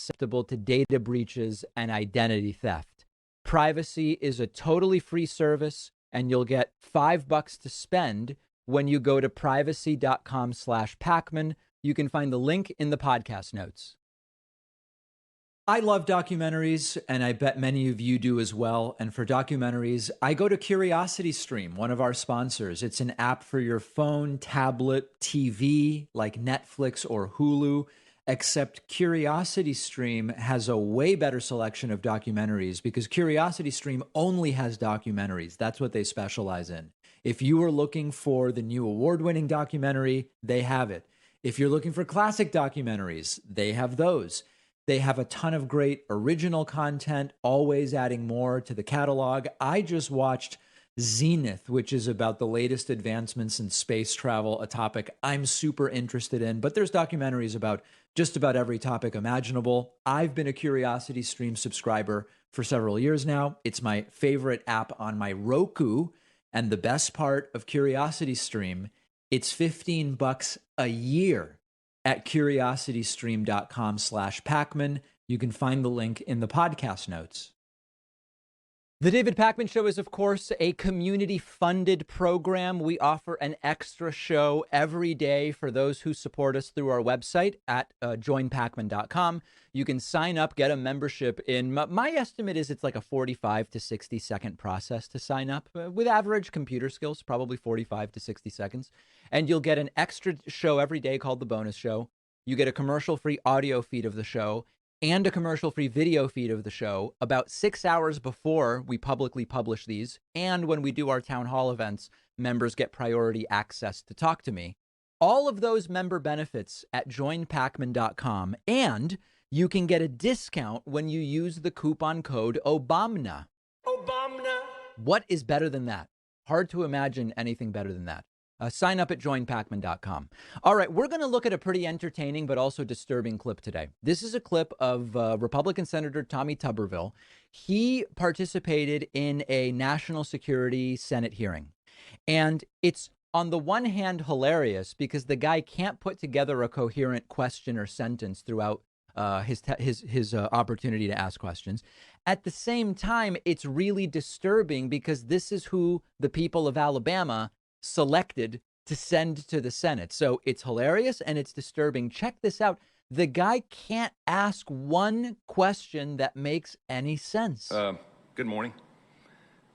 susceptible to data breaches and identity theft. Privacy is a totally free service, and you'll get $5 to spend when you go to privacy.com/Pacman. You can find the link in the podcast notes. I love documentaries, and I bet many of you do as well. And for documentaries, I go to Curiositystream, one of our sponsors. It's an app for your phone, tablet, TV, like Netflix or Hulu, except Curiositystream has a way better selection of documentaries because Curiositystream only has documentaries. That's what they specialize in. If you are looking for the new award-winning documentary, they have it. If you're looking for classic documentaries, they have those. They have a ton of great original content, always adding more to the catalog. I just watched Zenith, which is about the latest advancements in space travel, a topic I'm super interested in. But there's documentaries about just about every topic imaginable. I've been a Curiositystream subscriber for several years now. It's my favorite app on my Roku. And the best part of Curiositystream, it's $15 a year at curiositystream.com/Pacman. You can find the link in the podcast notes. The David Pacman Show is, of course, a community-funded program. We offer an extra show every day for those who support us through our website at joinpacman.com. You can sign up, get a membership in, my estimate is it's like a 45 to 60 second process to sign up. With average computer skills, probably 45 to 60 seconds. And you'll get an extra show every day called The Bonus Show. You get a commercial-free audio feed of the show and a commercial-free video feed of the show about 6 hours before we publicly publish these. And when we do our town hall events, members get priority access to talk to me. All of those member benefits at joinpacman.com. And you can get a discount when you use the coupon code OBAMNA. OBAMNA. What is better than that? Hard to imagine anything better than that. Sign up at joinpacman.com. All right, we're going to look at a pretty entertaining but also disturbing clip today. This is a clip of Republican Senator Tommy Tuberville. He participated in a national security Senate hearing. And it's on the one hand hilarious because the guy can't put together a coherent question or sentence throughout his opportunity to ask questions. At the same time, it's really disturbing because this is who the people of Alabama selected to send to the Senate. So it's hilarious and it's disturbing. Check this out. The guy can't ask one question that makes any sense. Good morning.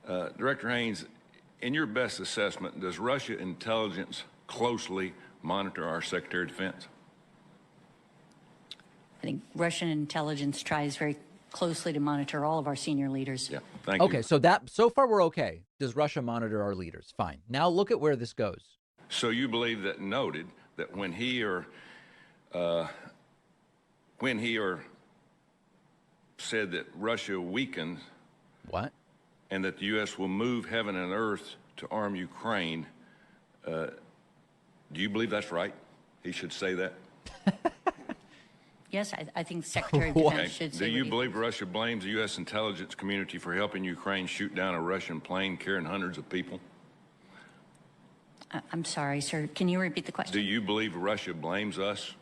Director Haynes, in your best assessment, does Russia intelligence closely monitor our Secretary of Defense? I think Russian intelligence tries very closely to monitor all of our senior leaders. Yeah, thank you. Okay, so far we're okay. Does Russia monitor our leaders? Fine. Now look at where this goes. So you believe that noted that when he or said that Russia weakened, what, and that the U.S. will move heaven and earth to arm Ukraine, do you believe that's right? He should say that. Yes, I think Secretary of Defense should say. Do you believe Russia blames the U.S. intelligence community for helping Ukraine shoot down a Russian plane carrying hundreds of people? I'm sorry, sir. Can you repeat the question? Do you believe Russia blames us,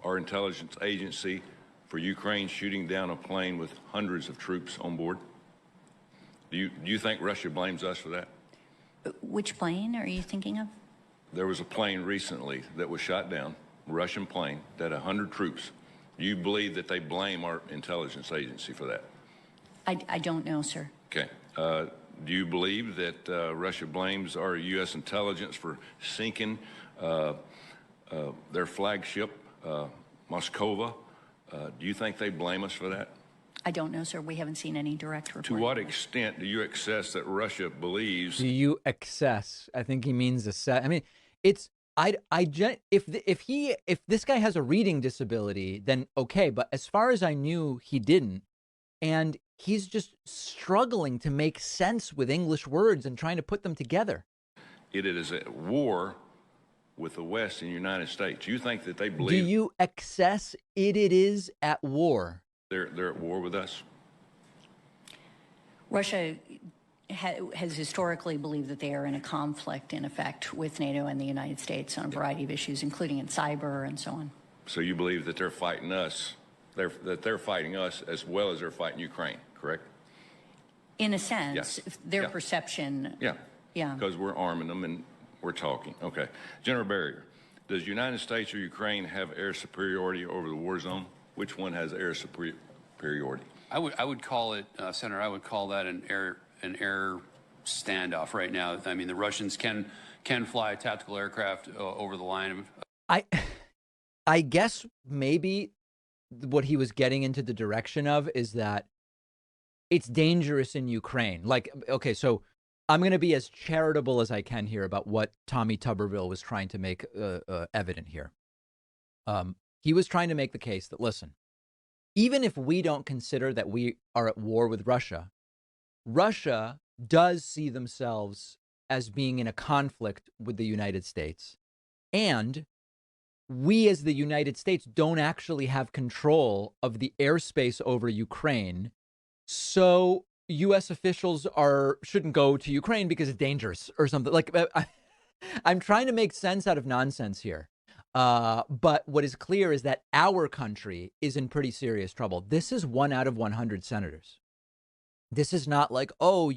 our intelligence agency, for Ukraine shooting down a plane with hundreds of troops on board? Do you think Russia blames us for that? Which plane are you thinking of? There was a plane recently that was shot down, a Russian plane, that 100 troops. Do you believe that they blame our intelligence agency for that? I don't know, sir. Okay. Do you believe that Russia blames our U.S. intelligence for sinking their flagship, Moskova? Do you think they blame us for that? I don't know, sir. We haven't seen any direct report. To what extent do you access that Russia believes? Do you access? I think he means assess. I mean, it's. If this guy has a reading disability, then okay. But as far as I knew, he didn't. And he's just struggling to make sense with English words and trying to put them together. It is at war with the West in the United States. You think that they believe? Do you access it is at war? They're at war with us? Russia has historically believed that they are in a conflict, in effect, with NATO and the United States on a variety of issues, including in cyber and so on. So you believe that they're fighting us? they're fighting us as well as they're fighting Ukraine, correct? In a sense, their Yeah. perception. Yeah. Yeah. Because we're arming them and we're talking. Okay. General Barrier, does the United States or Ukraine have air superiority over the war zone? Which one has air superiority? I would call it, Senator, I would call that an air standoff right now. I mean, the Russians can fly tactical aircraft over the line of. I guess maybe what he was getting into the direction of is that it's dangerous in Ukraine. Like, okay, so I'm going to be as charitable as I can here about what Tommy Tuberville was trying to make evident here. He was trying to make the case that, listen, even if we don't consider that we are at war with Russia, Russia does see themselves as being in a conflict with the United States. And we as the United States don't actually have control of the airspace over Ukraine. So U.S. officials shouldn't go to Ukraine because it's dangerous or something. Like, I'm trying to make sense out of nonsense here. But what is clear is that our country is in pretty serious trouble. This is 1 out of 100 senators. This is not like, oh,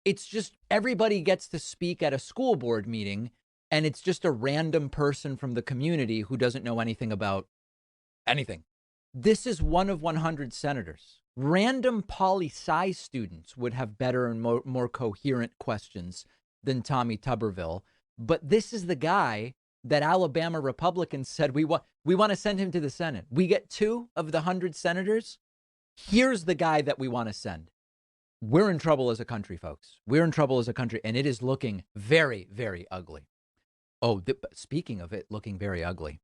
it's just everybody gets to speak at a school board meeting and it's just a random person from the community who doesn't know anything about anything. This is 1 of 100 senators. Random poli-sci students would have better and more coherent questions than Tommy Tuberville. But this is the guy that Alabama Republicans said we want to send him to the Senate. We get 2 of the 100 senators. Here's the guy that we want to send. We're in trouble as a country, folks. We're in trouble as a country, and it is looking very, very ugly. Oh, speaking of it looking very ugly,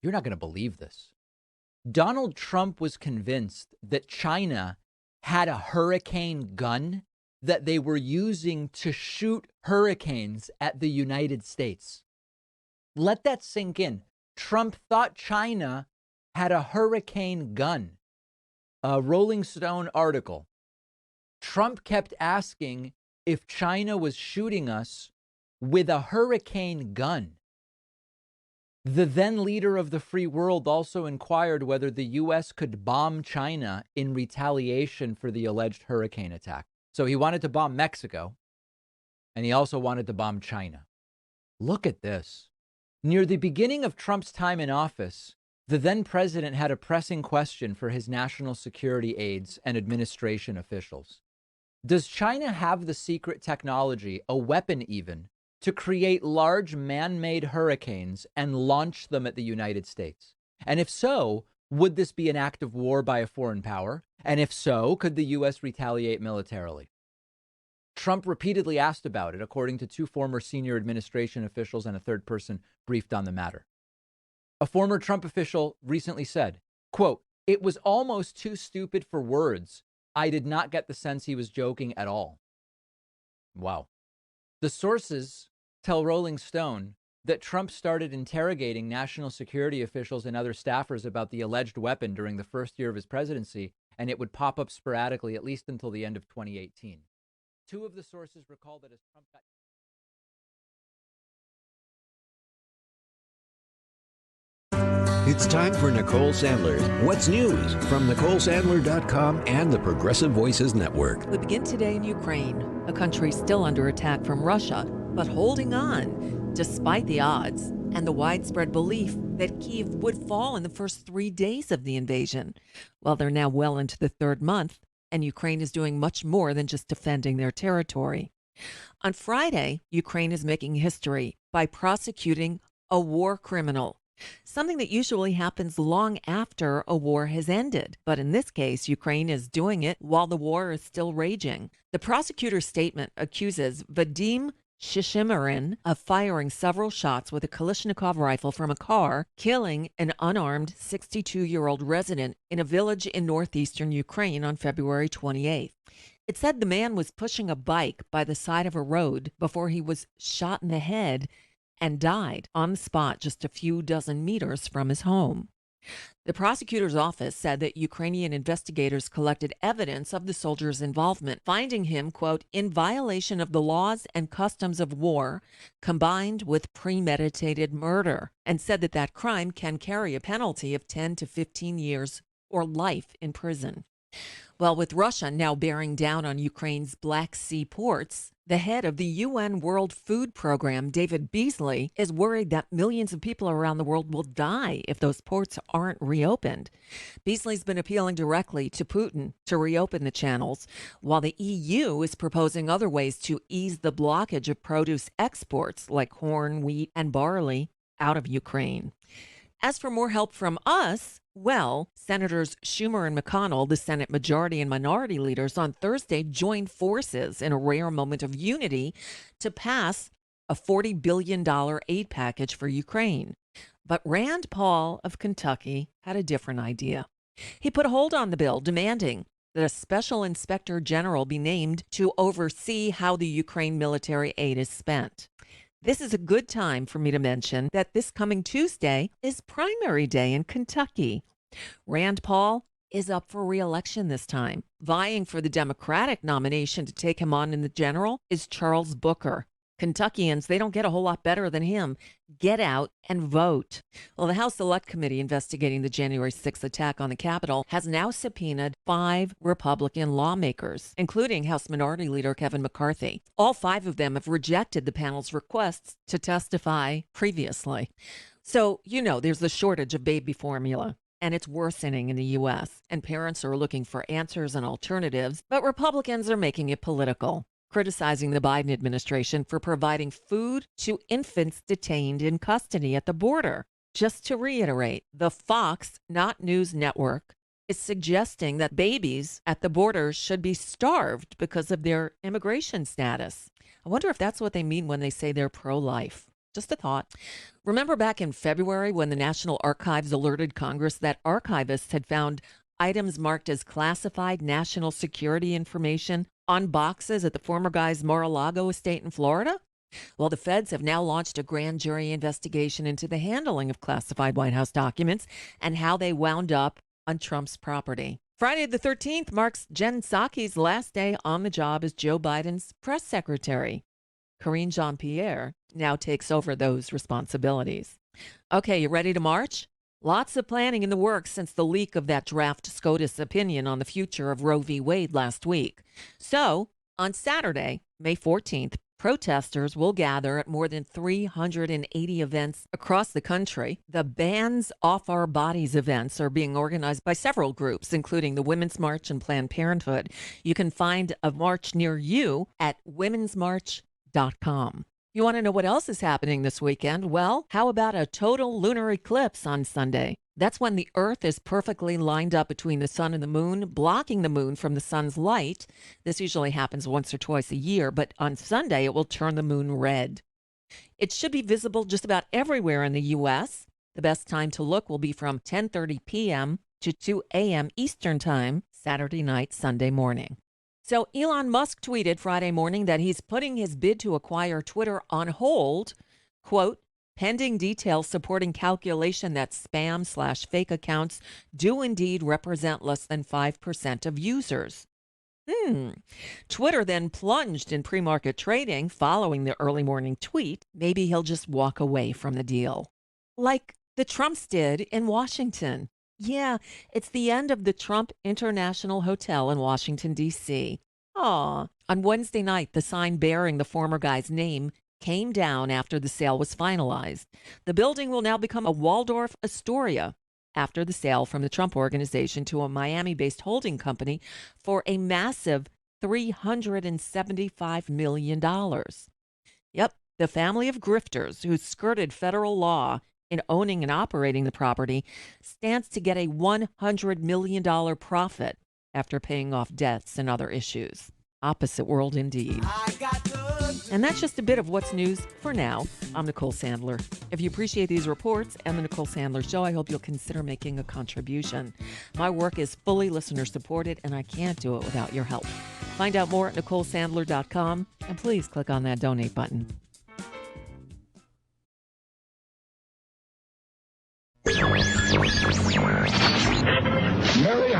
you're not going to believe this. Donald Trump was convinced that China had a hurricane gun that they were using to shoot hurricanes at the United States. Let that sink in. Trump thought China had a hurricane gun. A Rolling Stone article. Trump kept asking if China was shooting us with a hurricane gun. The then leader of the free world also inquired whether the U.S. could bomb China in retaliation for the alleged hurricane attack. So he wanted to bomb Mexico, and he also wanted to bomb China. Look at this. Near the beginning of Trump's time in office, the then president had a pressing question for his national security aides and administration officials. Does China have the secret technology, a weapon even, to create large man-made hurricanes and launch them at the United States? And if so, would this be an act of war by a foreign power? And if so, could the U.S. retaliate militarily? Trump repeatedly asked about it, according to 2 former senior administration officials and a third person briefed on the matter. A former Trump official recently said, quote, "It was almost too stupid for words. I did not get the sense he was joking at all." Wow. The sources tell Rolling Stone that Trump started interrogating national security officials and other staffers about the alleged weapon during the first year of his presidency, and it would pop up sporadically at least until the end of 2018. 2 of the sources recall that as Trump got... It's time for Nicole Sandler's What's News from NicoleSandler.com and the Progressive Voices Network. We begin today in Ukraine, a country still under attack from Russia, but holding on despite the odds and the widespread belief that Kyiv would fall in the first 3 days of the invasion. Well, they're now well into the 3rd month, and Ukraine is doing much more than just defending their territory. On Friday, Ukraine is making history by prosecuting a war criminal, something that usually happens long after a war has ended. But in this case, Ukraine is doing it while the war is still raging. The prosecutor's statement accuses Vadim Shishimarin of firing several shots with a Kalashnikov rifle from a car, killing an unarmed 62-year-old resident in a village in northeastern Ukraine on February 28th. It said the man was pushing a bike by the side of a road before he was shot in the head and died on the spot just a few dozen meters from his home. The prosecutor's office said that Ukrainian investigators collected evidence of the soldier's involvement, finding him, quote, in violation of the laws and customs of war, combined with premeditated murder, and said that that crime can carry a penalty of 10 to 15 years or life in prison. Well, with Russia now bearing down on Ukraine's Black Sea ports, the head of the UN World Food Program, David Beasley, is worried that millions of people around the world will die if those ports aren't reopened. Beasley's been appealing directly to Putin to reopen the channels, while the EU is proposing other ways to ease the blockage of produce exports like corn, wheat, and barley out of Ukraine. As for more help from us, well, Senators Schumer and McConnell, the Senate majority and minority leaders, on Thursday joined forces in a rare moment of unity to pass a $40 billion aid package for Ukraine. But Rand Paul of Kentucky had a different idea. He put a hold on the bill, demanding that a special inspector general be named to oversee how the Ukraine military aid is spent. This is a good time for me to mention that this coming Tuesday is primary day in Kentucky. Rand Paul is up for re-election this time. Vying for the Democratic nomination to take him on in the general is Charles Booker. Kentuckians, they don't get a whole lot better than him. Get out and vote. Well, the House Select Committee investigating the January 6th attack on the Capitol has now subpoenaed 5 Republican lawmakers, including House Minority Leader Kevin McCarthy. All 5 of them have rejected the panel's requests to testify previously. So, there's a shortage of baby formula, and it's worsening in the U.S., and parents are looking for answers and alternatives, but Republicans are making it political, criticizing the Biden administration for providing food to infants detained in custody at the border. Just to reiterate, the Fox Not News Network is suggesting that babies at the border should be starved because of their immigration status. I wonder if that's what they mean when they say they're pro-life. Just a thought. Remember back in February when the National Archives alerted Congress that archivists had found items marked as classified national security information on boxes at the former guy's Mar-a-Lago estate in Florida? Well, the feds have now launched a grand jury investigation into the handling of classified White House documents and how they wound up on Trump's property. Friday the 13th marks Jen Psaki's last day on the job as Joe Biden's press secretary. Karine Jean-Pierre now takes over those responsibilities. Okay, you ready to march? Lots of planning in the works since the leak of that draft SCOTUS opinion on the future of Roe v. Wade last week. So, on Saturday, May 14th, protesters will gather at more than 380 events across the country. The Bands Off Our Bodies events are being organized by several groups, including the Women's March and Planned Parenthood. You can find a march near you at womensmarch.com. You want to know what else is happening this weekend? Well, how about a total lunar eclipse on Sunday? That's when the Earth is perfectly lined up between the sun and the moon, blocking the moon from the sun's light. This usually happens once or twice a year, but on Sunday it will turn the moon red. It should be visible just about everywhere in the U.S. The best time to look will be from 10:30 p.m. to 2 a.m. Eastern Time, Saturday night, Sunday morning. So Elon Musk tweeted Friday morning that he's putting his bid to acquire Twitter on hold, quote, pending details supporting calculation that spam/fake accounts do indeed represent less than 5% of users. Twitter then plunged in pre-market trading following the early morning tweet. Maybe he'll just walk away from the deal, like the Trumps did in Washington. Yeah, it's the end of the Trump International Hotel in Washington, D.C. On Wednesday night, the sign bearing the former guy's name came down after the sale was finalized. The building will now become a Waldorf Astoria after the sale from the Trump Organization to a Miami-based holding company for a massive $375 million. Yep, the family of grifters who skirted federal law in owning and operating the property stands to get a $100 million profit after paying off debts and other issues. Opposite world indeed. And that's just a bit of what's news for now. I'm Nicole Sandler. If you appreciate these reports and the Nicole Sandler Show, I hope you'll consider making a contribution. My work is fully listener supported, and I can't do it without your help. Find out more at NicoleSandler.com, and please click on that donate button.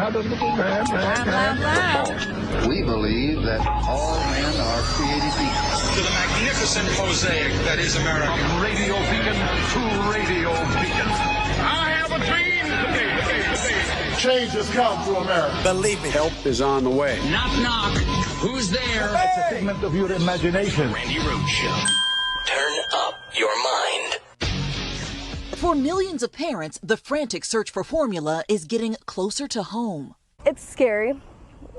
We believe that all men are created equal. To the magnificent mosaic that is America. From radio beacon to radio beacon. I have a dream today. Change has come to America. Believe it. Help is on the way. Knock, knock. Who's there? It's a figment of your imagination. Randi Rhodes Show. Turn up your mind. For millions of parents, the frantic search for formula is getting closer to home. It's scary.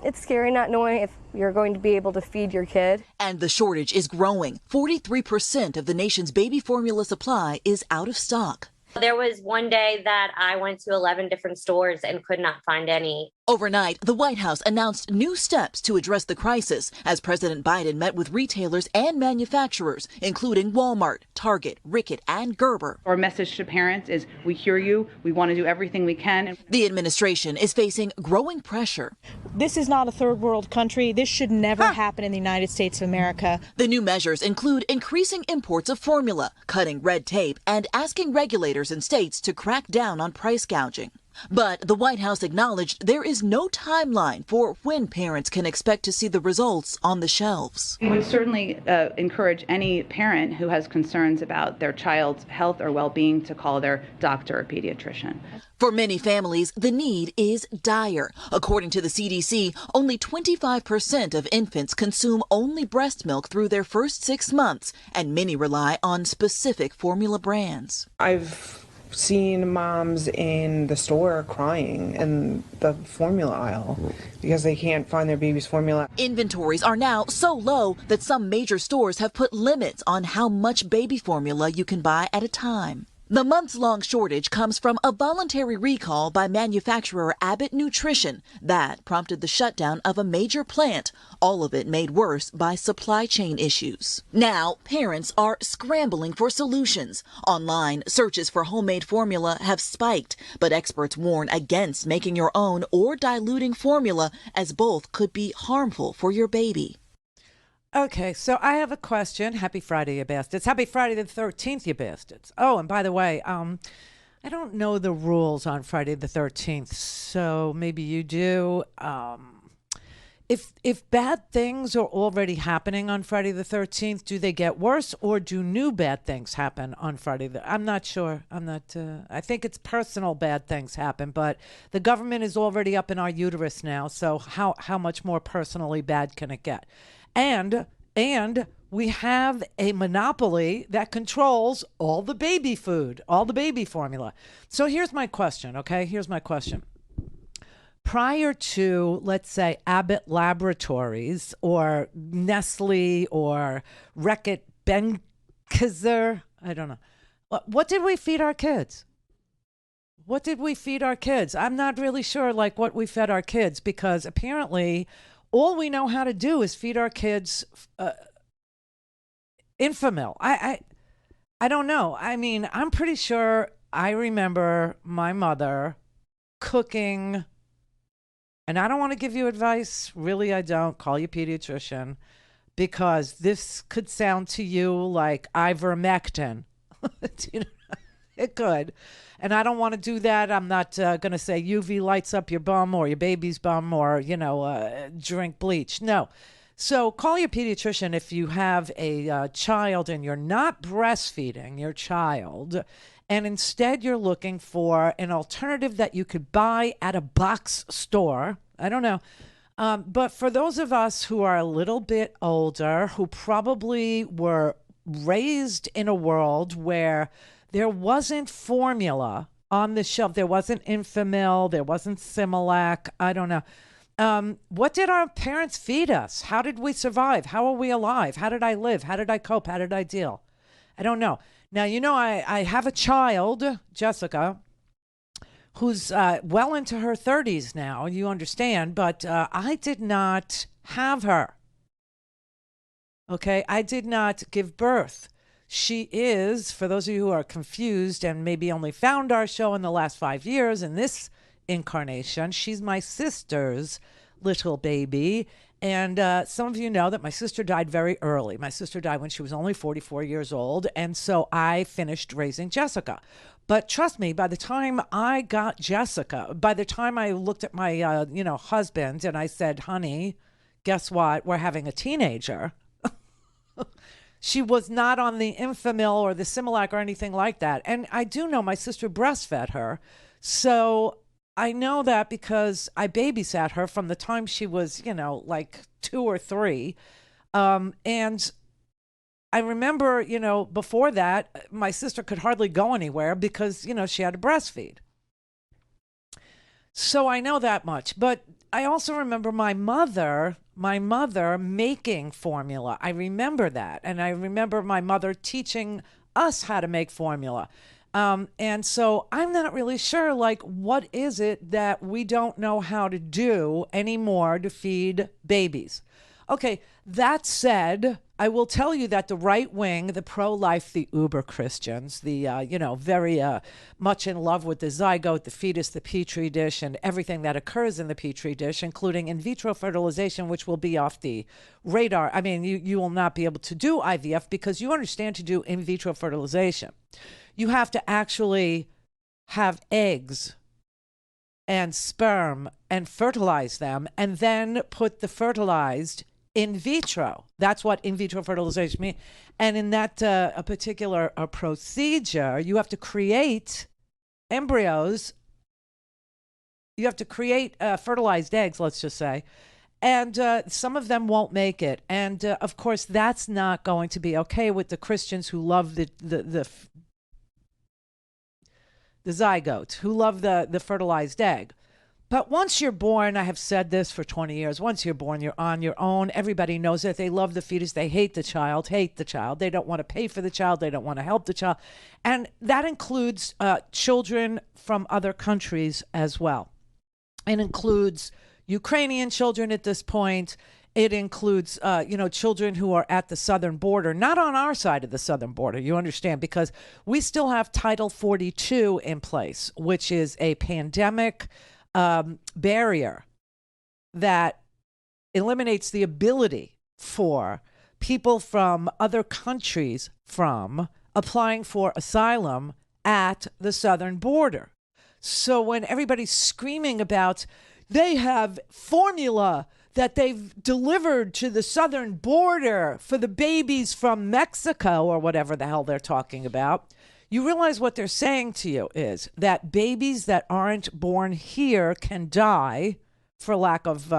It's scary not knowing if you're going to be able to feed your kid. And the shortage is growing. 43% of the nation's baby formula supply is out of stock. There was one day that I went to 11 different stores and could not find any. Overnight, the White House announced new steps to address the crisis as President Biden met with retailers and manufacturers, including Walmart, Target, Rickett, and Gerber. Our message to parents is we hear you. We want to do everything we can. The administration is facing growing pressure. This is not a third world country. This should never happen in the United States of America. The new measures include increasing imports of formula, cutting red tape, and asking regulators in states to crack down on price gouging. But the White House acknowledged there is no timeline for when parents can expect to see the results on the shelves. We would certainly encourage any parent who has concerns about their child's health or well-being to call their doctor or pediatrician. For many families, the need is dire. According to the CDC, only 25% of infants consume only breast milk through their first 6 months, and many rely on specific formula brands. I've seen moms in the store crying in the formula aisle because they can't find their baby's formula. Inventories are now so low that some major stores have put limits on how much baby formula you can buy at a time. The months-long shortage comes from a voluntary recall by manufacturer Abbott Nutrition that prompted the shutdown of a major plant, all of it made worse by supply chain issues. Now, parents are scrambling for solutions. Online, searches for homemade formula have spiked, but experts warn against making your own or diluting formula, as both could be harmful for your baby. Okay, so I have a question. Happy Friday, you bastards. Happy Friday the 13th, you bastards. Oh, and by the way, I don't know the rules on Friday the 13th, so maybe you do. If bad things are already happening on Friday the 13th, do they get worse, or do new bad things happen on Friday? I'm not sure. I think it's personal bad things happen, but the government is already up in our uterus now, so how much more personally bad can it get? And we have a monopoly that controls all the baby food, all the baby formula. So here's my question, okay? Here's my question. Prior to, let's say, Abbott Laboratories or Nestle or Reckitt Benckiser, I don't know. What did we feed our kids? What did we feed our kids? I'm not really sure, like, what we fed our kids, because apparently all we know how to do is feed our kids Infamil. I don't know. I mean, I'm pretty sure I remember my mother cooking, and I don't want to give you advice. Really, I don't. Call your pediatrician, because this could sound to you like ivermectin. You know, it could. And I don't want to do that. I'm not going to say UV lights up your bum or your baby's bum or, drink bleach. No. So call your pediatrician if you have a child and you're not breastfeeding your child, and instead you're looking for an alternative that you could buy at a box store. I don't know. But for those of us who are a little bit older, who probably were raised in a world where there wasn't formula on the shelf. There wasn't Infamil. There wasn't Similac. I don't know. What did our parents feed us? How did we survive? How are we alive? How did I live? How did I cope? How did I deal? I don't know. Now, I have a child, Jessica, who's well into her 30s now. You understand. But I did not have her. Okay? I did not give birth. She is, for those of you who are confused and maybe only found our show in the last 5 years in this incarnation, she's my sister's little baby. And some of you know that my sister died very early. My sister died when she was only 44 years old. And so I finished raising Jessica. But trust me, by the time I got Jessica, by the time I looked at my, husband and I said, honey, guess what? We're having a teenager. She was not on the Enfamil or the Similac or anything like that. And I do know my sister breastfed her. So I know that because I babysat her from the time she was, like 2 or 3. And I remember, before that, my sister could hardly go anywhere because, she had to breastfeed. So I know that much. But I also remember my mother making formula. I remember that. And I remember my mother teaching us how to make formula. And so I'm not really sure, what is it that we don't know how to do anymore to feed babies? Okay, that said, I will tell you that the right wing, the pro-life, the uber Christians, the, very much in love with the zygote, the fetus, the petri dish, and everything that occurs in the petri dish, including in vitro fertilization, which will be off the radar. I mean, you will not be able to do IVF because you understand to do in vitro fertilization. You have to actually have eggs and sperm and fertilize them and then put the fertilized in vitro. That's what in vitro fertilization means. And in that a particular procedure, you have to create embryos. You have to create fertilized eggs, let's just say. And some of them won't make it. And of course, that's not going to be okay with the Christians who love the zygote, who love the fertilized egg. But once you're born, I have said this for 20 years, once you're born, you're on your own. Everybody knows it. They love the fetus. They hate the child. They don't want to pay for the child. They don't want to help the child. And that includes children from other countries as well. It includes Ukrainian children at this point. It includes, children who are at the southern border, not on our side of the southern border, you understand, because we still have Title 42 in place, which is a pandemic barrier that eliminates the ability for people from other countries from applying for asylum at the southern border. So when everybody's screaming about they have formula that they've delivered to the southern border for the babies from Mexico or whatever the hell they're talking about, you realize what they're saying to you is that babies that aren't born here can die for lack of,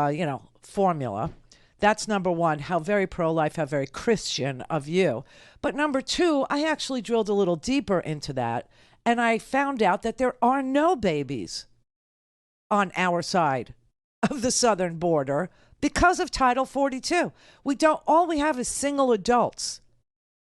formula. That's number one, how very pro-life, how very Christian of you. But number two, I actually drilled a little deeper into that, and I found out that there are no babies on our side of the southern border because of Title 42. All we have is single adults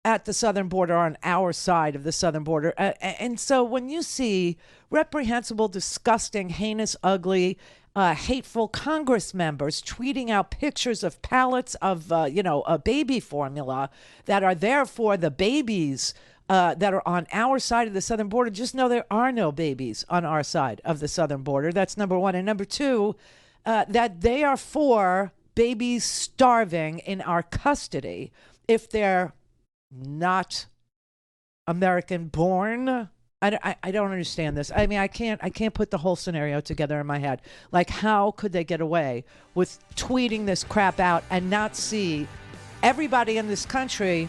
at the southern border, on our side of the southern border. And so when you see reprehensible, disgusting, heinous, ugly, hateful Congress members tweeting out pictures of pallets of, a baby formula that are there for the babies that are on our side of the southern border, just know there are no babies on our side of the southern border. That's number one. And number two, that they are for babies starving in our custody if they're not American born. I don't understand this. I mean, I can't put the whole scenario together in my head. Like, how could they get away with tweeting this crap out and not see everybody in this country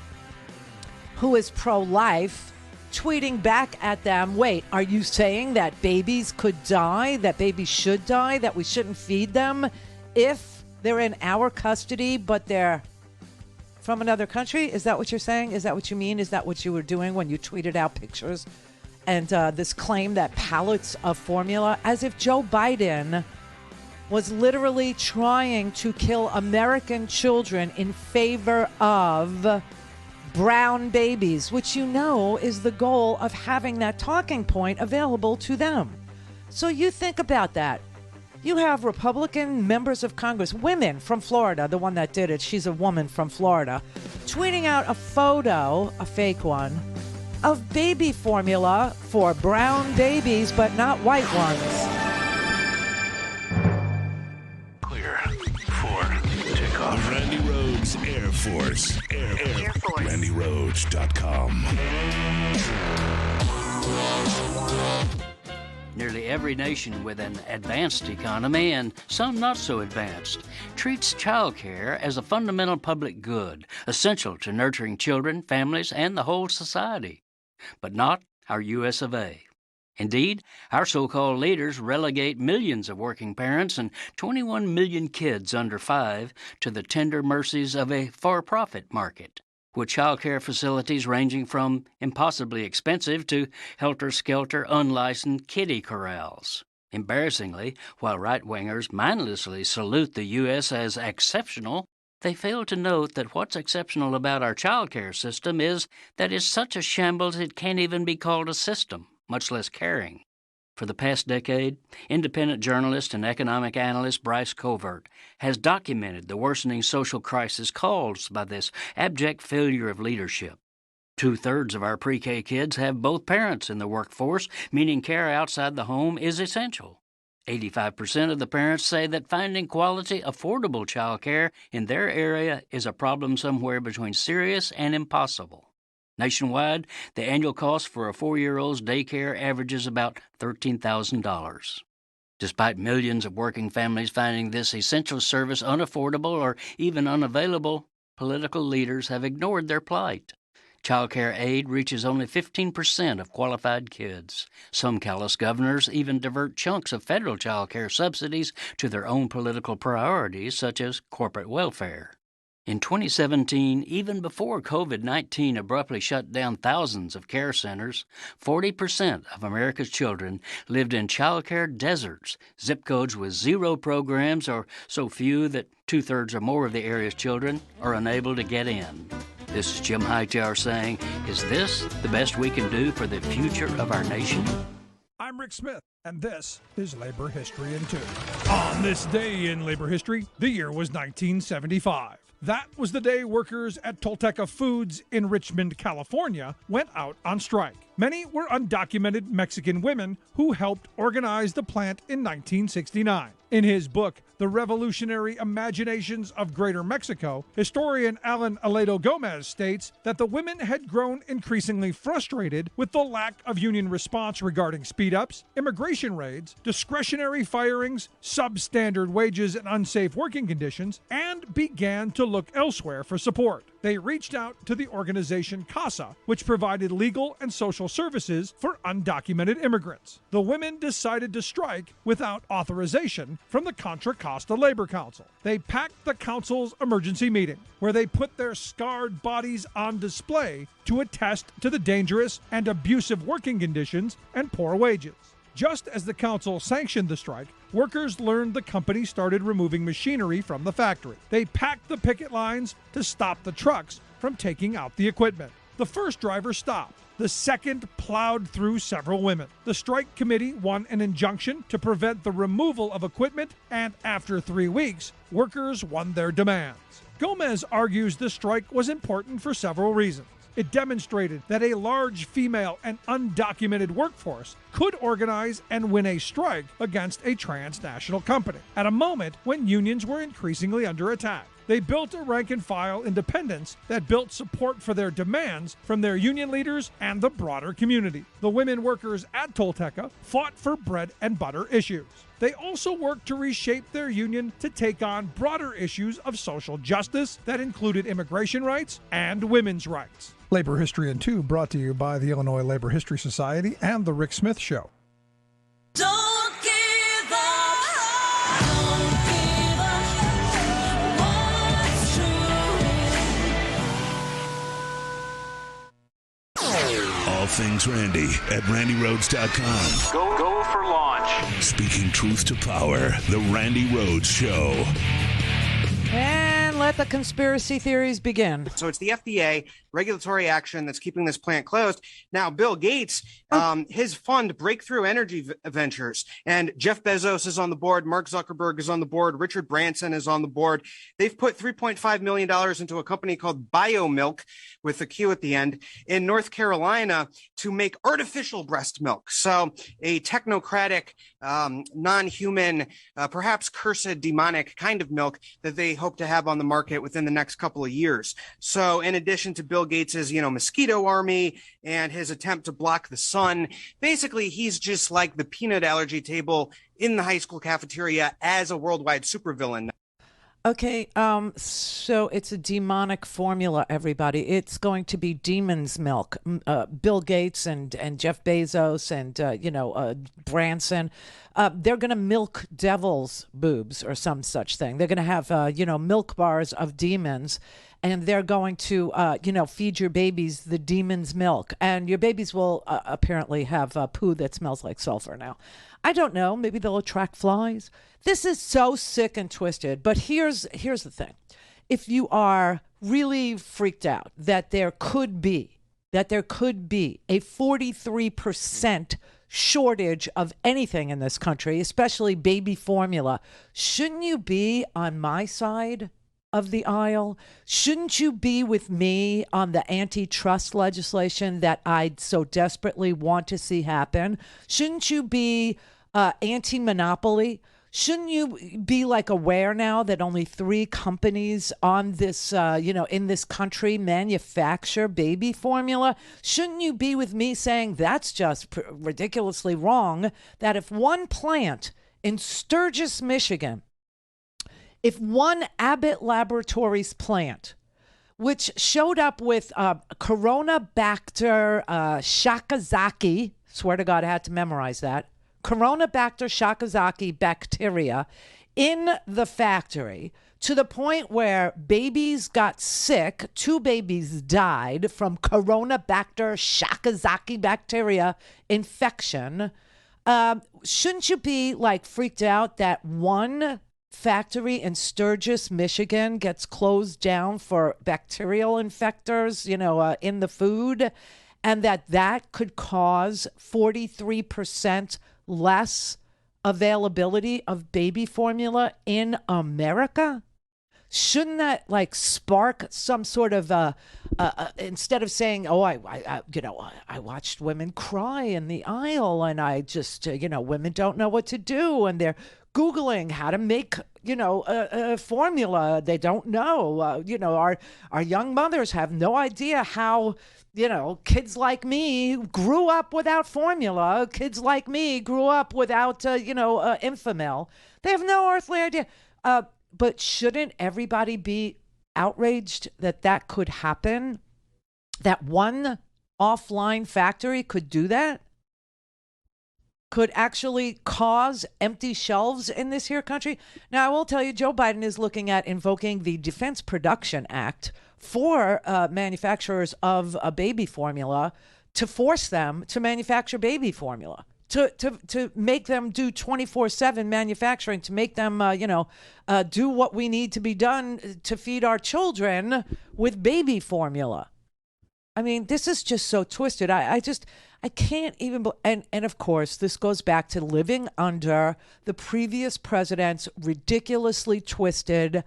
who is pro-life tweeting back at them? Wait, are you saying that babies could die, that babies should die, that we shouldn't feed them if they're in our custody, but they're from another country? Is that what you're saying? Is that what you mean? Is that what you were doing when you tweeted out pictures and this claim that pallets of formula, as if Joe Biden was literally trying to kill American children in favor of brown babies, which is the goal of having that talking point available to them. So you think about that. You have Republican members of Congress, women from Florida, the one that did it, she's a woman from Florida, tweeting out a photo, a fake one, of baby formula for brown babies, but not white ones. Clear for takeoff. Randi Rhodes Air Force. Air Force. RandiRhodes.com. Nearly every nation with an advanced economy, and some not so advanced, treats childcare as a fundamental public good, essential to nurturing children, families, and the whole society. But not our U.S. of A. Indeed, our so-called leaders relegate millions of working parents and 21 million kids under 5 to the tender mercies of a for-profit market, with child care facilities ranging from impossibly expensive to helter-skelter unlicensed kiddie corrals. Embarrassingly, while right-wingers mindlessly salute the U.S. as exceptional, they fail to note that what's exceptional about our child care system is that it's such a shambles it can't even be called a system, much less caring. For the past decade, independent journalist and economic analyst Bryce Covert has documented the worsening social crisis caused by this abject failure of leadership. 2/3 of our pre-K kids have both parents in the workforce, meaning care outside the home is essential. 85% of the parents say that finding quality, affordable child care in their area is a problem somewhere between serious and impossible. Nationwide, the annual cost for a 4-year-old's daycare averages about $13,000. Despite millions of working families finding this essential service unaffordable or even unavailable, political leaders have ignored their plight. Child care aid reaches only 15% of qualified kids. Some callous governors even divert chunks of federal child care subsidies to their own political priorities, such as corporate welfare. In 2017, even before COVID-19 abruptly shut down thousands of care centers, 40% of America's children lived in child care deserts, zip codes with 0 programs or so few that 2/3 or more of the area's children are unable to get in. This is Jim Hightower saying, is this the best we can do for the future of our nation? I'm Rick Smith, and this is Labor History in 2. On this day in labor history, the year was 1975. That was the day workers at Tolteca Foods in Richmond, California, went out on strike. Many were undocumented Mexican women who helped organize the plant in 1969. In his book, The Revolutionary Imaginations of Greater Mexico, historian Alan Aledo Gomez states that the women had grown increasingly frustrated with the lack of union response regarding speed-ups, immigration raids, discretionary firings, substandard wages and unsafe working conditions, and began to look elsewhere for support. They reached out to the organization CASA, which provided legal and social services for undocumented immigrants. The women decided to strike without authorization from the Contra Costa Labor Council. They packed the council's emergency meeting, where they put their scarred bodies on display to attest to the dangerous and abusive working conditions and poor wages. Just as the council sanctioned the strike, workers learned the company started removing machinery from the factory. They packed the picket lines to stop the trucks from taking out the equipment. The first driver stopped. The second plowed through several women. The strike committee won an injunction to prevent the removal of equipment, and after 3 weeks, workers won their demands. Gomez argues the strike was important for several reasons. It demonstrated that a large female and undocumented workforce could organize and win a strike against a transnational company at a moment when unions were increasingly under attack. They built a rank-and-file independence that built support for their demands from their union leaders and the broader community. The women workers at Tolteca fought for bread and butter issues. They also worked to reshape their union to take on broader issues of social justice that included immigration rights and women's rights. Labor History in 2 brought to you by the Illinois Labor History Society and The Rick Smith Show. Don't give up. Don't give up. What's true? All things Randy at RandyRhodes.com. Go for launch. Speaking truth to power, The Randi Rhodes Show. And let the conspiracy theories begin. So it's the FDA regulatory action that's keeping this plant closed. Now, Bill Gates, his fund, Breakthrough Energy Ventures, and Jeff Bezos is on the board. Mark Zuckerberg is on the board. Richard Branson is on the board. They've put $3.5 million into a company called BioMilk, with a Q at the end, in North Carolina to make artificial breast milk. So a technocratic, non-human, perhaps cursed, demonic kind of milk that they hope to have on the market market within the next couple of years. So in addition to Bill Gates's, mosquito army and his attempt to block the sun, basically he's just like the peanut allergy table in the high school cafeteria as a worldwide supervillain. Okay, so it's a demonic formula, everybody. It's going to be demon's milk. Bill Gates and Jeff Bezos and, Branson, they're going to milk devil's boobs or some such thing. They're going to have, milk bars of demons, and they're going to, feed your babies the demon's milk. And your babies will apparently have poo that smells like sulfur now. I don't know. Maybe they'll attract flies. This is so sick and twisted. But here's the thing. If you are really freaked out that there could be a 43% shortage of anything in this country, especially baby formula, shouldn't you be on my side of the aisle? Shouldn't you be with me on the antitrust legislation that I so desperately want to see happen? Shouldn't you be anti-monopoly? Shouldn't you be aware now that only 3 companies on this, in this country manufacture baby formula? Shouldn't you be with me saying that's just ridiculously wrong, that if one plant in Sturgis, Michigan, if one Abbott Laboratories plant, which showed up with Coronabacter Shakazaki, swear to God I had to memorize that, Coronabacter Shakazaki bacteria in the factory, to the point where babies got sick, 2 babies died from Coronabacter Shakazaki bacteria infection, shouldn't you be freaked out that one factory in Sturgis, Michigan gets closed down for bacterial infectors, in the food, and that could cause 43% less availability of baby formula in America? Shouldn't that spark some sort of instead of saying, oh, I watched women cry in the aisle, and I just women don't know what to do, and they're Googling how to make a formula. They don't know. Our young mothers have no idea how kids like me grew up without formula. Kids like me grew up without Infamil. They have no earthly idea. But shouldn't everybody be outraged that could happen? That one offline factory could do that? Could actually cause empty shelves in this here country? Now, I will tell you, Joe Biden is looking at invoking the Defense Production Act for manufacturers of a baby formula to force them to manufacture baby formula, to make them do 24/7 manufacturing, to make them, do what we need to be done to feed our children with baby formula. I mean, this is just so twisted. I can't even, and of course, this goes back to living under the previous president's ridiculously twisted,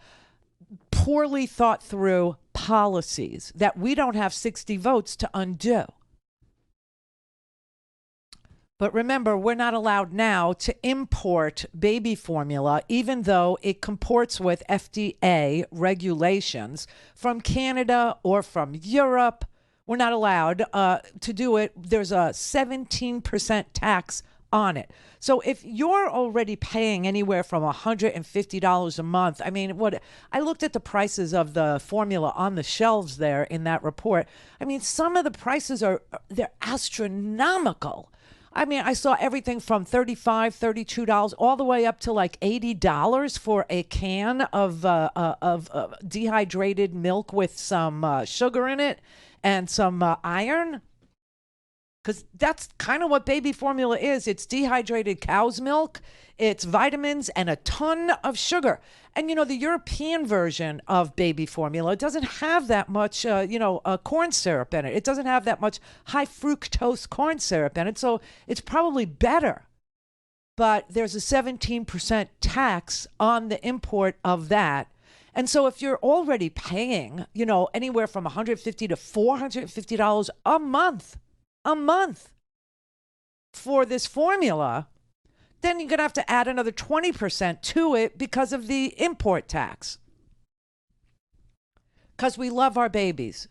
poorly thought through policies that we don't have 60 votes to undo. But remember, we're not allowed now to import baby formula, even though it comports with FDA regulations from Canada or from Europe. We're not allowed to do it. There's a 17% tax on it. So if you're already paying anywhere from $150 a month, I mean, I looked at the prices of the formula on the shelves there in that report. I mean, some of the prices they're astronomical. I mean, I saw everything from $35, $32 all the way up to $80 for a can of dehydrated milk with some sugar in it and some iron. Because that's kind of what baby formula is. It's dehydrated cow's milk, it's vitamins, and a ton of sugar. And, the European version of baby formula doesn't have that much, corn syrup in it. It doesn't have that much high fructose corn syrup in it. So it's probably better. But there's a 17% tax on the import of that. And so if you're already paying, anywhere from $150 to $450 a month for this formula, then you're going to have to add another 20% to it because of the import tax. Because we love our babies.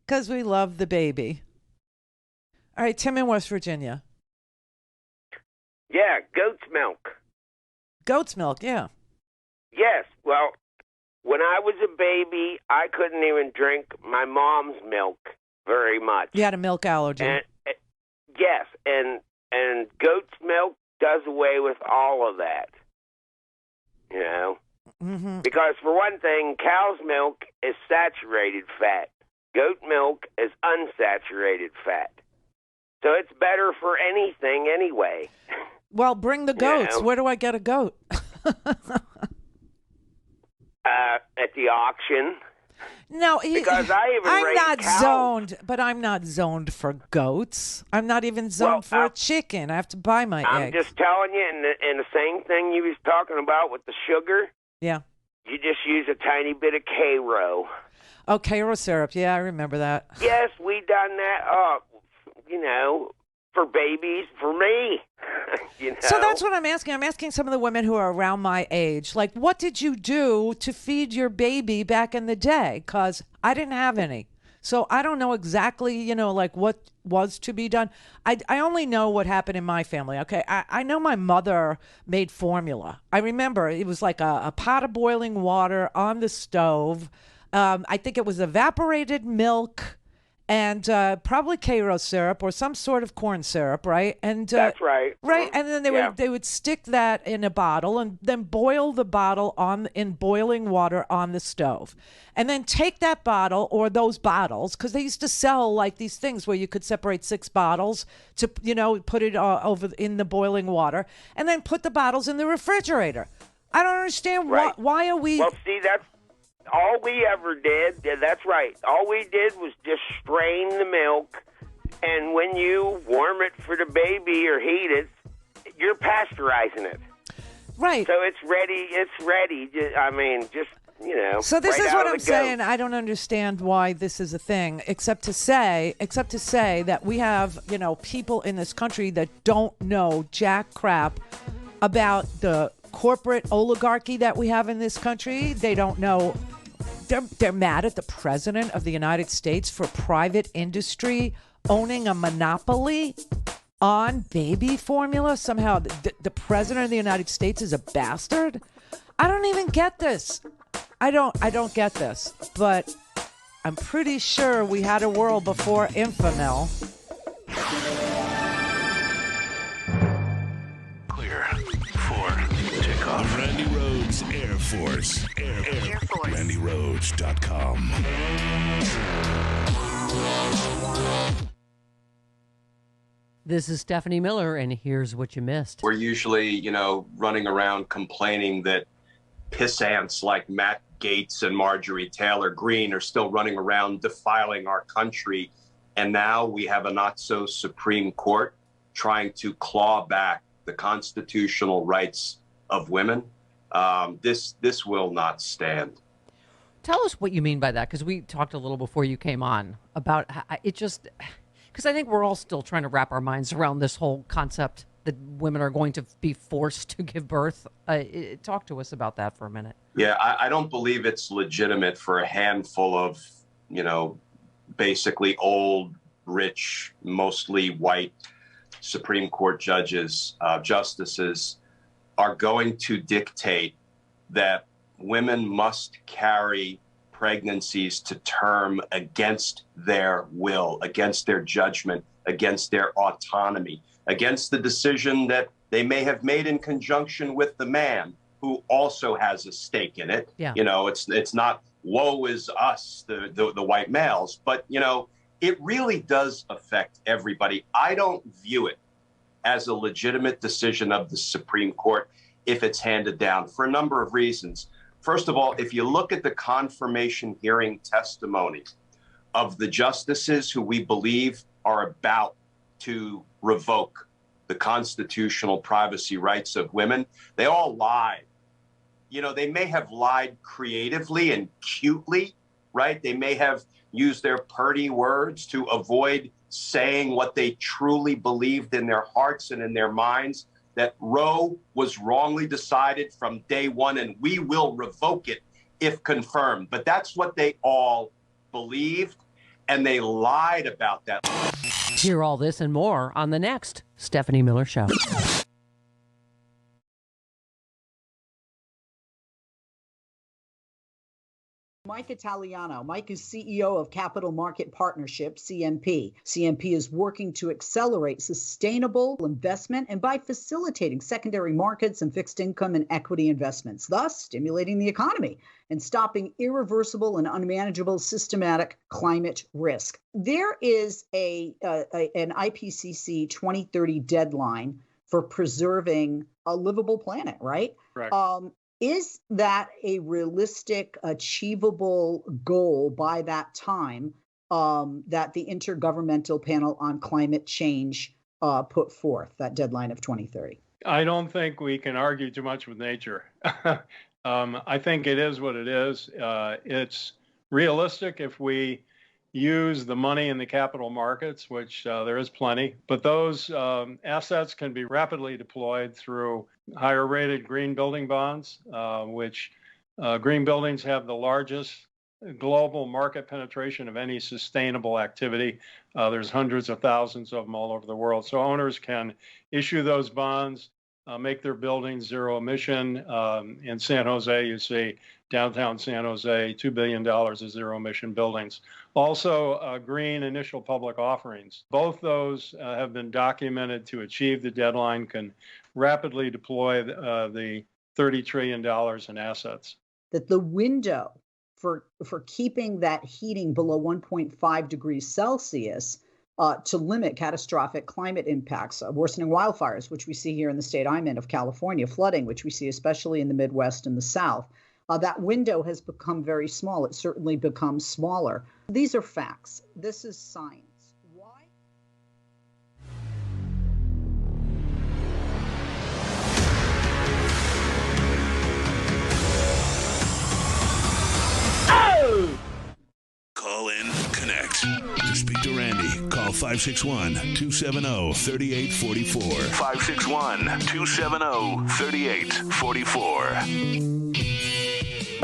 Because we love the baby. All right, Tim in West Virginia. Yeah, goat's milk. Goat's milk, yeah. Yes, well, when I was a baby, I couldn't even drink my mom's milk very much. You had a milk allergy. And, yes, and goat's milk does away with all of that. You know? Mm-hmm. Because for one thing, cow's milk is saturated fat. Goat milk is unsaturated fat. So it's better for anything anyway. Well, bring the goats. You know? Where do I get a goat? At the auction. No, because I'm not zoned, but I'm not zoned for goats. I'm not even zoned for a chicken. I have to buy my I'm eggs. just telling you, and the same thing you was talking about with the sugar. Yeah. You just use a tiny bit of Cairo. Oh, Cairo syrup. Yeah, I remember that. Yes, we done that. You know, for babies, for me. You know? So that's what I'm asking. I'm asking some of the women who are around my age, like, what did you do to feed your baby back in the day? Because I didn't have any. So I don't know exactly, you know, like what was to be done. I only know what happened in my family. Okay. I know my mother made formula. I remember it was like a pot of boiling water on the stove. I think it was evaporated milk and probably Cairo syrup or some sort of corn syrup, right? And that's right. Right, and then they would stick that in a bottle and then boil the bottle in boiling water on the stove, and then take that bottle or those bottles, because they used to sell like these things where you could separate 6 bottles to, you know, put it over in the boiling water, and then put the bottles in the refrigerator. I don't understand why are we? Well, see, that's all we ever did. Yeah, that's right. All we did was just strain the milk, and when you warm it for the baby or heat it, you're pasteurizing it. Right. So it's ready. It's ready. I mean, just, you know. So this right is out what of I'm the saying. goat. I don't understand why this is a thing, except to say that we have, you know, people in this country that don't know jack crap about the corporate oligarchy that we have in this country. They don't know. They're mad at the president of the United States for private industry owning a monopoly on baby formula. Somehow the president of the United States is a bastard. I don't even get this. I don't get this. But I'm pretty sure we had a world before Infamil. Clear for takeoff. Randi Rhodes Air Force. Air Force. RandiRhodes.com. This is Stephanie Miller, and here's what you missed. We're usually, you know, running around complaining that pissants like Matt Gaetz and Marjorie Taylor Greene are still running around defiling our country. And now we have a not-so Supreme Court trying to claw back the constitutional rights of women. This will not stand. Tell us what you mean by that, because we talked a little before you came on about it just... Because I think we're all still trying to wrap our minds around this whole concept that women are going to be forced to give birth. Talk to us about that for a minute. Yeah, I don't believe it's legitimate for a handful of, you know, basically old, rich, mostly white Supreme Court judges, justices, are going to dictate that women must carry pregnancies to term against their will, against their judgment, against their autonomy, against the decision that they may have made in conjunction with the man who also has a stake in it. Yeah. You know, it's not woe is us, the white males, but, you know, it really does affect everybody. I don't view it as a legitimate decision of the Supreme Court if it's handed down for a number of reasons. First of all, if you look at the confirmation hearing testimony of the justices who we believe are about to revoke the constitutional privacy rights of women, they all lied. You know, they may have lied creatively and cutely, right? They may have used their purdy words to avoid saying what they truly believed in their hearts and in their minds. that Roe was wrongly decided from day one, and we will revoke it if confirmed. But that's what they all believed, and they lied about that. Hear all this and more on the next Stephanie Miller Show. Mike Italiano. Mike is CEO of Capital Market Partnership, CMP. CMP is working to accelerate sustainable investment and by facilitating secondary markets and fixed income and equity investments, thus stimulating the economy and stopping irreversible and unmanageable systematic climate risk. There is an IPCC 2030 deadline for preserving a livable planet, right? Correct. Is that a realistic, achievable goal by that time that the Intergovernmental Panel on Climate Change put forth, that deadline of 2030? I don't think we can argue too much with nature. I think it is what it is. It's realistic if we use the money in the capital markets, which there is plenty, but those assets can be rapidly deployed through higher rated green building bonds, which green buildings have the largest global market penetration of any sustainable activity. There's hundreds of thousands of them all over the world. So owners can issue those bonds, make their buildings zero emission. In San Jose, you see downtown San Jose, $2 billion of zero emission buildings. Also, green initial public offerings. Both those have been documented to achieve the deadline, can rapidly deploy the $30 trillion in assets. That the window for keeping that heating below 1.5 degrees Celsius to limit catastrophic climate impacts, worsening wildfires, which we see here in the state I'm in of California, flooding, which we see especially in the Midwest and the South. That window has become very small. It certainly becomes smaller. These are facts. This is science. Why? Oh! Call in, connect. To speak to Randi, call 561-270-3844. 561-270-3844.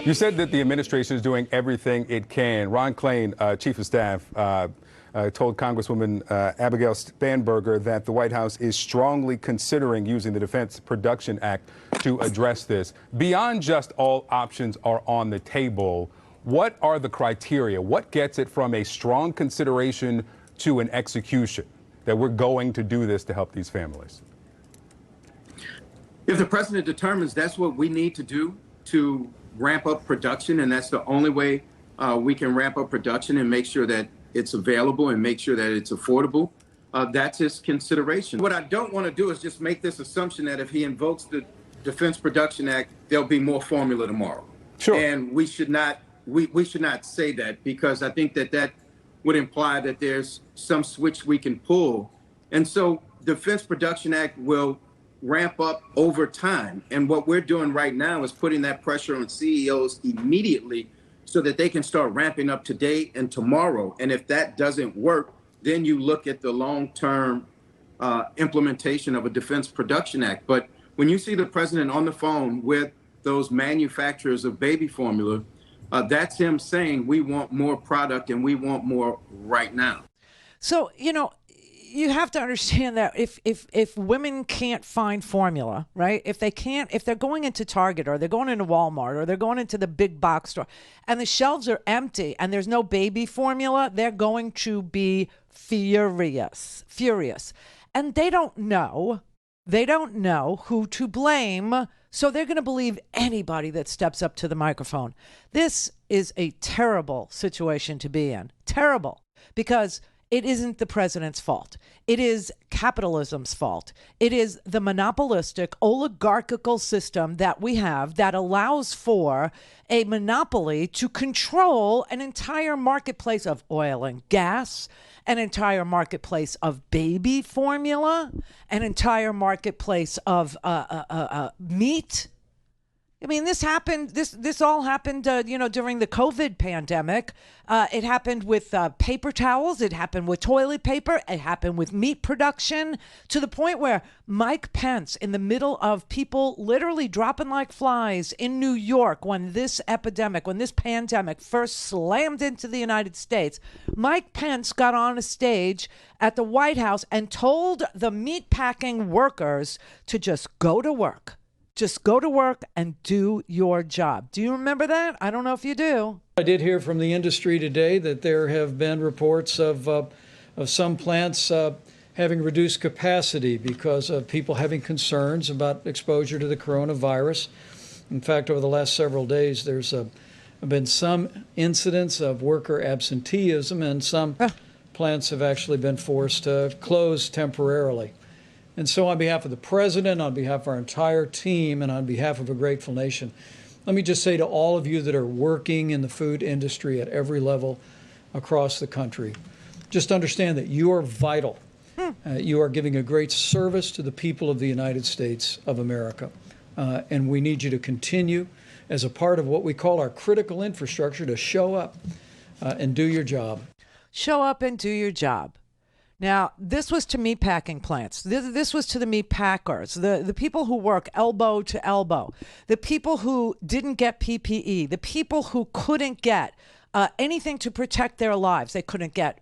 You said that the administration is doing everything it can. Ron Klain, Chief of Staff, told Congresswoman Abigail Spanberger that the White House is strongly considering using the Defense Production Act to address this. Beyond just all options are on the table, what are the criteria? What gets it from a strong consideration to an execution that we're going to do this to help these families? If the president determines that's what we need to do to ramp up production, and that's the only way we can ramp up production and make sure that it's available and make sure that it's affordable, that's his consideration. What I don't want to do is just make this assumption that if he invokes the Defense Production Act, there'll be more formula tomorrow. Sure. And we should not say that, because I think that would imply that there's some switch we can pull. And so Defense Production Act will ramp up over time. And what we're doing right now is putting that pressure on CEOs immediately so that they can start ramping up today and tomorrow. And if that doesn't work, then you look at the long-term implementation of a Defense Production Act. But when you see the president on the phone with those manufacturers of baby formula, that's him saying we want more product and we want more right now. So, you have to understand that if women can't find formula, right? If they're going into Target or they're going into Walmart or they're going into the big box store and the shelves are empty and there's no baby formula, they're going to be furious. And they don't know who to blame. So they're going to believe anybody that steps up to the microphone. This is a terrible situation to be in. Terrible. Because it isn't the president's fault. It is capitalism's fault. It is the monopolistic, oligarchical system that we have that allows for a monopoly to control an entire marketplace of oil and gas, an entire marketplace of baby formula, an entire marketplace of meat. I mean, this happened. This all happened, during the COVID pandemic. It happened with paper towels. It happened with toilet paper. It happened with meat production, to the point where Mike Pence, in the middle of people literally dropping like flies in New York when this pandemic first slammed into the United States, Mike Pence got on a stage at the White House and told the meatpacking workers to just go to work. Just go to work and do your job. Do you remember that? I don't know if you do. I did hear from the industry today that there have been reports of some plants having reduced capacity because of people having concerns about exposure to the coronavirus. In fact, over the last several days, there's been some incidents of worker absenteeism, and some plants have actually been forced to close temporarily. And so on behalf of the president, on behalf of our entire team, and on behalf of a grateful nation, let me just say to all of you that are working in the food industry at every level across the country, just understand that you are vital. You are giving a great service to the people of the United States of America. And we need you to continue as a part of what we call our critical infrastructure to show up and do your job. Show up and do your job. Now, this was to meatpacking plants. This was to the meat packers, the people who work elbow to elbow, the people who didn't get PPE, the people who couldn't get anything to protect their lives. They couldn't get,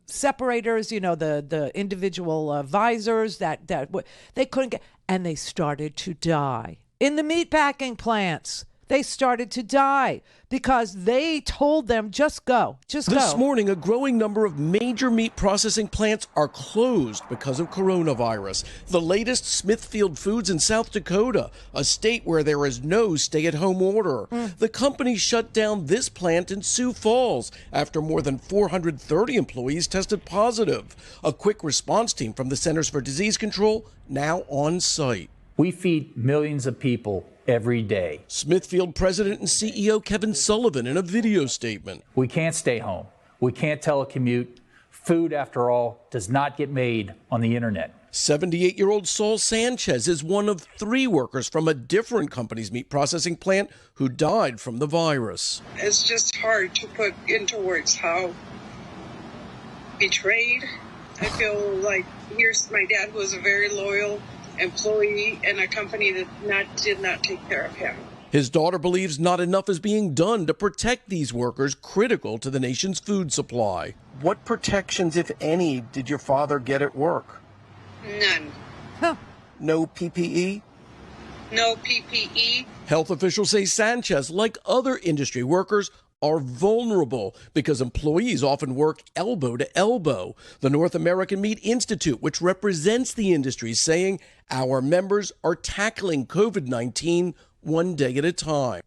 separators, the individual visors that they couldn't get, and they started to die. In the meatpacking plants, they started to die because they told them, just go, just go. This morning, a growing number of major meat processing plants are closed because of coronavirus. The latest, Smithfield Foods in South Dakota, a state where there is no stay-at-home order. The company shut down this plant in Sioux Falls after more than 430 employees tested positive. A quick response team from the Centers for Disease Control now on site. We feed millions of people every day. Smithfield President and CEO Kevin Sullivan in a video statement. We can't stay home. We can't telecommute. Food, after all, does not get made on the internet. 78-year-old Saul Sanchez is one of 3 workers from a different company's meat processing plant who died from the virus. It's just hard to put into words how betrayed I feel. Like, here's my dad, who was a very loyal employee in a company that did not take care of him. His daughter believes not enough is being done to protect these workers critical to the nation's food supply. What protections, if any, did your father get at work? None. No PPE? No PPE. Health officials say Sanchez, like other industry workers, are vulnerable because employees often work elbow to elbow. The North American Meat Institute, which represents the industry, saying our members are tackling COVID-19 one day at a time.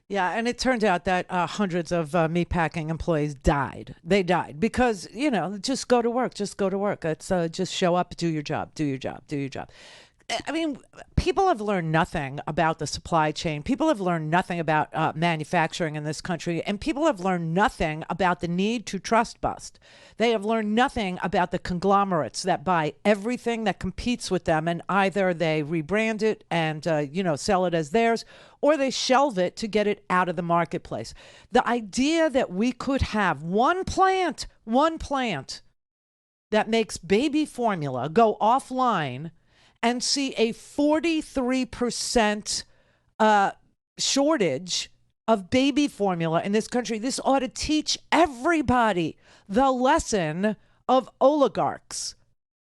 Yeah, and it turned out that hundreds of meatpacking employees died. They died because, just go to work, just go to work. It's just show up, do your job, do your job, do your job. I mean, people have learned nothing about the supply chain. People have learned nothing about manufacturing in this country. And people have learned nothing about the need to trust bust. They have learned nothing about the conglomerates that buy everything that competes with them, and either they rebrand it and, sell it as theirs, or they shelve it to get it out of the marketplace. The idea that we could have one plant that makes baby formula go offline and see a 43% shortage of baby formula in this country. This ought to teach everybody the lesson of oligarchs,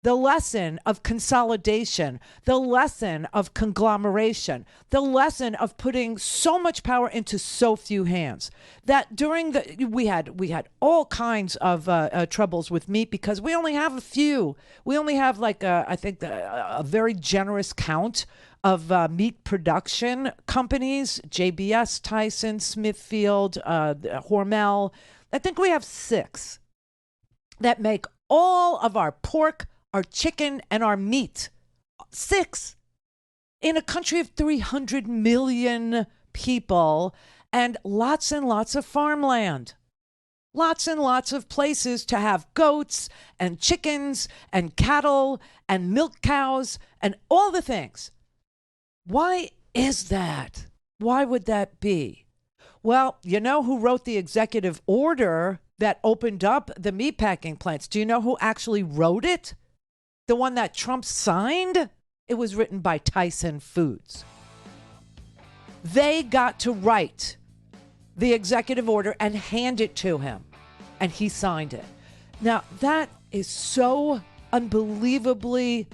the lesson of consolidation, the lesson of conglomeration, the lesson of putting so much power into so few hands. That during we had all kinds of troubles with meat because we only have a few. We only have a very generous count of meat production companies: JBS, Tyson, Smithfield, Hormel. I think we have 6 that make all of our pork, our chicken, and our meat. 6 in a country of 300 million people and lots of farmland. Lots and lots of places to have goats and chickens and cattle and milk cows and all the things. Why is that? Why would that be? Well, you know who wrote the executive order that opened up the meatpacking plants? Do you know who actually wrote it? The one that Trump signed? It was written by Tyson Foods. They got to write the executive order and hand it to him, and he signed it. Now, that is so unbelievably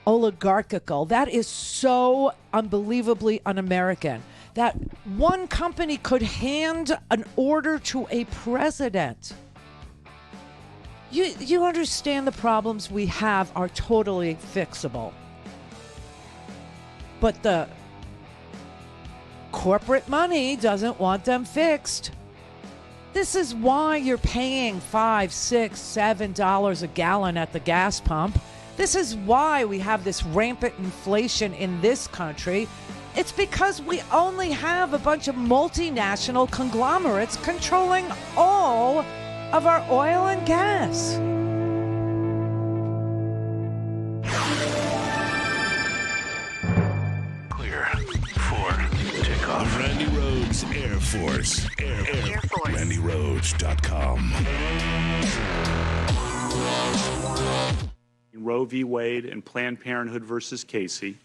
oligarchical. That is so unbelievably un-American that one company could hand an order to a president. You understand the problems we have are totally fixable. But the corporate money doesn't want them fixed. This is why you're paying $5, $6, $7 a gallon at the gas pump. This is why we have this rampant inflation in this country. It's because we only have a bunch of multinational conglomerates controlling all of our oil and gas. Clear for takeoff. Randi Rhodes Air Force. Air Force. RandiRhodes.com. Roe v. Wade and Planned Parenthood versus Casey,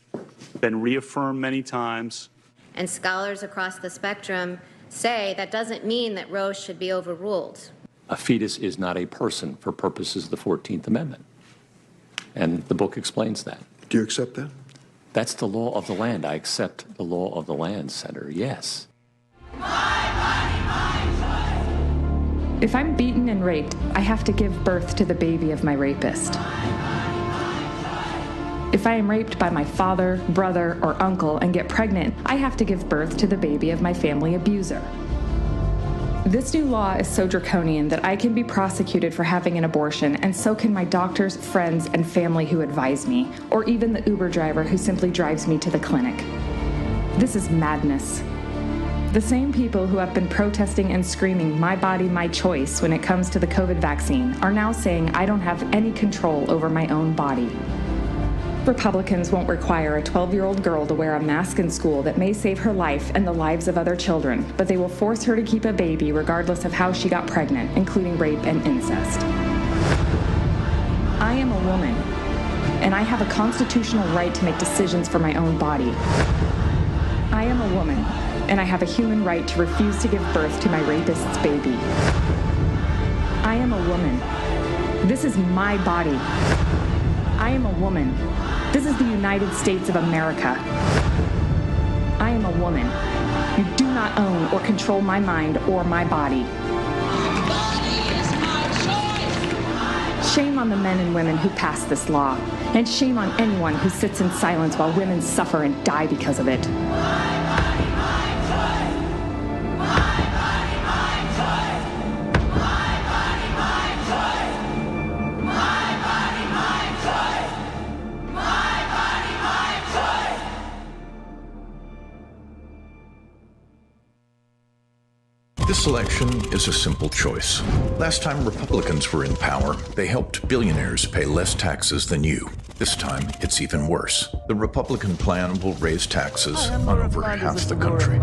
been reaffirmed many times. And scholars across the spectrum say that doesn't mean that Roe should be overruled. A fetus is not a person for purposes of the 14th Amendment. And the book explains that. Do you accept that? That's the law of the land. I accept the law of the land, Senator, yes. If I'm beaten and raped, I have to give birth to the baby of my rapist. If I am raped by my father, brother, or uncle and get pregnant, I have to give birth to the baby of my family abuser. This new law is so draconian that I can be prosecuted for having an abortion, and so can my doctors, friends, and family who advise me, or even the Uber driver who simply drives me to the clinic. This is madness. The same people who have been protesting and screaming, "My body, my choice," when it comes to the COVID vaccine, are now saying I don't have any control over my own body. Republicans won't require a 12-year-old girl to wear a mask in school that may save her life and the lives of other children, but they will force her to keep a baby regardless of how she got pregnant, including rape and incest. I am a woman, and I have a constitutional right to make decisions for my own body. I am a woman, and I have a human right to refuse to give birth to my rapist's baby. I am a woman. This is my body. I am a woman. This is the United States of America. I am a woman. You do not own or control my mind or my body. Shame on the men and women who passed this law, and shame on anyone who sits in silence while women suffer and die because of it. This election is a simple choice. Last time Republicans were in power, they helped billionaires pay less taxes than you. This time, it's even worse. The Republican plan will raise taxes on over half the country.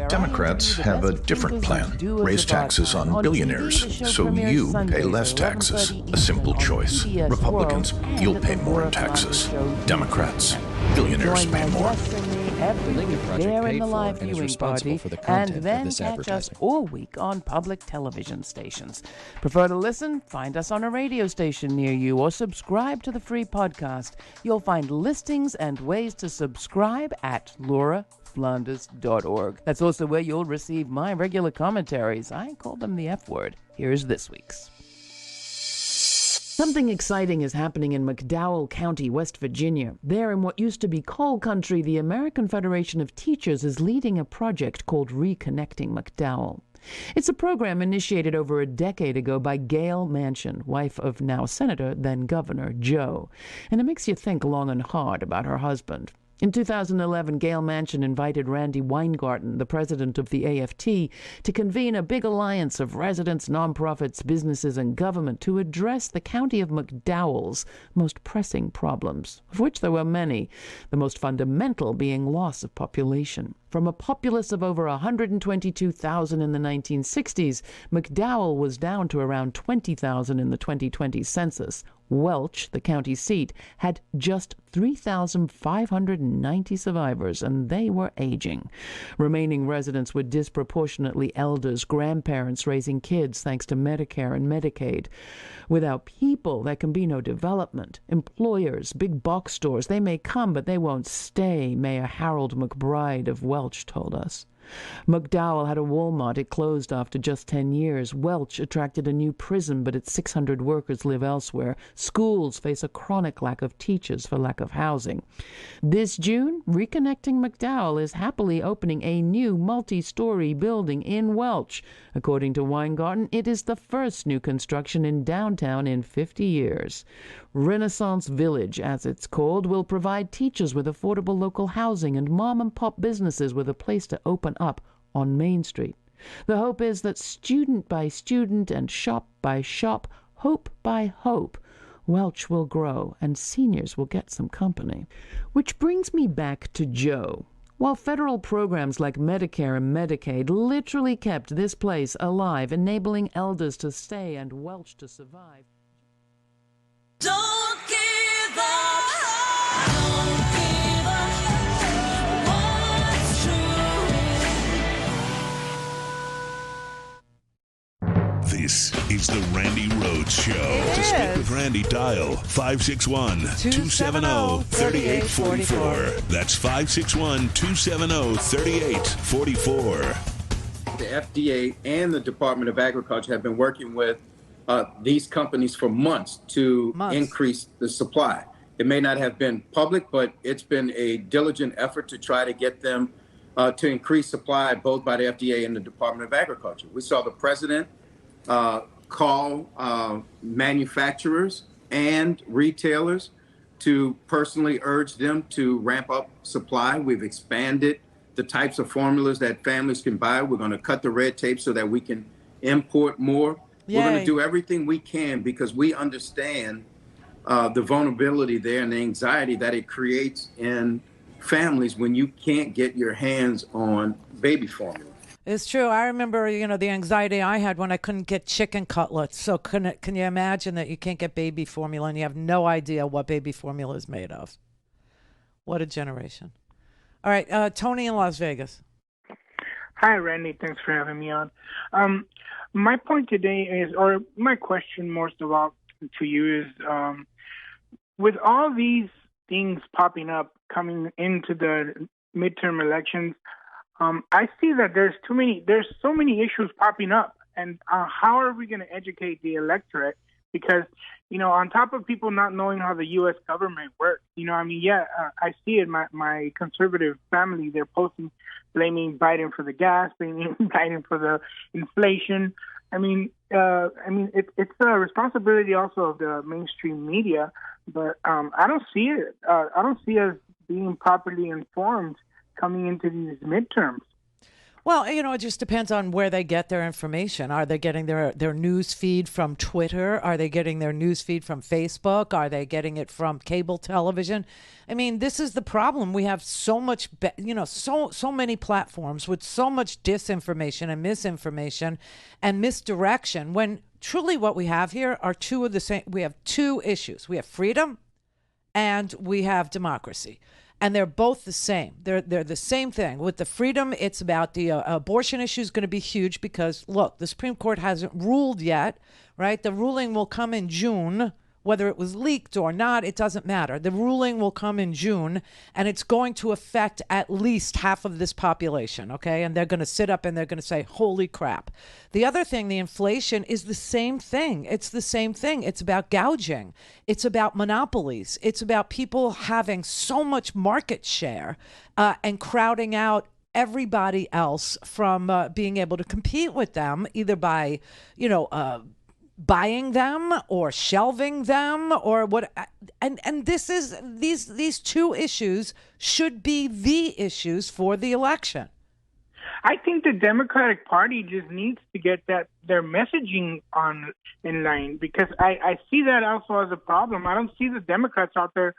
Democrats have a different plan. Raise taxes on billionaires, so you pay less taxes. A simple choice. Republicans, you'll pay more in taxes. Democrats, billionaires pay more. Every week there in the live viewing party, and then catch us all week on public television stations. Prefer to listen? Find us on a radio station near you or subscribe to the free podcast. You'll find listings and ways to subscribe at lauraflanders.org. That's also where you'll receive my regular commentaries. I call them the F word. Here's this week's. Something exciting is happening in McDowell County, West Virginia. There, in what used to be coal country, the American Federation of Teachers is leading a project called Reconnecting McDowell. It's a program initiated over a decade ago by Gail Manchin, wife of now Senator, then Governor Joe. And it makes you think long and hard about her husband. In 2011, Gail Manchin invited Randi Weingarten, the president of the AFT, to convene a big alliance of residents, nonprofits, businesses, and government to address the county of McDowell's most pressing problems, of which there were many, the most fundamental being loss of population. From a populace of over 122,000 in the 1960s, McDowell was down to around 20,000 in the 2020 census. Welch, the county seat, had just 3,590 survivors, and they were aging. Remaining residents were disproportionately elders, grandparents raising kids thanks to Medicare and Medicaid. Without people, there can be no development. Employers, big box stores, they may come, but they won't stay, Mayor Harold McBride of Welch told us. McDowell had a Walmart. It closed after just 10 years. Welch attracted a new prison, but its 600 workers live elsewhere. Schools face a chronic lack of teachers for lack of housing. This June, Reconnecting McDowell is happily opening a new multi-story building in Welch. According to Weingarten, it is the first new construction in downtown in 50 years. Renaissance Village, as it's called, will provide teachers with affordable local housing and mom-and-pop businesses with a place to open up on Main Street. The hope is that student by student and shop by shop, hope by hope, Welch will grow and seniors will get some company. Which brings me back to Joe. While federal programs like Medicare and Medicaid literally kept this place alive, enabling elders to stay and Welch to survive, don't give up, don't give up, what's true. This is the Randi Rhodes Show. To speak with Randi, dial 561-270-3844. That's 561-270-3844. The FDA and the Department of Agriculture have been working with these companies for months to increase the supply. It may not have been public, but it's been a diligent effort to try to get them to increase supply both by the FDA and the Department of Agriculture. We saw the president call manufacturers and retailers to personally urge them to ramp up supply. We've expanded the types of formulas that families can buy. We're going to cut the red tape so that we can import more. Yay. We're going to do everything we can because we understand the vulnerability there and the anxiety that it creates in families when you can't get your hands on baby formula. It's true. I remember, the anxiety I had when I couldn't get chicken cutlets. So can you imagine that you can't get baby formula and you have no idea what baby formula is made of? What a generation. All right, Tony in Las Vegas. Hi, Randy. Thanks for having me on. My point today is, or my question most of all to you is, with all these things popping up coming into the midterm elections, I see that there's so many issues popping up, and how are we going to educate the electorate? Because, on top of people not knowing how the U.S. government works, I see it. My conservative family, they're posting, blaming Biden for the gas, blaming Biden for the inflation. It's a responsibility also of the mainstream media, but I don't see it. I don't see us being properly informed coming into these midterms. Well, it just depends on where they get their information. Are they getting their news feed from Twitter? Are they getting their news feed from Facebook? Are they getting it from cable television? This is the problem. We have so much, so many platforms with so much disinformation and misinformation and misdirection, when truly what we have here are two of the same. We have two issues. We have freedom and we have democracy. And they're both the same. They're the same thing. With the freedom, it's about the abortion issue is going to be huge because, look, the Supreme Court hasn't ruled yet, right? The ruling will come in June. Whether it was leaked or not, it doesn't matter. The ruling will come in June, and it's going to affect at least half of this population, okay? And they're going to sit up and they're going to say, holy crap. The other thing, the inflation, is the same thing. It's the same thing. It's about gouging. It's about monopolies. It's about people having so much market share and crowding out everybody else from being able to compete with them, either by, buying them or shelving them or what. And this is these two issues should be the issues for the election. I think the Democratic Party just needs to get their messaging in line, because I see that also as a problem. I don't see the Democrats out there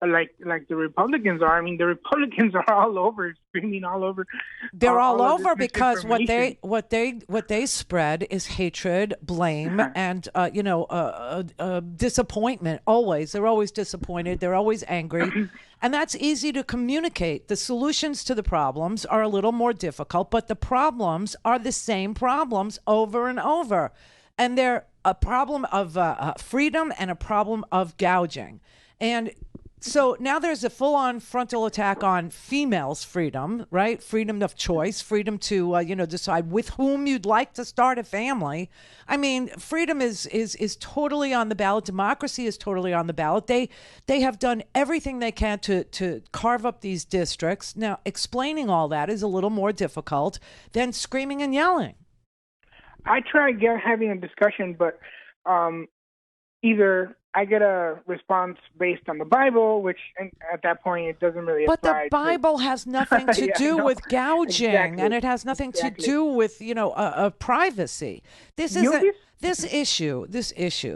like the Republicans are. I mean, the Republicans are all over, screaming all over. They're all over because what they spread is hatred, blame, and disappointment. Always, they're always disappointed. They're always angry, and that's easy to communicate. The solutions to the problems are a little more difficult, but the problems are the same problems over and over, and they're a problem of freedom and a problem of gouging, and. So now there's a full-on frontal attack on females' freedom, right? Freedom of choice, freedom to decide with whom you'd like to start a family. I mean, freedom is totally on the ballot. Democracy is totally on the ballot. They have done everything they can to carve up these districts. Now, explaining all that is a little more difficult than screaming and yelling. I tried having a discussion, but either I get a response based on the Bible, which at that point it doesn't really apply. But the Bible has nothing to do with gouging, and it has nothing to do with privacy. This issue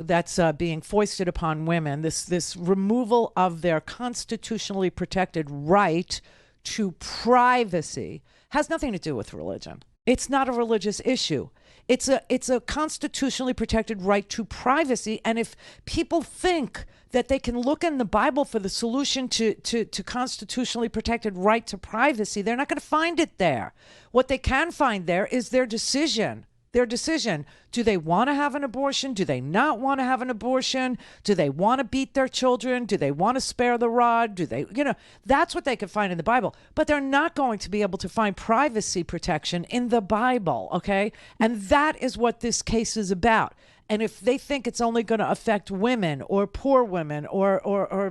that's being foisted upon women, this removal of their constitutionally protected right to privacy, has nothing to do with religion. It's not a religious issue. It's a constitutionally protected right to privacy. And if people think that they can look in the Bible for the solution to constitutionally protected right to privacy, they're not going to find it there. What they can find there is their decision. Do they want to have an abortion? Do they not want to have an abortion? Do they want to beat their children? Do they want to spare the rod? Do they, that's what they can find in the Bible. But they're not going to be able to find privacy protection in the Bible, okay? And that is what this case is about. And if they think it's only going to affect women or poor women or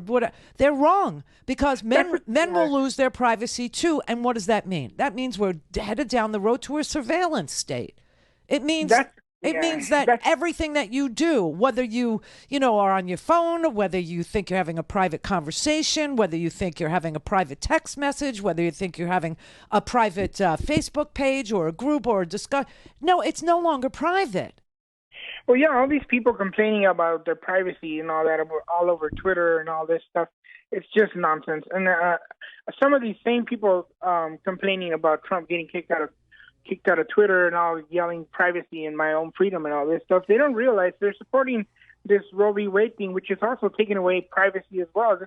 whatever, they're wrong, because men will lose their privacy too. And what does that mean? That means we're headed down the road to a surveillance state. It means that everything that you do, whether you are on your phone, whether you think you're having a private conversation, whether you think you're having a private text message, whether you think you're having a private Facebook page or a group or a discussion, no, it's no longer private. Well, yeah, all these people complaining about their privacy and all that, all over Twitter and all this stuff, it's just nonsense. And some of these same people complaining about Trump getting kicked out of Twitter and all, yelling privacy and my own freedom and all this stuff, they don't realize they're supporting this Roe v. Wade thing, which is also taking away privacy as well.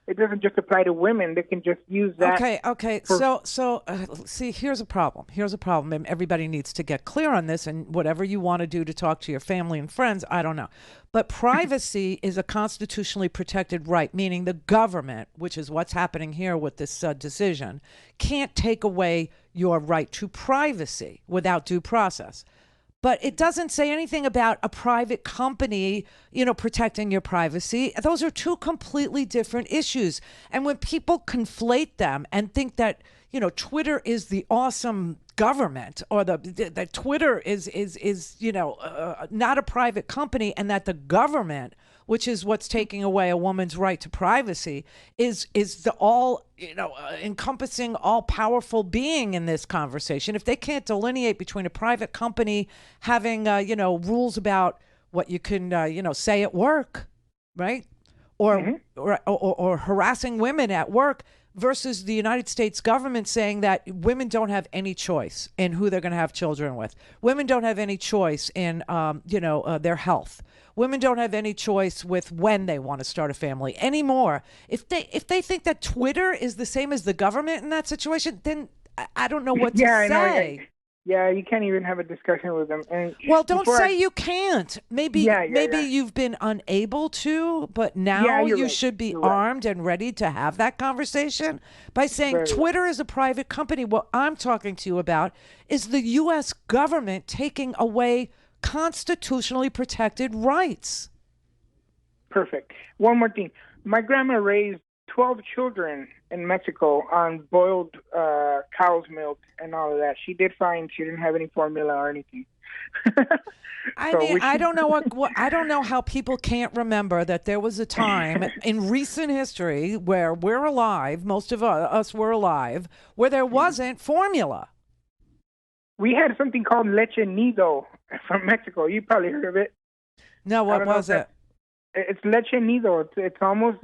It doesn't just apply to women. They can just use that. Okay. So see, here's a problem. And everybody needs to get clear on this, and whatever you want to do to talk to your family and friends, I don't know. But privacy is a constitutionally protected right, meaning the government, which is what's happening here with this decision, can't take away your right to privacy without due process. But it doesn't say anything about a private company, protecting your privacy. Those are two completely different issues. And when people conflate them and think that, Twitter is the awesome government, or that Twitter is not a private company, and that the government, which is what's taking away a woman's right to privacy, is the all encompassing, all powerful being in this conversation. If they can't delineate between a private company having rules about what you can say at work, right, or harassing women at work, versus the United States government saying that women don't have any choice in who they're going to have children with. Women don't have any choice in, their health. Women don't have any choice with when they want to start a family anymore. If they think that Twitter is the same as the government in that situation, then I don't know what to say. Yeah, you can't even have a discussion with them. And well, don't say you can't. Maybe you've been unable to, but now you should be armed and ready to have that conversation by saying Twitter is a private company. What I'm talking to you about is the U.S. government taking away constitutionally protected rights. Perfect. One more thing. My grandma raised 12 children in Mexico on boiled cow's milk and all of that. She did find she didn't have any formula or anything. I mean, I don't know what I don't know how people can't remember that there was a time in recent history where we're alive, most of us were alive, where there wasn't formula. We had something called leche nido from Mexico. You probably heard of it. No, what was it? It's leche nido. It's almost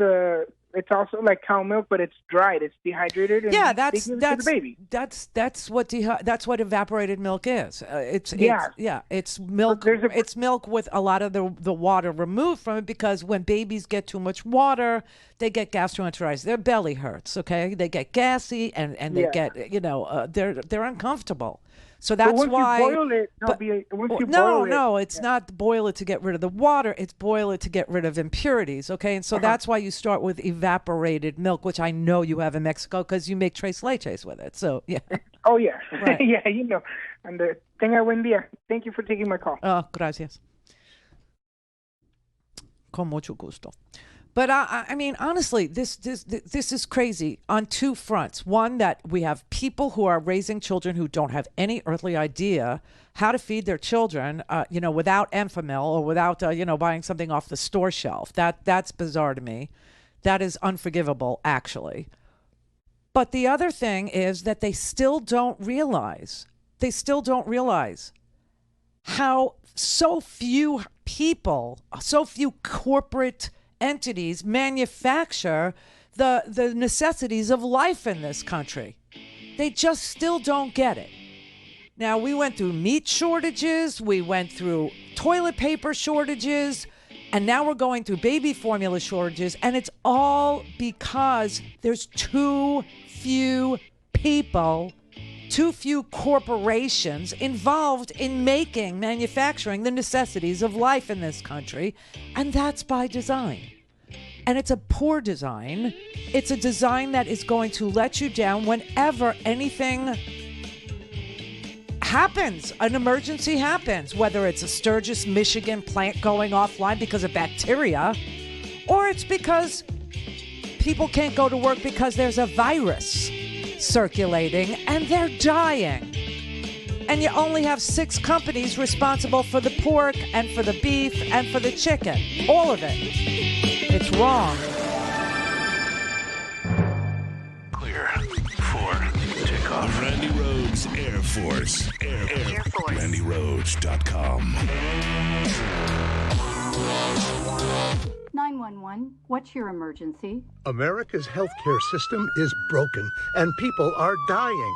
it's also like cow milk, but it's dried. It's dehydrated. And that's to the baby. That's what evaporated milk is. It's milk. It's milk with a lot of the water removed from it, because when babies get too much water, they get gastroenteritis. Their belly hurts. Okay, they get gassy and they get they're uncomfortable. So that's why. It's not boil it to get rid of the water. It's boil it to get rid of impurities. Okay, and so that's why you start with evaporated milk, which I know you have in Mexico because you make tres leches with it. So yeah. Oh yeah, right. Yeah, And tenga buen día. Thank you for taking my call. Oh, gracias. Con mucho gusto. But I mean, honestly, this is crazy on two fronts. One, that we have people who are raising children who don't have any earthly idea how to feed their children, without Enfamil or without, buying something off the store shelf. That's bizarre to me. That is unforgivable, actually. But the other thing is that they still don't realize how so few people, so few corporate entities manufacture the necessities of life in this country. They just still don't get it. Now, we went through meat shortages, we went through toilet paper shortages, and now we're going through baby formula shortages, and it's all because there's too few people, too few corporations involved in manufacturing the necessities of life in this country, and that's by design. And it's a poor design. It's a design that is going to let you down whenever anything happens, an emergency happens, whether it's a Sturgis, Michigan plant going offline because of bacteria, or it's because people can't go to work because there's a virus circulating and they're dying. And you only have 6 companies responsible for the pork and for the beef and for the chicken. All of it. It's wrong. Clear for takeoff. Randi Rhodes Air Force. Air Force. RandiRhodes.com. 911, what's your emergency? America's healthcare system is broken and people are dying.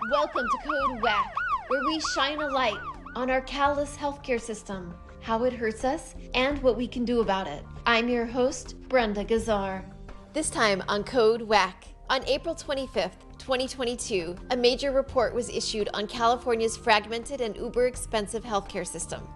Welcome to Code Whack, where we shine a light on our callous healthcare system, how it hurts us, and what we can do about it. I'm your host, Brenda Gazar. This time on Code Whack. On April 25th, 2022, a major report was issued on California's fragmented and uber-expensive healthcare system.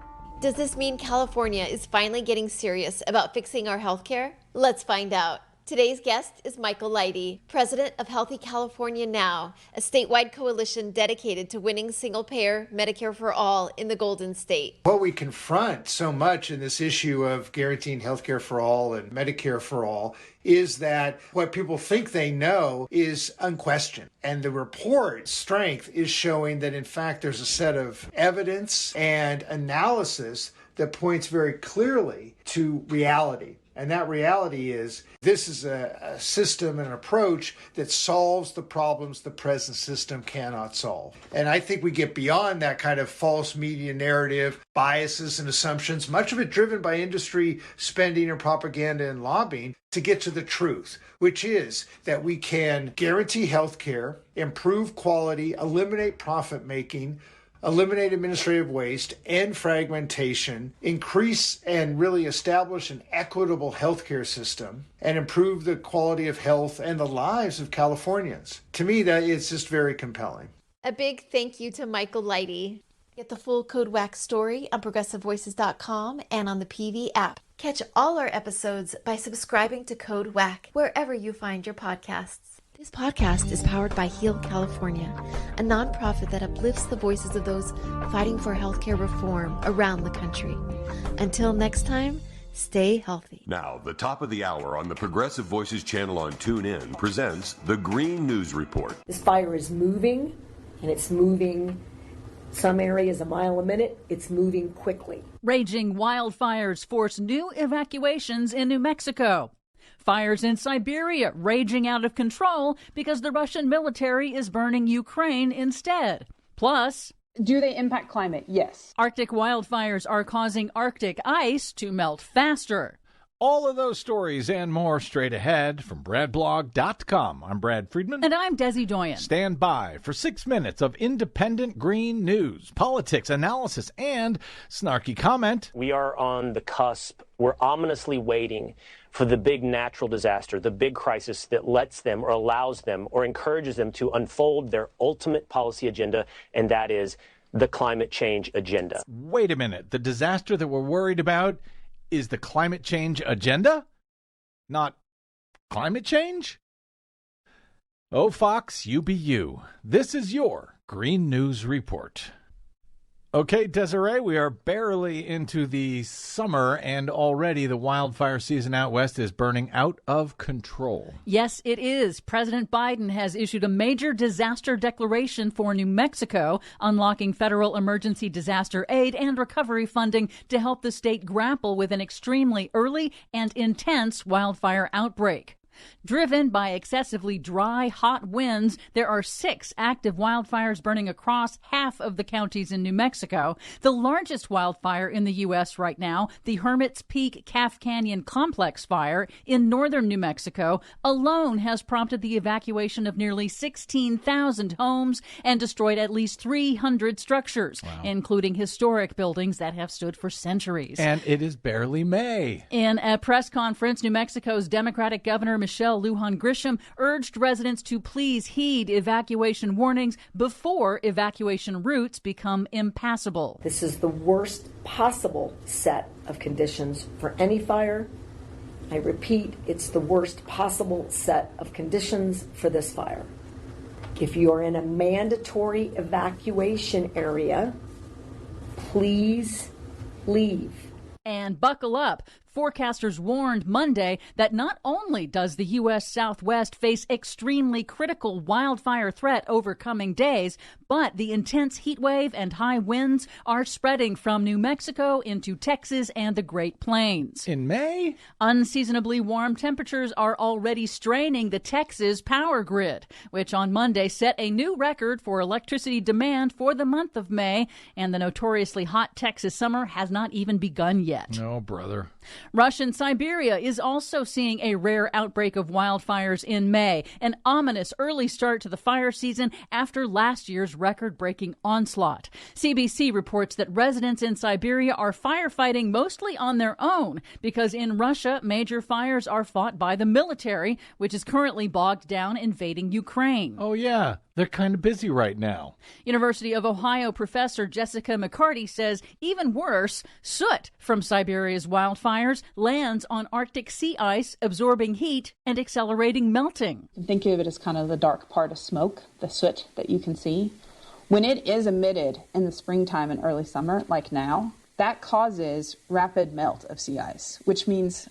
Does this mean California is finally getting serious about fixing our healthcare? Let's find out. Today's guest is Michael Leidy, president of Healthy California Now, a statewide coalition dedicated to winning single-payer Medicare for all in the Golden State. What we confront so much in this issue of guaranteeing healthcare for all and Medicare for all is that what people think they know is unquestioned. And the report's strength is showing that, in fact, there's a set of evidence and analysis that points very clearly to reality. And that reality is this is a system and an approach that solves the problems the present system cannot solve. And I think we get beyond that kind of false media narrative, biases and assumptions, much of it driven by industry spending and propaganda and lobbying, to get to the truth, which is that we can guarantee health care, improve quality, eliminate profit making, eliminate administrative waste, end fragmentation, increase and really establish an equitable healthcare system, and improve the quality of health and the lives of Californians. To me, that is just very compelling. A big thank you to Michael Leidy. Get the full Code Whack story on ProgressiveVoices.com and on the PV app. Catch all our episodes by subscribing to Code Whack wherever you find your podcasts. This podcast is powered by Heal California, a nonprofit that uplifts the voices of those fighting for healthcare reform around the country. Until next time, Stay healthy. Now, the top of the hour on the Progressive Voices channel on TuneIn presents the Green News Report. This fire is moving, and it's moving some areas a mile a minute. It's moving quickly. Raging wildfires force new evacuations in New Mexico. Fires in Siberia raging out of control because the Russian military is burning Ukraine instead. Plus, do they impact climate? Yes. Arctic wildfires are causing Arctic ice to melt faster. All of those stories and more straight ahead from BradBlog.com. I'm Brad Friedman. And I'm Desi Doyen. Stand by for 6 minutes of independent green news, politics, analysis, and snarky comment. We are on the cusp. We're ominously waiting for the big natural disaster, the big crisis that lets them or allows them or encourages them to unfold their ultimate policy agenda, and that is the climate change agenda. Wait a minute. The disaster that we're worried about is the climate change agenda? Not climate change? Oh, Fox, you be you. This is your Green News Report. Okay, Desiree, we are barely into the summer, and already the wildfire season out west is burning out of control. Yes, it is. President Biden has issued a major disaster declaration for New Mexico, unlocking federal emergency disaster aid and recovery funding to help the state grapple with an extremely early and intense wildfire outbreak. Driven by excessively dry, hot winds, there are 6 active wildfires burning across half of the counties in New Mexico. The largest wildfire in the U.S. right now, the Hermit's Peak Calf Canyon Complex fire in northern New Mexico, alone has prompted the evacuation of nearly 16,000 homes and destroyed at least 300 structures, including historic buildings that have stood for centuries. And it is barely May. In a press conference, New Mexico's Democratic Governor Michelle Lujan Grisham urged residents to please heed evacuation warnings before evacuation routes become impassable. This is the worst possible set of conditions for any fire. I repeat, it's the worst possible set of conditions for this fire. If you are in a mandatory evacuation area, please leave. And buckle up. Forecasters warned Monday that not only does the U.S. Southwest face extremely critical wildfire threat over coming days, but the intense heat wave and high winds are spreading from New Mexico into Texas and the Great Plains. In May? Unseasonably warm temperatures are already straining the Texas power grid, which on Monday set a new record for electricity demand for the month of May, and the notoriously hot Texas summer has not even begun yet. Oh, brother. Russian Siberia is also seeing a rare outbreak of wildfires in May, an ominous early start to the fire season after last year's record-breaking onslaught. CBC reports that residents in Siberia are firefighting mostly on their own because in Russia, major fires are fought by the military, which is currently bogged down invading Ukraine. Oh, yeah. They're kind of busy right now. University of Ohio professor Jessica McCarty says even worse, soot from Siberia's wildfires lands on Arctic sea ice, absorbing heat and accelerating melting. Think of it as kind of the dark part of smoke, the soot that you can see. When it is emitted in the springtime and early summer, like now, that causes rapid melt of sea ice, which means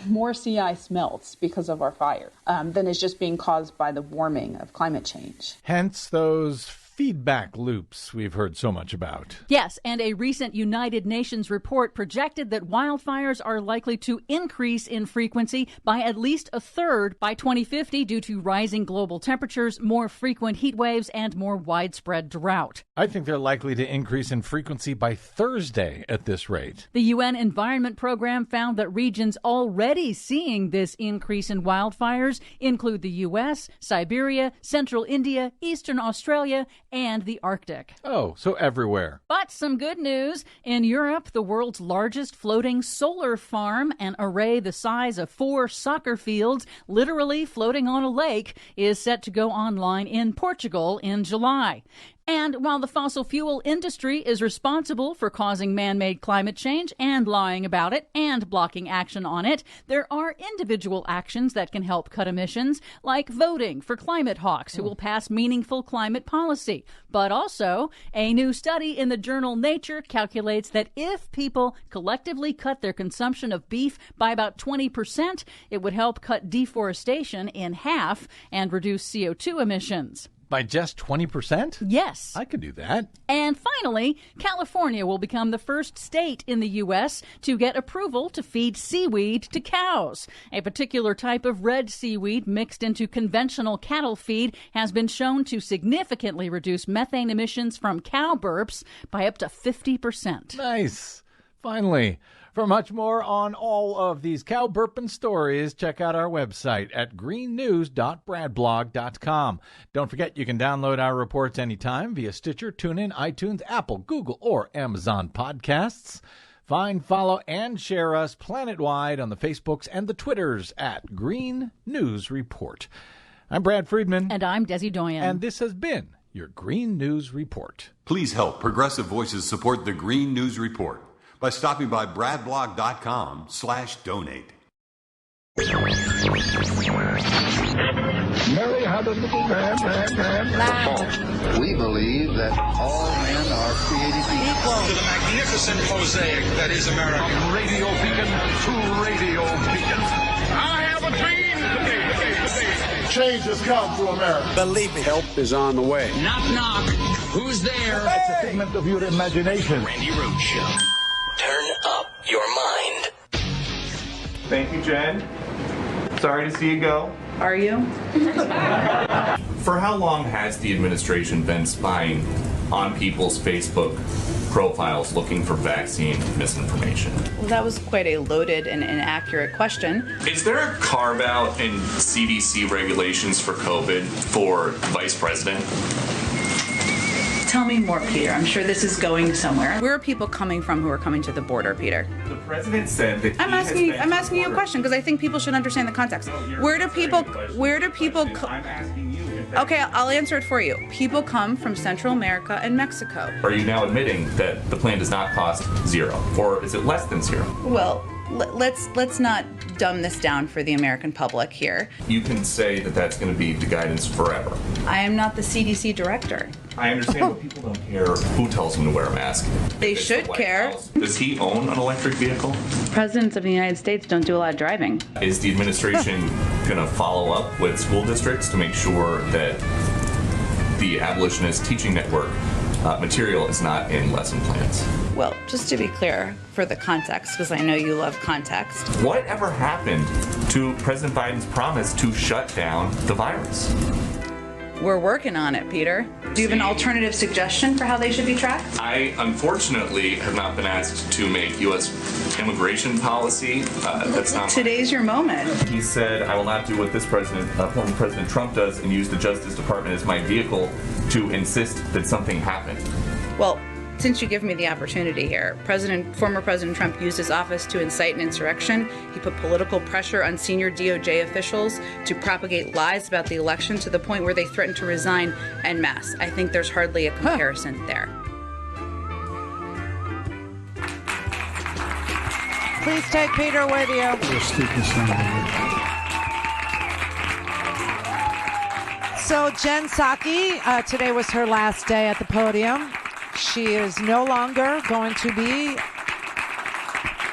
more sea ice melts because of our fire than is just being caused by the warming of climate change. Hence those feedback loops we've heard so much about. Yes, and a recent United Nations report projected that wildfires are likely to increase in frequency by at least a third by 2050 due to rising global temperatures, more frequent heat waves, and more widespread drought. I think they're likely to increase in frequency by Thursday at this rate. The UN Environment Program found that regions already seeing this increase in wildfires include the U.S., Siberia, Central India, Eastern Australia, and the Arctic. Oh, so everywhere. But some good news. In Europe, the world's largest floating solar farm, an array the size of 4 soccer fields, literally floating on a lake, is set to go online in Portugal in July. And while the fossil fuel industry is responsible for causing man-made climate change and lying about it and blocking action on it, there are individual actions that can help cut emissions, like voting for climate hawks who will pass meaningful climate policy. But also, a new study in the journal Nature calculates that if people collectively cut their consumption of beef by about 20%, it would help cut deforestation in half and reduce CO2 emissions. By just 20%? Yes. I could do that. And finally, California will become the first state in the U.S. to get approval to feed seaweed to cows. A particular type of red seaweed mixed into conventional cattle feed has been shown to significantly reduce methane emissions from cow burps by up to 50%. Nice. Finally. For much more on all of these cow burping stories, check out our website at greennews.bradblog.com. Don't forget you can download our reports anytime via Stitcher, TuneIn, iTunes, Apple, Google, or Amazon Podcasts. Find, follow, and share us planet-wide on the Facebooks and the Twitters at Green News Report. I'm Brad Friedman. And I'm Desi Doyen. And this has been your Green News Report. Please help Progressive Voices support the Green News Report by stopping by bradblog.com/donate. Mary had a little lamb. We believe that all men are created equal. To the magnificent mosaic that is America. From radio beacon to radio beacon. I have a dream today. Change has come to America. Believe me. Help is on the way. Knock, knock. Who's there? That's a figment of your imagination. Randi Rhodes Show. Turn up your mind. Thank you, Jen. Sorry to see you go. Are you? For how long has the administration been spying on people's Facebook profiles looking for vaccine misinformation? Well, that was quite a loaded and inaccurate question. Is there a carve-out in CDC regulations for COVID for vice president? Tell me more, Peter. I'm sure this is going somewhere. Where are people coming from who are coming to the border, Peter? The president said that I'm asking you a question because I think people should understand the context. Where do people I'm asking you. Okay, I'll answer it for you. People come from Central America and Mexico. Are you now admitting that the plan does not cost zero, or is it less than zero? Well, let's not dumb this down for the American public here. You can say that that's going to be the guidance forever. I am not the CDC director. I understand, but people don't care who tells them to wear a mask. They should care. Does he own an electric vehicle? Presidents of the United States don't do a lot of driving. Is the administration going to follow up with school districts to make sure that the abolitionist teaching network material is not in lesson plans? Well, just to be clear, for the context, because I know you love context. Whatever happened to President Biden's promise to shut down the virus? We're working on it, Peter. Do you have an alternative suggestion for how they should be tracked? I, unfortunately, have not been asked to make U.S. immigration policy. That's not Today's your moment. He said, I will not do what this president, former President Trump does, and use the Justice Department as my vehicle to insist that something happened. Well, since you give me the opportunity here, former President Trump used his office to incite an insurrection. He put political pressure on senior DOJ officials to propagate lies about the election to the point where they threatened to resign en masse. I think there's hardly a comparison there. Please take Peter with you. So Jen Psaki, today was her last day at the podium. She is no longer going to be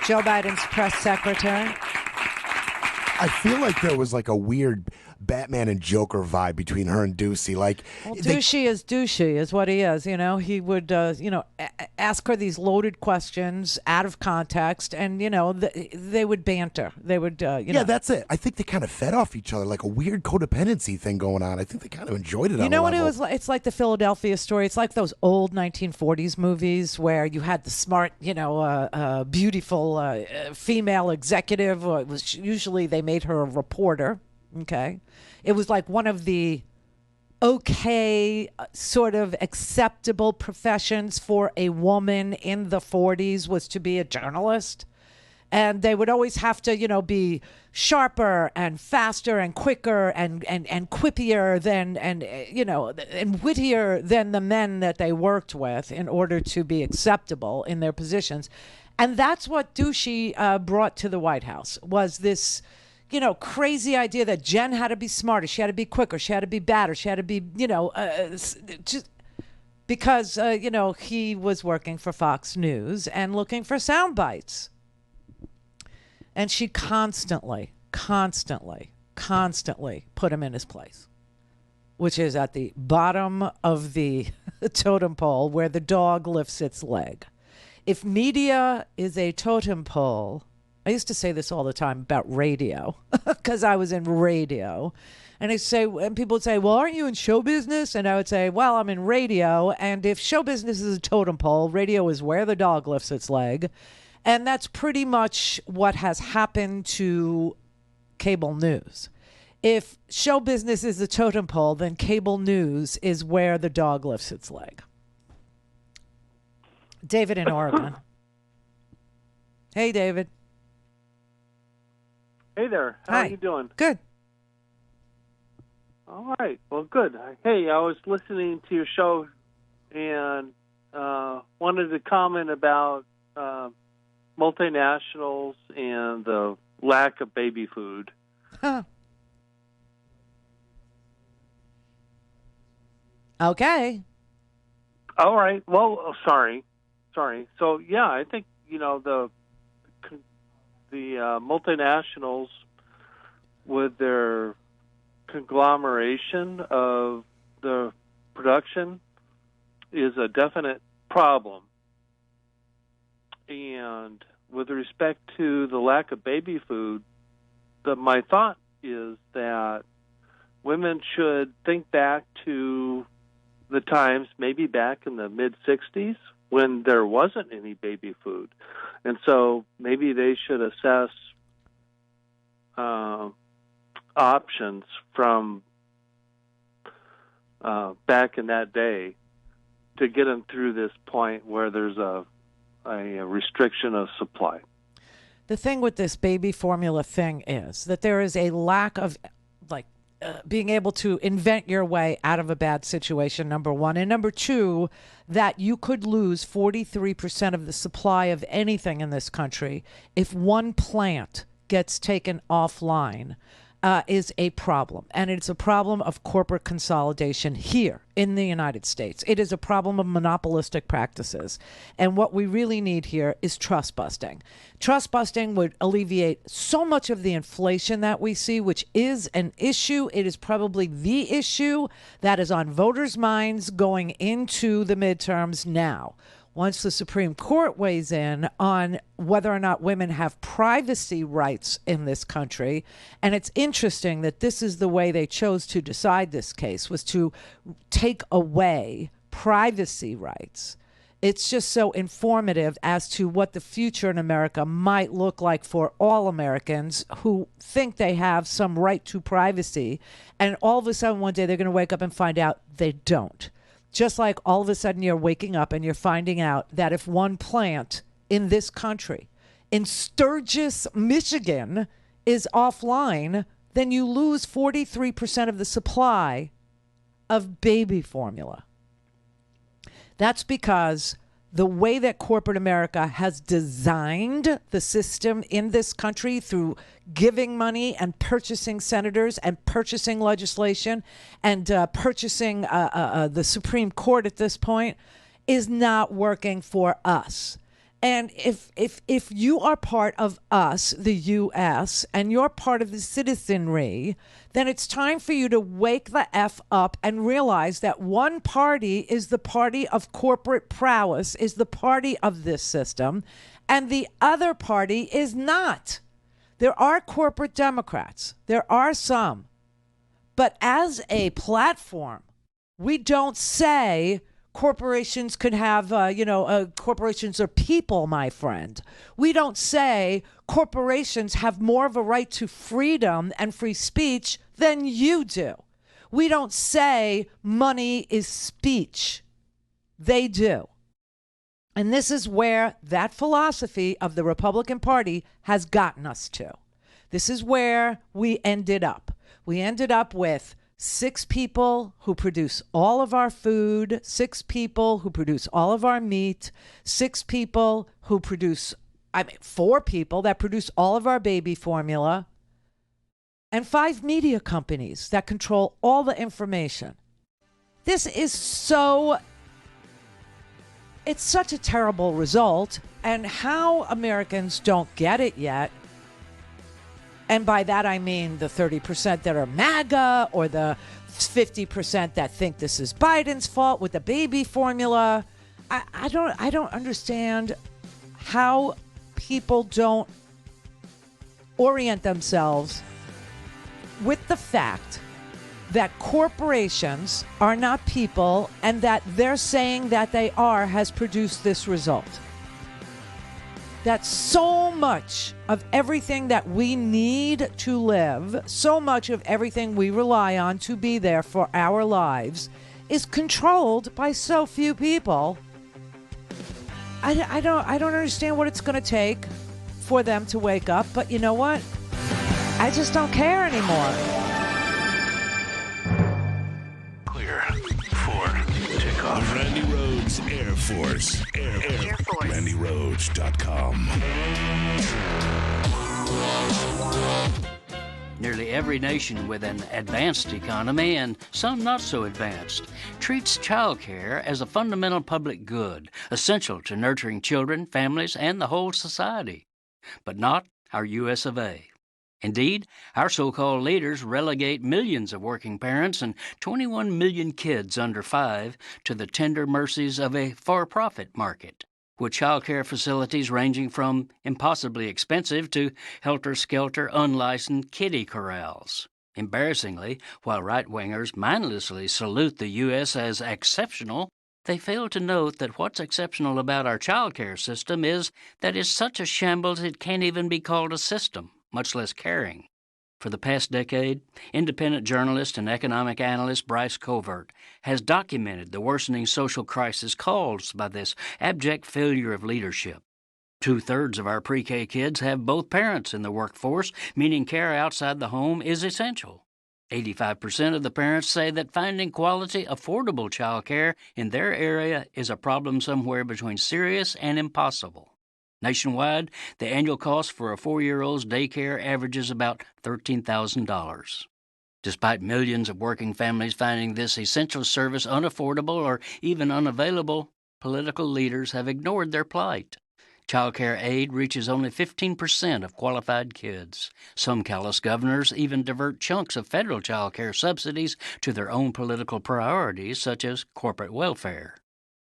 Joe Biden's press secretary. I feel like there was like a weird Batman and Joker vibe between her and Ducey. Like, well, douchey is what he is. You know, he would, ask her these loaded questions out of context, and they would banter. They would, yeah, that's it. I think they kind of fed off each other, like a weird codependency thing going on. I think they kind of enjoyed it. You know what it was like? It's like the Philadelphia Story. It's like those old 1940s movies where you had the smart, beautiful female executive. It was usually they made her a reporter. Okay. It was like one of the sort of acceptable professions for a woman in the 40s was to be a journalist. And they would always have to, be sharper and faster and quicker and quippier than, and wittier than the men that they worked with in order to be acceptable in their positions. And that's what Ducey brought to the White House, was this, crazy idea that Jen had to be smarter, she had to be quicker, she had to be badder, she had to be, just because, he was working for Fox News and looking for sound bites. And she constantly put him in his place, which is at the bottom of the totem pole where the dog lifts its leg. If media is a totem pole, I used to say this all the time about radio because I was in radio. And people would say, well, aren't you in show business? And I would say, well, I'm in radio. And if show business is a totem pole, radio is where the dog lifts its leg. And that's pretty much what has happened to cable news. If show business is the totem pole, then cable news is where the dog lifts its leg. David in Oregon. Hey, David. Hey there. How are you doing? Good. All right. Well, good. Hey, I was listening to your show and wanted to comment about multinationals and the lack of baby food. Huh. Okay. All right. Well, sorry. So, yeah, I think, the multinationals with their conglomeration of the production is a definite problem. And with respect to the lack of baby food, my thought is that women should think back to the times, maybe back in the mid-'60s, when there wasn't any baby food. And so maybe they should assess options from back in that day to get them through this point where there's a restriction of supply. The thing with this baby formula thing is that there is a lack of being able to invent your way out of a bad situation, number one. And number two, that you could lose 43% of the supply of anything in this country if one plant gets taken offline. Is a problem. And it's a problem of corporate consolidation here in the United States. It is a problem of monopolistic practices. And what we really need here is trust busting. Trust busting would alleviate so much of the inflation that we see, which is an issue. It is probably the issue that is on voters' minds going into the midterms now. Once the Supreme Court weighs in on whether or not women have privacy rights in this country, and it's interesting that this is the way they chose to decide this case, was to take away privacy rights. It's just so informative as to what the future in America might look like for all Americans who think they have some right to privacy, and all of a sudden one day they're going to wake up and find out they don't. Just like all of a sudden you're waking up and you're finding out that if one plant in this country, in Sturgis, Michigan, is offline, then you lose 43% of the supply of baby formula. That's because the way that corporate America has designed the system in this country through giving money and purchasing senators and purchasing legislation and purchasing the Supreme Court at this point is not working for us. And if you are part of us, the U.S., and you're part of the citizenry, then it's time for you to wake the F up and realize that one party is the party of corporate prowess, is the party of this system, and the other party is not. There are corporate Democrats. There are some. But as a platform, we don't say corporations could have, corporations are people, my friend. We don't say corporations have more of a right to freedom and free speech than you do. We don't say money is speech. They do. And this is where that philosophy of the Republican Party has gotten us to. This is where we ended up. We ended up with 6 people who produce all of our food, 6 people who produce all of our meat, 6 people who produce, 4 people that produce all of our baby formula, and 5 media companies that control all the information. This is it's such a terrible result, and how Americans don't get it yet, and by that I mean the 30% that are MAGA or the 50% that think this is Biden's fault with the baby formula. I don't understand how people don't orient themselves with the fact that corporations are not people, and that they're saying that they are has produced this result. That so much of everything that we need to live, so much of everything we rely on to be there for our lives, is controlled by so few people. I don't understand what it's going to take for them to wake up, but you know what? I just don't care anymore. Clear for takeoff. Randi Rhodes Air Force. Air Force. RandiRhodes.com. Nearly every nation with an advanced economy, and some not so advanced, treats childcare as a fundamental public good, essential to nurturing children, families, and the whole society. But not our U.S. of A. Indeed, our so-called leaders relegate millions of working parents and 21 million kids under 5 to the tender mercies of a for-profit market, with child care facilities ranging from impossibly expensive to helter-skelter unlicensed kiddie corrals. Embarrassingly, while right-wingers mindlessly salute the U.S. as exceptional, they fail to note that what's exceptional about our child care system is that it's such a shambles it can't even be called a system, much less caring. For the past decade, independent journalist and economic analyst Bryce Covert has documented the worsening social crisis caused by this abject failure of leadership. 2/3 of our pre-K kids have both parents in the workforce, meaning care outside the home is essential. 85% of the parents say that finding quality, affordable child care in their area is a problem somewhere between serious and impossible. Nationwide, the annual cost for a 4-year-old's daycare averages about $13,000. Despite millions of working families finding this essential service unaffordable or even unavailable, political leaders have ignored their plight. Child care aid reaches only 15% of qualified kids. Some callous governors even divert chunks of federal child care subsidies to their own political priorities, such as corporate welfare.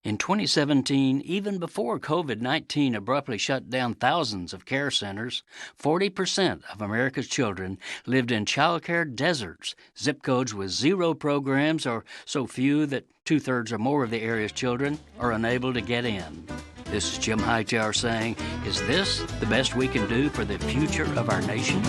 In 2017, even before COVID-19 abruptly shut down thousands of care centers, 40% of America's children lived in child care deserts, zip codes with 0 programs or so few that 2/3 or more of the area's children are unable to get in. This is Jim Hightower saying, is this the best we can do for the future of our nation?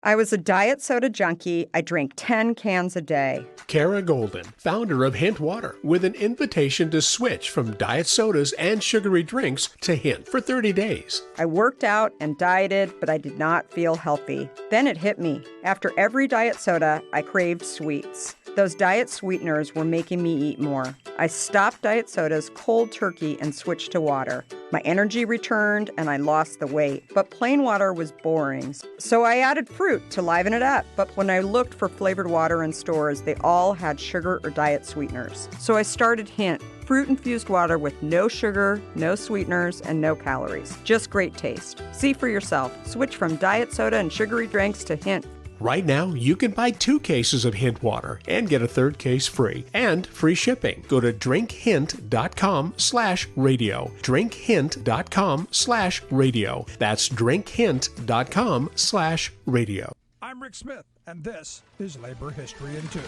I was a diet soda junkie. I drank 10 cans a day. Kara Golden, founder of Hint Water, with an invitation to switch from diet sodas and sugary drinks to Hint for 30 days. I worked out and dieted, but I did not feel healthy. Then it hit me. After every diet soda, I craved sweets. Those diet sweeteners were making me eat more. I stopped diet sodas cold turkey and switched to water. My energy returned and I lost the weight, but plain water was boring. So I added fruit to liven it up. But when I looked for flavored water in stores, they all had sugar or diet sweeteners. So I started Hint, fruit-infused water with no sugar, no sweeteners, and no calories. Just great taste. See for yourself. Switch from diet soda and sugary drinks to Hint. Right now, you can buy 2 cases of Hint Water and get a 3rd case free and free shipping. Go to drinkhint.com/radio. drinkhint.com/radio. That's drinkhint.com/radio. I'm Rick Smith, and this is Labor History in 2.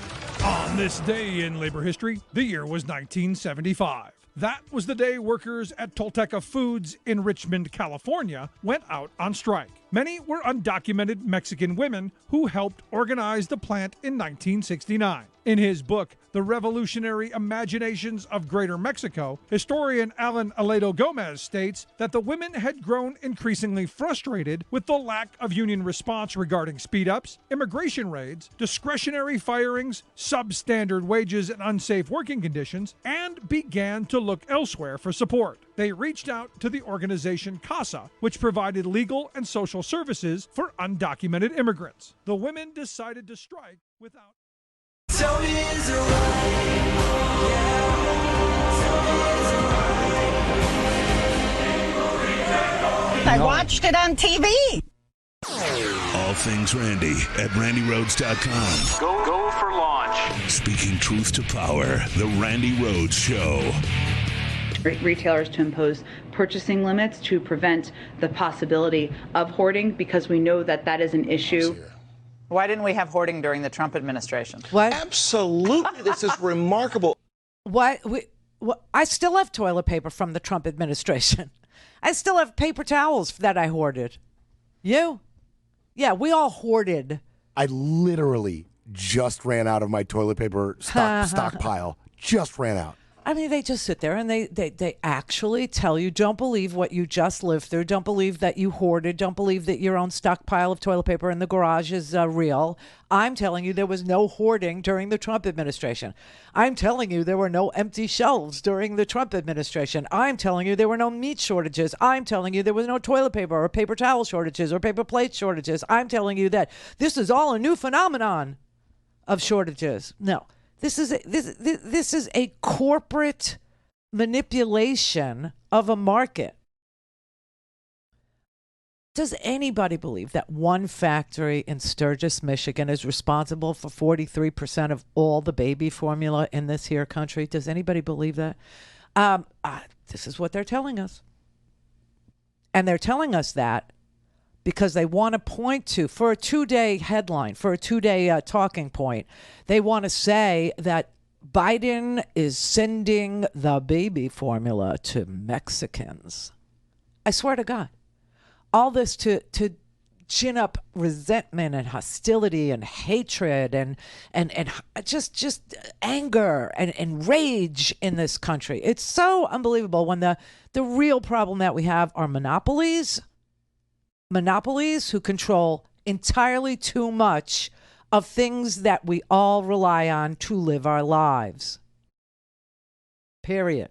On this day in labor history, the year was 1975. That was the day workers at Tolteca Foods in Richmond, California, went out on strike. Many were undocumented Mexican women who helped organize the plant in 1969. In his book, The Revolutionary Imaginations of Greater Mexico, historian Alan Aledo Gomez states that the women had grown increasingly frustrated with the lack of union response regarding speed-ups, immigration raids, discretionary firings, substandard wages and unsafe working conditions, and began to look elsewhere for support. They reached out to the organization CASA, which provided legal and social services for undocumented immigrants. The women decided to strike without... I watched it on TV. All things Randi at RandiRhodes.com. Go for launch. Speaking truth to power, the Randi Rhodes Show. Retailers to impose purchasing limits to prevent the possibility of hoarding, because we know that that is an issue. Why didn't we have hoarding during the Trump administration? What? Absolutely. This is remarkable. I still have toilet paper from the Trump administration. I still have paper towels that I hoarded. You? Yeah, we all hoarded. I literally just ran out of my toilet paper stockpile. Just ran out. I mean, they just sit there and they actually tell you, don't believe what you just lived through. Don't believe that you hoarded. Don't believe that your own stockpile of toilet paper in the garage is real. I'm telling you there was no hoarding during the Trump administration. I'm telling you there were no empty shelves during the Trump administration. I'm telling you there were no meat shortages. I'm telling you there was no toilet paper or paper towel shortages or paper plate shortages. I'm telling you that this is all a new phenomenon of shortages. No. This is a corporate manipulation of a market. Does anybody believe that one factory in Sturgis, Michigan is responsible for 43% of all the baby formula in this here country? Does anybody believe that? This is what they're telling us. And they're telling us that because they want to point to, for a 2-day headline, for a 2-day talking point, they want to say that Biden is sending the baby formula to Mexicans. I swear to God. All this to gin up resentment and hostility and hatred and just anger and rage in this country. It's so unbelievable when the real problem that we have are monopolies who control entirely too much of things that we all rely on to live our lives. Period.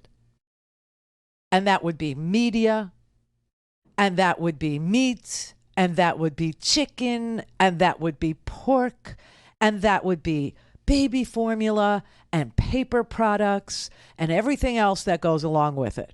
And that would be media, and that would be meat, and that would be chicken, and that would be pork, and that would be baby formula and paper products and everything else that goes along with it.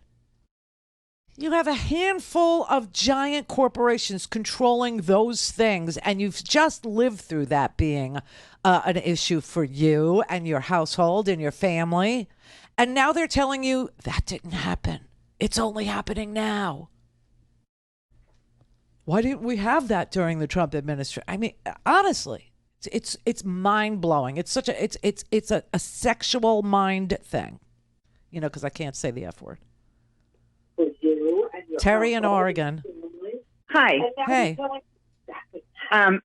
You have a handful of giant corporations controlling those things, and you've just lived through that being an issue for you and your household and your family. And now they're telling you that didn't happen. It's only happening now. Why didn't we have that during the Trump administration? I mean, honestly, it's mind blowing. It's such it's a sexual mind thing, you know, because I can't say the F word. Terry in Oregon. Hi. Hey. I'm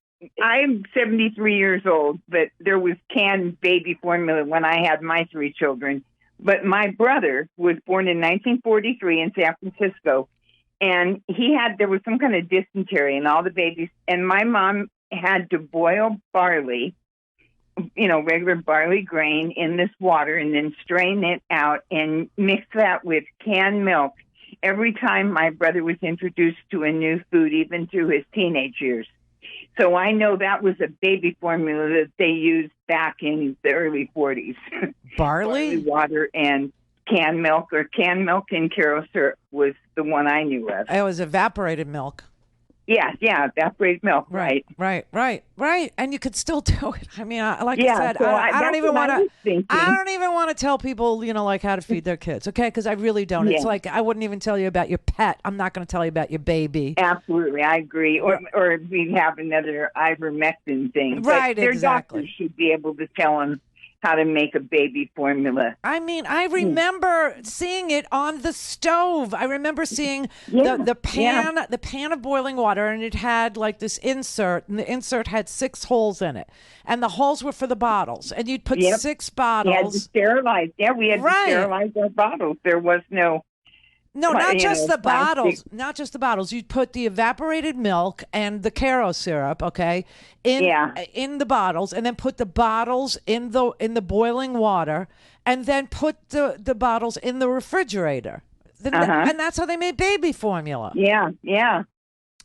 73 years old, but there was canned baby formula when I had my 3 children. But my brother was born in 1943 in San Francisco, and there was some kind of dysentery and all the babies, and my mom had to boil barley, regular barley grain in this water and then strain it out and mix that with canned milk every time my brother was introduced to a new food, even through his teenage years. So I know that was a baby formula that they used back in the early 40s. Barley water and canned milk, or canned milk and Karo syrup was the one I knew of. It was evaporated milk. Yeah, evaporated milk, right. Right. And you could still do it. I mean, I said, so I don't even want to tell people, how to feed their kids, okay? Because I really don't. Yeah. It's like I wouldn't even tell you about your pet. I'm not going to tell you about your baby. Absolutely, I agree. Or we have another ivermectin thing. Right, but their exactly. doctors should be able to tell them how to make a baby formula. I mean, I remember seeing it on the stove. I remember seeing the pan of boiling water, and it had like this insert, and the insert had 6 holes in it, and the holes were for the bottles, and you'd put 6 bottles. We had to sterilize. Yeah, we had to sterilize our bottles. There was no. No, not just the bottles. Not just the bottles. You'd put the evaporated milk and the Caro syrup, okay, in the bottles, and then put the bottles in the boiling water, and then put the bottles in the refrigerator. And that's how they made baby formula. Yeah.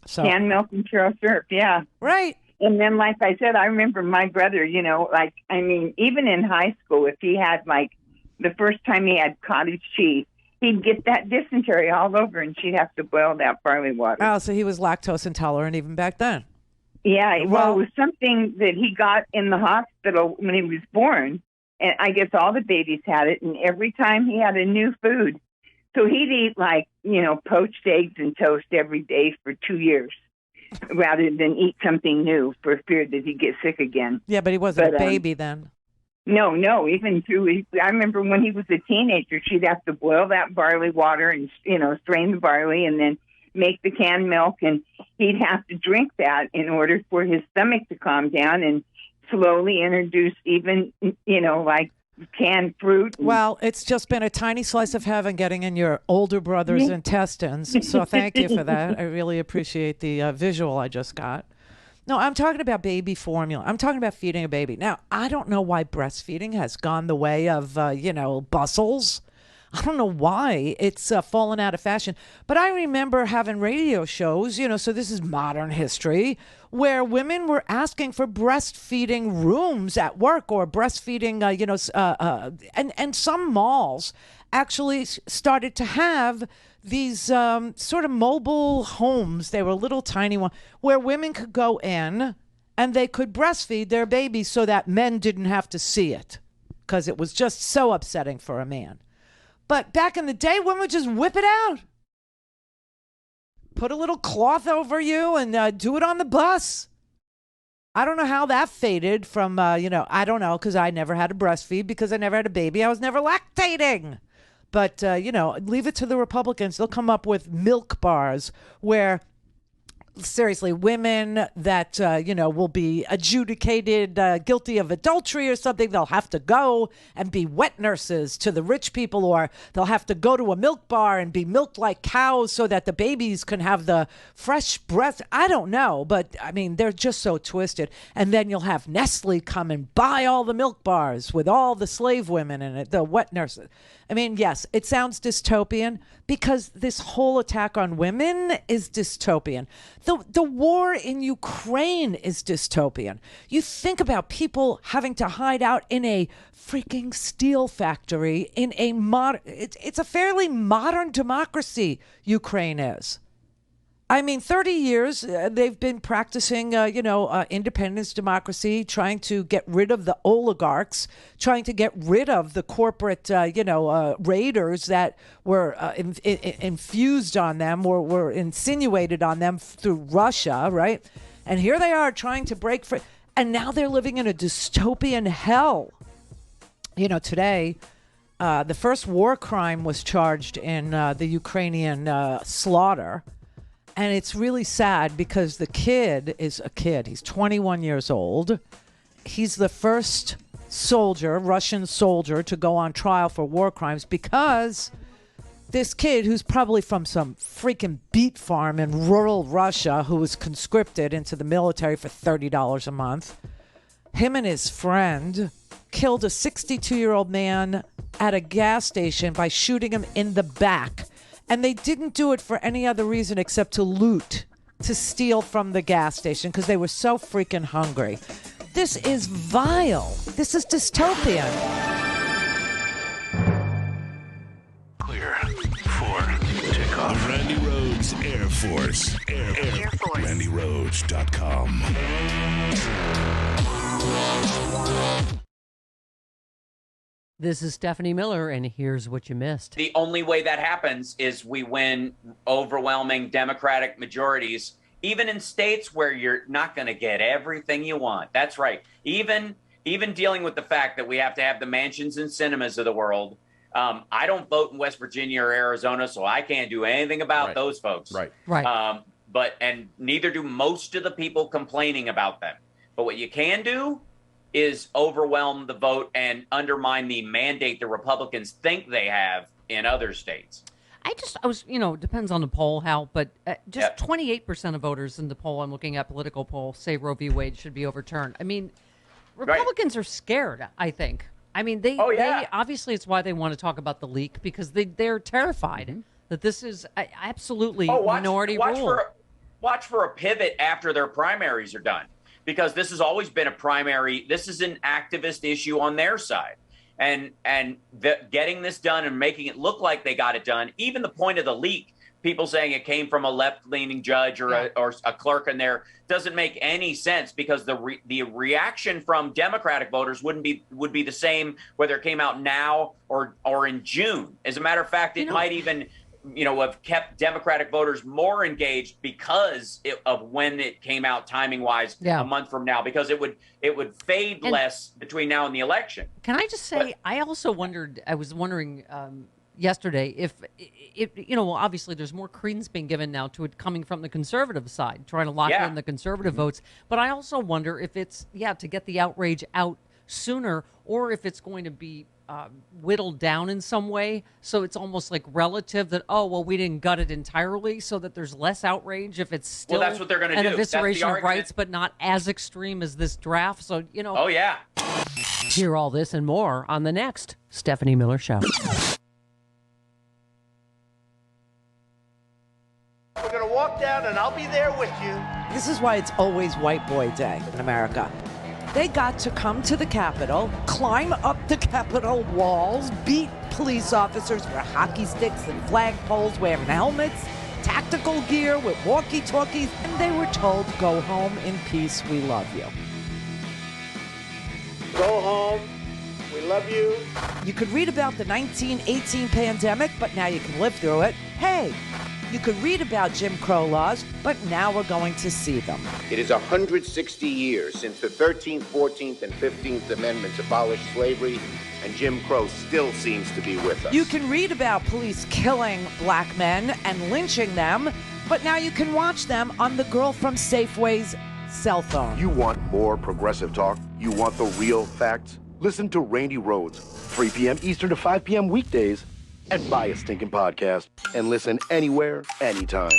So, canned milk and Caro syrup, yeah. Right. And then, like I said, I remember my brother, you know, like, I mean, even in high school, if he had, like, the first time he had cottage cheese, he'd get that dysentery all over, and she'd have to boil that barley water. Oh, so he was lactose intolerant even back then. Yeah, well, it was something that he got in the hospital when he was born, and I guess all the babies had it, and every time he had a new food. So he'd eat, like, you know, poached eggs and toast every day for 2 years, rather than eat something new for fear that he'd get sick again. Yeah, but he wasn't a baby then. No, even through, I remember when he was a teenager, she'd have to boil that barley water and, you know, strain the barley and then make the canned milk, and he'd have to drink that in order for his stomach to calm down, and slowly introduce even, you know, like canned fruit. Well, it's just been a tiny slice of heaven getting in your older brother's intestines, so thank you for that. I really appreciate the visual I just got. No, I'm talking about baby formula. I'm talking about feeding a baby. Now, I don't know why breastfeeding has gone the way of, bustles. I don't know why it's fallen out of fashion. But I remember having radio shows, you know, so this is modern history, where women were asking for breastfeeding rooms at work or breastfeeding, and some malls actually started to have these sort of mobile homes. They were little tiny ones where women could go in and they could breastfeed their babies so that men didn't have to see it, because it was just so upsetting for a man. But back in the day, women would just whip it out. Put a little cloth over you and do it on the bus. I don't know how that faded from, I don't know, because I never had to breastfeed because I never had a baby. I was never lactating. But, leave it to the Republicans. They'll come up with milk bars where, seriously, women that, will be adjudicated guilty of adultery or something, they'll have to go and be wet nurses to the rich people, or they'll have to go to a milk bar and be milked like cows so that the babies can have the fresh breath. I don't know, but, I mean, they're just so twisted. And then you'll have Nestle come and buy all the milk bars with all the slave women in it, the wet nurses. I mean, yes, it sounds dystopian because this whole attack on women is dystopian. The war in Ukraine is dystopian. You think about people having to hide out in a freaking steel factory in a it's a fairly modern democracy, Ukraine is. I mean, 30 years, they've been practicing, independence, democracy, trying to get rid of the oligarchs, trying to get rid of the corporate, raiders that were infused on them or were insinuated on them through Russia, right? And here they are trying to break free. And now they're living in a dystopian hell. You know, today, the first war crime was charged in the Ukrainian slaughter. And it's really sad because the kid is a kid. He's 21 years old. He's the first Russian soldier to go on trial for war crimes because this kid, who's probably from some freaking beet farm in rural Russia, who was conscripted into the military for $30 a month, him and his friend killed a 62-year-old man at a gas station by shooting him in the back. And they didn't do it for any other reason except to loot, to steal from the gas station because they were so freaking hungry. This is vile. This is dystopian. Clear for takeoff. The Randi Rhodes Air Force. Air Force. RandiRhodes.com. This is Stephanie Miller, and here's what you missed. The only way that happens is we win overwhelming Democratic majorities, even in states where you're not going to get everything you want. That's right. Even even dealing with the fact that we have to have the mansions and cinemas of the world. I don't vote in West Virginia or Arizona, so I can't do anything about those folks. Right. And neither do most of the people complaining about them. But what you can do is overwhelm the vote and undermine the mandate the Republicans think they have in other states. Depends on the poll, Hal, but just 28% of voters in the poll I'm looking at, political poll, say Roe v. Wade should be overturned. I mean, Republicans are scared, I think. I mean, they obviously it's why they want to talk about the leak, because they're terrified that this is absolutely minority rule. Watch for a pivot after their primaries are done, because this has always been a primary. This is an activist issue on their side. And getting this done and making it look like they got it done, even the point of the leak, people saying it came from a left-leaning judge or a clerk in there, doesn't make any sense, because the reaction from Democratic voters would be the same whether it came out now or in June. As a matter of fact, it might even have kept Democratic voters more engaged because of when it came out timing-wise a month from now, because it would fade less between now and the election. Can I just say, I was wondering yesterday if obviously there's more credence being given now to it coming from the conservative side, trying to lock in the conservative votes. But I also wonder if it's, to get the outrage out sooner, or if it's going to be whittled down in some way, so it's almost like relative that, we didn't gut it entirely, so that there's less outrage if it's still that's what they're going to do. An evisceration of rights, but not as extreme as this draft. So, hear all this and more on the next Stephanie Miller Show. We're going to walk down, and I'll be there with you. This is why it's always White Boy Day in America. They got to come to the Capitol, climb up the Capitol walls, beat police officers with hockey sticks and flagpoles, wearing helmets, tactical gear with walkie-talkies, and they were told, go home in peace, we love you. Go home, we love you. You could read about the 1918 pandemic, but now you can live through it. Hey, you could read about Jim Crow laws, but now we're going to see them. It is 160 years since the 13th, 14th, and 15th Amendments abolished slavery, and Jim Crow still seems to be with us. You can read about police killing black men and lynching them, but now you can watch them on the girl from Safeway's cell phone. You want more progressive talk? You want the real facts? Listen to Randi Rhodes, 3 p.m. Eastern to 5 p.m. weekdays and buy a stinking podcast and listen anywhere, anytime.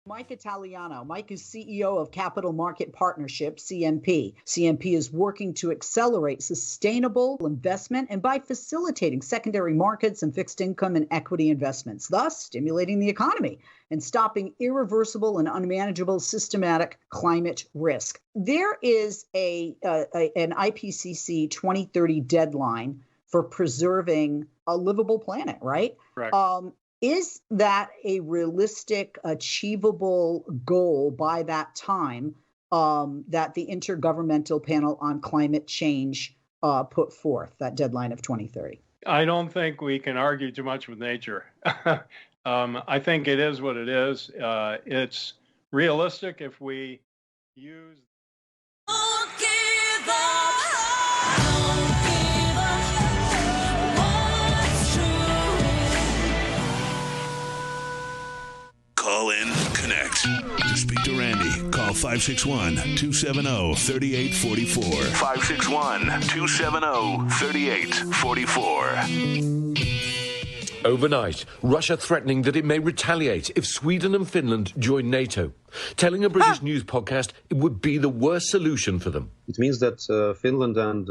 Mike Italiano. Mike is CEO of Capital Market Partnership, CMP. CMP is working to accelerate sustainable investment and by facilitating secondary markets and fixed income and equity investments, thus stimulating the economy and stopping irreversible and unmanageable systematic climate risk. There is an IPCC 2030 deadline for preserving a livable planet, right? Correct. Is that a realistic, achievable goal by that time that the Intergovernmental Panel on Climate Change put forth, that deadline of 2030? I don't think we can argue too much with nature. I think it is what it is. It's realistic if we use... Call in, connect. To speak to Randi, call 561-270-3844. 561-270-3844. Overnight, Russia threatening that it may retaliate if Sweden and Finland join NATO, telling a British news podcast it would be the worst solution for them. It means that Finland and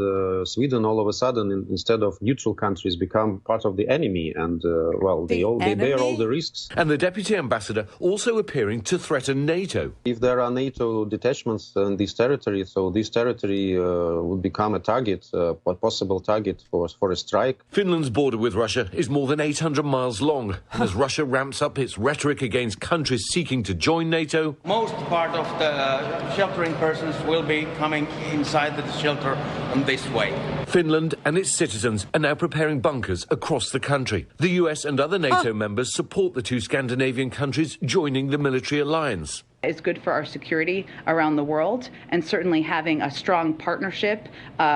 Sweden all of a sudden, instead of neutral countries, become part of the enemy, and they bear all the risks. And the deputy ambassador also appearing to threaten NATO. If there are NATO detachments in this territory, so this territory would become a target, a possible target for a strike. Finland's border with Russia is more than 800 miles long, and as Russia ramps up its rhetoric against countries seeking to join NATO, most part of the sheltering persons will be coming inside the shelter in this way. Finland and its citizens are now preparing bunkers across the country. The US and other NATO members support the two Scandinavian countries joining the military alliance. Is good for our security around the world, and certainly having a strong partnership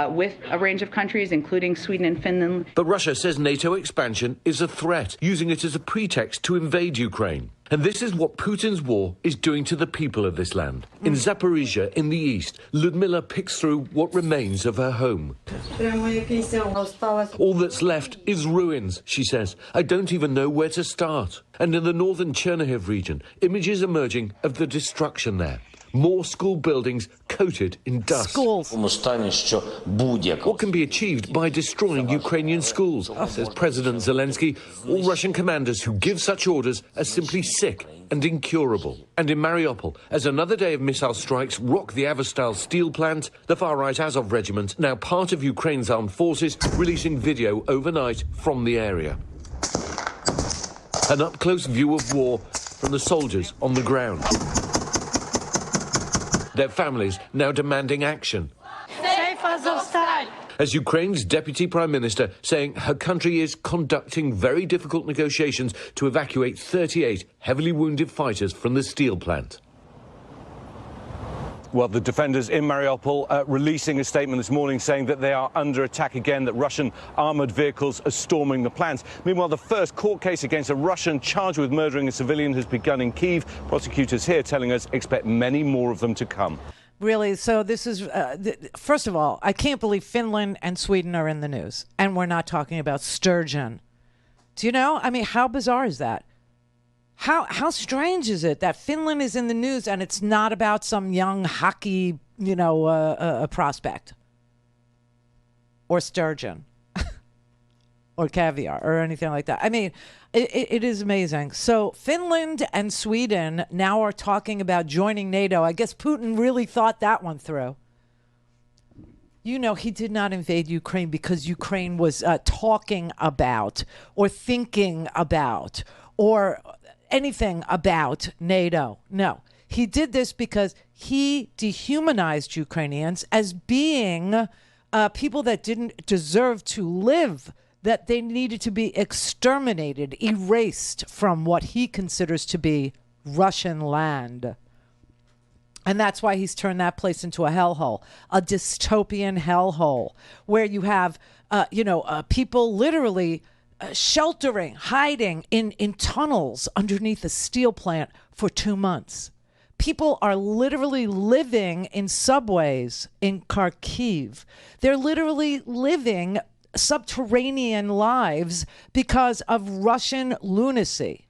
with a range of countries, including Sweden and Finland. But Russia says NATO expansion is a threat, using it as a pretext to invade Ukraine. And this is what Putin's war is doing to the people of this land. In Zaporizhia, in the east, Ludmila picks through what remains of her home. All that's left is ruins, she says. I don't even know where to start. And in the northern Chernihiv region, images emerging of the destruction there. More school buildings coated in dust. Schools. What can be achieved by destroying Ukrainian schools, says President Zelensky. All Russian commanders who give such orders are simply sick and incurable. And in Mariupol, as another day of missile strikes rock the Avastal steel plant, the far-right Azov regiment, now part of Ukraine's armed forces, releasing video overnight from the area. An up-close view of war from the soldiers on the ground. Their families now demanding action. Save Azovstal! As Ukraine's deputy prime minister saying her country is conducting very difficult negotiations to evacuate 38 heavily wounded fighters from the steel plant. Well, the defenders in Mariupol releasing a statement this morning saying that they are under attack again, that Russian armoured vehicles are storming the plant. Meanwhile, the first court case against a Russian charged with murdering a civilian has begun in Kyiv. Prosecutors here telling us expect many more of them to come. Really? So this is, first of all, I can't believe Finland and Sweden are in the news, and we're not talking about sturgeon. Do you know? I mean, how bizarre is that? How strange is it that Finland is in the news and it's not about some young hockey, prospect or sturgeon or caviar or anything like that? I mean, it is amazing. So Finland and Sweden now are talking about joining NATO. I guess Putin really thought that one through. You know, he did not invade Ukraine because Ukraine was talking about or thinking about or anything about NATO. No, he did this because he dehumanized Ukrainians as being people that didn't deserve to live, that they needed to be exterminated, erased from what he considers to be Russian land. And that's why he's turned that place into a hellhole, a dystopian hellhole, where you have, people literally sheltering, hiding in tunnels underneath a steel plant for 2 months. People are literally living in subways in Kharkiv. They're literally living subterranean lives because of Russian lunacy.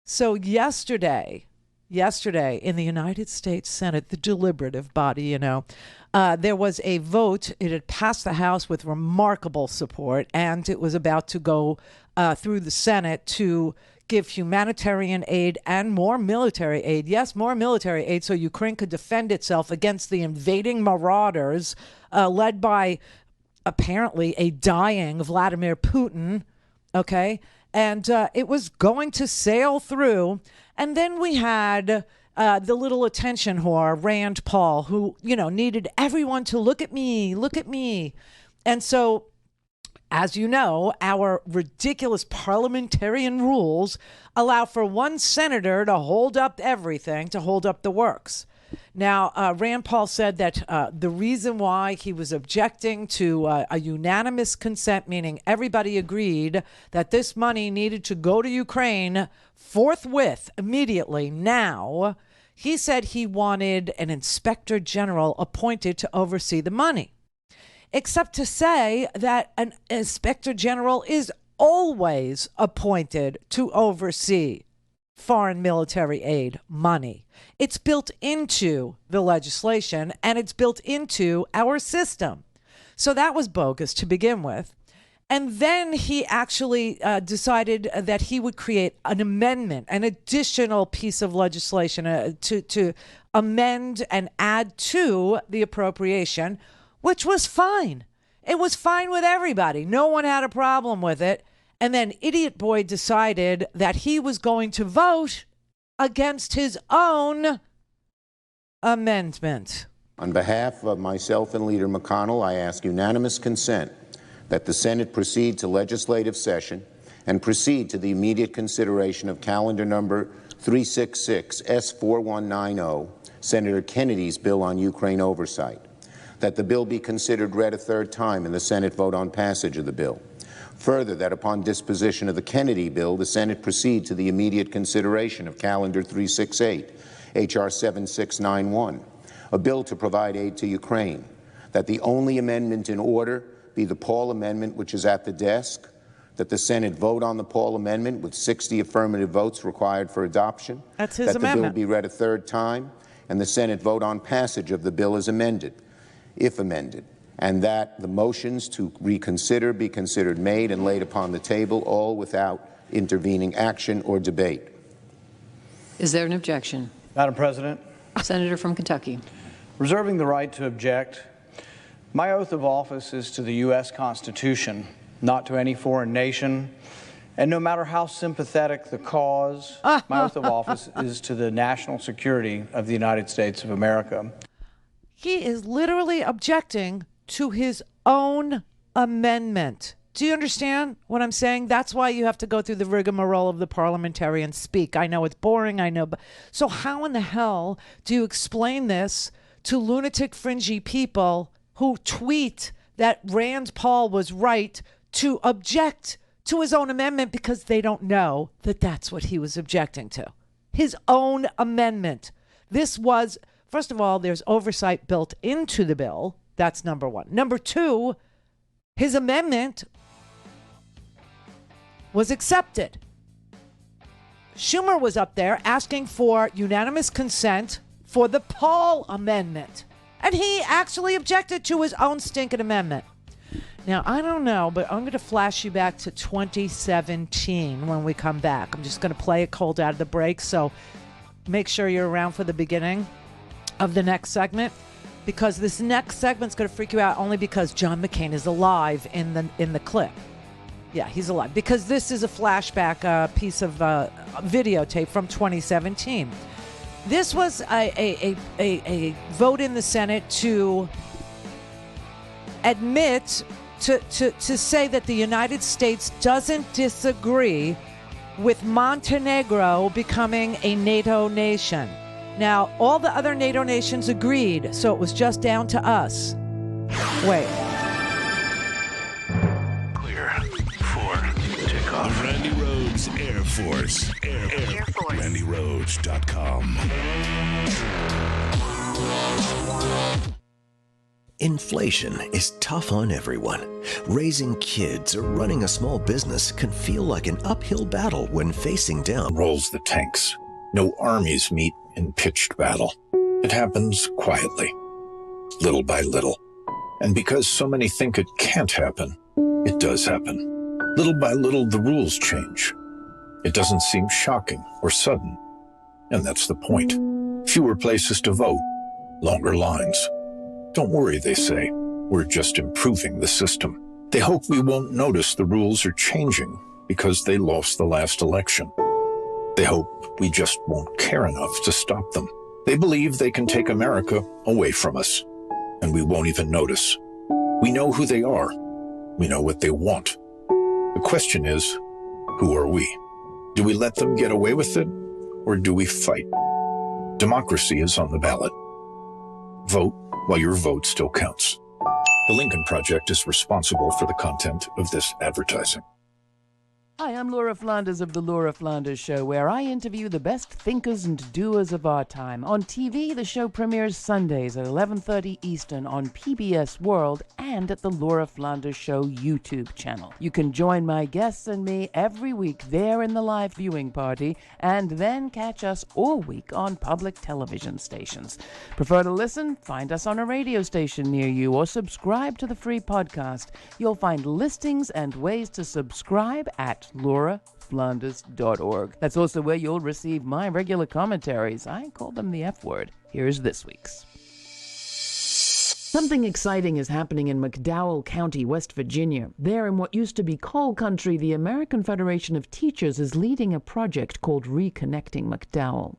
So yesterday in the United States Senate, the deliberative body, there was a vote. It had passed the House with remarkable support, and it was about to go through the Senate to give humanitarian aid and more military aid. Yes, more military aid so Ukraine could defend itself against the invading marauders led by apparently a dying Vladimir Putin. Okay. And it was going to sail through. And then we had the little attention whore, Rand Paul, who, needed everyone to look at me. And so, as you know, our ridiculous parliamentarian rules allow for one senator to hold up everything, to hold up the works. Now, Rand Paul said that the reason why he was objecting to a unanimous consent, meaning everybody agreed that this money needed to go to Ukraine forthwith, immediately, now, he said he wanted an inspector general appointed to oversee the money. Except to say that an inspector general is always appointed to oversee foreign military aid money. It's built into the legislation and it's built into our system. So that was bogus to begin with. And then he actually decided that he would create an amendment, an additional piece of legislation to amend and add to the appropriation, which was fine. It was fine with everybody. No one had a problem with it. And then Idiot Boy decided that he was going to vote against his own amendment. On behalf of myself and Leader McConnell, I ask unanimous consent that the Senate proceed to legislative session and proceed to the immediate consideration of calendar number 366 S4190, Senator Kennedy's bill on Ukraine oversight, that the bill be considered read a third time and the Senate vote on passage of the bill. Further, that upon disposition of the Kennedy bill, the Senate proceed to the immediate consideration of Calendar 368, H.R. 7691, a bill to provide aid to Ukraine, that the only amendment in order be the Paul Amendment, which is at the desk, that the Senate vote on the Paul Amendment with 60 affirmative votes required for adoption, That's his that amendment. the bill be read a third time, and the Senate vote on passage of the bill as amended, if amended, and that the motions to reconsider be considered made and laid upon the table, all without intervening action or debate. Is there an objection? Madam President. Senator from Kentucky. Reserving the right to object, my oath of office is to the U.S. Constitution, not to any foreign nation. And no matter how sympathetic the cause, my oath of office is to the national security of the United States of America. He is literally objecting to his own amendment. Do you understand what I'm saying? That's why you have to go through the rigmarole of the parliamentarian speak. I know it's boring, I know. But so how in the hell do you explain this to lunatic, fringy people who tweet that Rand Paul was right to object to his own amendment because they don't know that that's what he was objecting to? His own amendment. This was, first of all, there's oversight built into the bill. That's number one. Number two, his amendment was accepted. Schumer was up there asking for unanimous consent for the Paul Amendment. And he actually objected to his own stinking amendment. Now, I don't know, but I'm going to flash you back to 2017 when we come back. I'm just going to play it cold out of the break, so make sure you're around for the beginning of the next segment, because this next segment's going to freak you out only because John McCain is alive in the clip. Yeah, he's alive, because this is a flashback piece of videotape from 2017. This was a vote in the Senate to admit, to say that the United States doesn't disagree with Montenegro becoming a NATO nation. Now, all the other NATO nations agreed, so it was just down to us. Wait. Clear for takeoff. The Randi Rhodes Air Force. Air Force. RandiRhodes.com. Inflation is tough on everyone. Raising kids or running a small business can feel like an uphill battle when facing down. Rolls the tanks. No armies meet in pitched battle. It happens quietly, little by little. And because so many think it can't happen, it does happen. Little by little, the rules change. It doesn't seem shocking or sudden. And that's the point. Fewer places to vote, longer lines. Don't worry, they say. We're just improving the system. They hope we won't notice the rules are changing because they lost the last election. They hope we just won't care enough to stop them. They believe they can take America away from us, and we won't even notice. We know who they are. We know what they want. The question is, who are we? Do we let them get away with it, or do we fight? Democracy is on the ballot. Vote while your vote still counts. The Lincoln Project is responsible for the content of this advertising. Hi, I'm Laura Flanders of The Laura Flanders Show, where I interview the best thinkers and doers of our time. On TV, the show premieres Sundays at 11:30 Eastern on PBS World and at the Laura Flanders Show YouTube channel. You can join my guests and me every week there in the live viewing party, and then catch us all week on public television stations. Prefer to listen? Find us on a radio station near you or subscribe to the free podcast. You'll find listings and ways to subscribe at lauraflanders.org. That's also where you'll receive my regular commentaries. I call them the F word. Here's this week's. Something exciting is happening in McDowell County, West Virginia. There in what used to be coal country, the American Federation of Teachers is leading a project called Reconnecting McDowell.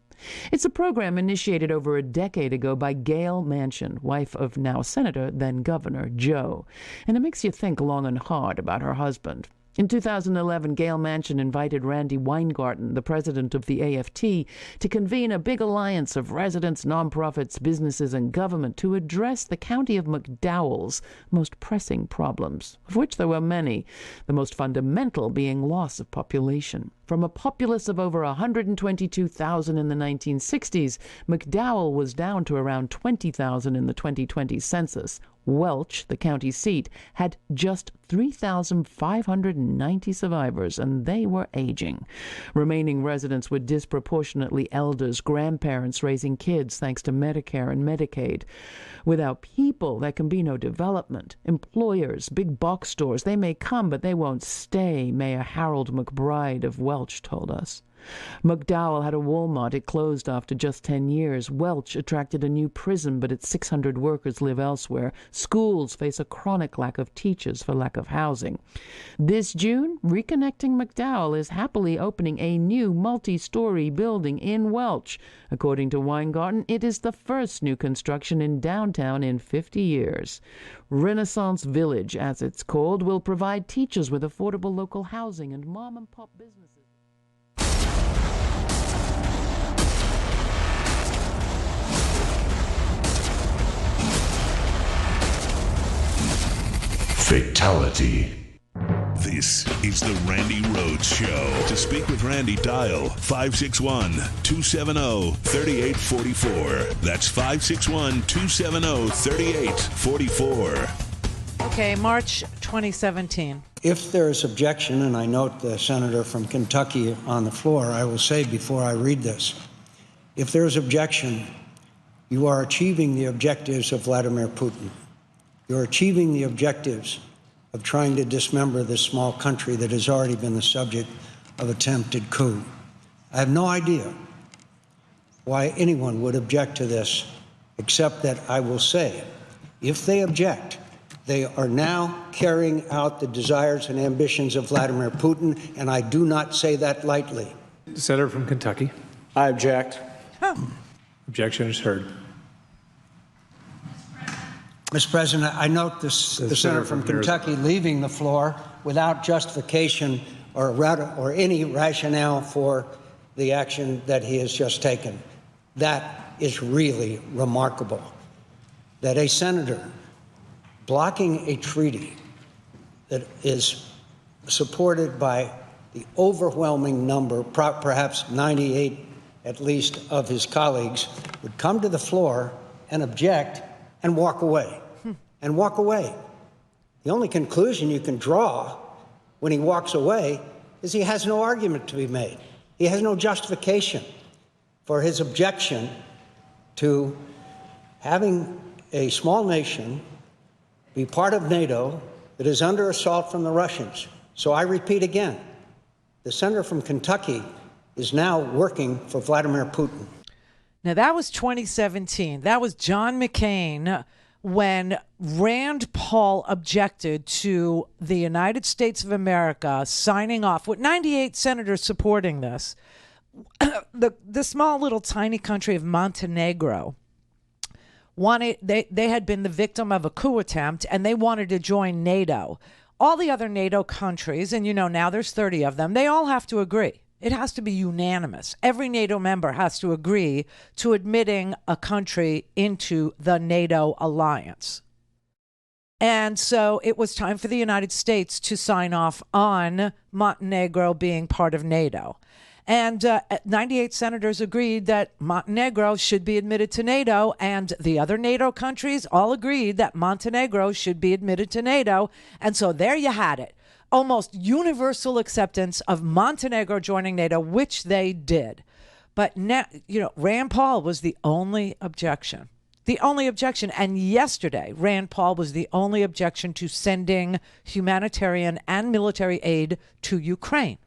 It's a program initiated over a decade ago by Gail Manchin, wife of now Senator, then Governor Joe. And it makes you think long and hard about her husband. In 2011, Gail Manchin invited Randy Weingarten, the president of the AFT, to convene a big alliance of residents, nonprofits, businesses, and government to address the county of McDowell's most pressing problems, of which there were many, the most fundamental being loss of population. From a populace of over 122,000 in the 1960s, McDowell was down to around 20,000 in the 2020 census. Welch, the county seat, had just 3,590 survivors, and they were aging. Remaining residents were disproportionately elders, grandparents raising kids thanks to Medicare and Medicaid. Without people, there can be no development. Employers, big box stores, they may come, but they won't stay, Mayor Harold McBride of Welch told us. McDowell had a Walmart. It closed after just 10 years. Welch attracted a new prison, but its 600 workers live elsewhere. Schools face a chronic lack of teachers for lack of housing. This June, Reconnecting McDowell is happily opening a new multi-story building in Welch. According to Weingarten, it is the first new construction in downtown in 50 years. Renaissance Village, as it's called, will provide teachers with affordable local housing and mom-and-pop businesses. Fatality. This is the Randi Rhodes Show. To speak with Randi, dial 561-270-3844. That's 561-270-3844. Okay, March 2017. If there is objection, and I note the senator from Kentucky on the floor, I will say before I read this, if there is objection, you are achieving the objectives of Vladimir Putin. You're achieving the objectives of trying to dismember this small country that has already been the subject of attempted coup. I have no idea why anyone would object to this, except that I will say, if they object, they are now carrying out the desires and ambitions of Vladimir Putin, and I do not say that lightly. The senator from Kentucky. I object. Objection is heard. Mr. President, I note the senator from Kentucky leaving the floor without justification or any rationale for the action that he has just taken. That is really remarkable. That a senator blocking a treaty that is supported by the overwhelming number, perhaps 98 at least, of his colleagues, would come to the floor and object and walk away. And walk away. The only conclusion you can draw when he walks away is he has no argument to be made. He has no justification for his objection to having a small nation be part of NATO that is under assault from the Russians. So I repeat again, the senator from Kentucky is now working for Vladimir Putin. Now, that was 2017. That was John McCain when Rand Paul objected to the United States of America signing off, with 98 senators supporting this. The small little tiny country of Montenegro wanted, they had been the victim of a coup attempt, and they wanted to join NATO. All the other NATO countries, and now there's 30 of them, they all have to agree. It has to be unanimous. Every NATO member has to agree to admitting a country into the NATO alliance. And so it was time for the United States to sign off on Montenegro being part of NATO. And 98 senators agreed that Montenegro should be admitted to NATO, and the other NATO countries all agreed that Montenegro should be admitted to NATO. And so there you had it. Almost universal acceptance of Montenegro joining NATO, which they did. But now, Rand Paul was the only objection. The only objection. And yesterday, Rand Paul was the only objection to sending humanitarian and military aid to Ukraine.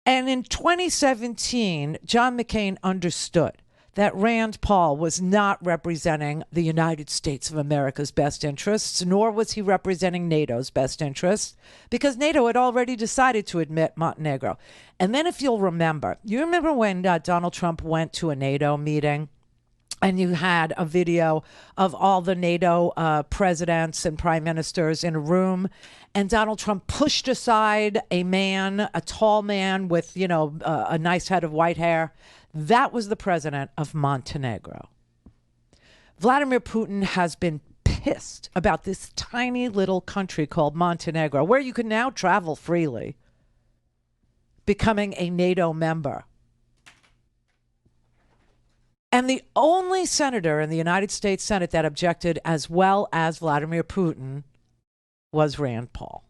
And in 2017, John McCain understood that Rand Paul was not representing the United States of America's best interests, nor was he representing NATO's best interests, because NATO had already decided to admit Montenegro. And then if you'll remember, when Donald Trump went to a NATO meeting And you had a video of all the NATO presidents and prime ministers in a room. And Donald Trump pushed aside a man, a tall man with, a nice head of white hair. That was the president of Montenegro. Vladimir Putin has been pissed about this tiny little country called Montenegro, where you can now travel freely, becoming a NATO member. And the only senator in the United States Senate that objected, as well as Vladimir Putin, was Rand Paul.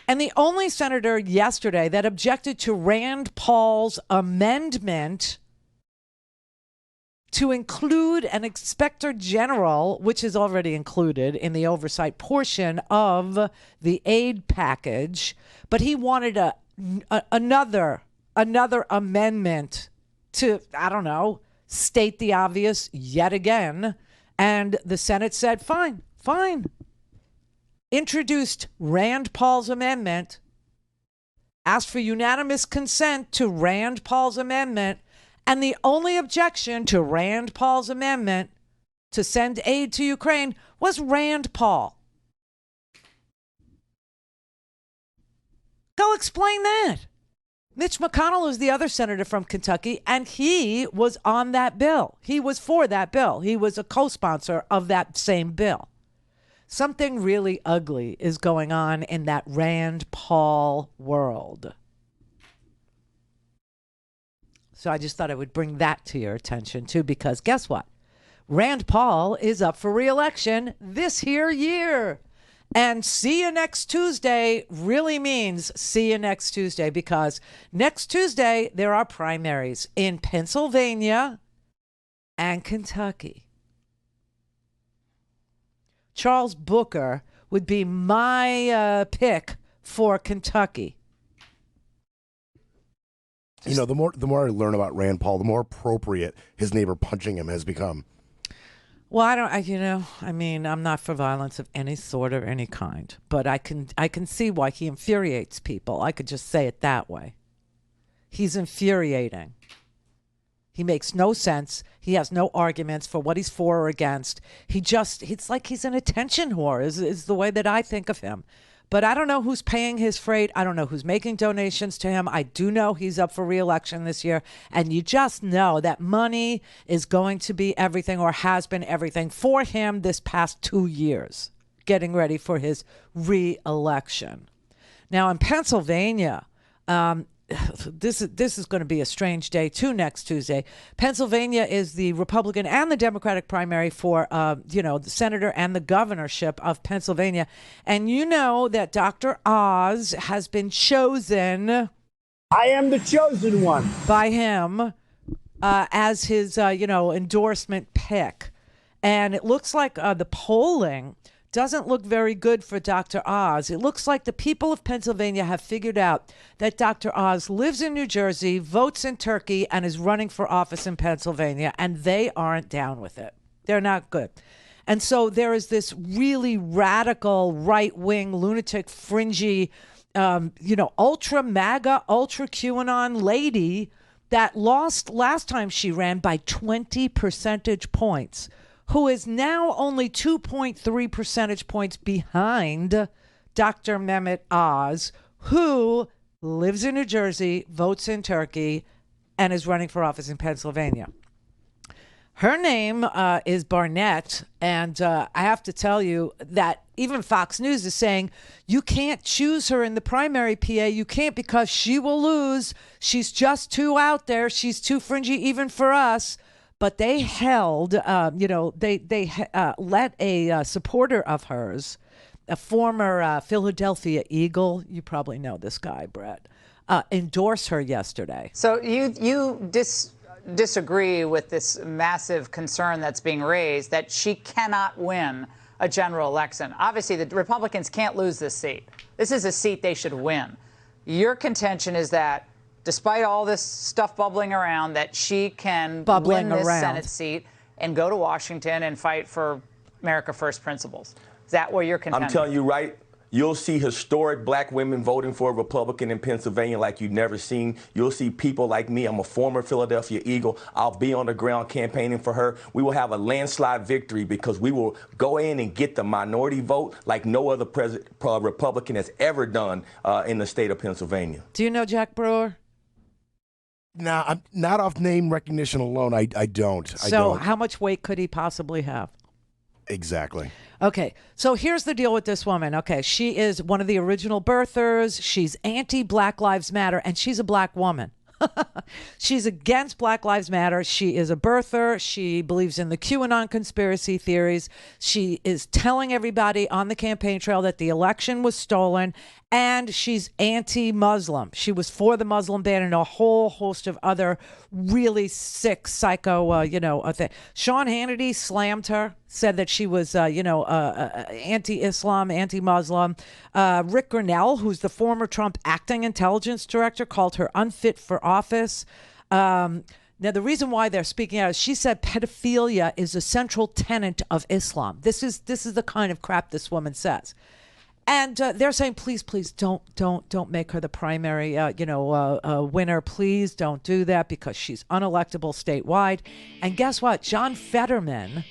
And the only senator yesterday that objected to Rand Paul's amendment to include an inspector general, which is already included in the oversight portion of the aid package, but he wanted another amendment to, state the obvious yet again. And the Senate said, fine. Introduced Rand Paul's amendment, asked for unanimous consent to Rand Paul's amendment, and the only objection to Rand Paul's amendment to send aid to Ukraine was Rand Paul. Go explain that. Mitch McConnell is the other senator from Kentucky, and he was on that bill. He was for that bill. He was a co-sponsor of that same bill. Something really ugly is going on in that Rand Paul world. So I just thought I would bring that to your attention, too, because guess what? Rand Paul is up for re-election this here year. And see you next Tuesday really means see you next Tuesday, because next Tuesday there are primaries in Pennsylvania and Kentucky. Charles Booker would be my pick for Kentucky. The more I learn about Rand Paul, the more appropriate his neighbor punching him has become. Well, I'm not for violence of any sort or any kind, but I can see why he infuriates people. I could just say it that way. He's infuriating. He makes no sense. He has no arguments for what he's for or against. It's like he's an attention whore is the way that I think of him. But I don't know who's paying his freight. I don't know who's making donations to him. I do know he's up for re-election this year. And you just know that money is going to be everything, or has been everything for him this past 2 years, getting ready for his re-election. Now in Pennsylvania, this is going to be a strange day too next Tuesday. Pennsylvania is the Republican and the Democratic primary for, the senator and the governorship of Pennsylvania. And you know that Dr. Oz has been chosen. I am the chosen one. By him as his, endorsement pick. And it looks like the polling doesn't look very good for Dr. Oz. It looks like the people of Pennsylvania have figured out that Dr. Oz lives in New Jersey, votes in Turkey, and is running for office in Pennsylvania, and they aren't down with it. They're not good. And so there is this really radical, right-wing, lunatic, fringy, ultra MAGA, ultra QAnon lady that lost last time she ran by 20 percentage points, who is now only 2.3 percentage points behind Dr. Mehmet Oz, who lives in New Jersey, votes in Turkey, and is running for office in Pennsylvania. Her name is Barnett, and I have to tell you that even Fox News is saying you can't choose her in the primary, PA. You can't, because she will lose. She's just too out there. She's too fringy even for us. But they held, they let a supporter of hers, a former Philadelphia Eagle, you probably know this guy, Brett, endorse her yesterday. So you disagree with this massive concern that's being raised that she cannot win a general election. Obviously, the Republicans can't lose this seat. This is a seat they should win. Your contention is that despite all this stuff bubbling around, that she can win this Senate seat and go to Washington and fight for America First principles. Is that what you're contending? I'm telling you right You'll see historic black women voting for a Republican in Pennsylvania like you've never seen. You'll see people like me. I'm a former Philadelphia Eagle. I'll be on the ground campaigning for her. We will have a landslide victory because we will go in and get the minority vote like no other Republican has ever done in the state of Pennsylvania. Do you know Jack Brewer? Nah, I'm not off name recognition alone. I don't. So how much weight could he possibly have? Exactly. Okay, so here's the deal with this woman. Okay, she is one of the original birthers. She's anti-Black Lives Matter, and she's a black woman. She's against Black Lives Matter. She is a birther. She believes in the QAnon conspiracy theories. She is telling everybody on the campaign trail that the election was stolen, and she's anti-Muslim. She was for the Muslim ban and a whole host of other really sick psycho, thing. Sean Hannity slammed her, said that she was, anti-Islam, anti-Muslim. Rick Grinnell, who's the former Trump acting intelligence director, called her unfit for office. Now, the reason why they're speaking out is she said pedophilia is a central tenet of Islam. This is the kind of crap this woman says. And they're saying, please, don't make her the primary, winner. Please don't do that because she's unelectable statewide. And guess what? John Fetterman,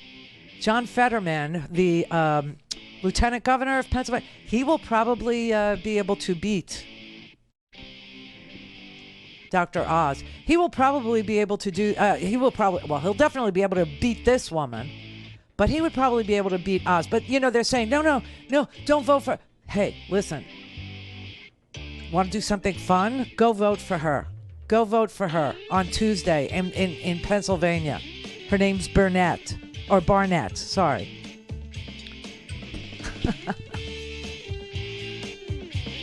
the lieutenant governor of Pennsylvania, he will probably be able to beat Dr. Oz. He will probably be able to do, he'll definitely be able to beat this woman. But he would probably be able to beat Oz. But, they're saying, no, don't vote for... Hey, listen. Want to do something fun? Go vote for her. Go vote for her on Tuesday in Pennsylvania. Her name's Barnett. Sorry.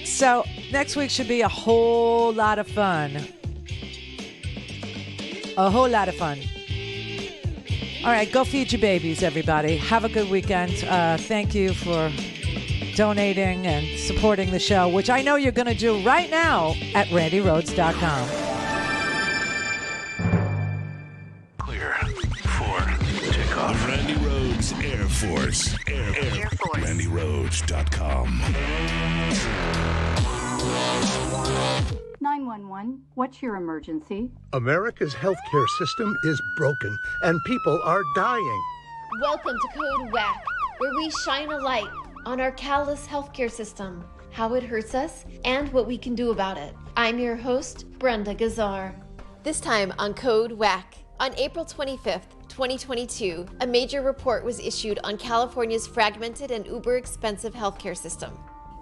So, next week should be a whole lot of fun. A whole lot of fun. All right, go feed your babies, everybody. Have a good weekend. Thank you for donating and supporting the show, which I know you're going to do right now at RandiRhodes.com. Clear for takeoff. The Randi Rhodes Air Force. Air Force. RandiRhodes.com. 911, what's your emergency? America's healthcare system is broken, and people are dying. Welcome to Code WACK, where we shine a light on our callous healthcare system, how it hurts us, and what we can do about it. I'm your host, Brenda Gazar. This time on Code WACK. On April 25th, 2022, a major report was issued on California's fragmented and uber-expensive healthcare system.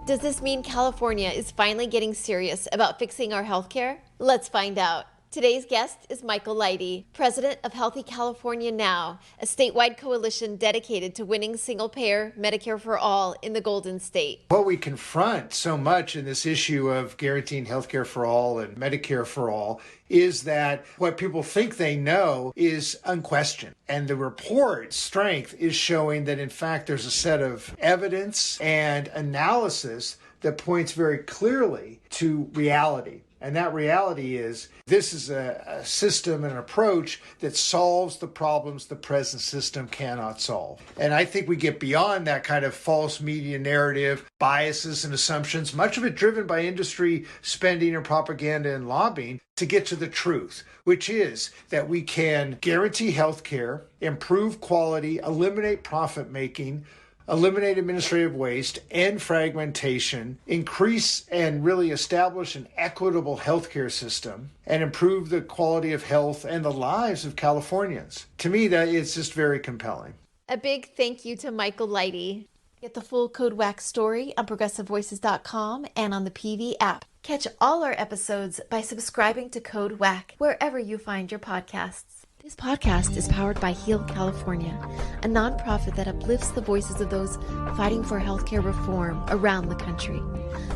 Does this mean California is finally getting serious about fixing our healthcare? Let's find out. Today's guest is Michael Leidy, president of Healthy California Now, a statewide coalition dedicated to winning single-payer Medicare for all in the Golden State. What we confront so much in this issue of guaranteeing healthcare for all and Medicare for all is that what people think they know is unquestioned. And the report's strength is showing that, in fact, there's a set of evidence and analysis that points very clearly to reality. And that reality is this is a system and an approach that solves the problems the present system cannot solve. And I think we get beyond that kind of false media narrative, biases and assumptions, much of it driven by industry spending and propaganda and lobbying, to get to the truth, which is that we can guarantee health care, improve quality, eliminate profit making, eliminate administrative waste, end fragmentation, increase and really establish an equitable healthcare system, and improve the quality of health and the lives of Californians. To me, that is just very compelling. A big thank you to Michael Leidy. Get the full Code WACK story on ProgressiveVoices.com and on the PV app. Catch all our episodes by subscribing to Code WACK wherever you find your podcasts. This podcast is powered by Heal California, a nonprofit that uplifts the voices of those fighting for healthcare reform around the country.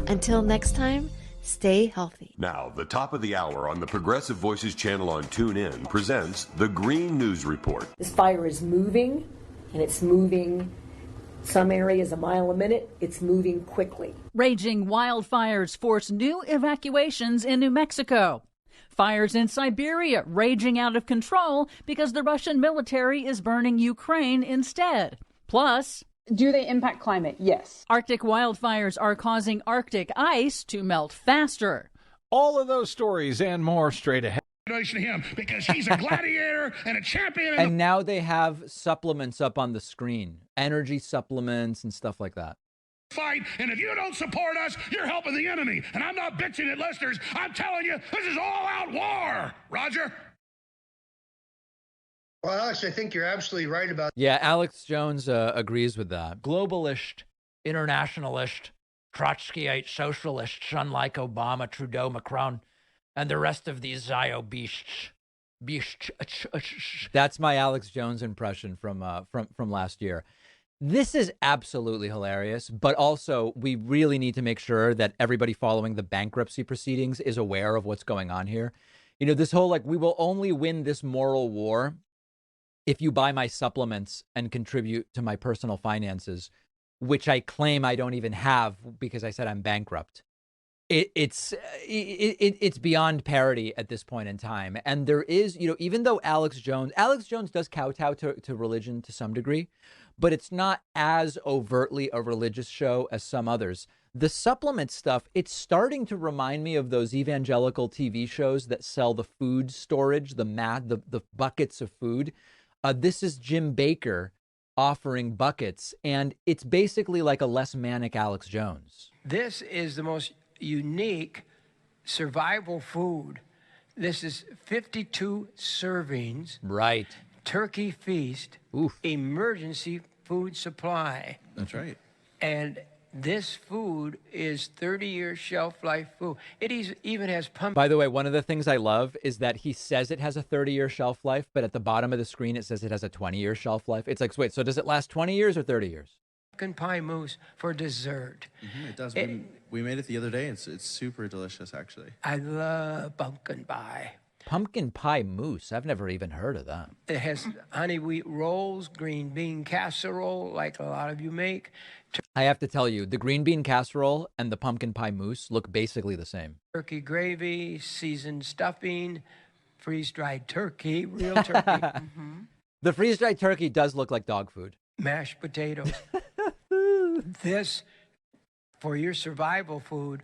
Until next time, stay healthy. Now, the top of the hour on the Progressive Voices channel on TuneIn presents the Green News Report. This fire is moving, and it's moving some areas a mile a minute. It's moving quickly. Raging wildfires force new evacuations in New Mexico. Fires in Siberia raging out of control because the Russian military is burning Ukraine instead. Plus, Do they impact climate? Yes. Arctic wildfires are causing Arctic ice to melt faster. All of those stories and more straight ahead. To him because he's a gladiator and a champion. And now they have supplements up on the screen, energy supplements and stuff like that. Fight, and if you don't support us, you're helping the enemy. And I'm not bitching at listeners. I'm telling you, this is all-out war. Roger. Well, Alex, I think you're absolutely right about. Yeah, Alex Jones agrees with that. Globalist, internationalist, Trotskyite socialists, unlike Obama, Trudeau, Macron, and the rest of these Zio beasts. That's my Alex Jones impression from last year. This is absolutely hilarious, but also we really need to make sure that everybody following the bankruptcy proceedings is aware of what's going on here. You know, this whole like, we will only win this moral war if you buy my supplements and contribute to my personal finances, which I claim I don't even have because I said I'm bankrupt. It's beyond parody at this point in time. And there is, you know, even though Alex Jones does kowtow to religion to some degree, but it's not as overtly a religious show as some others. The supplement stuff, it's starting to remind me of those evangelical TV shows that sell the food storage, the buckets of food. This is Jim Baker offering buckets, and it's basically like a less manic Alex Jones. This is the most unique survival food. This is 52 servings. Right. Turkey feast. Oof. Emergency food supply. That's right. And this food is 30-year shelf life food. It even has pumpkin. By the way, one of the things I love is that he says it has a 30-year shelf life, but at the bottom of the screen it says it has a 20-year shelf life. It's like, wait, so does it last 20 years or 30 years? Pumpkin pie mousse for dessert. It does. We made it the other day. It's super delicious, actually. I love pumpkin pie. Pumpkin pie mousse. I've never even heard of that. It has honey wheat rolls, green bean casserole, like a lot of you make. I have to tell you, the green bean casserole and the pumpkin pie mousse look basically the same. Turkey gravy, seasoned stuffing, freeze-dried turkey, real turkey. The freeze-dried turkey does look like dog food. Mashed potatoes. This, for your survival food,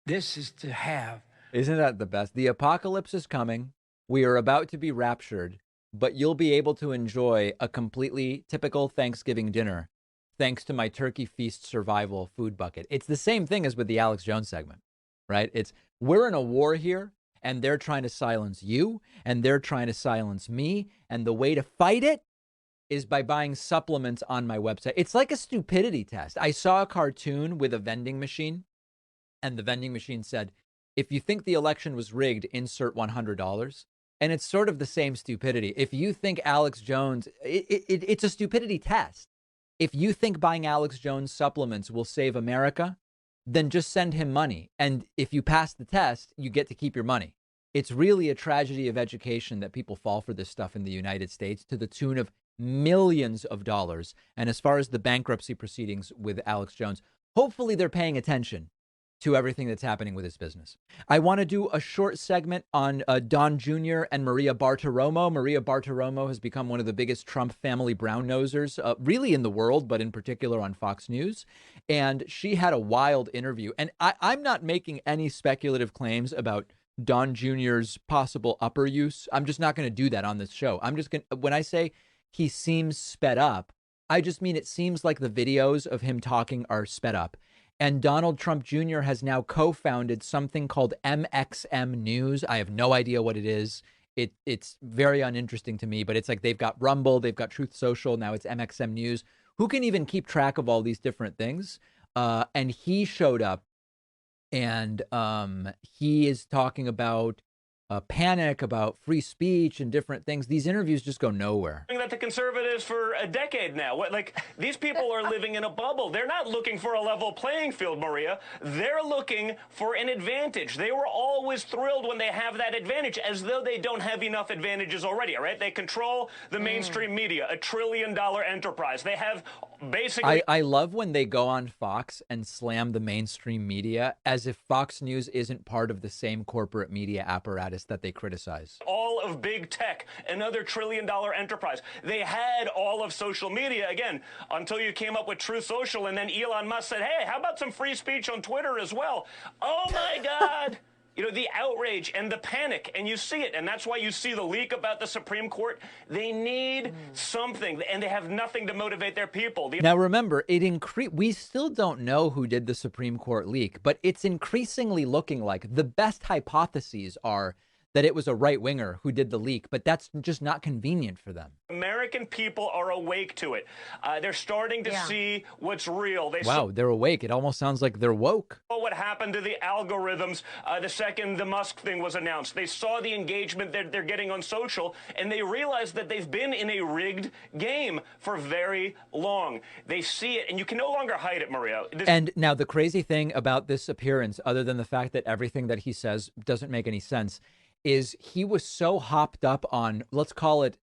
this is to have. Isn't that the best? The apocalypse is coming. We are about to be raptured, but you'll be able to enjoy a completely typical Thanksgiving dinner thanks to my turkey feast survival food bucket. It's the same thing as with the Alex Jones segment, right? It's we're in a war here, and they're trying to silence you, and they're trying to silence me, and the way to fight it is by buying supplements on my website. It's like a stupidity test. I saw a cartoon with a vending machine, and the vending machine said, if you think the election was rigged, insert $100. And it's sort of the same stupidity. If you think Alex Jones, it's a stupidity test. If you think buying Alex Jones supplements will save America, then just send him money. And if you pass the test, you get to keep your money. It's really a tragedy of education that people fall for this stuff in the United States to the tune of millions of dollars. And as far as the bankruptcy proceedings with Alex Jones, hopefully they're paying attention to everything that's happening with his business. I want to do a short segment on Don Jr. and Maria Bartiromo. Maria Bartiromo has become one of the biggest Trump family brown-nosers, really in the world, but in particular on Fox News. And she had a wild interview. And I'm not making any speculative claims about Don Jr.'s possible upper use. I'm just not going to do that on this show. I'm just going to, when I say he seems sped up, I just mean it seems like the videos of him talking are sped up. And Donald Trump Jr. has now co-founded something called MXM News. I have no idea what it is. It's very uninteresting to me, but it's like they've got Rumble, they've got Truth Social, now it's MXM News. Who can even keep track of all these different things? And he showed up, and he is talking about panic, about free speech and different things. These interviews just go nowhere. That the conservatives for a decade now. Like, these people are living in a bubble. They're not looking for a level playing field, Maria. They're looking for an advantage. They were always thrilled when they have that advantage, as though they don't have enough advantages already, all right? They control the mainstream media, $1 trillion enterprise. They have Basically, I love when they go on Fox and slam the mainstream media as if Fox News isn't part of the same corporate media apparatus that they criticize. all of big tech, another trillion-dollar enterprise. They had all of social media, again, until you came up with Truth Social, and then Elon Musk said, hey, how about some free speech on Twitter as well? Oh, my God. You know, the outrage and the panic, and you see it, and that's why you see the leak about the Supreme Court. They need something, and they have nothing to motivate their people. Now, remember, we still don't know who did the Supreme Court leak, but it's increasingly looking like the best hypotheses are that it was a right-winger who did the leak, but that's just not convenient for them. American people are awake to it. They're starting to see what's real. Wow, they're awake. It almost sounds like they're woke. What happened to the algorithms the second the Musk thing was announced. They saw the engagement that they're getting on social, and they realized that they've been in a rigged game for very long. They see it, and you can no longer hide it, Maria. And now the crazy thing about this appearance, other than the fact that everything that he says doesn't make any sense, is he was so hopped up on, let's call it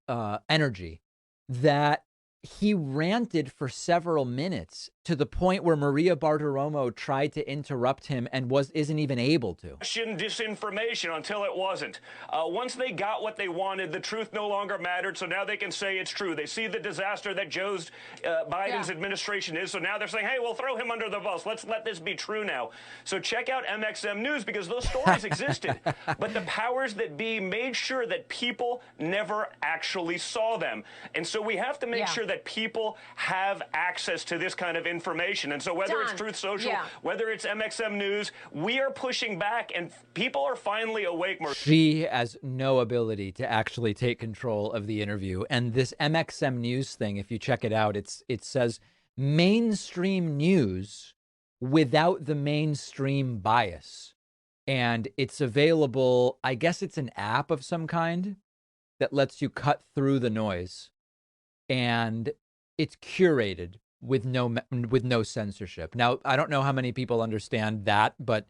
energy, that he ranted for several minutes to the point where Maria Bartiromo tried to interrupt him and isn't even able to. Disinformation until it wasn't. Once they got what they wanted, the truth no longer mattered, so now they can say it's true. They see the disaster that Biden's administration is, so now they're saying, hey, we'll throw him under the bus. Let's let this be true now. So check out MXM News, because those stories existed, but the powers that be made sure that people never actually saw them. And so we have to make sure that people have access to this kind of information. And so whether it's Truth Social, whether it's MXM News, we are pushing back, and people are finally awake. She has no ability to actually take control of the interview. And this MXM News thing, if you check it out, it says mainstream news without the mainstream bias. And it's available, I guess it's an app of some kind that lets you cut through the noise. And it's curated with no censorship. Now, I don't know how many people understand that, but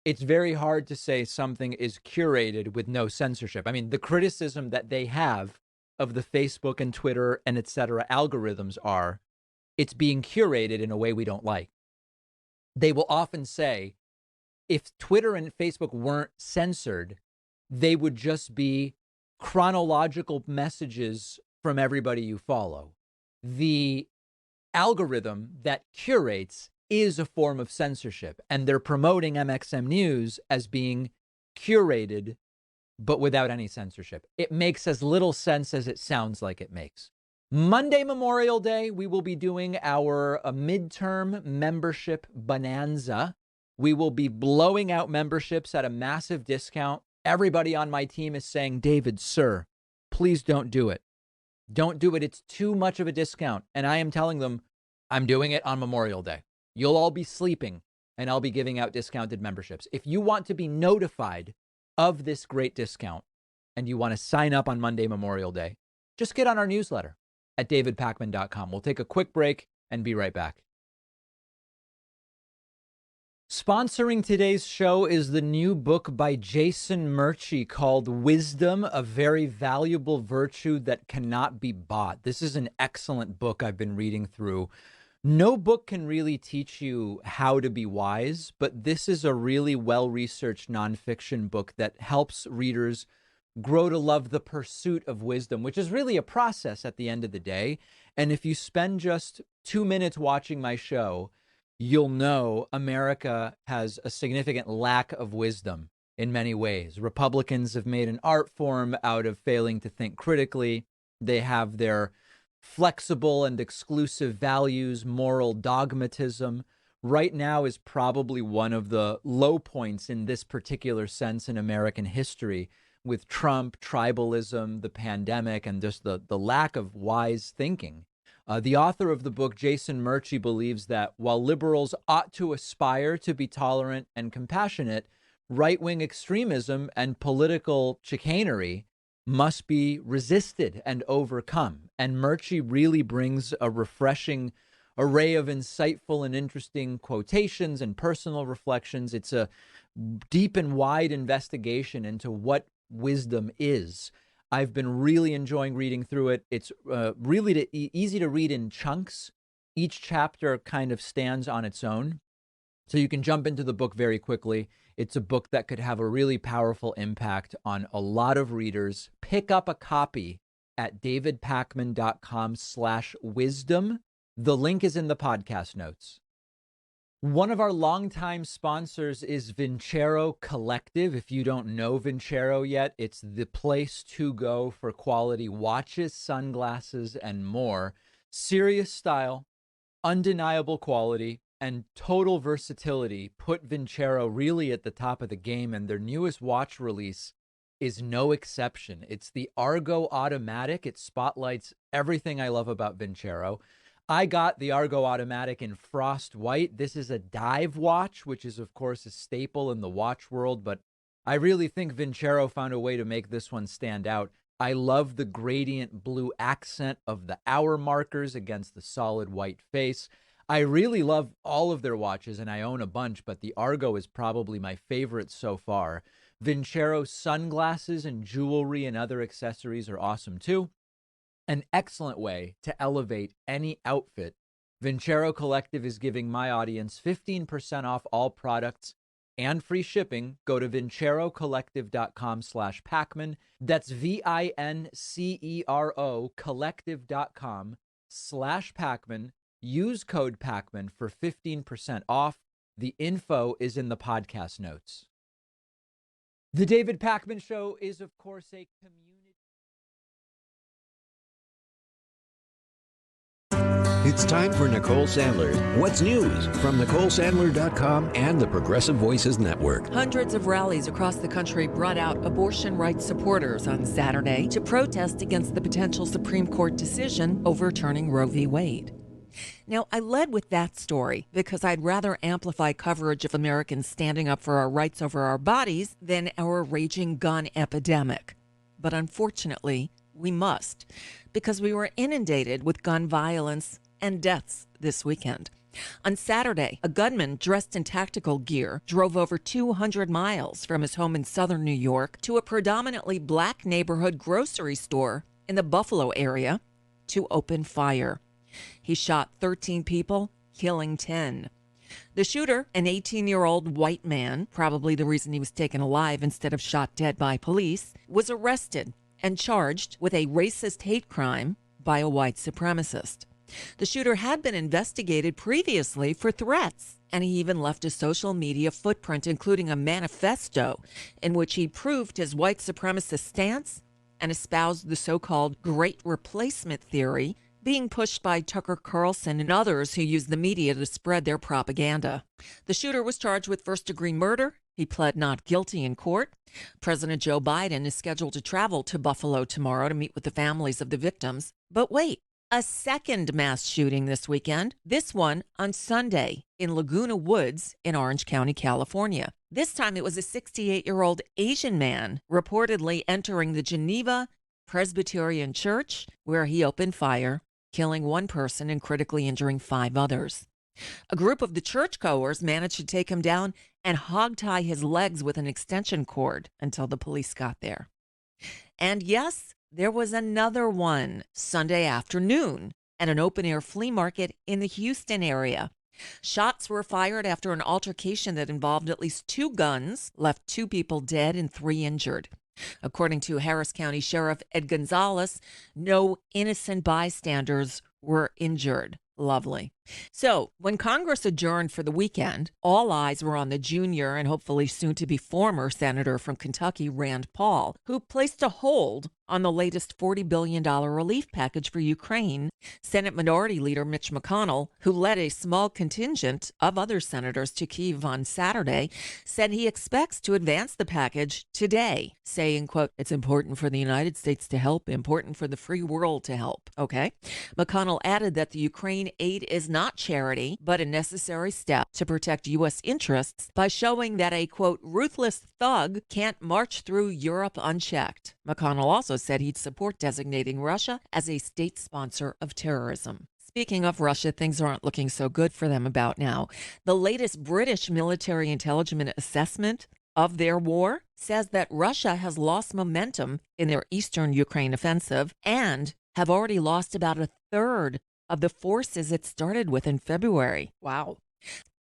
it's very hard to say something is curated with no censorship. I mean, the criticism that they have of the Facebook and Twitter and et cetera algorithms are, it's being curated in a way we don't like. They will often say, if Twitter and Facebook weren't censored, they would just be chronological messages from everybody you follow. The algorithm that curates is a form of censorship, and they're promoting MXM News as being curated, but without any censorship. It makes as little sense as it sounds like it makes. Monday, Memorial Day, we will be doing our midterm membership bonanza. We will be blowing out memberships at a massive discount. Everybody on my team is saying, David, sir, please don't do it. Don't do it. It's too much of a discount. And I am telling them I'm doing it on Memorial Day. You'll all be sleeping and I'll be giving out discounted memberships. If you want to be notified of this great discount and you want to sign up on Monday, Memorial Day, just get on our newsletter at davidpakman.com. We'll take a quick break and be right back. Sponsoring today's show is the new book by Jason Murchie called Wisdom, a Very Valuable Virtue That Cannot Be Bought. This is an excellent book I've been reading through. No book can really teach you how to be wise, but this is a really well-researched nonfiction book that helps readers grow to love the pursuit of wisdom, which is really a process at the end of the day. And if you spend just 2 minutes watching my show, you'll know America has a significant lack of wisdom in many ways. Republicans have made an art form out of failing to think critically. They have their flexible and exclusive values, moral dogmatism. Right now is probably one of the low points in this particular sense in American history, with Trump, tribalism, the pandemic, and just the lack of wise thinking. The author of the book, Jason Murchie, believes that while liberals ought to aspire to be tolerant and compassionate, right-wing extremism and political chicanery must be resisted and overcome. And Murchie really brings a refreshing array of insightful and interesting quotations and personal reflections. It's a deep and wide investigation into what wisdom is. I've been really enjoying reading through it. It's really easy to read in chunks. Each chapter kind of stands on its own. So you can jump into the book very quickly. It's a book that could have a really powerful impact on a lot of readers. Pick up a copy at davidpakman.com/wisdom. The link is in the podcast notes. One of our longtime sponsors is Vincero Collective. If you don't know Vincero yet, it's the place to go for quality watches, sunglasses, and more. Serious style, undeniable quality, and total versatility put Vincero really at the top of the game, and their newest watch release is no exception. It's the Argo Automatic. It spotlights everything I love about Vincero. I got the Argo Automatic in frost white. This is a dive watch, which is, of course, a staple in the watch world, but I really think Vincero found a way to make this one stand out. I love the gradient blue accent of the hour markers against the solid white face. I really love all of their watches, and I own a bunch, but the Argo is probably my favorite so far. Vincero sunglasses and jewelry and other accessories are awesome too. An excellent way to elevate any outfit. Vincero Collective is giving my audience 15% off all products and free shipping. Go to vincerocollective.com/Pakman. That's VINCERO collective.com/Pakman. Use code Pakman for 15% off. The info is in the podcast notes. The David Pakman Show is, of course, a community. It's time for Nicole Sandler's What's News from NicoleSandler.com and the Progressive Voices Network. Hundreds of rallies across the country brought out abortion rights supporters on Saturday to protest against the potential Supreme Court decision overturning Roe v. Wade. Now, I led with that story because I'd rather amplify coverage of Americans standing up for our rights over our bodies than our raging gun epidemic. But unfortunately, we must, because we were inundated with gun violence and deaths this weekend. On Saturday, a gunman dressed in tactical gear drove over 200 miles from his home in southern New York to a predominantly black neighborhood grocery store in the Buffalo area to open fire. He shot 13 people, killing 10. The shooter, an 18-year-old white man, probably the reason he was taken alive instead of shot dead by police, was arrested and charged with a racist hate crime by a white supremacist. The shooter had been investigated previously for threats, and he even left a social media footprint, including a manifesto in which he proved his white supremacist stance and espoused the so-called Great Replacement theory being pushed by Tucker Carlson and others who use the media to spread their propaganda. The shooter was charged with first-degree murder. He pled not guilty in court. President Joe Biden is scheduled to travel to Buffalo tomorrow to meet with the families of the victims. But wait, a second mass shooting this weekend, this one on Sunday in Laguna Woods in Orange County, California. This time it was a 68-year-old Asian man reportedly entering the Geneva Presbyterian Church, where he opened fire, killing one person and critically injuring 5 others. A group of the churchgoers managed to take him down and hogtie his legs with an extension cord until the police got there. And yes, there was another one Sunday afternoon at an open-air flea market in the Houston area. Shots were fired after an altercation that involved at least 2 guns, left 2 people dead and 3 injured. According to Harris County Sheriff Ed Gonzalez, no innocent bystanders were injured. Lovely. So when Congress adjourned for the weekend, all eyes were on the junior and hopefully soon to be former senator from Kentucky, Rand Paul, who placed a hold on the latest $40 billion relief package for Ukraine. Senate Minority Leader Mitch McConnell, who led a small contingent of other senators to Kyiv on Saturday, said he expects to advance the package today, saying, quote, "It's important for the United States to help, important for the free world to help." Okay. McConnell added that the Ukraine aid is not charity, but a necessary step to protect U.S. interests by showing that a, quote, "ruthless thug can't march through Europe unchecked." McConnell also said he'd support designating Russia as a state sponsor of terrorism. Speaking of Russia, things aren't looking so good for them about now. The latest British military intelligence assessment of their war says that Russia has lost momentum in their eastern Ukraine offensive and have already lost about a third of the forces it started with in February. Wow.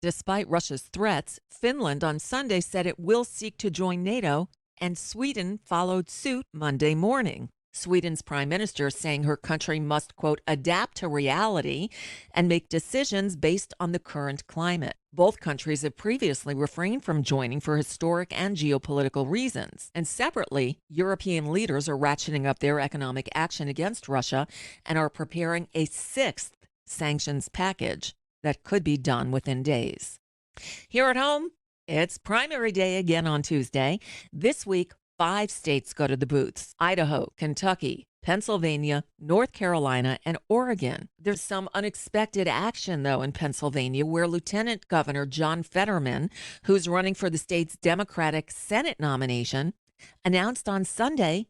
Despite Russia's threats, Finland on Sunday said it will seek to join NATO, and Sweden followed suit Monday morning. Sweden's prime minister saying her country must, quote, adapt to reality and make decisions based on the current climate. Both countries have previously refrained from joining for historic and geopolitical reasons. And separately, European leaders are ratcheting up their economic action against Russia and are preparing a sixth sanctions package that could be done within days. Here at home, it's primary day again on Tuesday. This week, 5 states go to the booths: Idaho, Kentucky, Pennsylvania, North Carolina, and Oregon. There's some unexpected action, though, in Pennsylvania, where Lieutenant Governor John Fetterman, who's running for the state's Democratic Senate nomination, announced on Sunday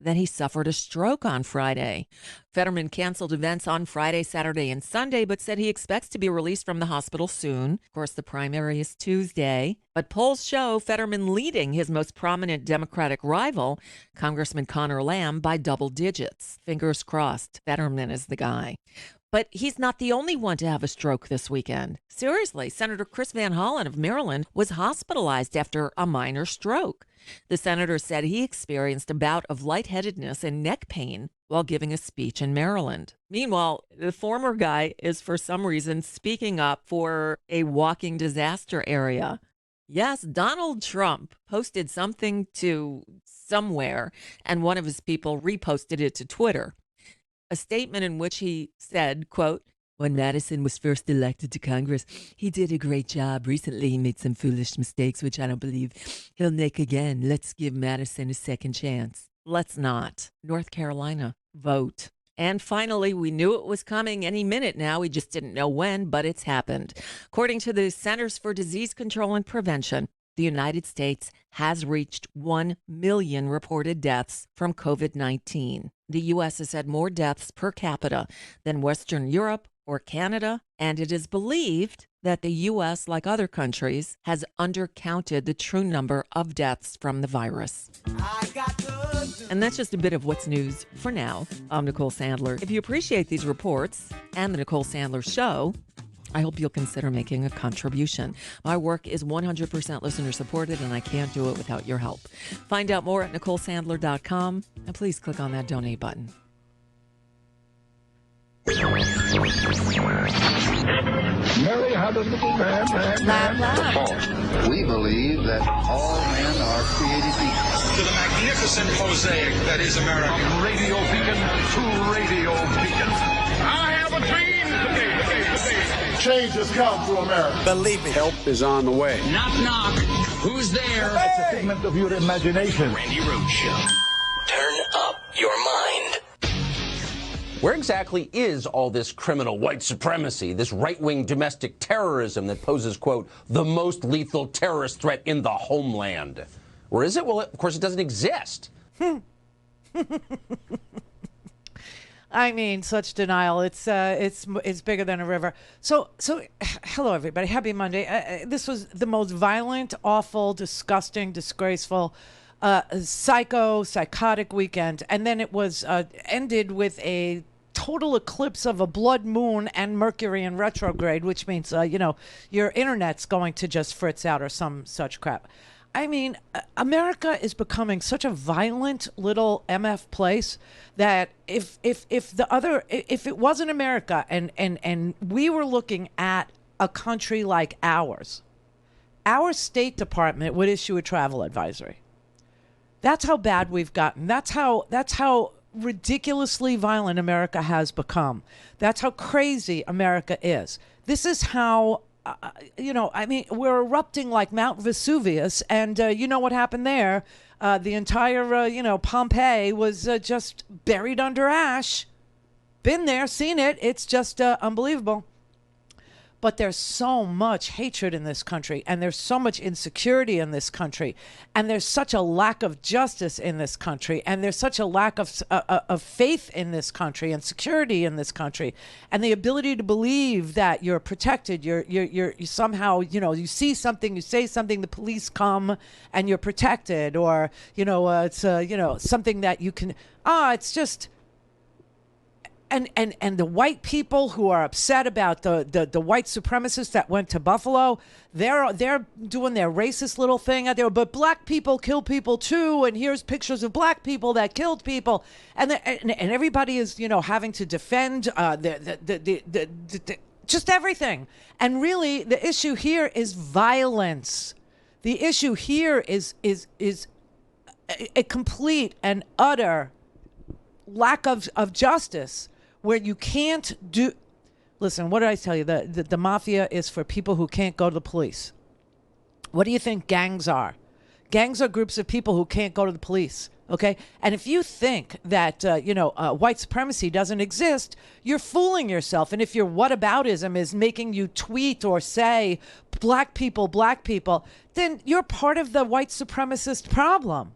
that he suffered a stroke on Friday. Fetterman canceled events on Friday, Saturday, and Sunday, but said he expects to be released from the hospital soon. Of course, the primary is Tuesday, but polls show Fetterman leading his most prominent Democratic rival, Congressman Connor Lamb, by double digits. Fingers crossed, Fetterman is the guy. But he's not the only one to have a stroke this weekend. Seriously, Senator Chris Van Hollen of Maryland was hospitalized after a minor stroke. The senator said he experienced a bout of lightheadedness and neck pain while giving a speech in Maryland. Meanwhile, the former guy is for some reason speaking up for a walking disaster area. Yes, Donald Trump posted something to somewhere, and one of his people reposted it to Twitter. A statement in which he said, quote, "When Madison was first elected to Congress, he did a great job. Recently, he made some foolish mistakes, which I don't believe he'll make again. Let's give Madison a second chance." Let's not. North Carolina, vote. And finally, we knew it was coming any minute now. We just didn't know when, but it's happened. According to the Centers for Disease Control and Prevention, the United States has reached 1 million reported deaths from COVID-19. The U.S. has had more deaths per capita than Western Europe or Canada, and it is believed that the U.S., like other countries, has undercounted the true number of deaths from the virus. And that's just a bit of what's news for now. I'm Nicole Sandler. If you appreciate these reports and the Nicole Sandler Show, I hope you'll consider making a contribution. My work is 100% listener supported, and I can't do it without your help. Find out more at NicoleSandler.com, and please click on that donate button. Mary had a little lamb. We believe that all men are created equal. To the magnificent mosaic that is America. From radio beacon to radio beacon. I have a dream today. Change has come to America. Believe me. Help is on the way. Knock, knock. Who's there? It's a figment of your imagination. Randi Rhodes Show. Turn up your mind. Where exactly is all this criminal white supremacy, this right-wing domestic terrorism that poses, quote, the most lethal terrorist threat in the homeland? Or is it? Well, of course, it doesn't exist. I mean, such denial. It's bigger than a river. So hello, everybody. Happy Monday. This was the most violent, awful, disgusting, disgraceful, psychotic weekend. And then it was ended with a total eclipse of a blood moon and Mercury in retrograde, which means, your internet's going to just fritz out or some such crap. I mean, America is becoming such a violent little MF place that if it wasn't America and we were looking at a country like ours, our State Department would issue a travel advisory. That's how bad we've gotten. That's how ridiculously violent America has become. That's how crazy America is. This is how we're erupting like Mount Vesuvius, and you know what happened there? The entire, Pompeii was just buried under ash. Been there, seen it. It's just unbelievable. But there's so much hatred in this country, and there's so much insecurity in this country, and there's such a lack of justice in this country, and there's such a lack of faith in this country and security in this country, and the ability to believe that you're protected. You're somehow, you see something, you say something, the police come, and you're protected, or it's something that you can. It's just. And the white people who are upset about the white supremacists that went to Buffalo, they're doing their racist little thing out there. But black people kill people too, and here's pictures of black people that killed people, and everybody is having to defend just everything. And really, the issue here is violence. The issue here is a complete and utter lack of justice, where you can't do. Listen, what did I tell you? The mafia is for people who can't go to the police. What do you think gangs are? Gangs are groups of people who can't go to the police. Okay, and if you think that white supremacy doesn't exist, you're fooling yourself. And if your whataboutism is making you tweet or say black people, then you're part of the white supremacist problem.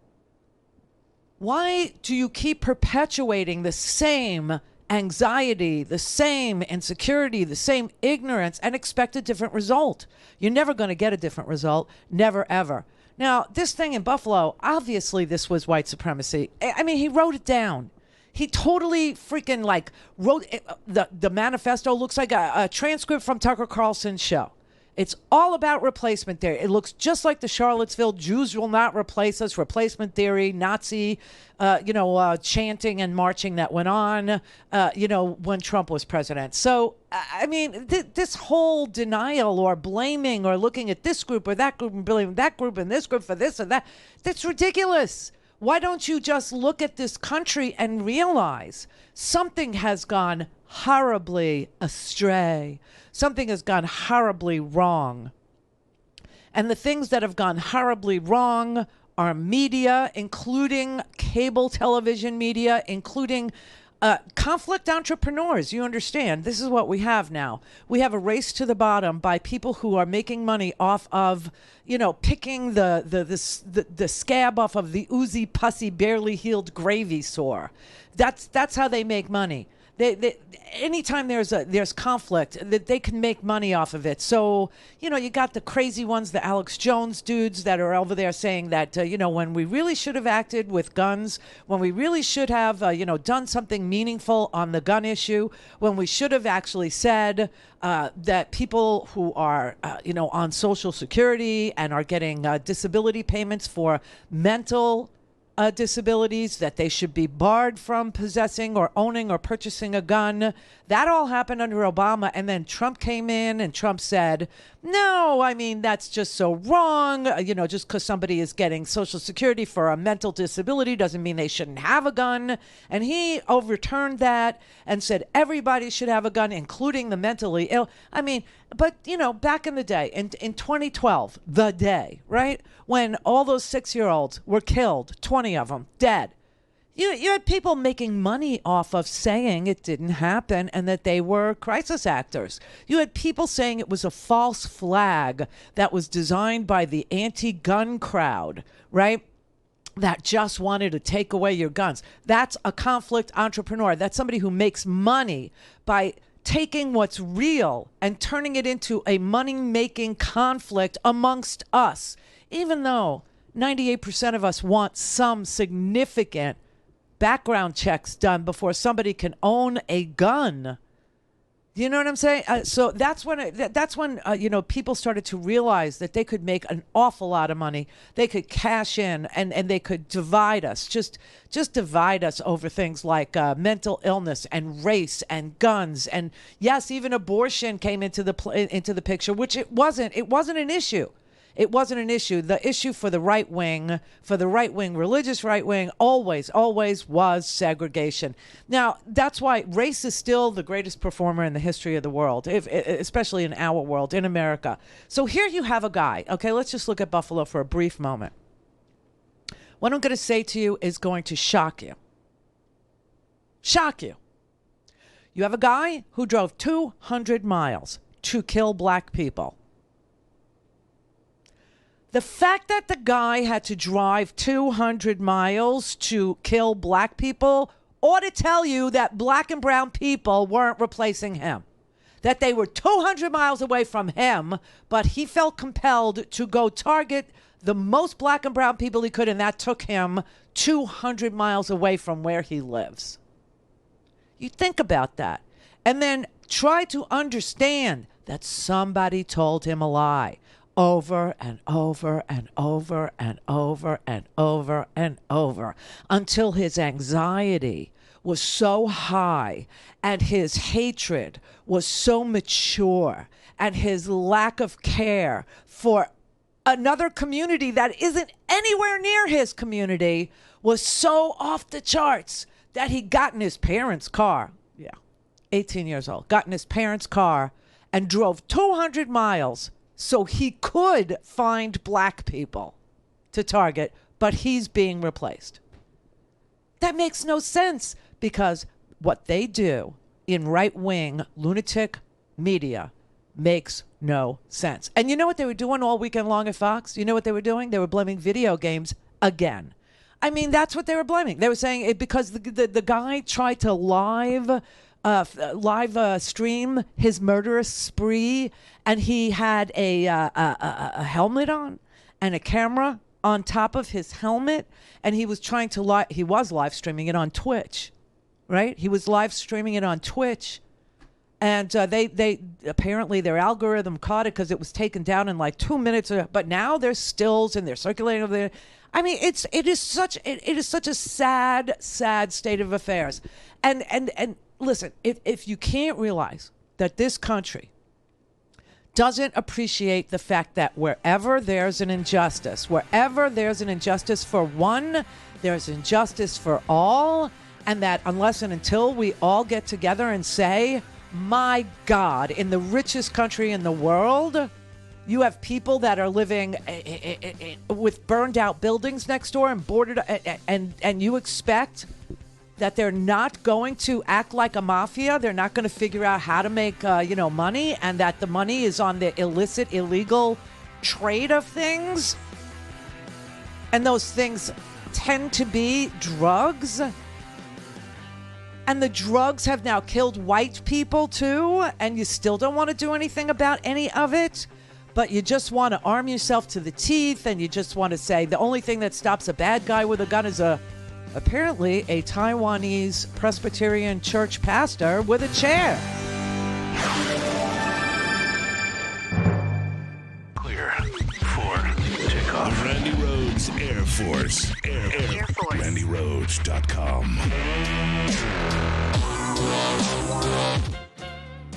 Why do you keep perpetuating the same anxiety, the same insecurity, the same ignorance, and expect a different result? You're never going to get a different result. Never, ever. Now, this thing in Buffalo, obviously this was white supremacy. I mean, he wrote it down. He totally freaking wrote the manifesto. Looks like a transcript from Tucker Carlson's show. It's all about replacement theory. It looks just like the Charlottesville Jews will not replace us, replacement theory, Nazi, chanting and marching that went on, when Trump was president. So, I mean, this whole denial or blaming or looking at this group or that group and blaming that group and this group for this or that, that's ridiculous. Why don't you just look at this country and realize something has gone horribly astray? Something has gone horribly wrong. And the things that have gone horribly wrong are media, including cable television media, including conflict entrepreneurs. You understand, this is what we have now. We have a race to the bottom by people who are making money off of, picking the scab off of the oozy, pussy, barely healed gravy sore. That's how they make money. They anytime there's conflict, that they can make money off of it. So, you got the crazy ones, the Alex Jones dudes that are over there saying that, when we really should have acted with guns, when we really should have, done something meaningful on the gun issue, when we should have actually said that people who are, on Social Security and are getting disability payments for mental disabilities, that they should be barred from possessing or owning or purchasing a gun. That all happened under Obama, and then Trump came in and Trump said, no, I mean, that's just so wrong. Just because somebody is getting Social Security for a mental disability doesn't mean they shouldn't have a gun. And he overturned that and said everybody should have a gun, including the mentally ill. I mean, but, back in the day, in 2012, the day, right, when all those 6-year-olds were killed, 20 of them dead, you had people making money off of saying it didn't happen and that they were crisis actors. You had people saying it was a false flag that was designed by the anti-gun crowd, right? That just wanted to take away your guns. That's a conflict entrepreneur. That's somebody who makes money by taking what's real and turning it into a money-making conflict amongst us, even though 98% of us want some significant background checks done before somebody can own a gun. You know what I'm saying? So that's when people started to realize that they could make an awful lot of money. They could cash in and they could divide us, just divide us over things like mental illness and race and guns, and yes, even abortion came into the picture, which it wasn't an issue. It wasn't an issue. The issue for the right wing, religious right wing, always was segregation. Now, that's why race is still the greatest performer in the history of the world, especially in our world, in America. So here you have a guy. Okay, let's just look at Buffalo for a brief moment. What I'm going to say to you is going to shock you. Shock you. You have a guy who drove 200 miles to kill black people. The fact that the guy had to drive 200 miles to kill black people ought to tell you that black and brown people weren't replacing him. That they were 200 miles away from him, but he felt compelled to go target the most black and brown people he could, and that took him 200 miles away from where he lives. You think about that. And then try to understand that somebody told him a lie over and over and over and over and over and over until his anxiety was so high and his hatred was so mature and his lack of care for another community that isn't anywhere near his community was so off the charts that he got in his parents' car. 18 years old, got in his parents' car and drove 200 miles so he could find black people to target, but he's being replaced. That makes no sense because what they do in right-wing lunatic media makes no sense. And you know what they were doing all weekend long at Fox? You know what they were doing? They were blaming video games again. I mean, that's what they were blaming. They were saying it because the guy tried to live stream his murderous spree, and he had a helmet on and a camera on top of his helmet, and he was trying to he was live streaming it on Twitch, right? He was live streaming it on Twitch, and they apparently their algorithm caught it because it was taken down in like 2 minutes. But now there's stills and they're circulating over there. I mean, it is such a sad state of affairs, and listen, if you can't realize that this country doesn't appreciate the fact that wherever there's an injustice for one, there's injustice for all, and that unless and until we all get together and say, my God, in the richest country in the world, you have people that are living with burned out buildings next door and boarded, and you expect that they're not going to act like a mafia. They're not going to figure out how to make money, and that the money is on the illicit, illegal trade of things. And those things tend to be drugs. And the drugs have now killed white people too, and you still don't want to do anything about any of it. But you just want to arm yourself to the teeth, and you just want to say the only thing that stops a bad guy with a gun is apparently a Taiwanese Presbyterian church pastor with a chair. Clear for takeoff. Randi Rhodes Air Force. Air Force. RandiRhodes.com.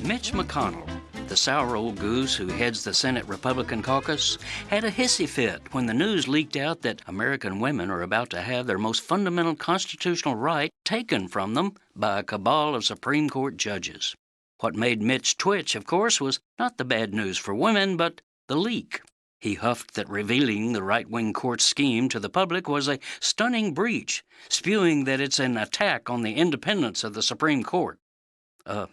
Mitch McConnell, the sour old goose who heads the Senate Republican caucus, had a hissy fit when the news leaked out that American women are about to have their most fundamental constitutional right taken from them by a cabal of Supreme Court judges. What made Mitch twitch, of course, was not the bad news for women, but the leak. He huffed that revealing the right-wing court's scheme to the public was a stunning breach, spewing that it's an attack on the independence of the Supreme Court.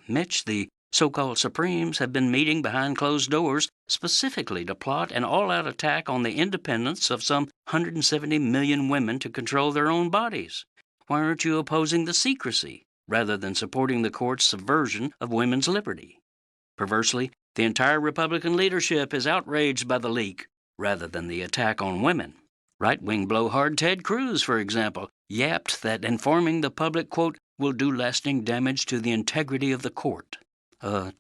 Mitch, the so-called Supremes have been meeting behind closed doors specifically to plot an all-out attack on the independence of some 170 million women to control their own bodies. Why aren't you opposing the secrecy rather than supporting the court's subversion of women's liberty? Perversely, the entire Republican leadership is outraged by the leak rather than the attack on women. Right-wing blowhard Ted Cruz, for example, yapped that informing the public, quote, will do lasting damage to the integrity of the court.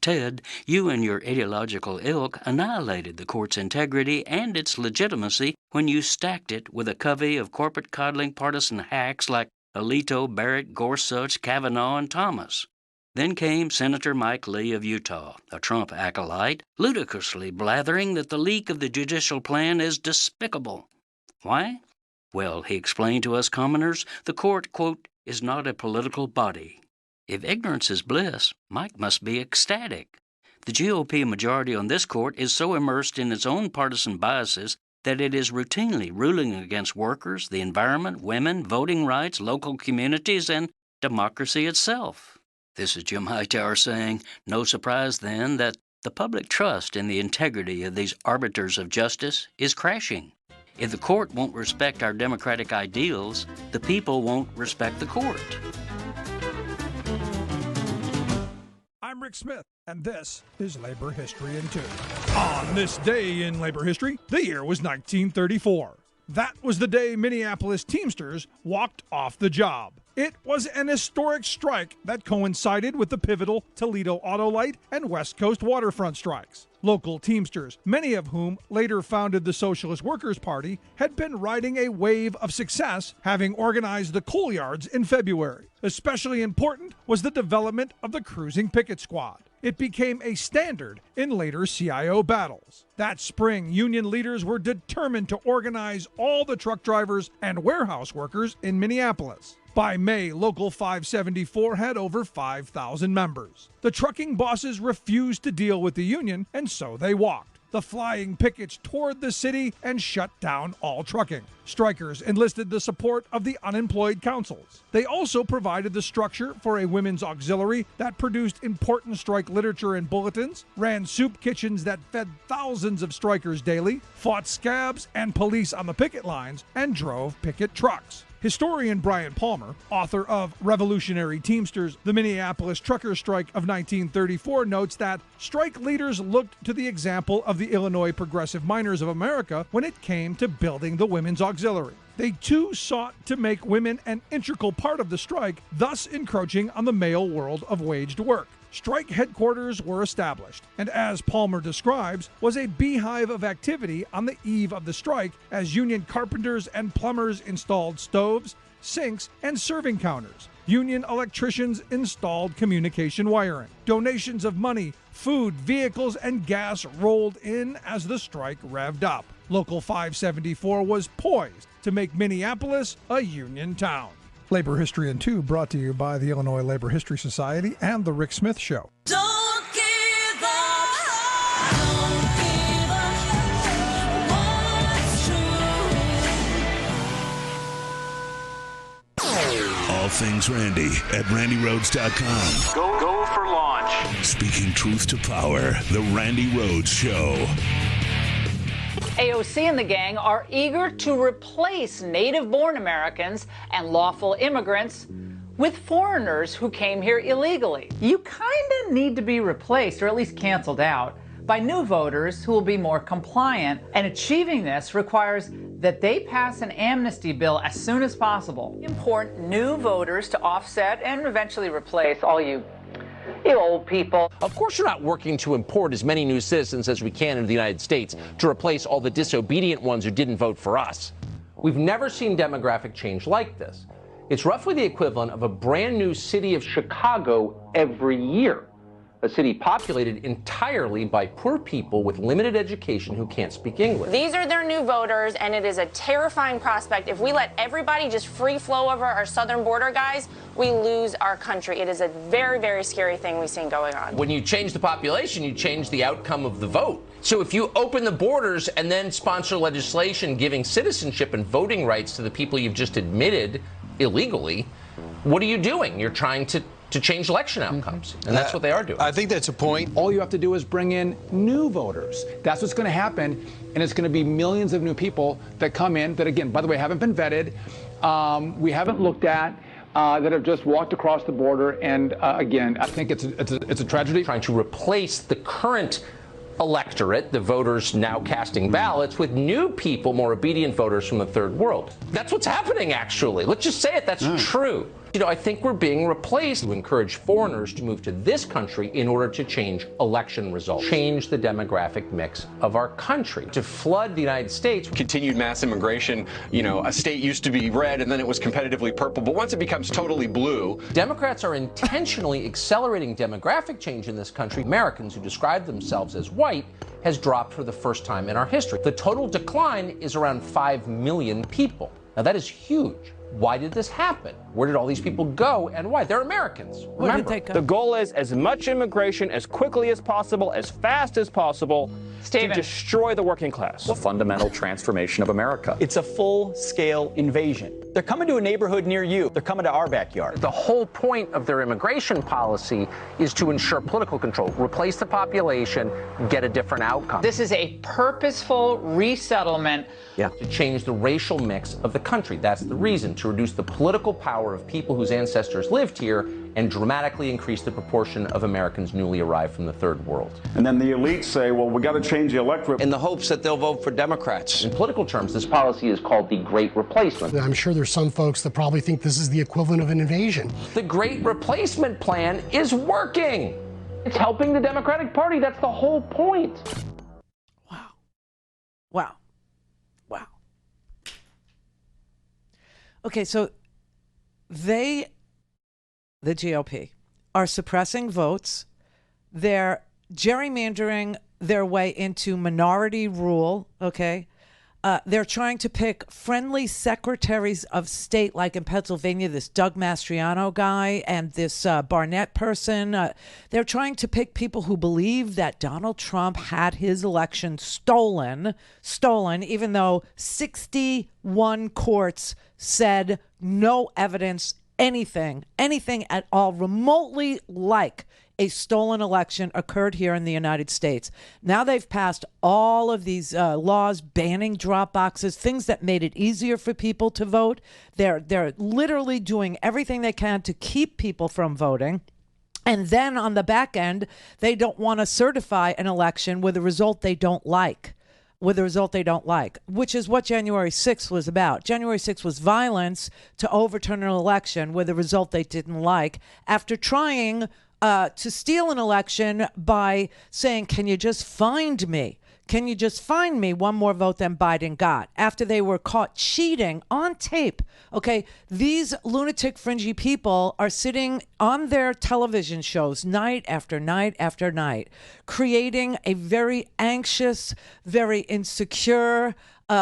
Ted, you and your ideological ilk annihilated the court's integrity and its legitimacy when you stacked it with a covey of corporate-coddling partisan hacks like Alito, Barrett, Gorsuch, Kavanaugh, and Thomas. Then came Senator Mike Lee of Utah, a Trump acolyte, ludicrously blathering that the leak of the judicial plan is despicable. Why? Well, he explained to us commoners, the court, quote, is not a political body. If ignorance is bliss, Mike must be ecstatic. The GOP majority on this court is so immersed in its own partisan biases that it is routinely ruling against workers, the environment, women, voting rights, local communities, and democracy itself. This is Jim Hightower saying, no surprise then that the public trust in the integrity of these arbiters of justice is crashing. If the court won't respect our democratic ideals, the people won't respect the court. I'm Rick Smith, and this is Labor History in 2. On this day in labor history, the year was 1934. That was the day Minneapolis Teamsters walked off the job. It was an historic strike that coincided with the pivotal Toledo Autolite and West Coast waterfront strikes. Local Teamsters, many of whom later founded the Socialist Workers' Party, had been riding a wave of success, having organized the coal yards in February. Especially important was the development of the cruising picket squad. It became a standard in later CIO battles. That spring, union leaders were determined to organize all the truck drivers and warehouse workers in Minneapolis. By May, Local 574 had over 5,000 members. The trucking bosses refused to deal with the union, and so they walked. The flying pickets toured the city and shut down all trucking. Strikers enlisted the support of the unemployed councils. They also provided the structure for a women's auxiliary that produced important strike literature and bulletins, ran soup kitchens that fed thousands of strikers daily, fought scabs and police on the picket lines, and drove picket trucks. Historian Brian Palmer, author of Revolutionary Teamsters, the Minneapolis Trucker Strike of 1934, notes that strike leaders looked to the example of the Illinois Progressive Miners of America when it came to building the women's auxiliary. They too sought to make women an integral part of the strike, thus encroaching on the male world of waged work. Strike headquarters were established, and as Palmer describes, was a beehive of activity on the eve of the strike as union carpenters and plumbers installed stoves, sinks, and serving counters. Union electricians installed communication wiring. Donations of money, food, vehicles, and gas rolled in as the strike revved up. Local 574 was poised to make Minneapolis a union town. Labor History in 2 brought to you by the Illinois Labor History Society and The Rick Smith Show. Don't give up, don't give up what's true. All things Randy at RandyRhodes.com. Go for launch. Speaking truth to power, The Randi Rhodes Show. AOC and the gang are eager to replace native-born Americans and lawful immigrants with foreigners who came here illegally. You kind of need to be replaced, or at least canceled out, by new voters who will be more compliant. And achieving this requires that they pass an amnesty bill as soon as possible. Import new voters to offset and eventually replace all you old people. Of course you're not working to import as many new citizens as we can into the United States to replace all the disobedient ones who didn't vote for us. We've never seen demographic change like this. It's roughly the equivalent of a brand new city of Chicago every year. A city populated entirely by poor people with limited education who can't speak English. These are their new voters, and it is a terrifying prospect. If we let everybody just free flow over our southern border, guys, we lose our country. It is a very, very scary thing we've seen going on. When you change the population, you change the outcome of the vote. So if you open the borders and then sponsor legislation giving citizenship and voting rights to the people you've just admitted illegally, what are you doing? You're trying to change election outcomes. And that's what they are doing. I think that's a point. All you have to do is bring in new voters. That's what's going to happen. And it's going to be millions of new people that come in that, again, by the way, haven't been vetted. We haven't looked at. That have just walked across the border. And again, I think it's a tragedy. Trying to replace the current electorate, the voters now casting ballots, with new people, more obedient voters from the third world. That's what's happening, actually. Let's just say it. That's true. You know, I think we're being replaced to encourage foreigners to move to this country in order to change election results, change the demographic mix of our country, to flood the United States. Continued mass immigration, you know, a state used to be red and then it was competitively purple, but once it becomes totally blue. Democrats are intentionally accelerating demographic change in this country. Americans who describe themselves as white has dropped for the first time in our history. The total decline is around 5 million people. Now that is huge. Why did this happen? Where did all these people go and why? They're Americans. Remember, the goal is as much immigration as quickly as possible, as fast as possible, to destroy the working class. The fundamental transformation of America. It's a full-scale invasion. They're coming to a neighborhood near you. They're coming to our backyard. The whole point of their immigration policy is to ensure political control, replace the population, get a different outcome. This is a purposeful resettlement. Yeah. To change the racial mix of the country. That's the reason, to reduce the political power of people whose ancestors lived here and dramatically increase the proportion of Americans newly arrived from the third world. And then the elites say, well, we got to change the electorate. In the hopes that they'll vote for Democrats. In political terms, this policy is called the Great Replacement. I'm sure there's some folks that probably think this is the equivalent of an invasion. The Great Replacement plan is working. It's helping the Democratic Party. That's the whole point. Wow. Okay, so the GOP, are suppressing votes. They're gerrymandering their way into minority rule, okay? They're trying to pick friendly secretaries of state, like in Pennsylvania, this Doug Mastriano guy and this Barnett person. They're trying to pick people who believe that Donald Trump had his election stolen, even though 61 courts said no evidence, anything at all remotely like a stolen election occurred here in the United States. Now they've passed all of these laws banning drop boxes, things that made it easier for people to vote. They're literally doing everything they can to keep people from voting. And then on the back end, they don't want to certify an election with a result they don't like. Which is what January 6th was about. January 6th was violence to overturn an election with a result they didn't like, after trying to steal an election by saying, can you just find me? Can you just find me one more vote than Biden got? After they were caught cheating on tape. Okay, these lunatic, fringy people are sitting on their television shows night after night after night, creating a very anxious, very insecure,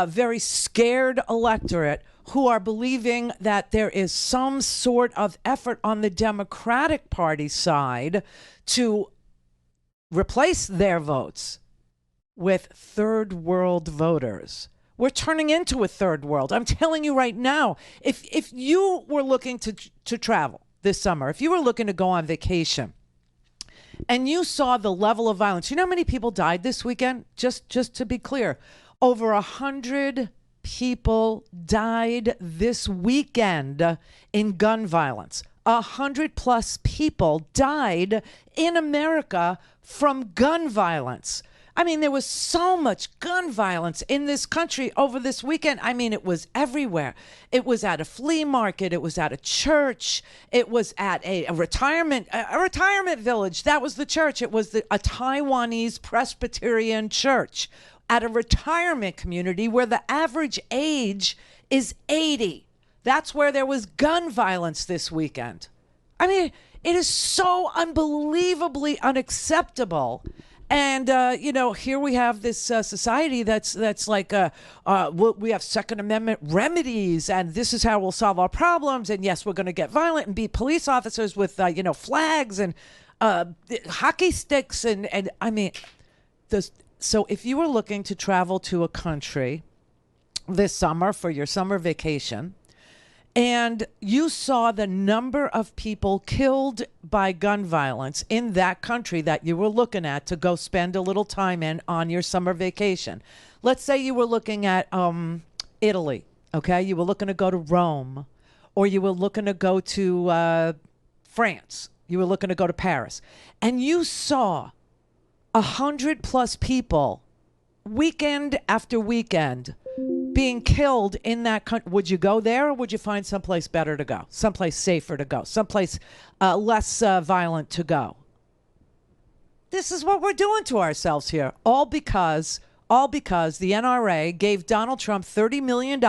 very scared electorate who are believing that there is some sort of effort on the Democratic Party side to replace their votes with third world voters. We're turning into a third world. I'm telling you right now, if you were looking to travel this summer, if you were looking to go on vacation and you saw the level of violence, you know how many people died this weekend? Just to be clear, over 100 people died this weekend in gun violence. 100+ people died in America from gun violence. I mean, there was so much gun violence in this country over this weekend. I mean, it was everywhere. It was at a flea market. It was at a church. It was at a retirement village. That was the church. It was a Taiwanese Presbyterian church at a retirement community where the average age is 80. That's where there was gun violence this weekend. I mean, it is so unbelievably unacceptable. And, here we have this society that's like, we have Second Amendment remedies, and this is how we'll solve our problems. And yes, we're going to get violent and beat police officers with, flags and hockey sticks. And I mean, so if you were looking to travel to a country this summer for your summer vacation, and you saw the number of people killed by gun violence in that country that you were looking at to go spend a little time in on your summer vacation. Let's say you were looking at Italy, okay? You were looking to go to Rome, or you were looking to go to France. You were looking to go to Paris. And you saw 100+ people weekend after weekend being killed in that country. Would you go there, or would you find someplace better to go, someplace safer to go, someplace less violent to go? This is what we're doing to ourselves here, all because the NRA gave Donald Trump $30 million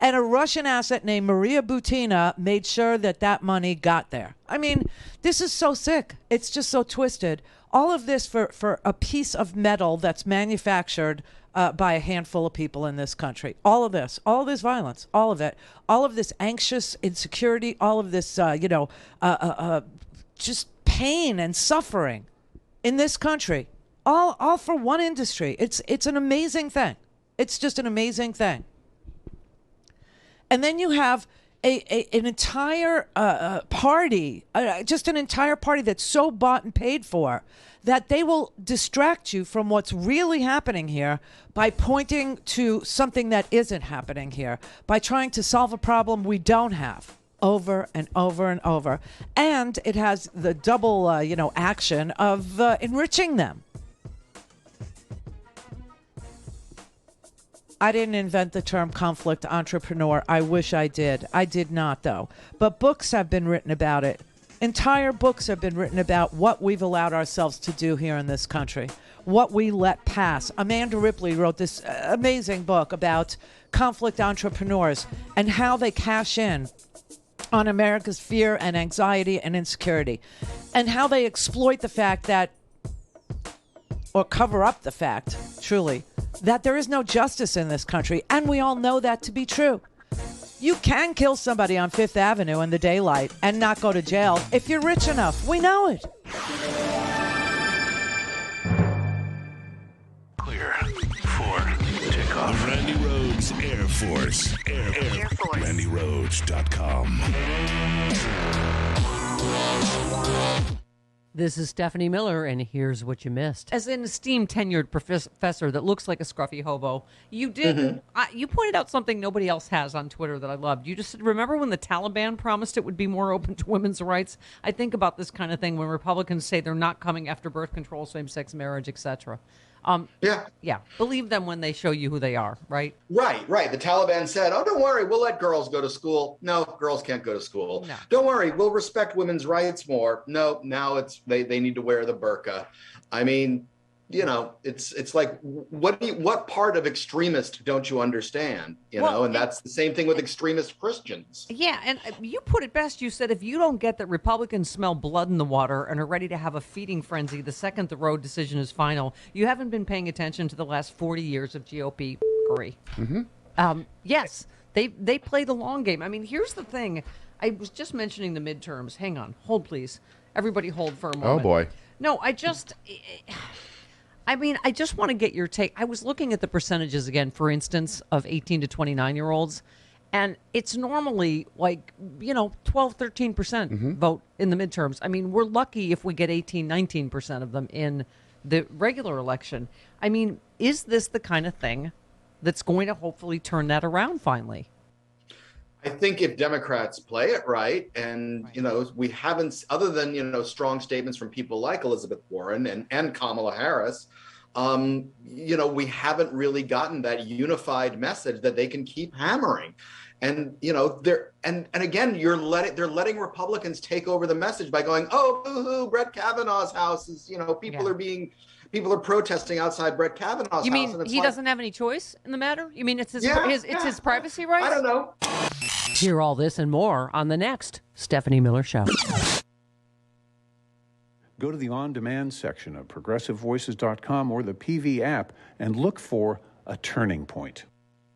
and a Russian asset named Maria Butina made sure that money got there. I mean, this is so sick. It's just so twisted. All of this for a piece of metal that's manufactured by a handful of people in this country. All of this violence, all of it, all of this anxious insecurity, all of this, just pain and suffering in this country, all for one industry. It's an amazing thing. It's just an amazing thing. And then you have an entire party, just an entire party that's so bought and paid for that they will distract you from what's really happening here by pointing to something that isn't happening here, by trying to solve a problem we don't have over and over and over. And it has the double, action of enriching them. I didn't invent the term conflict entrepreneur. I wish I did. I did not, though. But books have been written about it. Entire books have been written about what we've allowed ourselves to do here in this country, what we let pass. Amanda Ripley wrote this amazing book about conflict entrepreneurs and how they cash in on America's fear and anxiety and insecurity, and how they exploit the fact that, or cover up the fact, truly, that there is no justice in this country, and we all know that to be true. You can kill somebody on Fifth Avenue in the daylight and not go to jail if you're rich enough. We know it. Clear for takeoff. Randi Rhodes Air Force. Air Force. RandiRhodes.com. This is Stephanie Miller, and here's what you missed. As an esteemed tenured professor that looks like a scruffy hobo, you did. You pointed out something nobody else has on Twitter that I loved. You just said, remember when the Taliban promised it would be more open to women's rights? I think about this kind of thing when Republicans say they're not coming after birth control, same-sex marriage, etc. Yeah. Believe them when they show you who they are, right? Right. The Taliban said, oh, don't worry, we'll let girls go to school. No, girls can't go to school. No. Don't worry, we'll respect women's rights more. No, now it's they need to wear the burqa. I mean, it's like, what part of extremist don't you understand? And that's the same thing with extremist Christians. Yeah, and you put it best. You said if you don't get that Republicans smell blood in the water and are ready to have a feeding frenzy the second the Roe decision is final, you haven't been paying attention to the last 40 years of GOP. Yes, they play the long game. I mean, here's the thing. I was just mentioning the midterms. Hang on. Hold, please. Everybody hold for a moment. Oh, boy. No, I just want to get your take. I was looking at the percentages again, for instance, of 18 to 29-year-olds, and it's normally like, 12, 13% vote in the midterms. I mean, we're lucky if we get 18, 19% of them in the regular election. I mean, is this the kind of thing that's going to hopefully turn that around finally? I think if Democrats play it right, and we haven't, other than strong statements from people like Elizabeth Warren and Kamala Harris, we haven't really gotten that unified message that they can keep hammering. And again, they're letting Republicans take over the message by going, oh, boo-hoo, Brett Kavanaugh's house is, people are protesting outside Brett Kavanaugh's house. You mean he doesn't have any choice in the matter? You mean it's his privacy rights? I don't know. Hear all this and more on the next Stephanie Miller Show. Go to the on-demand section of progressivevoices.com or the PV app and look for A Turning Point.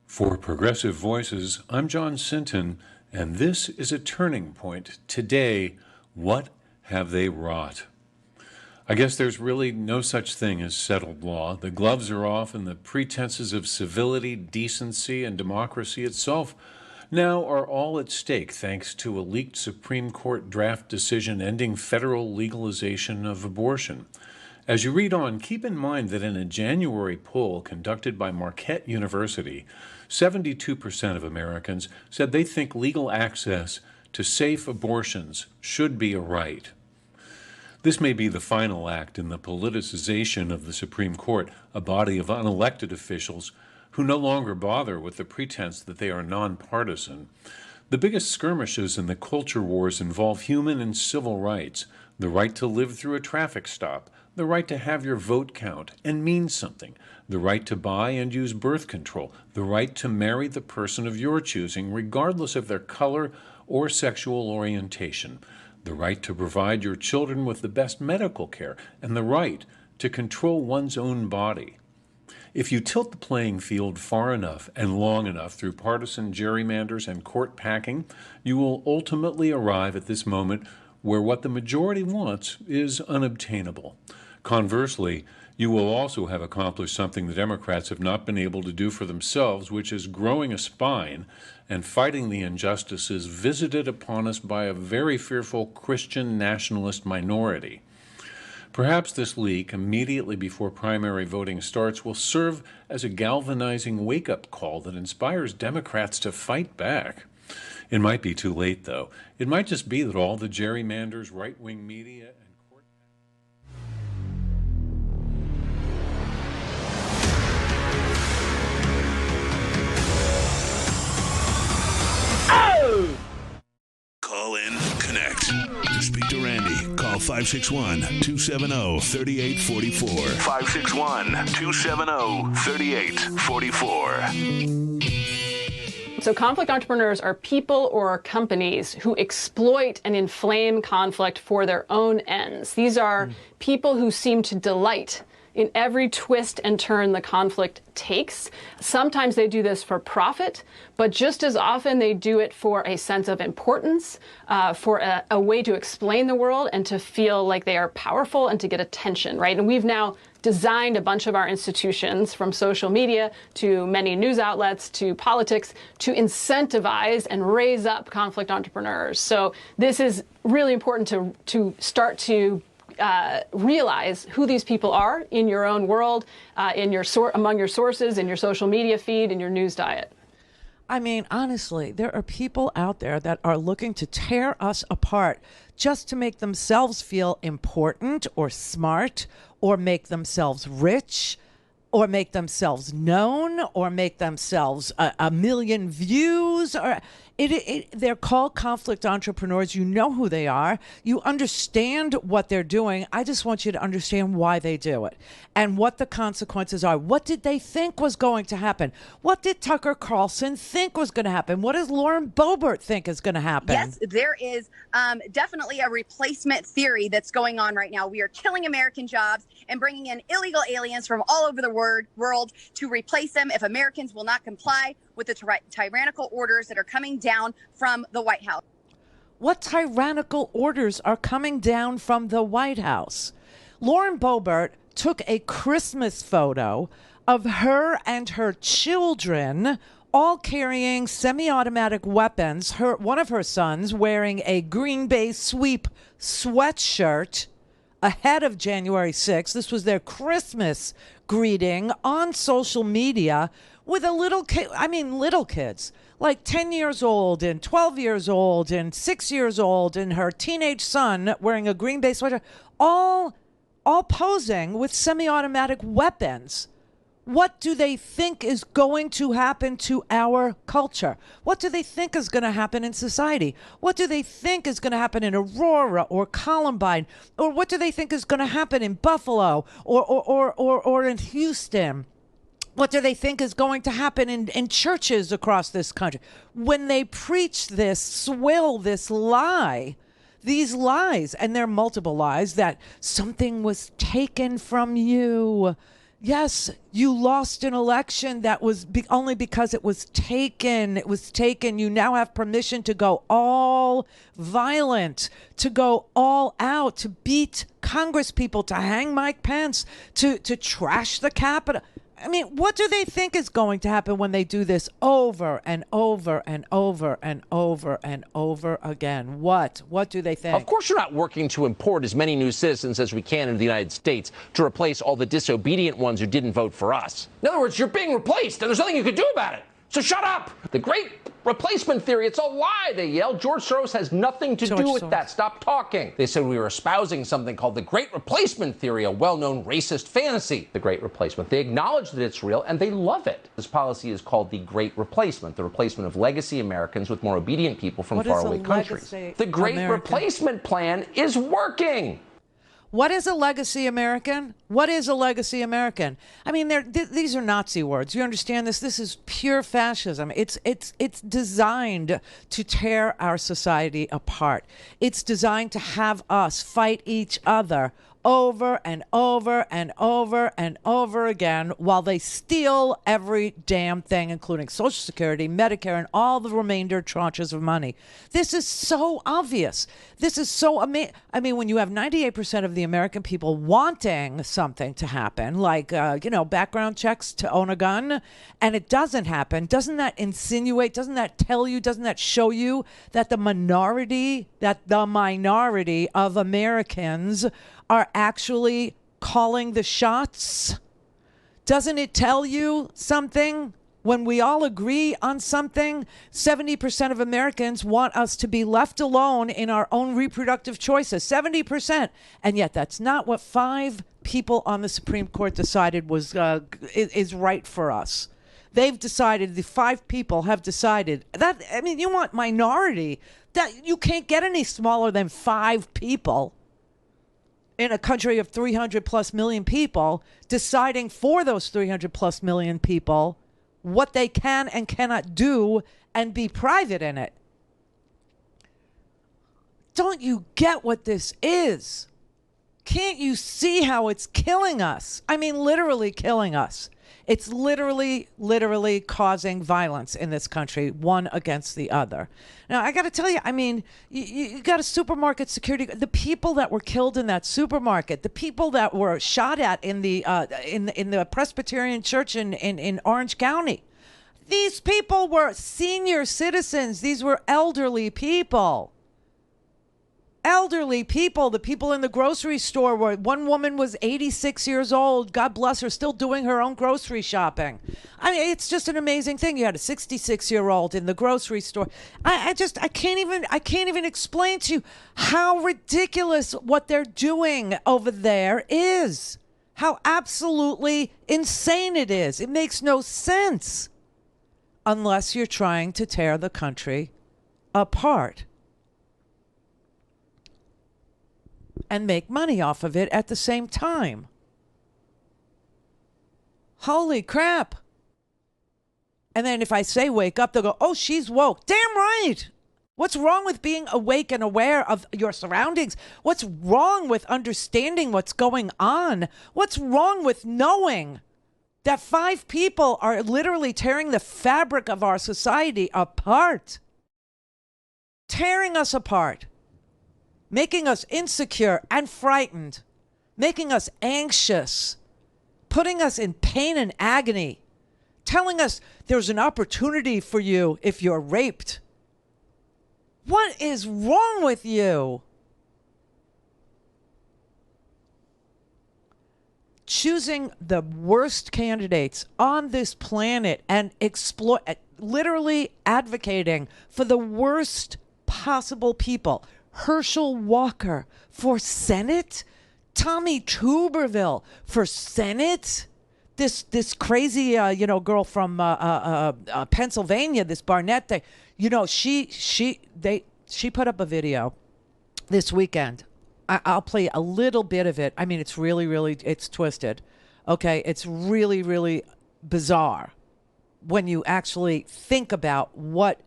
For Progressive Voices, I'm John Sinton, and this is A Turning Point. Today, what have they wrought? I guess there's really no such thing as settled law. The gloves are off, and the pretenses of civility, decency, and democracy itself now are all at stake thanks to a leaked Supreme Court draft decision ending federal legalization of abortion. As you read on, keep in mind that in a January poll conducted by Marquette University, 72% of Americans said they think legal access to safe abortions should be a right. This may be the final act in the politicization of the Supreme Court, a body of unelected officials who no longer bother with the pretense that they are nonpartisan. The biggest skirmishes in the culture wars involve human and civil rights, the right to live through a traffic stop, the right to have your vote count and mean something, the right to buy and use birth control, the right to marry the person of your choosing, regardless of their color or sexual orientation, the right to provide your children with the best medical care, and the right to control one's own body. If you tilt the playing field far enough and long enough through partisan gerrymanders and court packing, you will ultimately arrive at this moment where what the majority wants is unobtainable. Conversely, You will also have accomplished something the Democrats have not been able to do for themselves, which is growing a spine and fighting the injustices visited upon us by a very fearful Christian nationalist minority. Perhaps this leak, immediately before primary voting starts, will serve as a galvanizing wake-up call that inspires Democrats to fight back. It might be too late, though. It might just be that all the gerrymanders, right-wing media, and court... Oh! Call in, connect. To speak to Randi, call 561-270-3844. 561-270-3844. So conflict entrepreneurs are people or companies who exploit and inflame conflict for their own ends. These are people who seem to delight in every twist and turn the conflict takes. Sometimes they do this for profit, but just as often they do it for a sense of importance, for a way to explain the world and to feel like they are powerful and to get attention, right? And we've now designed a bunch of our institutions, from social media to many news outlets to politics, to incentivize and raise up conflict entrepreneurs. So this is really important to start to realize who these people are in your own world, among your sources, in your social media feed, in your news diet. I mean, honestly, there are people out there that are looking to tear us apart just to make themselves feel important or smart or make themselves rich or make themselves known or make themselves a million views. Or they're called conflict entrepreneurs. You know who they are. You understand what they're doing. I just want you to understand why they do it and what the consequences are. What did they think was going to happen? What did Tucker Carlson think was going to happen? What does Lauren Boebert think is going to happen? Yes, there is definitely a replacement theory that's going on right now. We are killing American jobs and bringing in illegal aliens from all over the world to replace them if Americans will not comply with the tyrannical orders that are coming down from the White House. What tyrannical orders are coming down from the White House? Lauren Boebert took a Christmas photo of her and her children all carrying semi-automatic weapons. One of her sons wearing a Green Bay Sweep sweatshirt ahead of January 6th. This was their Christmas greeting on social media with a little kid. I mean, little kids, like 10 years old and 12 years old and 6 years old, and her teenage son wearing a Green Bay sweater, all posing with semi-automatic weapons. What do they think is going to happen to our culture? What do they think is going to happen in society? What do they think is going to happen in Aurora or Columbine? Or what do they think is going to happen in Buffalo or in Houston? What do they think is going to happen in churches across this country? When they preach this, swill this lie, these lies, and there are multiple lies, that something was taken from you. Yes, you lost an election that was only because it was taken. It was taken. You now have permission to go all violent, to go all out, to beat Congress people, to hang Mike Pence, to trash the Capitol. I mean, what do they think is going to happen when they do this over and over and over and over and over again? What do they think? Of course you're not working to import as many new citizens as we can into the United States to replace all the disobedient ones who didn't vote for us. In other words, you're being replaced, and there's nothing you can do about it. So shut up. The great replacement theory, it's a lie, they yelled. George Soros has nothing to do with that. Stop talking. They said we were espousing something called the great replacement theory, a well-known racist fantasy. The great replacement. They acknowledge that it's real, and they love it. This policy is called the great replacement, the replacement of legacy Americans with more obedient people from faraway countries. The great replacement plan is working. What is a legacy American? What is a legacy American? I mean, these are Nazi words. You understand this? This is pure fascism. It's designed to tear our society apart. It's designed to have us fight each other over and over and over and over again while they steal every damn thing, including Social Security, Medicare, and all the remainder tranches of money. This is so obvious. This is so amazing. I mean, when you have 98% of the American people wanting something to happen, like, background checks to own a gun, and it doesn't happen, doesn't that insinuate, doesn't that tell you, doesn't that show you that the minority of Americans are actually calling the shots? Doesn't it tell you something? When we all agree on something, 70% of Americans want us to be left alone in our own reproductive choices. 70%. And yet that's not what 5 people on the Supreme Court decided is right for us. They've decided, the 5 people have decided that, I mean, you want minority, that you can't get any smaller than 5 people in a country of 300 plus million people deciding for those 300 plus million people what they can and cannot do and be private in it. Don't you get what this is? Can't you see how it's killing us? I mean, literally killing us. It's literally causing violence in this country, one against the other. Now, I got to tell you, I mean, you got a supermarket security. The people that were killed in that supermarket, the people that were shot at in the Presbyterian Church in Orange County, these people were senior citizens. These were elderly people. Elderly people, the people in the grocery store, where one woman was 86 years old, God bless her, still doing her own grocery shopping. I mean, it's just an amazing thing. You had a 66-year-old in the grocery store. I can't even explain to you how ridiculous what they're doing over there is. How absolutely insane it is. It makes no sense unless you're trying to tear the country apart and make money off of it at the same time. Holy crap. And then if I say wake up, they'll go, oh, she's woke. Damn right. What's wrong with being awake and aware of your surroundings? What's wrong with understanding what's going on? What's wrong with knowing that 5 people are literally tearing the fabric of our society apart? Tearing us apart. Making us insecure and frightened, making us anxious, putting us in pain and agony, telling us there's an opportunity for you if you're raped. What is wrong with you? Choosing the worst candidates on this planet and literally advocating for the worst possible people. Herschel Walker for Senate? Tommy Tuberville for Senate? This crazy girl from Pennsylvania, this Barnett thing. She put up a video this weekend. I'll play a little bit of it. I mean, it's really it's twisted. Okay, it's really bizarre when you actually think about what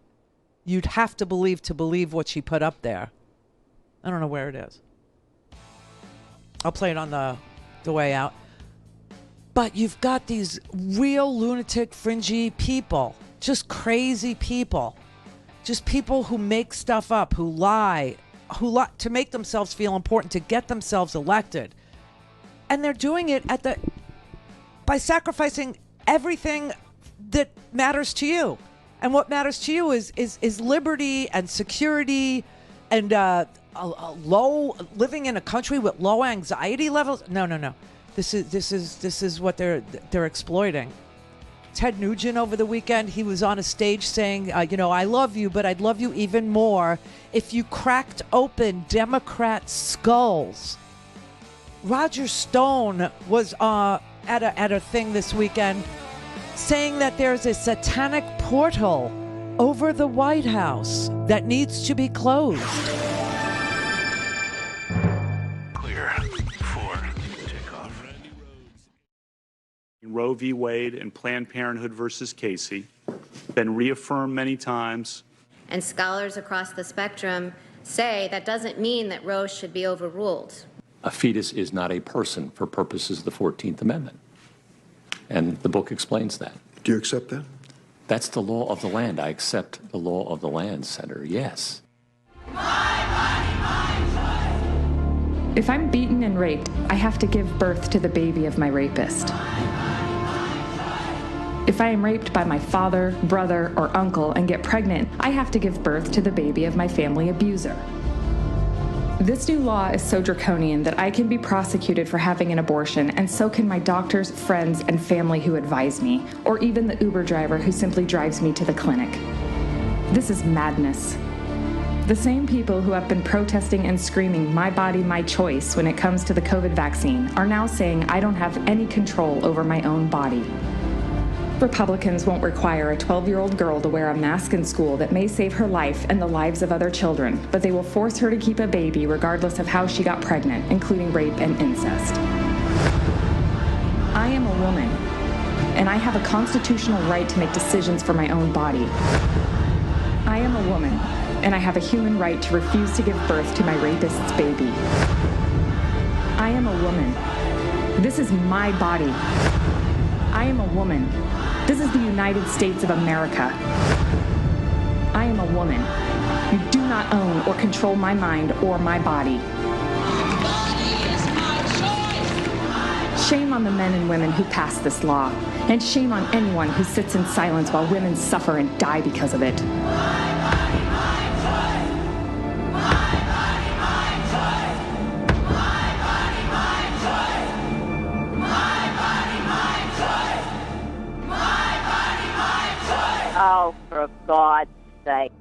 you'd have to believe what she put up there. I don't know where it is. I'll play it on the way out. But you've got these real lunatic, fringy people, just crazy people, just people who make stuff up, who lie to make themselves feel important, to get themselves elected. And they're doing it by sacrificing everything that matters to you. And what matters to you is liberty and security and living in a country with low anxiety levels. No. This is what they're exploiting. Ted Nugent over the weekend, he was on a stage saying, I love you, but I'd love you even more if you cracked open Democrat skulls. Roger Stone was at a thing this weekend saying that there's a satanic portal over the White House that needs to be closed. Clear for takeoff. Roe v. Wade and Planned Parenthood versus Casey, been reaffirmed many times. And scholars across the spectrum say that doesn't mean that Roe should be overruled. A fetus is not a person for purposes of the 14th Amendment. And the book explains that. Do you accept that? That's the law of the land. I accept the law of the land, Senator, yes. If I'm beaten and raped, I have to give birth to the baby of my rapist. If I am raped by my father, brother, or uncle and get pregnant, I have to give birth to the baby of my family abuser. This new law is so draconian that I can be prosecuted for having an abortion, and so can my doctors, friends, and family who advise me, or even the Uber driver who simply drives me to the clinic. This is madness. The same people who have been protesting and screaming, "My body, my choice," when it comes to the COVID vaccine, are now saying I don't have any control over my own body. Republicans won't require a 12-year-old girl to wear a mask in school that may save her life and the lives of other children, but they will force her to keep a baby regardless of how she got pregnant, including rape and incest. I am a woman, and I have a constitutional right to make decisions for my own body. I am a woman, and I have a human right to refuse to give birth to my rapist's baby. I am a woman. This is my body. I am a woman. This is the United States of America. I am a woman. You do not own or control my mind or my body. Shame on the men and women who passed this law, and shame on anyone who sits in silence while women suffer and die because of it. Oh, for God's sake.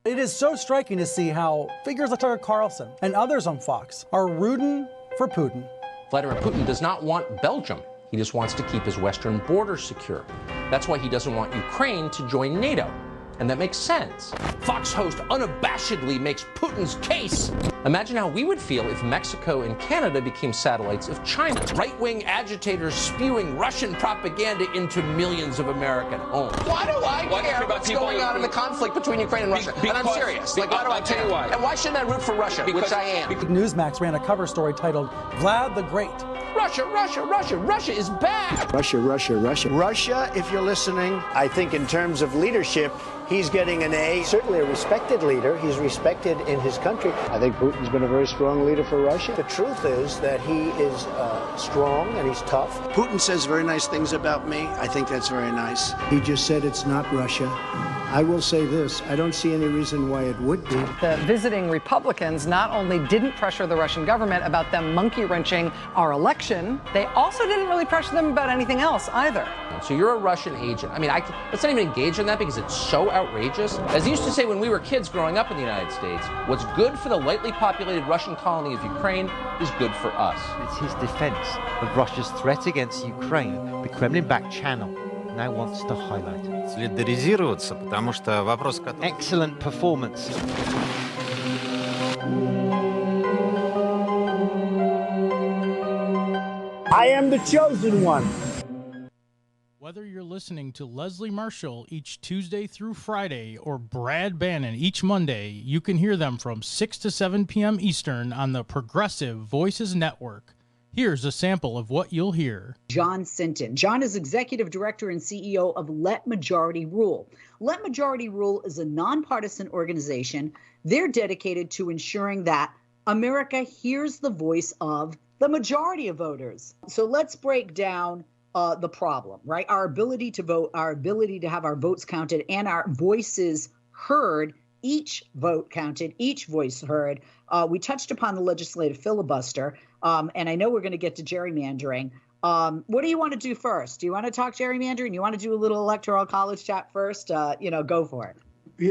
It is so striking to see how figures like Tucker Carlson and others on Fox are rooting for Putin. Vladimir Putin does not want Belgium. He just wants to keep his western border secure. That's why he doesn't want Ukraine to join NATO. And that makes sense. Fox host unabashedly makes Putin's case. Imagine how we would feel if Mexico and Canada became satellites of China. Right-wing agitators spewing Russian propaganda into millions of American homes. Why do I care what's going on in the conflict between Ukraine and Russia? And I'm serious. Like, why do I care? And why shouldn't I root for Russia, which I am? Newsmax ran a cover story titled Vlad the Great. Russia, Russia, Russia, Russia is bad. Russia, Russia, Russia. Russia, if you're listening, I think in terms of leadership, he's getting an A. Certainly a respected leader. He's respected in his country. I think Putin's been a very strong leader for Russia. The truth is that he is strong and he's tough. Putin says very nice things about me. I think that's very nice. He just said it's not Russia. I will say this, I don't see any reason why it would be. The visiting Republicans not only didn't pressure the Russian government about them monkey-wrenching our election, they also didn't really pressure them about anything else either. So you're a Russian agent. I mean, let's not even engage in that because it's so outrageous. As they used to say when we were kids growing up in the United States, what's good for the lightly populated Russian colony of Ukraine is good for us. It's his defense of Russia's threat against Ukraine the Kremlin-backed channel now wants to highlight. Excellent performance. I am the chosen one. Whether you're listening to Leslie Marshall each Tuesday through Friday or Brad Bannon each Monday, you can hear them from 6 to 7 p.m. Eastern on the Progressive Voices Network. Here's a sample of what you'll hear. John Sinton. John is Executive Director and CEO of Let Majority Rule. Let Majority Rule is a nonpartisan organization. They're dedicated to ensuring that America hears the voice of the majority of voters. So let's break down the problem, right? Our ability to vote, our ability to have our votes counted and our voices heard, each vote counted, each voice heard. We touched upon the legislative filibuster, and I know we're going to get to gerrymandering. What do you want to do first? Do you want to talk gerrymandering? You want to do a little electoral college chat first? Go for it.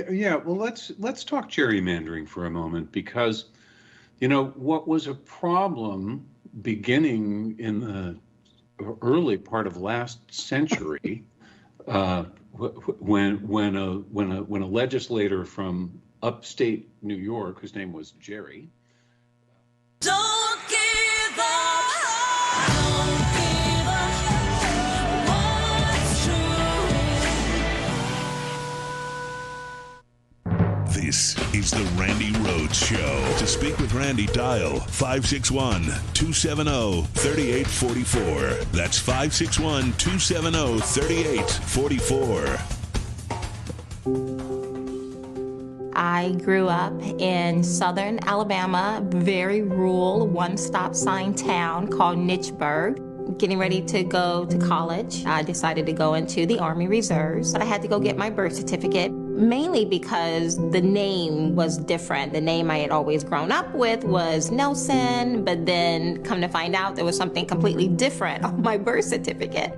Yeah. Well, let's talk gerrymandering for a moment because, what was a problem beginning in the early part of last century, when a legislator from upstate New York, whose name was Jerry. Don't give up, don't give up what's true. This is The Randi Rhodes Show. To speak with Randi, dial 561-270-3844. That's 561-270-3844. I grew up in southern Alabama, very rural, one-stop sign town called Nichburg. Getting ready to go to college, I decided to go into the Army Reserves. But I had to go get my birth certificate, mainly because the name was different. The name I had always grown up with was Nelson, but then come to find out there was something completely different on my birth certificate.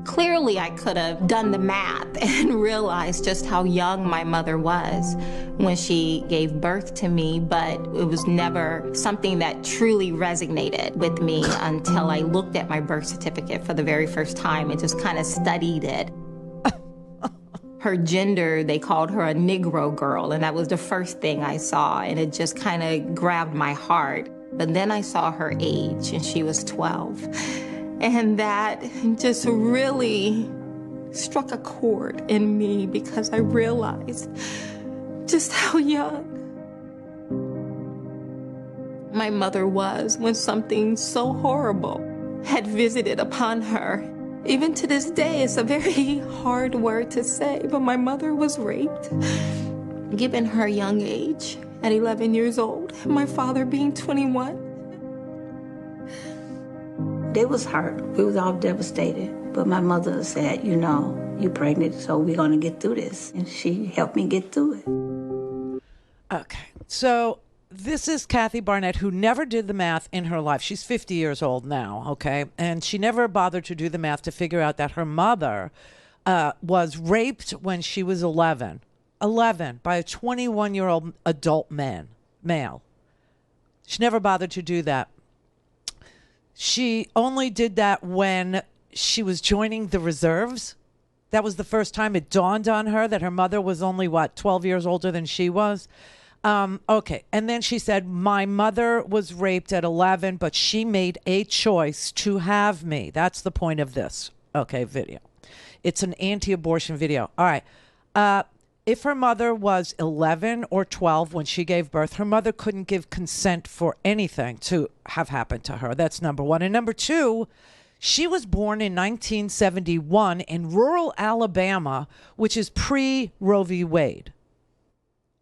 Clearly, I could have done the math and realized just how young my mother was when she gave birth to me, but it was never something that truly resonated with me until I looked at my birth certificate for the very first time and just kind of studied it. Her gender, they called her a Negro girl, and that was the first thing I saw, and it just kind of grabbed my heart. But then I saw her age, and she was 12. And that just really struck a chord in me because I realized just how young my mother was when something so horrible had visited upon her. Even to this day, it's a very hard word to say, but my mother was raped. Given her young age, at 11 years old, my father being 21. They was hurt. We was all devastated. But my mother said, you know, you're pregnant, so we're going to get through this. And she helped me get through it. Okay. So this is Kathy Barnett, who never did the math in her life. She's 50 years old now, okay? And she never bothered to do the math to figure out that her mother was raped when she was 11 by a 21-year-old adult male. She never bothered to do that. She only did that when she was joining the reserves. That was the first time it dawned on her that her mother was only, 12 years older than she was? Okay. And then she said, my mother was raped at 11, but she made a choice to have me. That's the point of this. Okay, video. It's an anti-abortion video. All right. If her mother was 11 or 12 when she gave birth, her mother couldn't give consent for anything to have happened to her. That's number one. And number two, she was born in 1971 in rural Alabama, which is pre-Roe v. Wade.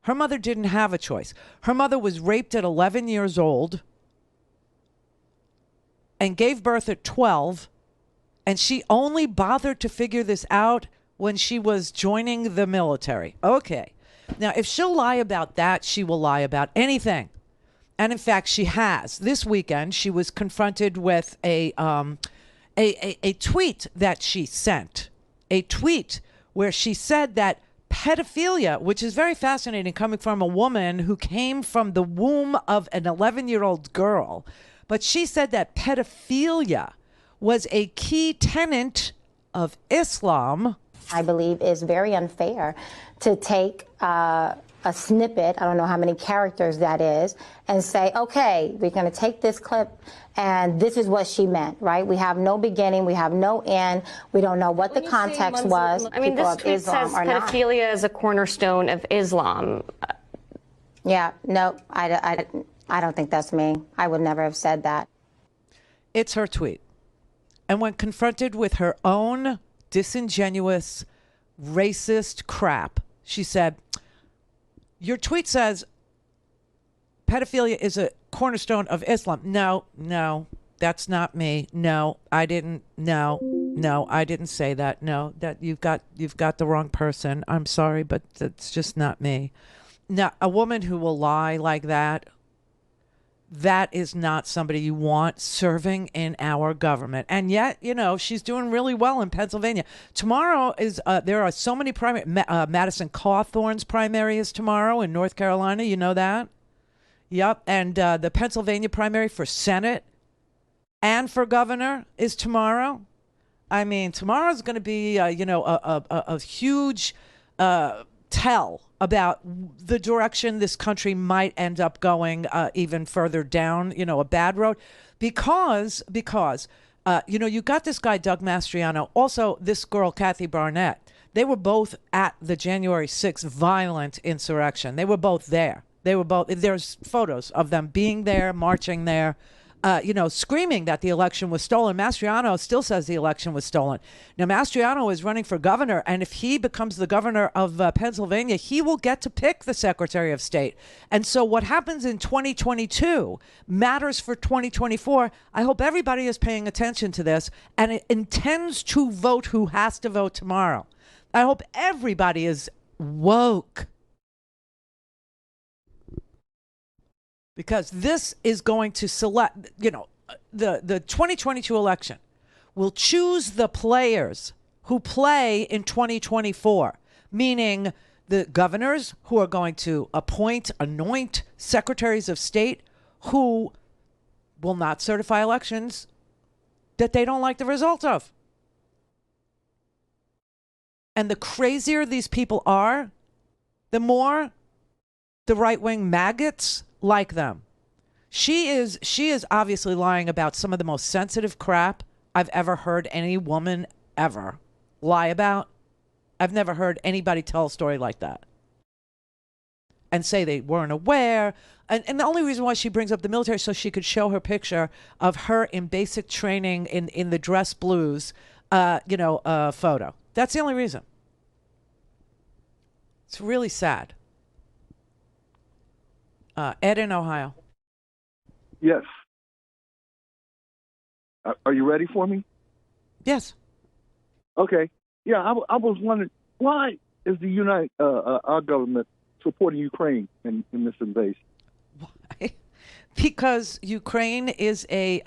Her mother didn't have a choice. Her mother was raped at 11 years old and gave birth at 12, and she only bothered to figure this out when she was joining the military. Okay. Now, if she'll lie about that, she will lie about anything. And in fact, she has. This weekend, she was confronted with a tweet that she sent. A tweet where she said that pedophilia, which is very fascinating coming from a woman who came from the womb of an 11-year-old girl, but she said that pedophilia was a key tenet of Islam. I believe is very unfair to take a snippet, I don't know how many characters that is, and say, okay, we're going to take this clip and this is what she meant, right? We have no beginning, we have no end, we don't know what the context was. I mean, this tweet says pedophilia is a cornerstone of Islam. Yeah, no, I don't think that's me. I would never have said that. It's her tweet. And when confronted with her own disingenuous, racist crap, she said, your tweet says pedophilia is a cornerstone of Islam. No, that's not me. No, I didn't. No, I didn't say that. No, that you've got the wrong person. I'm sorry, but that's just not me. Now, a woman who will lie like that, that is not somebody you want serving in our government. And yet, she's doing really well in Pennsylvania. Tomorrow is, there are so many primary, Madison Cawthorn's primary is tomorrow in North Carolina. You know that? Yep. And the Pennsylvania primary for Senate and for governor is tomorrow. I mean, tomorrow's going to be, a huge tell about the direction this country might end up going even further down, a bad road. Because you got this guy, Doug Mastriano, also this girl, Kathy Barnett. They were both at the January 6th violent insurrection. They were both there. There's photos of them being there, marching there, screaming that the election was stolen. Mastriano still says the election was stolen. Now, Mastriano is running for governor, and if he becomes the governor of Pennsylvania, he will get to pick the Secretary of State. And so what happens in 2022 matters for 2024. I hope everybody is paying attention to this and it intends to vote who has to vote tomorrow. I hope everybody is woke. Because this is going to select, the 2022 election will choose the players who play in 2024, meaning the governors who are going to anoint secretaries of state who will not certify elections that they don't like the result of. And the crazier these people are, the more the right-wing maggots like them. She is obviously lying about some of the most sensitive crap I've ever heard any woman ever lie about. I've never heard anybody tell a story like that and say they weren't aware. And the only reason why she brings up the military is so she could show her picture of her in basic training in the dress blues, photo. That's the only reason. It's really sad. Ed in Ohio. Yes. Are you ready for me? Yes. Okay. Yeah, I was wondering, why is our government supporting Ukraine in this invasion? Why? Because Ukraine is a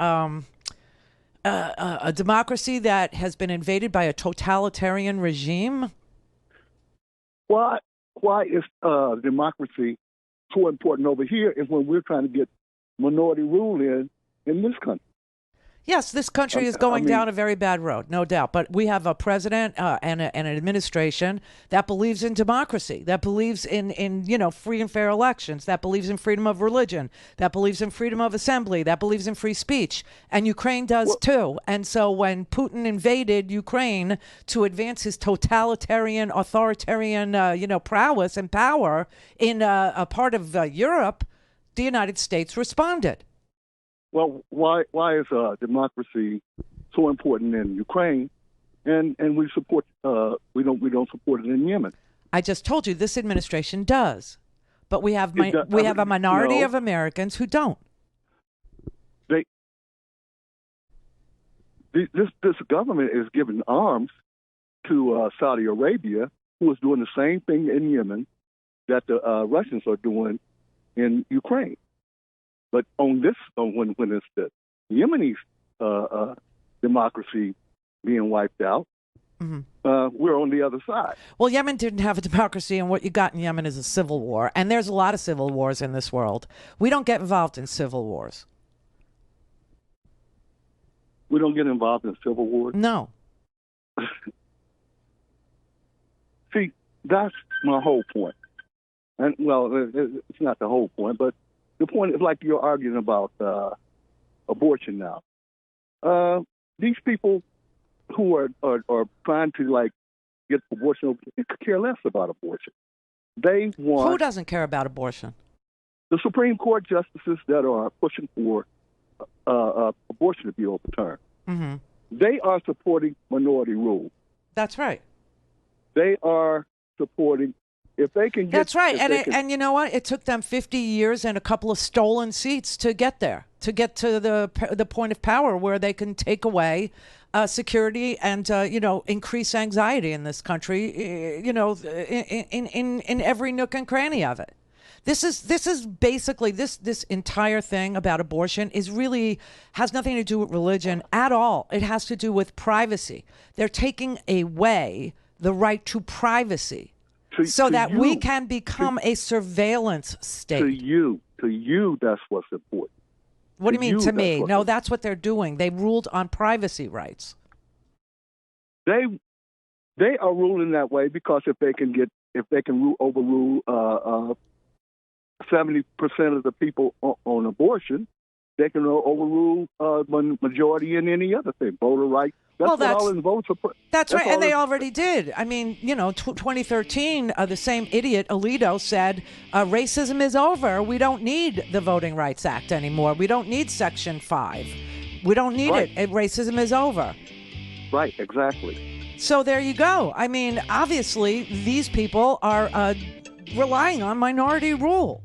democracy that has been invaded by a totalitarian regime. Why is democracy so important over here is when we're trying to get minority rule in this country? Yes, this country is going down a very bad road, no doubt. But we have a president and an administration that believes in democracy, that believes in free and fair elections, that believes in freedom of religion, that believes in freedom of assembly, that believes in free speech. And Ukraine does too. And so when Putin invaded Ukraine to advance his totalitarian, authoritarian, prowess and power in a part of Europe, the United States responded. Well, why is democracy so important in Ukraine, and we support we don't support it in Yemen? I just told you this administration does, but we have a minority of Americans who don't. This government is giving arms to Saudi Arabia, who is doing the same thing in Yemen that the Russians are doing in Ukraine. But when it's the Yemeni democracy being wiped out, we're on the other side. Well, Yemen didn't have a democracy, and what you got in Yemen is a civil war. And there's a lot of civil wars in this world. We don't get involved in civil wars. We don't get involved in civil wars? No. See, that's my whole point. And, well, it's not the whole point, but the point is like you're arguing about abortion now. These people who are trying to get abortion, they could care less about abortion. They want. Who doesn't care about abortion? The Supreme Court justices that are pushing for abortion to be overturned. Mm-hmm. They are supporting minority rule. That's right. They are supporting. If they can get, that's right, and you know what? It took them 50 years and a couple of stolen seats to get there, to get to the point of power where they can take away security and increase anxiety in this country. In every nook and cranny of it. This is basically this entire thing about abortion has nothing to do with religion at all. It has to do with privacy. They're taking away the right to privacy. So that we can become a surveillance state. To you, that's what's important. What do you mean to me? No, that's what they're doing. They ruled on privacy rights. They are ruling that way because if they can overrule 70% of the people on abortion, they can overrule majority in any other thing, voter rights. That's what all in votes are. That's right, and they already did. I mean, 2013, the same idiot Alito said, racism is over. We don't need the Voting Rights Act anymore. We don't need Section 5. We don't need it. Racism is over. Right, exactly. So there you go. I mean, obviously, these people are relying on minority rule.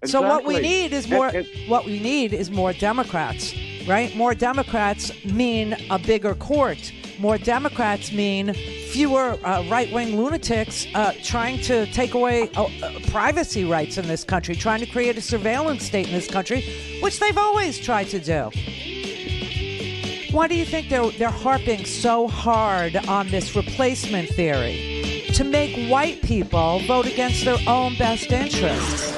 Exactly. So what we need is more. What we need is more Democrats, right? More Democrats mean a bigger court. More Democrats mean fewer right-wing lunatics trying to take away privacy rights in this country, trying to create a surveillance state in this country, which they've always tried to do. Why do you think they're harping so hard on this replacement theory? To make white people vote against their own best interests.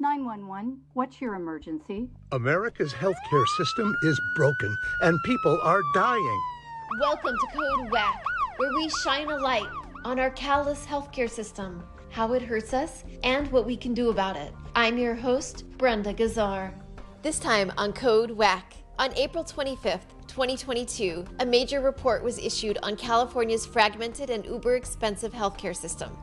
911, what's your emergency? America's healthcare system is broken and people are dying. Welcome to Code WACK, where we shine a light on our callous healthcare system, how it hurts us, and what we can do about it. I'm your host, Brenda Gazar. This time on Code WACK. On April 25th, 2022, a major report was issued on California's fragmented and uber-expensive healthcare system.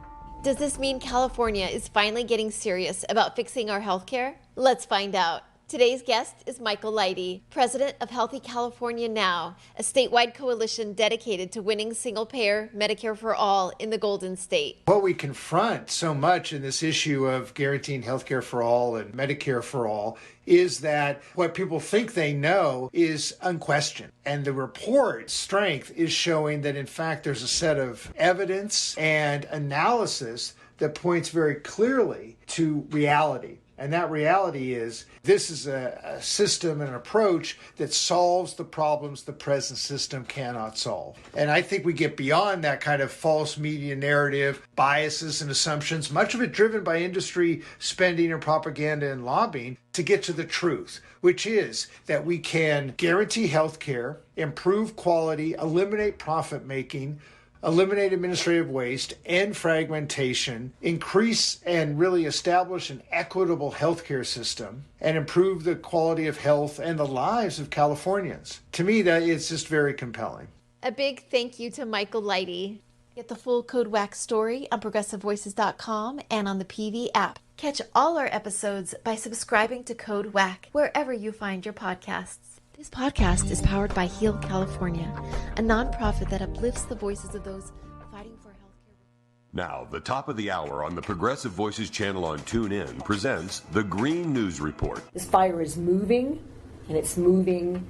Does this mean California is finally getting serious about fixing our healthcare? Let's find out. Today's guest is Michael Leidy, president of Healthy California Now, a statewide coalition dedicated to winning single-payer Medicare for all in the Golden State. What we confront so much in this issue of guaranteeing healthcare for all and Medicare for all is that what people think they know is unquestioned. And the report's strength is showing that, in fact, there's a set of evidence and analysis that points very clearly to reality. And that reality is this is a system and an approach that solves the problems the present system cannot solve. And I think we get beyond that kind of false media narrative, biases and assumptions, much of it driven by industry spending and propaganda and lobbying, to get to the truth, which is that we can guarantee health care, improve quality, eliminate profit making, eliminate administrative waste, end fragmentation, increase and really establish an equitable healthcare system, and improve the quality of health and the lives of Californians. To me, that is just very compelling. A big thank you to Michael Leidy. Get the full Code WACK story on ProgressiveVoices.com and on the PV app. Catch all our episodes by subscribing to Code WACK wherever you find your podcasts. This podcast is powered by Heal California, a nonprofit that uplifts the voices of those fighting for healthcare. Now, the top of the hour on the Progressive Voices channel on TuneIn presents the Green News Report. This fire is moving, and it's moving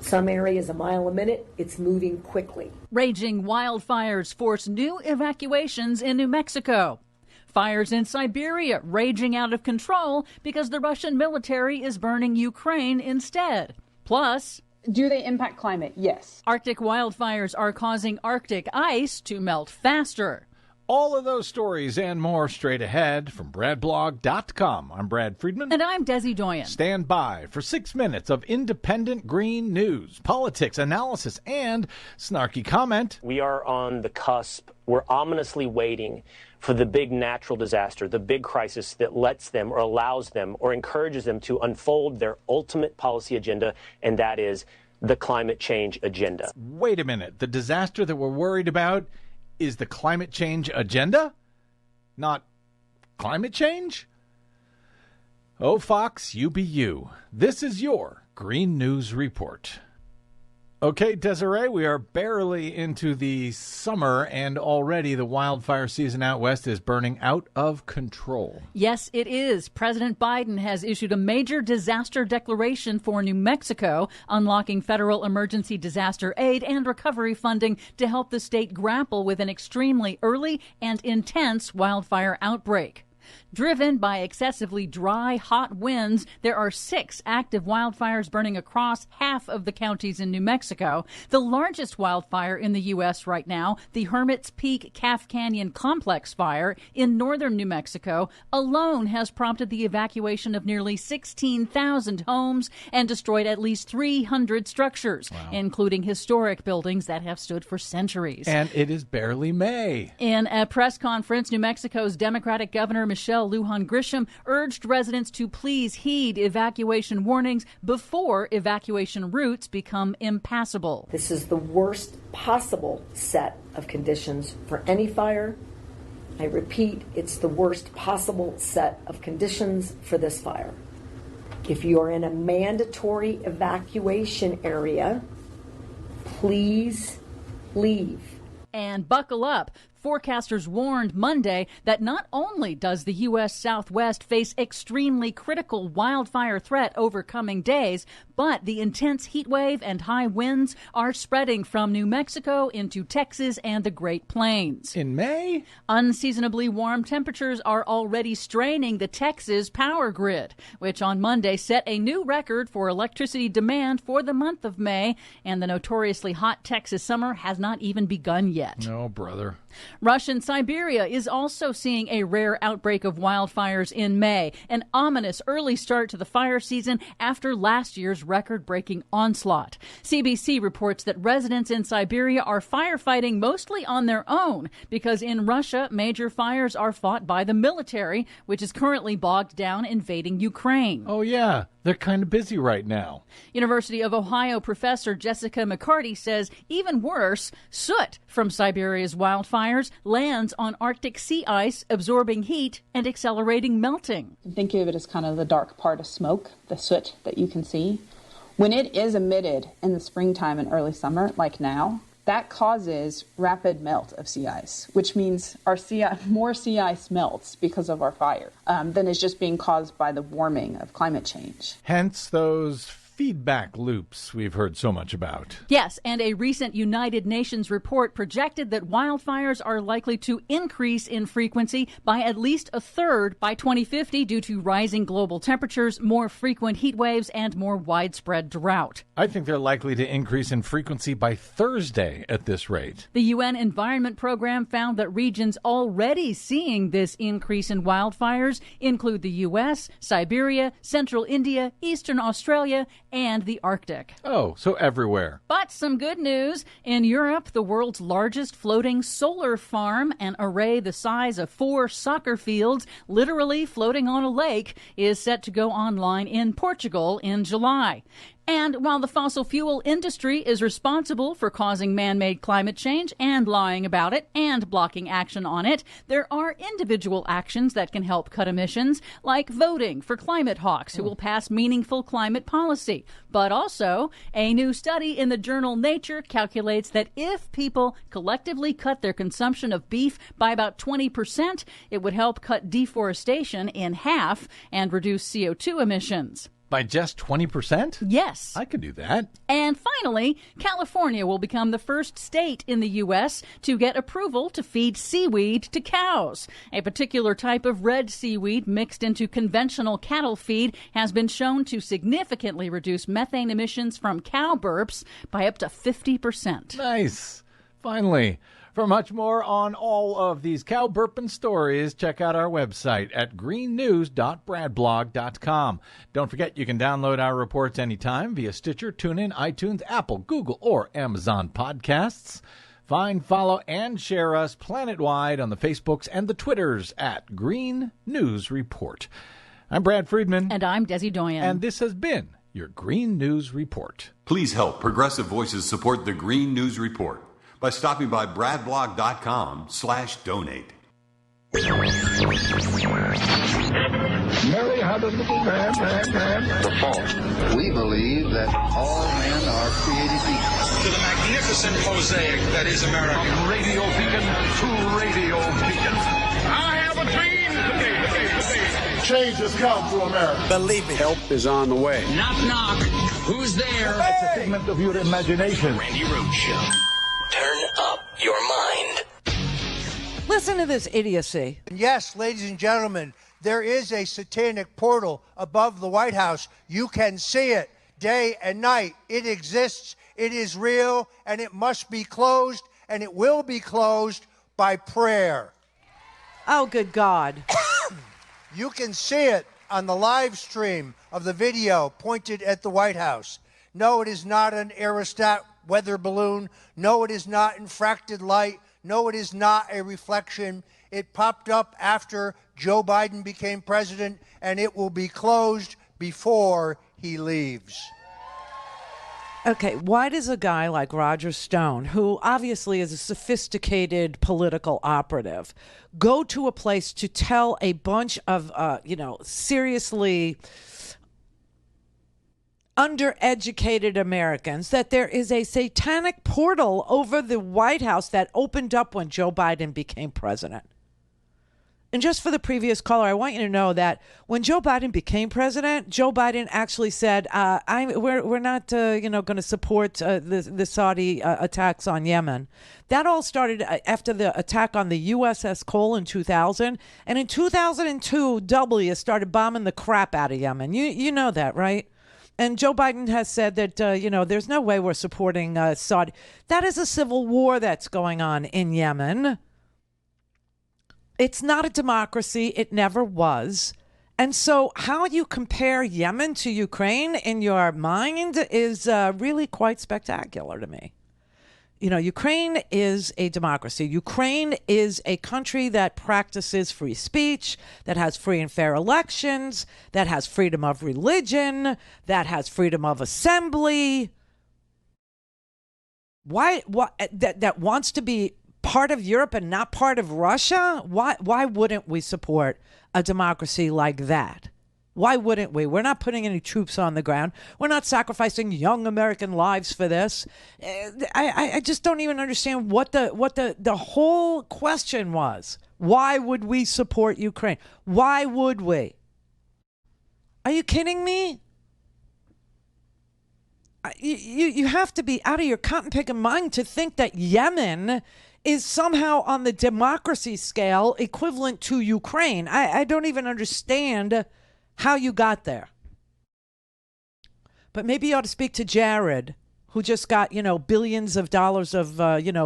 some areas a mile a minute. It's moving quickly. Raging wildfires force new evacuations in New Mexico. Fires in Siberia raging out of control because the Russian military is burning Ukraine instead. Plus, do they impact climate? Yes. Arctic wildfires are causing Arctic ice to melt faster. All of those stories and more straight ahead from BradBlog.com. I'm Brad Friedman. And I'm Desi Doyen. Stand by for 6 minutes of independent green news, politics, analysis, and snarky comment. We are on the cusp. We're ominously waiting for the big natural disaster, the big crisis that lets them or allows them or encourages them to unfold their ultimate policy agenda, and that is the climate change agenda. Wait a minute. The disaster that we're worried about is the climate change agenda? Not climate change? Oh, Fox, you be you. This is your Green News Report. Okay, Desiree, we are barely into the summer, and already the wildfire season out west is burning out of control. Yes, it is. President Biden has issued a major disaster declaration for New Mexico, unlocking federal emergency disaster aid and recovery funding to help the state grapple with an extremely early and intense wildfire outbreak. Driven by excessively dry, hot winds, there are 6 active wildfires burning across half of the counties in New Mexico. The largest wildfire in the U.S. right now, the Hermit's Peak Calf Canyon Complex Fire in northern New Mexico, alone has prompted the evacuation of nearly 16,000 homes and destroyed at least 300 structures, including historic buildings that have stood for centuries. And it is barely May. In a press conference, New Mexico's Democratic Governor Michelle Lujan Grisham urged residents to please heed evacuation warnings before evacuation routes become impassable. This is the worst possible set of conditions for any fire. I repeat, it's the worst possible set of conditions for this fire. If you're in a mandatory evacuation area, please leave. And buckle up. Forecasters warned Monday that not only does the U.S. Southwest face extremely critical wildfire threat over coming days, but the intense heat wave and high winds are spreading from New Mexico into Texas and the Great Plains. In May? Unseasonably warm temperatures are already straining the Texas power grid, which on Monday set a new record for electricity demand for the month of May, and the notoriously hot Texas summer has not even begun yet. No, brother. Russian Siberia is also seeing a rare outbreak of wildfires in May, an ominous early start to the fire season after last year's record-breaking onslaught. CBC reports that residents in Siberia are firefighting mostly on their own because in Russia, major fires are fought by the military, which is currently bogged down invading Ukraine. Oh, yeah. They're kind of busy right now. University of Ohio professor Jessica McCarty says even worse, soot from Siberia's wildfires lands on Arctic sea ice, absorbing heat and accelerating melting. Think of it as kind of the dark part of smoke, the soot that you can see. When it is emitted in the springtime and early summer, like now, that causes rapid melt of sea ice, which means more sea ice melts because of our fire than is just being caused by the warming of climate change. Hence those feedback loops we've heard so much about. Yes, and a recent United Nations report projected that wildfires are likely to increase in frequency by at least a third by 2050 due to rising global temperatures, more frequent heat waves, and more widespread drought. I think they're likely to increase in frequency by Thursday at this rate. The UN Environment Program found that regions already seeing this increase in wildfires include the U.S., Siberia, Central India, Eastern Australia, and the Arctic. Oh, so everywhere. But some good news. In Europe, the world's largest floating solar farm, an array the size of 4 soccer fields, literally floating on a lake, is set to go online in Portugal in July. And while the fossil fuel industry is responsible for causing man-made climate change and lying about it and blocking action on it, there are individual actions that can help cut emissions, like voting for climate hawks who will pass meaningful climate policy. But also, a new study in the journal Nature calculates that if people collectively cut their consumption of beef by about 20%, it would help cut deforestation in half and reduce CO2 emissions. By just 20%? Yes. I could do that. And finally, California will become the first state in the U.S. to get approval to feed seaweed to cows. A particular type of red seaweed mixed into conventional cattle feed has been shown to significantly reduce methane emissions from cow burps by up to 50%. Nice. Finally. For much more on all of these cow burping stories, check out our website at greennews.bradblog.com. Don't forget you can download our reports anytime via Stitcher, TuneIn, iTunes, Apple, Google, or Amazon Podcasts. Find, follow, and share us planet-wide on the Facebooks and the Twitters at Green News Report. I'm Brad Friedman. And I'm Desi Doyen. And this has been your Green News Report. Please help Progressive Voices support the Green News Report by stopping by bradblog.com/donate. Mary had a little lamb. The fault. We believe that all men are created equal. To the magnificent mosaic that is America. From radio beacon to radio beacon. I have a dream today. Change has come to America. Believe it. Help is on the way. Knock, knock. Who's there? It's a figment of your imagination. Randi Rhodes Show. Turn up your mind. Listen to this idiocy. Yes, ladies and gentlemen, there is a satanic portal above the White House. You can see it day and night. It exists, it is real, and it must be closed, and it will be closed by prayer. Oh, good God. You can see it on the live stream of the video pointed at the White House. No, it is not an aerostat weather balloon. No, it is not infracted light. No, it is not a reflection. It popped up after Joe Biden became president, and it will be closed before he leaves. Okay, why does a guy like Roger Stone, who obviously is a sophisticated political operative, go to a place to tell a bunch of, seriously undereducated Americans that there is a satanic portal over the White House that opened up when Joe Biden became president? And just for the previous caller, I want you to know that when Joe Biden became president, Joe Biden actually said, "We're not, going to support the Saudi attacks on Yemen." That all started after the attack on the USS Cole in 2000, and in 2002, W started bombing the crap out of Yemen. You know that, right? And Joe Biden has said that, there's no way we're supporting Saudi. That is a civil war that's going on in Yemen. It's not a democracy. It never was. And so how you compare Yemen to Ukraine in your mind is really quite spectacular to me. Ukraine is a democracy. Ukraine is a country that practices free speech, that has free and fair elections, that has freedom of religion, that has freedom of assembly. That wants to be part of Europe and not part of Russia? Why wouldn't we support a democracy like that? Why wouldn't we? We're not putting any troops on the ground. We're not sacrificing young American lives for this. I just don't even understand what the whole question was. Why would we support Ukraine? Why would we? Are you kidding me? You have to be out of your cotton picking mind to think that Yemen is somehow on the democracy scale equivalent to Ukraine. I don't even understand how you got there. But maybe you ought to speak to Jared, who just got, billions of dollars of,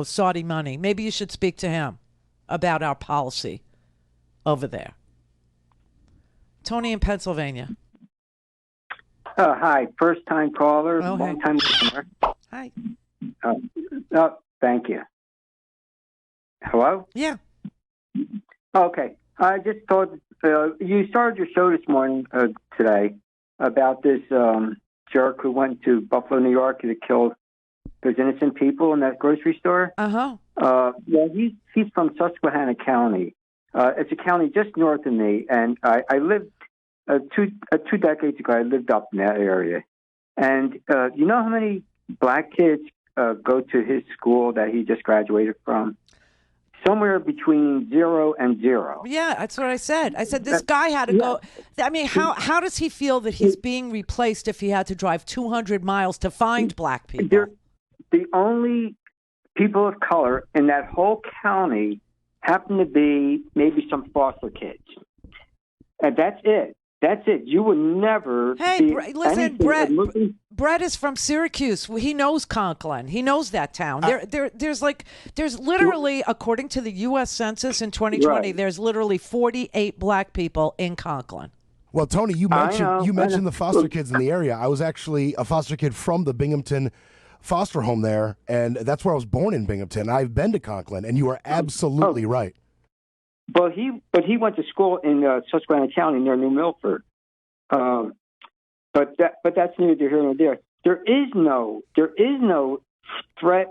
Saudi money. Maybe you should speak to him about our policy over there. Tony in Pennsylvania. Hi, first-time caller, long-time listener. Hi. Thank you. Hello? Yeah. Okay. I just thought you started your show this morning, today, about this jerk who went to Buffalo, New York, that killed those innocent people in that grocery store. Uh-huh. He's from Susquehanna County. It's a county just north of me, and I lived two decades ago. I lived up in that area, and you know how many black kids go to his school that he just graduated from? Somewhere between 0 and 0. Yeah, that's what I said. I said this guy had to go. I mean, how does he feel that he's being replaced if he had to drive 200 miles to find black people? They're the only people of color in that whole county happen to be maybe some foster kids. And that's it. That's it. You would never. Hey, listen, Brett is from Syracuse. He knows Conklin. He knows that town. There's literally, according to the U.S. Census in 2020, Right. there's literally 48 black people in Conklin. Well, Tony, you mentioned the foster kids in the area. I was actually a foster kid from the Binghamton foster home there, and that's where I was born, in Binghamton. I've been to Conklin, and you are absolutely right. But he went to school in Susquehanna County near New Milford. But that's neither here nor there. There is no threat.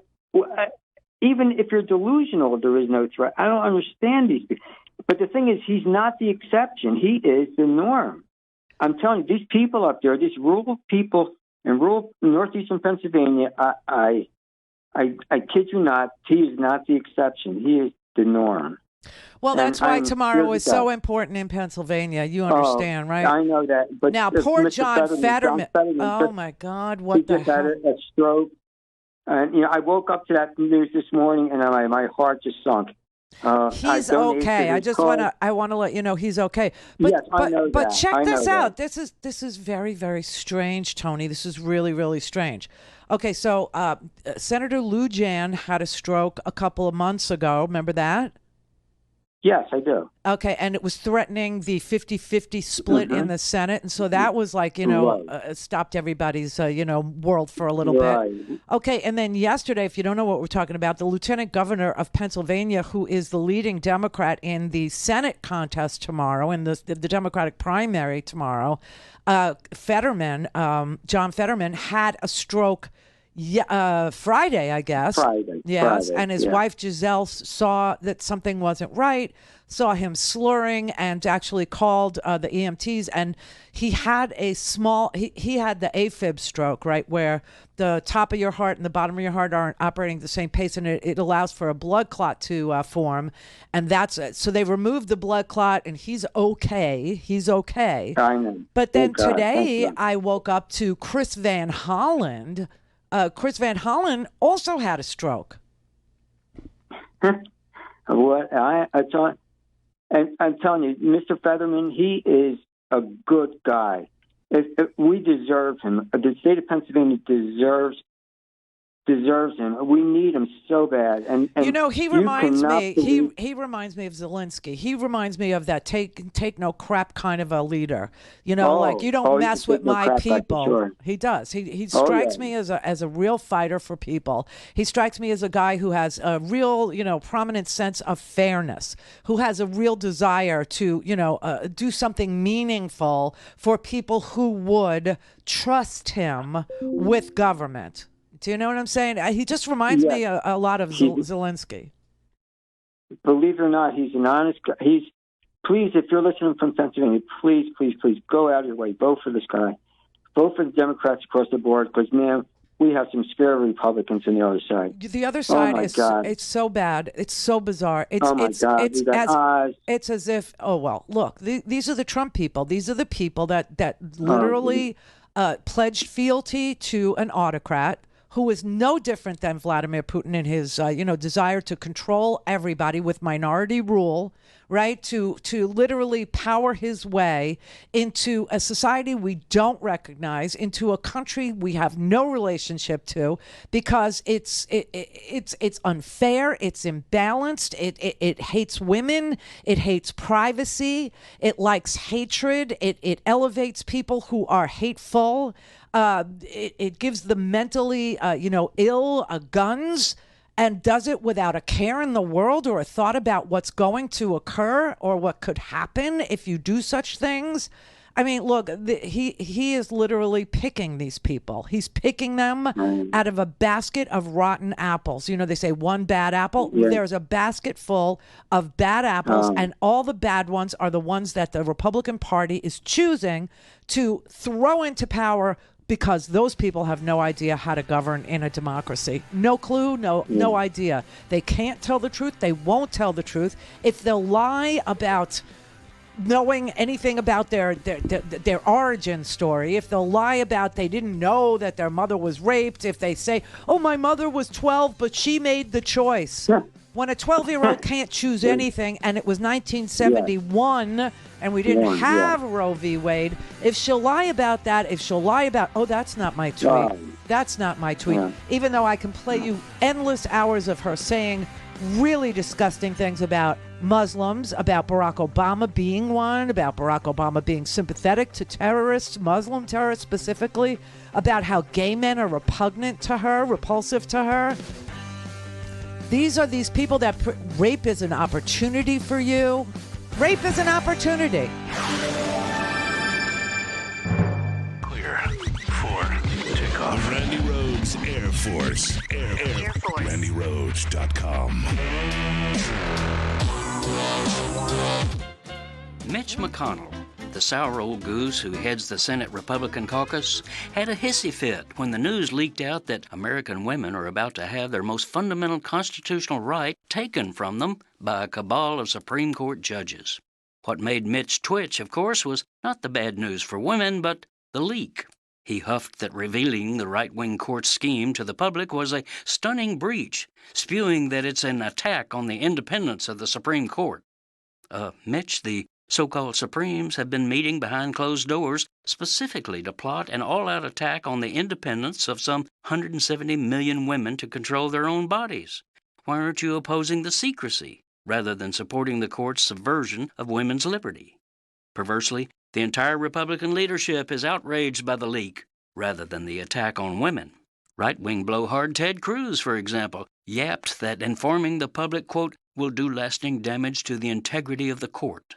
Even if you're delusional, there is no threat. I don't understand these people. But the thing is, he's not the exception. He is the norm. I'm telling you, these people up there, these rural people in rural northeastern Pennsylvania, I kid you not, he is not the exception. He is the norm. Well, that's why tomorrow is so important in Pennsylvania. You understand, right? I know that. But now, poor Mr. John Fetterman. Oh, my God. What the hell? He just had a stroke. And, I woke up to that news this morning, and my heart just sunk. He's okay. I want to let you know he's okay. But, yes, I know but that. check this out. That. This is very, very strange, Tony. This is really, really strange. Okay, so Senator Lou Jan had a stroke a couple of months ago. Remember that? Yes, I do. Okay, and it was threatening the 50-50 split in the Senate, and so that was like, stopped everybody's, world for a little bit. Okay, and then yesterday, if you don't know what we're talking about, the Lieutenant Governor of Pennsylvania, who is the leading Democrat in the Senate contest tomorrow, in the Democratic primary tomorrow, Fetterman, John Fetterman, had a stroke Friday, I guess. Yes, Friday, and his wife Giselle saw that something wasn't right, saw him slurring, and actually called the EMTs. And he had he had the AFib stroke, right, where the top of your heart and the bottom of your heart aren't operating at the same pace, and it allows for a blood clot to form, and that's it. So they removed the blood clot, and he's okay. He's okay. I know. But then today, I woke up to Chris Van Hollen. Chris Van Hollen also had a stroke. I'm telling you, Mr. Fetterman, he is a good guy. We deserve him. The state of Pennsylvania deserves him. We need him so bad. And he reminds me. He reminds me of Zelensky. He reminds me of that take no crap kind of a leader. You don't mess with my people. Sure. He does. He strikes me as a real fighter for people. He strikes me as a guy who has a real prominent sense of fairness, who has a real desire to do something meaningful for people who would trust him with government. Do you know what I'm saying? He just reminds me a lot of Zelensky. Believe it or not, he's an honest guy. Please, if you're listening from Pennsylvania, please go out of your way. Vote for this guy. Vote for the Democrats across the board, because, man, we have some scary Republicans on the other side. The other side it's so bad. It's so bizarre. It's as if, look, these are the Trump people. These are the people that literally pledged fealty to an autocrat who is no different than Vladimir Putin in his, desire to control everybody with minority rule, right? To literally power his way into a society we don't recognize, into a country we have no relationship to, because it's unfair, it's imbalanced, it hates women, it hates privacy, it likes hatred, it elevates people who are hateful. It gives the mentally, ill guns, and does it without a care in the world or a thought about what's going to occur or what could happen if you do such things. I mean, look, he is literally picking these people. He's picking them out of a basket of rotten apples. They say one bad apple. Yeah. There's a basket full of bad apples, and all the bad ones are the ones that the Republican Party is choosing to throw into power, because those people have no idea how to govern in a democracy. No clue, no idea. They can't tell the truth. They won't tell the truth. If they'll lie about knowing anything about their origin story, if they'll lie about they didn't know that their mother was raped, if they say, oh, my mother was 12, but she made the choice. Yeah. When a 12-year-old can't choose anything, and it was 1971, and we didn't have Roe v. Wade, if she'll lie about that, if she'll lie about, oh, that's not my tweet, that's not my tweet, even though I can play you endless hours of her saying really disgusting things about Muslims, about Barack Obama being one, about Barack Obama being sympathetic to terrorists, Muslim terrorists specifically, about how gay men are repugnant to her, repulsive to her. These are these people that rape is an opportunity for you. Rape is an opportunity. Clear for takeoff. Randi Rhodes Air Force. Air Force. RandiRhodes.com. Mitch McConnell, the sour old goose who heads the Senate Republican caucus, had a hissy fit when the news leaked out that American women are about to have their most fundamental constitutional right taken from them by a cabal of Supreme Court judges. What made Mitch twitch, of course, was not the bad news for women, but the leak. He huffed that revealing the right-wing court's scheme to the public was a stunning breach, spewing that it's an attack on the independence of the Supreme Court. Mitch, the so-called Supremes have been meeting behind closed doors specifically to plot an all-out attack on the independence of some 170 million women to control their own bodies. Why aren't you opposing the secrecy rather than supporting the court's subversion of women's liberty? Perversely, the entire Republican leadership is outraged by the leak rather than the attack on women. Right-wing blowhard Ted Cruz, for example, yapped that informing the public, quote, will do lasting damage to the integrity of the court.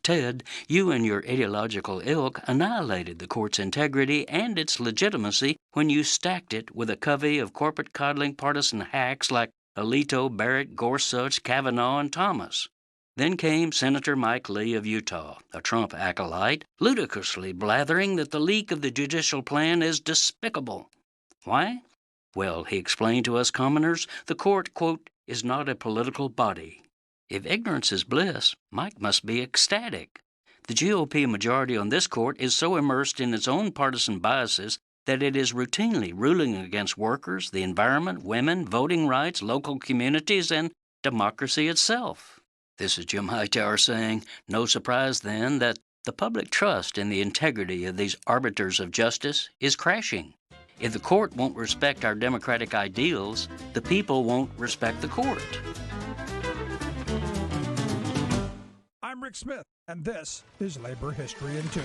Ted, you and your ideological ilk annihilated the court's integrity and its legitimacy when you stacked it with a covey of corporate-coddling partisan hacks like Alito, Barrett, Gorsuch, Kavanaugh, and Thomas. Then came Senator Mike Lee of Utah, a Trump acolyte, ludicrously blathering that the leak of the judicial plan is despicable. Why? Well, he explained to us commoners, the court, quote, is not a political body. If ignorance is bliss, Mike must be ecstatic. The GOP majority on this court is so immersed in its own partisan biases that it is routinely ruling against workers, the environment, women, voting rights, local communities, and democracy itself. This is Jim Hightower saying, no surprise then that the public trust in the integrity of these arbiters of justice is crashing. If the court won't respect our democratic ideals, the people won't respect the court. I'm Rick Smith, and this is Labor History in 2.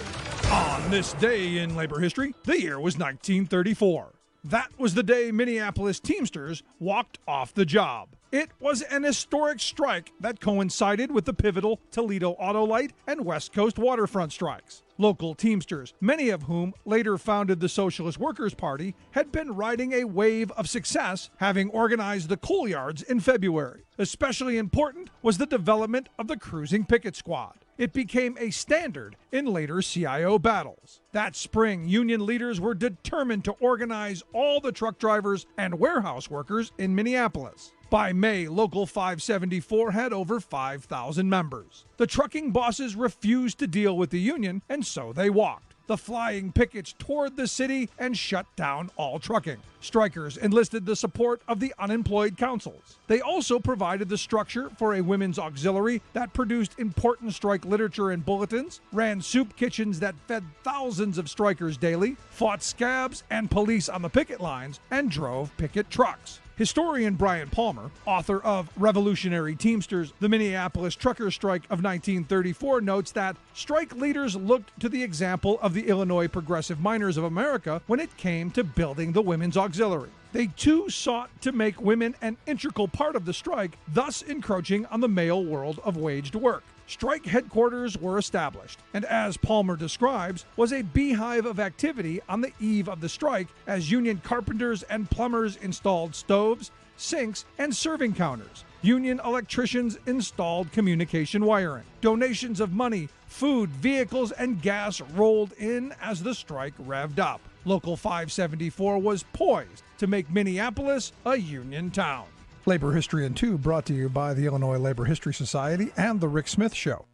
On this day in labor history, the year was 1934. That was the day Minneapolis Teamsters walked off the job. It was an historic strike that coincided with the pivotal Toledo Autolite and West Coast waterfront strikes. Local Teamsters, many of whom later founded the Socialist Workers' Party, had been riding a wave of success, having organized the coal yards in February. Especially important was the development of the cruising picket squad. It became a standard in later CIO battles. That spring, union leaders were determined to organize all the truck drivers and warehouse workers in Minneapolis. By May, Local 574 had over 5,000 members. The trucking bosses refused to deal with the union, and so they walked. The flying pickets toured the city and shut down all trucking. Strikers enlisted the support of the unemployed councils. They also provided the structure for a women's auxiliary that produced important strike literature and bulletins, ran soup kitchens that fed thousands of strikers daily, fought scabs and police on the picket lines, and drove picket trucks. Historian Brian Palmer, author of Revolutionary Teamsters, the Minneapolis Trucker Strike of 1934, notes that strike leaders looked to the example of the Illinois Progressive Miners of America when it came to building the women's auxiliary. They too sought to make women an integral part of the strike, thus encroaching on the male world of waged work. Strike headquarters were established, and as Palmer describes, was a beehive of activity on the eve of the strike as union carpenters and plumbers installed stoves, sinks, and serving counters. Union electricians installed communication wiring. Donations of money, food, vehicles, and gas rolled in as the strike revved up. Local 574 was poised to make Minneapolis a union town. Labor History in 2 brought to you by the Illinois Labor History Society and The Rick Smith Show.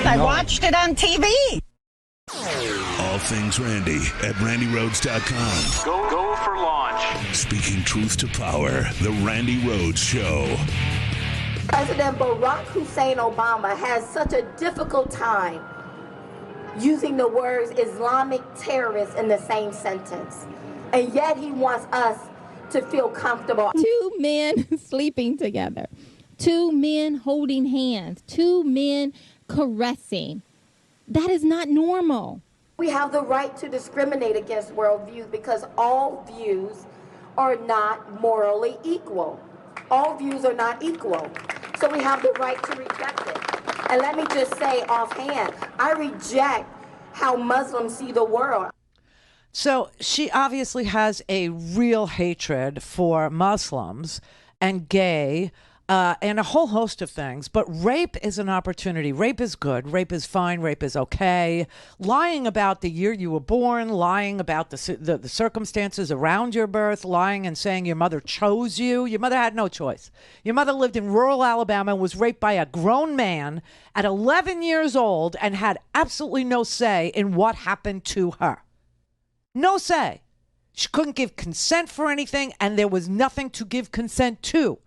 I watched it on TV. All things Randi at RandiRhodes.com. Go for launch. Speaking truth to power, The Randi Rhodes Show. President Barack Hussein Obama has such a difficult time using the words Islamic terrorists in the same sentence. And yet he wants us to feel comfortable. Two men sleeping together. Two men holding hands. Two men caressing. That is not normal. We have the right to discriminate against worldviews because all views are not morally equal. All views are not equal. So we have the right to reject it. And let me just say offhand, I reject how Muslims see the world. So she obviously has a real hatred for Muslims and gay and a whole host of things. But rape is an opportunity. Rape is good. Rape is fine. Rape is okay. Lying about the year you were born, lying about the circumstances around your birth, lying and saying your mother chose you. Your mother had no choice. Your mother lived in rural Alabama and was raped by a grown man at 11 years old and had absolutely no say in what happened to her. No say. She couldn't give consent for anything, and there was nothing to give consent to.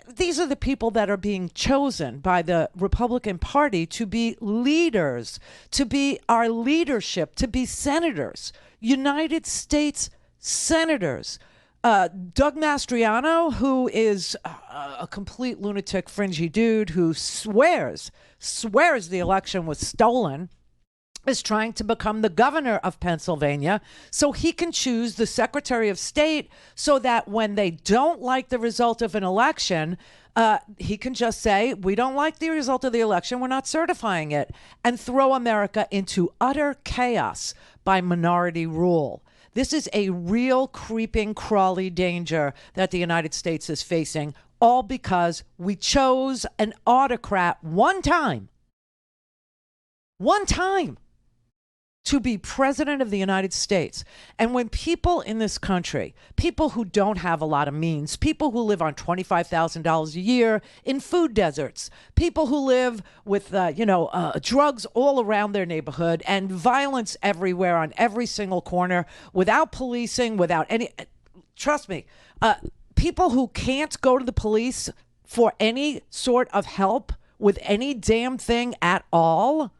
These are the people that are being chosen by the Republican Party to be leaders, to be our leadership, to be senators, United States senators. Doug Mastriano, who is a complete lunatic, fringy dude who swears the election was stolen, is trying to become the governor of Pennsylvania so he can choose the Secretary of State so that when they don't like the result of an election, he can just say, we don't like the result of the election, we're not certifying it, and throw America into utter chaos by minority rule. This is a real creeping, crawly danger that the United States is facing, all because we chose an autocrat one time to be president of the United States. And when people in this country, people who don't have a lot of means, people who live on $25,000 a year in food deserts, people who live with, drugs all around their neighborhood and violence everywhere on every single corner, without policing, without any, trust me, people who can't go to the police for any sort of help with any damn thing at all,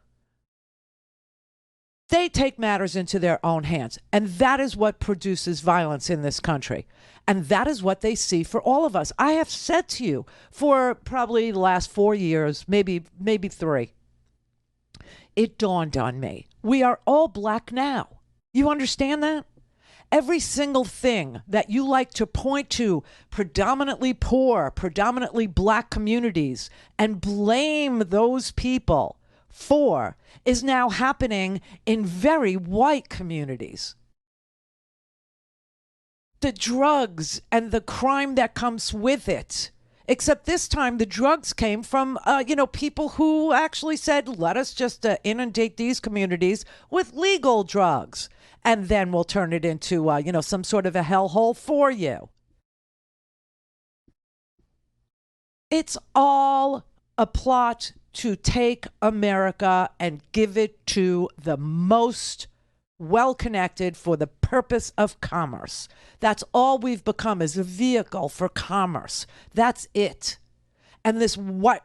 they take matters into their own hands. And that is what produces violence in this country. And that is what they see for all of us. I have said to you for probably the last 4 years, maybe 3, it dawned on me. We are all black now. You understand that? Every single thing that you like to point to predominantly poor, predominantly black communities and blame those people for is now happening in very white communities. The drugs and the crime that comes with it. Except this time the drugs came from, people who actually said, let us just inundate these communities with legal drugs. And then we'll turn it into, some sort of a hellhole for you. It's all a plot to take America and give it to the most well-connected for the purpose of commerce. That's all we've become, is a vehicle for commerce. That's it. And this white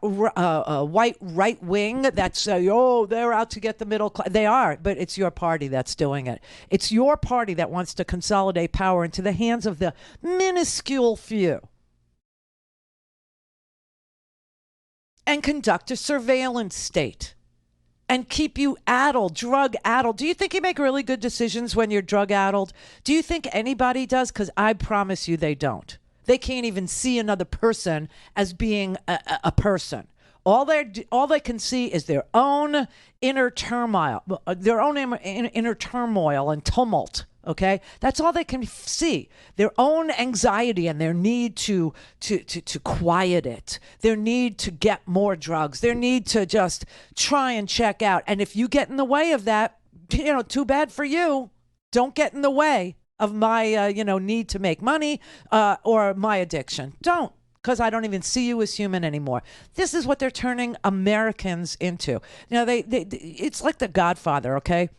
right wing that's, they're out to get the middle class. They are, but it's your party that's doing it. It's your party that wants to consolidate power into the hands of the minuscule few. And conduct a surveillance state and keep you addled, drug addled. Do you think you make really good decisions when you're drug addled? Do you think anybody does? Because I promise you they don't. They can't even see another person as being a person. All they can see is their own inner turmoil, inner turmoil and tumult. Okay, that's all they can see. Their own anxiety and their need to quiet it. Their need to get more drugs. Their need to just try and check out. And if you get in the way of that, too bad for you. Don't get in the way of my need to make money or my addiction. Don't. Because I don't even see you as human anymore. This is what they're turning Americans into. It's like The Godfather. Okay.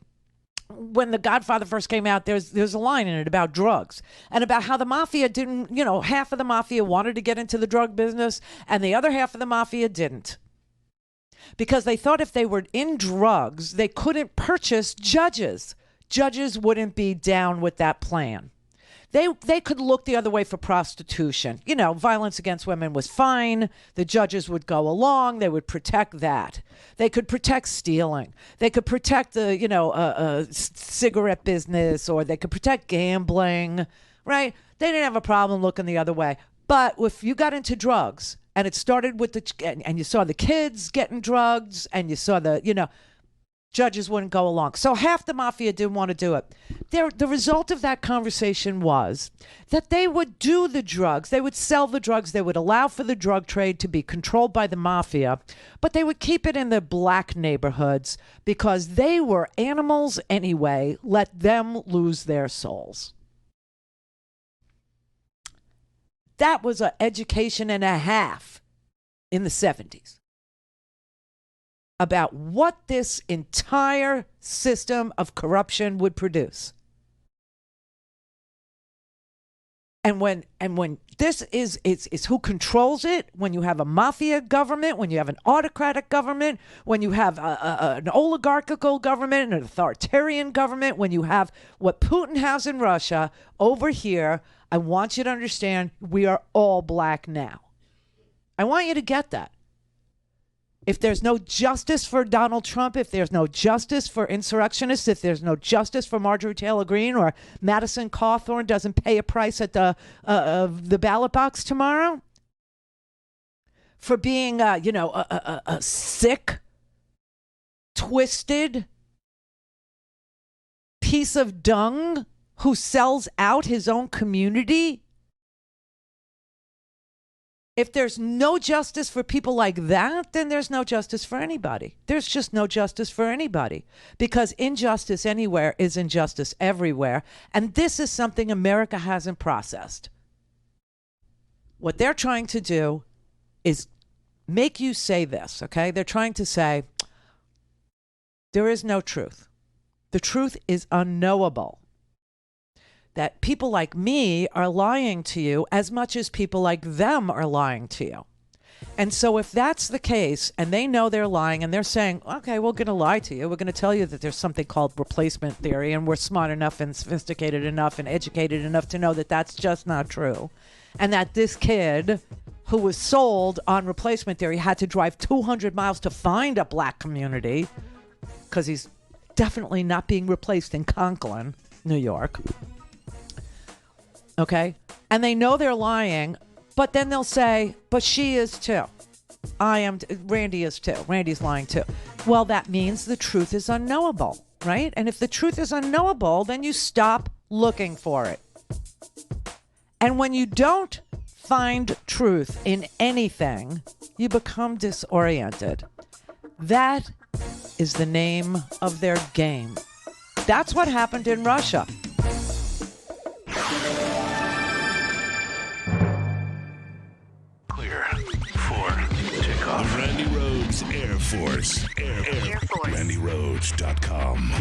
When The Godfather first came out, there's a line in it about drugs and about how the mafia didn't, half of the mafia wanted to get into the drug business and the other half of the mafia didn't. Because they thought if they were in drugs, they couldn't purchase judges. Judges wouldn't be down with that plan. They could look the other way for prostitution. Violence against women was fine. The judges would go along. They would protect that. They could protect stealing. They could protect the, cigarette business, or they could protect gambling, right? They didn't have a problem looking the other way. But if you got into drugs and it started with and you saw the kids getting drugs and you saw judges wouldn't go along. So half the mafia didn't want to do it. The result of that conversation was that they would do the drugs. They would sell the drugs. They would allow for the drug trade to be controlled by the mafia, but they would keep it in the black neighborhoods because they were animals anyway. Let them lose their souls. That was an education and a half in the 70s. About what this entire system of corruption would produce. And when this is who controls it, when you have a mafia government, when you have an autocratic government, when you have an oligarchical government, an authoritarian government, when you have what Putin has in Russia over here, I want you to understand we are all black now. I want you to get that. If there's no justice for Donald Trump, if there's no justice for insurrectionists, if there's no justice for Marjorie Taylor Greene or Madison Cawthorn doesn't pay a price at the ballot box tomorrow for being, a sick, twisted piece of dung who sells out his own community. If there's no justice for people like that, then there's no justice for anybody. There's just no justice for anybody because injustice anywhere is injustice everywhere. And this is something America hasn't processed. What they're trying to do is make you say this, okay? They're trying to say, there is no truth. The truth is unknowable. That people like me are lying to you as much as people like them are lying to you. And so if that's the case, and they know they're lying, and they're saying, okay, we're going to lie to you. We're going to tell you that there's something called replacement theory, and we're smart enough and sophisticated enough and educated enough to know that that's just not true. And that this kid who was sold on replacement theory had to drive 200 miles to find a black community because he's definitely not being replaced in Conklin, New York. Okay? And they know they're lying, but then they'll say, but she is too. Randi is too. Randi's lying too. Well, that means the truth is unknowable, right? And if the truth is unknowable, then you stop looking for it. And when you don't find truth in anything, you become disoriented. That is the name of their game. That's what happened in Russia. The Randi Rhodes Air Force. Air Force. RandiRhodes.com.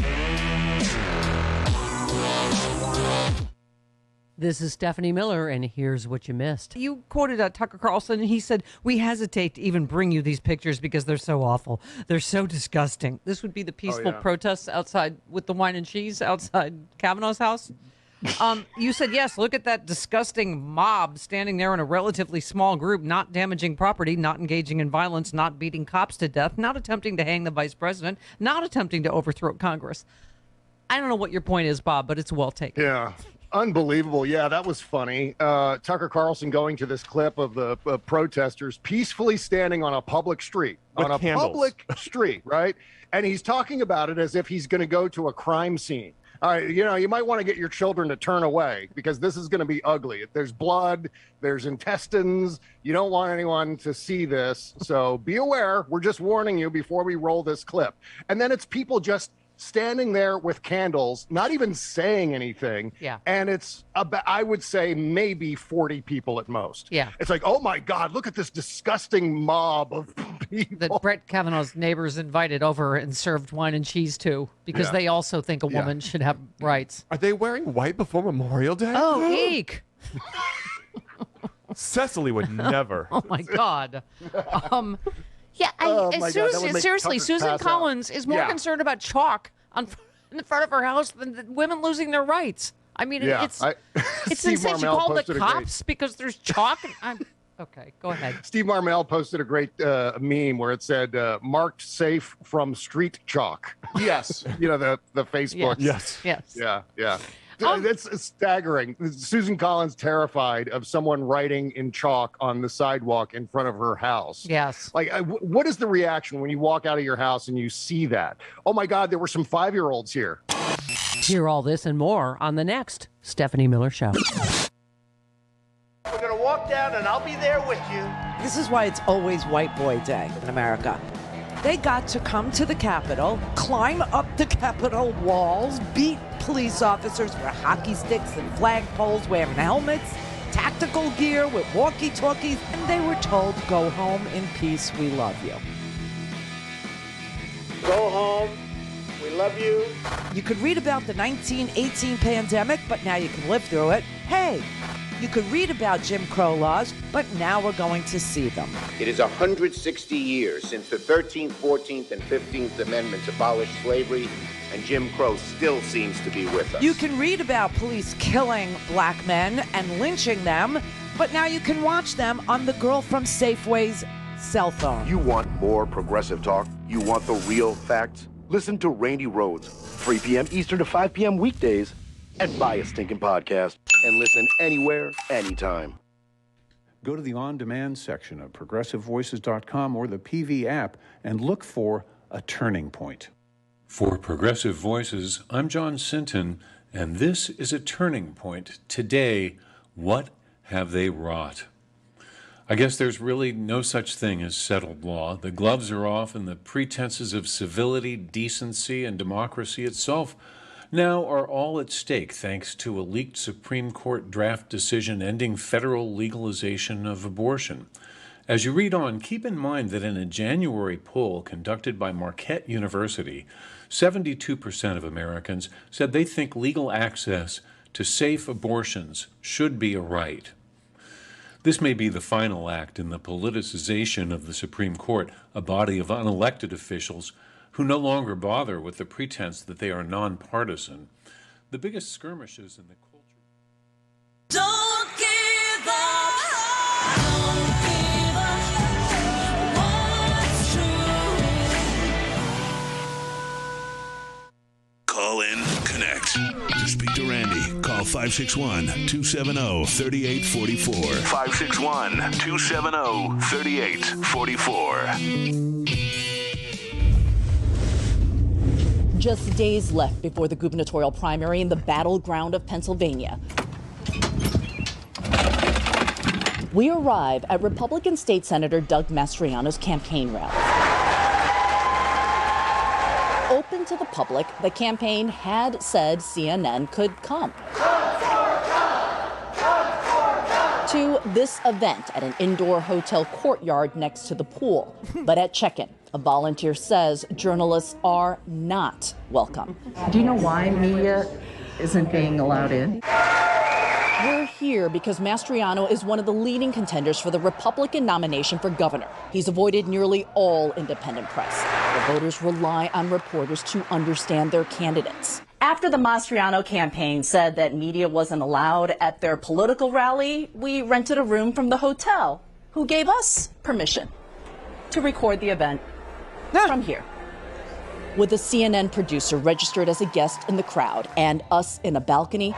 This is Stephanie Miller, and here's what you missed. You quoted Tucker Carlson, and he said, we hesitate to even bring you these pictures because they're so awful. They're so disgusting. This would be the peaceful protests outside with the wine and cheese outside Kavanaugh's house. You said, yes, look at that disgusting mob standing there in a relatively small group, not damaging property, not engaging in violence, not beating cops to death, not attempting to hang the vice president, not attempting to overthrow Congress. I don't know what your point is, Bob, but it's well taken. Yeah. Unbelievable. Yeah, that was funny. Tucker Carlson going to this clip of the protesters peacefully standing on a public street. With on a candles. Public street, right? And he's talking about it as if he's going to go to a crime scene. All right, you might want to get your children to turn away because this is going to be ugly. There's blood, there's intestines. You don't want anyone to see this. So be aware. We're just warning you before we roll this clip. And then it's people just standing there with candles, not even saying anything. Yeah. And it's about, I would say, maybe 40 people at most. Yeah. It's like, oh my God, look at this disgusting mob of people. That Brett Kavanaugh's neighbors invited over and served wine and cheese to because they also think a woman should have rights. Are they wearing white before Memorial Day? Oh, eek. Cecily would never. Oh my God. Yeah, seriously, Susan Collins is more concerned about chalk in the front of her house than the women losing their rights. I mean, it's insane. She called the cops because there's chalk. Okay, go ahead. Steve Marmel posted a great meme where it said, marked safe from street chalk. Yes. The Facebook. Yes. Yes. Yeah. It's staggering. Susan Collins terrified of someone writing in chalk on the sidewalk in front of her house. Yes. Like, what is the reaction when you walk out of your house and you see that? Oh my God, there were some 5-year-olds here. Hear all this and more on the next Stephanie Miller Show. We're going to walk down and I'll be there with you. This is why it's always White Boy Day in America. They got to come to the Capitol, climb up the Capitol walls, beat police officers with hockey sticks and flagpoles, wearing helmets, tactical gear with walkie-talkies, and they were told, go home in peace, we love you. Go home. We love you. You could read about the 1918 pandemic, but now you can live through it. Hey, you could read about Jim Crow laws, but now we're going to see them. It is 160 years since the 13th, 14th, and 15th Amendments abolished slavery, and Jim Crow still seems to be with us. You can read about police killing black men and lynching them, but now you can watch them on the girl from Safeway's cell phone. You want more progressive talk? You want the real facts? Listen to Randi Rhodes, 3 p.m. Eastern to 5 p.m. weekdays, and buy a stinking podcast and listen anywhere, anytime. Go to the on-demand section of progressivevoices.com or the PV app and look for A Turning Point. For Progressive Voices, I'm John Sinton, and this is A Turning Point. Today, what have they wrought? I guess there's really no such thing as settled law. The gloves are off, and the pretenses of civility, decency, and democracy itself now are all at stake thanks to a leaked Supreme Court draft decision ending federal legalization of abortion. As you read on, keep in mind that in a January poll conducted by Marquette University, 72% of Americans said they think legal access to safe abortions should be a right. This may be the final act in the politicization of the Supreme Court, a body of unelected officials who no longer bother with the pretense that they are nonpartisan. The biggest skirmishes in the culture. Don't give up. Don't give up. What's true? Call in, connect. To speak to Randi, call 561-270-3844. 561-270-3844. Just days left before the gubernatorial primary in the battleground of Pennsylvania. We arrive at Republican State Senator Doug Mastriano's campaign rally. Open to the public, the campaign had said CNN could come to this event at an indoor hotel courtyard next to the pool. But at check-in, a volunteer says journalists are not welcome. Do you know why media isn't being allowed in? We're here because Mastriano is one of the leading contenders for the Republican nomination for governor. He's avoided nearly all independent press. The voters rely on reporters to understand their candidates. After the Mastriano campaign said that media wasn't allowed at their political rally, we rented a room from the hotel, who gave us permission to record the event from here. With a CNN producer registered as a guest in the crowd and us in a balcony,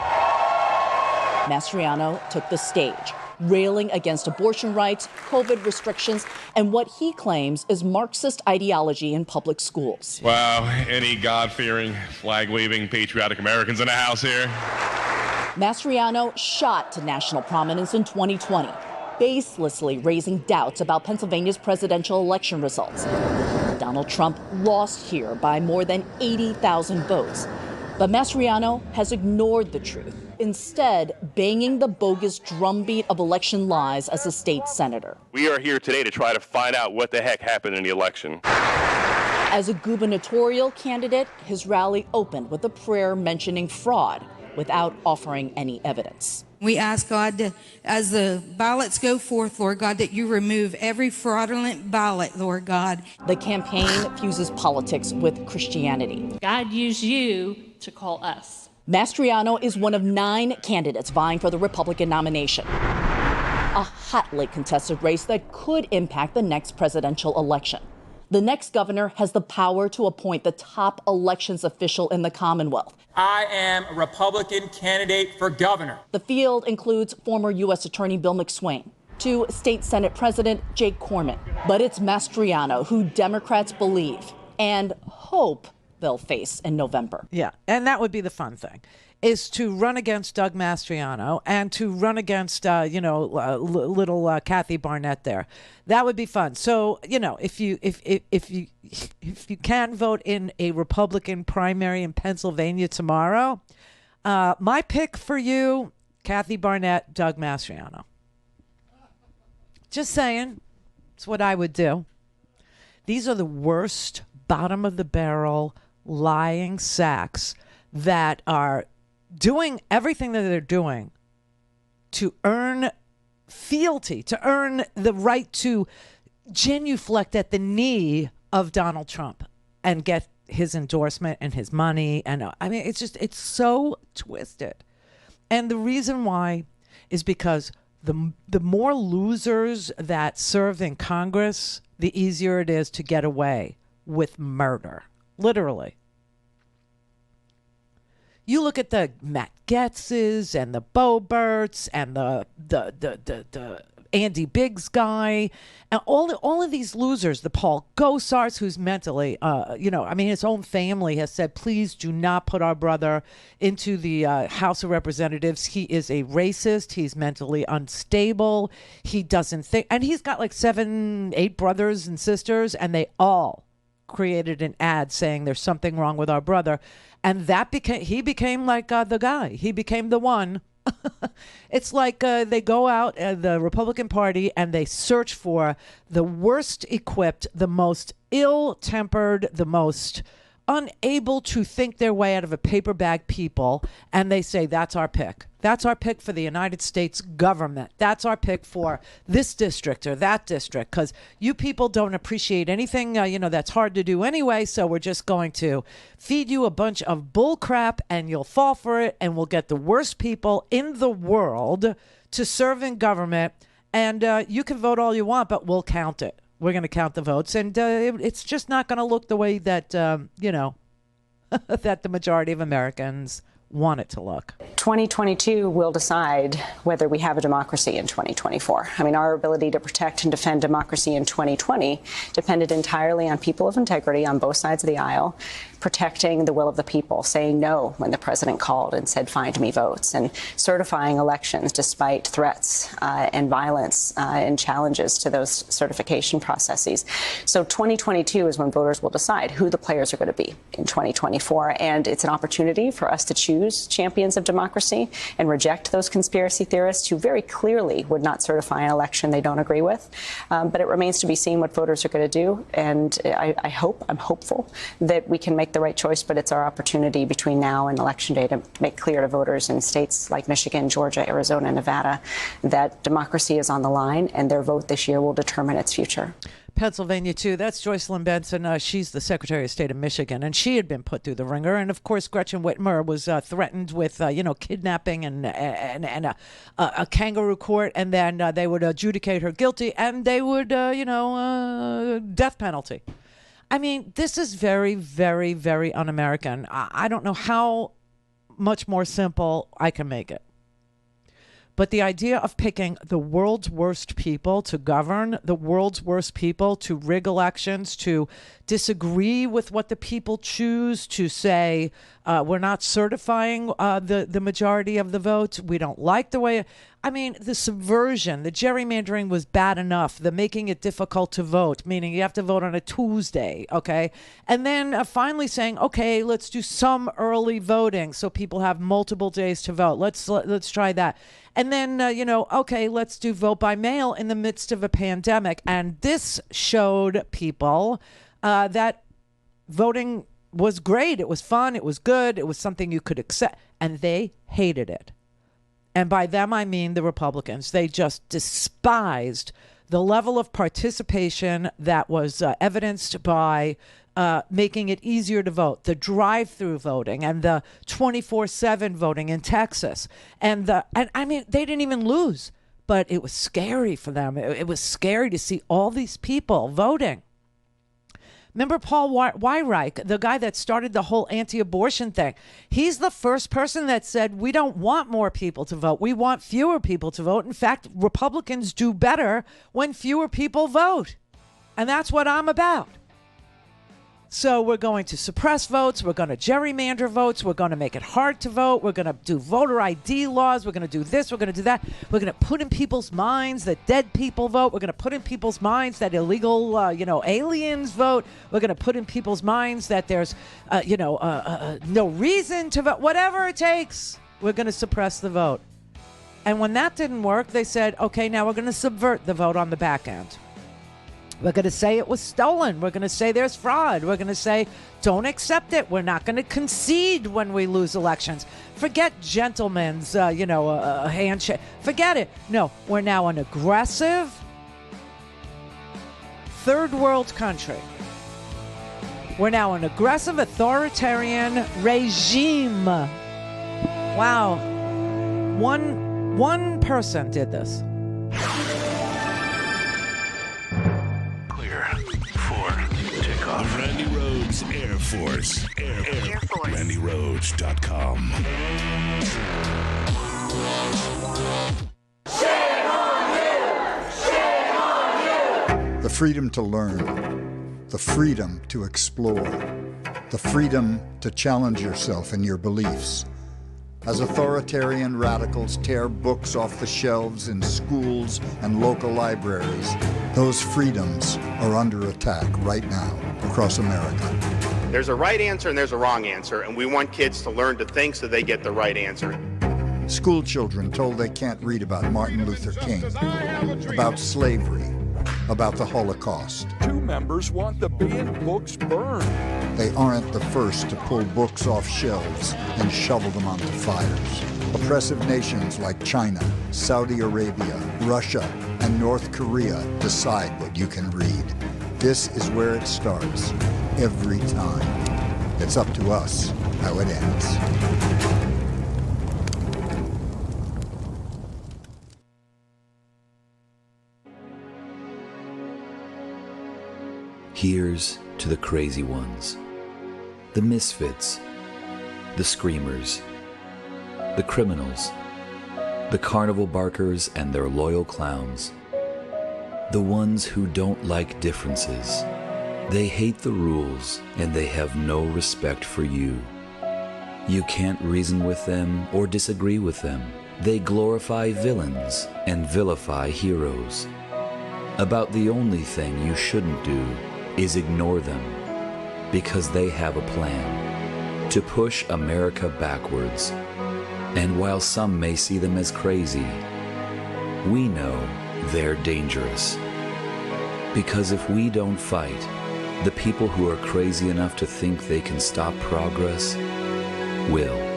Mastriano took the stage, railing against abortion rights, COVID restrictions, and what he claims is Marxist ideology in public schools. Wow, any God-fearing, flag-waving, patriotic Americans in the house here? Mastriano shot to national prominence in 2020, baselessly raising doubts about Pennsylvania's presidential election results. Donald Trump lost here by more than 80,000 votes. But Mastriano has ignored the truth, instead banging the bogus drumbeat of election lies as a state senator. We are here today to try to find out what the heck happened in the election. As a gubernatorial candidate, his rally opened with a prayer mentioning fraud without offering any evidence. We ask God, that as the ballots go forth, Lord God, that you remove every fraudulent ballot, Lord God. The campaign fuses politics with Christianity. God used you to call us. Mastriano is one of 9 candidates vying for the Republican nomination. A hotly contested race that could impact the next presidential election. The next governor has the power to appoint the top elections official in the Commonwealth. I am a Republican candidate for governor. The field includes former U.S. Attorney Bill McSwain to State Senate President Jake Corman. But it's Mastriano who Democrats believe and hope they'll face in November. Yeah, and that would be the fun thing, is to run against Doug Mastriano and to run against, little Kathy Barnett there. That would be fun. So, if you can vote in a Republican primary in Pennsylvania tomorrow, my pick for you, Kathy Barnett, Doug Mastriano. Just saying, it's what I would do. These are the worst bottom of the barrel lying sacks that are doing everything that they're doing to earn fealty, to earn the right to genuflect at the knee of Donald Trump and get his endorsement and his money. And it's so twisted. And the reason why is because the more losers that serve in Congress, the easier it is to get away with murder. Literally. You look at the Matt Getzes and the Boberts and the Andy Biggs guy, and all of these losers, the Paul Gosars, who's mentally, his own family has said, please do not put our brother into the House of Representatives. He is a racist. He's mentally unstable. He doesn't think, and he's got like 7-8 brothers and sisters, and they all created an ad saying there's something wrong with our brother. And he became like the guy. He became the one. It's like they go out, the Republican Party, and they search for the worst equipped, the most ill-tempered, the most unable to think their way out of a paper bag people, and they say, that's our pick. That's our pick for the United States government. That's our pick for this district or that district, because you people don't appreciate anything, that's hard to do anyway, so we're just going to feed you a bunch of bull crap, and you'll fall for it, and we'll get the worst people in the world to serve in government, and you can vote all you want, but we'll count it. We're going to count the votes, and it's just not going to look the way that, that the majority of Americans want it to look. 2022 will decide whether we have a democracy in 2024. I mean, our ability to protect and defend democracy in 2020 depended entirely on people of integrity on both sides of the aisle, protecting the will of the people, saying no when the president called and said, find me votes, and certifying elections despite threats and violence and challenges to those certification processes. So 2022 is when voters will decide who the players are going to be in 2024. And it's an opportunity for us to choose champions of democracy and reject those conspiracy theorists who very clearly would not certify an election they don't agree with. But it remains to be seen what voters are going to do. And I'm hopeful that we can make the right choice, but it's our opportunity between now and Election Day to make clear to voters in states like Michigan, Georgia, Arizona, Nevada that democracy is on the line and their vote this year will determine its future. Pennsylvania, too. That's Joycelyn Benson. She's the Secretary of State of Michigan, and she had been put through the ringer. And, of course, Gretchen Whitmer was threatened with, kidnapping and a kangaroo court, and then they would adjudicate her guilty, and they would, death penalty. I mean, this is very, very, very un-American. I don't know how much more simple I can make it. But the idea of picking the world's worst people to govern, the world's worst people to rig elections, to disagree with what the people choose, to say we're not certifying the majority of the votes, we don't like the way. I mean, the subversion, the gerrymandering was bad enough. The making it difficult to vote, meaning you have to vote on a Tuesday, okay? And then finally saying, okay, let's do some early voting so people have multiple days to vote. Let's try that. And then, okay, let's do vote by mail in the midst of a pandemic. And this showed people that voting was great. It was fun. It was good. It was something you could accept. And they hated it. And by them, I mean the Republicans. They just despised the level of participation that was evidenced by making it easier to vote, the drive-through voting and the 24/7 voting in Texas. And I mean, they didn't even lose, but it was scary for them. It was scary to see all these people voting. Remember Paul Weyrich, the guy that started the whole anti-abortion thing? He's the first person that said, we don't want more people to vote. We want fewer people to vote. In fact, Republicans do better when fewer people vote. And that's what I'm about. So we're going to suppress votes. We're going to gerrymander votes. We're going to make it hard to vote. We're going to do voter ID laws. We're going to do this. We're going to do that. We're going to put in people's minds that dead people vote. We're going to put in people's minds that illegal, aliens vote. We're going to put in people's minds that there's, no reason to vote. Whatever it takes, we're going to suppress the vote. And when that didn't work, they said, okay, now we're going to subvert the vote on the back end. We're going to say it was stolen. We're going to say there's fraud. We're going to say don't accept it. We're not going to concede when we lose elections. Forget gentlemen's, handshake. Forget it. No, we're now an aggressive third world country. We're now an aggressive authoritarian regime. Wow. One person did this. The Randi Rhodes Air Force. Air Force. RandiRhodes.com. Shame on you! Shame on you! The freedom to learn, the freedom to explore, the freedom to challenge yourself and your beliefs. As authoritarian radicals tear books off the shelves in schools and local libraries, those freedoms are under attack right now across America. There's a right answer and there's a wrong answer, and we want kids to learn to think so they get the right answer. School children told they can't read about Martin Luther King, about slavery, about the Holocaust. 2 members want the banned books burned. They aren't the first to pull books off shelves and shovel them onto fires. Oppressive nations like China, Saudi Arabia, Russia, and North Korea decide what you can read. This is where it starts, every time. It's up to us how it ends. Here's to the crazy ones, the misfits, the screamers, the criminals, the carnival barkers and their loyal clowns, the ones who don't like differences. They hate the rules and they have no respect for you. You can't reason with them or disagree with them. They glorify villains and vilify heroes. About the only thing you shouldn't do is ignore them, because they have a plan to push America backwards. And while some may see them as crazy, we know they're dangerous. Because if we don't fight, the people who are crazy enough to think they can stop progress will.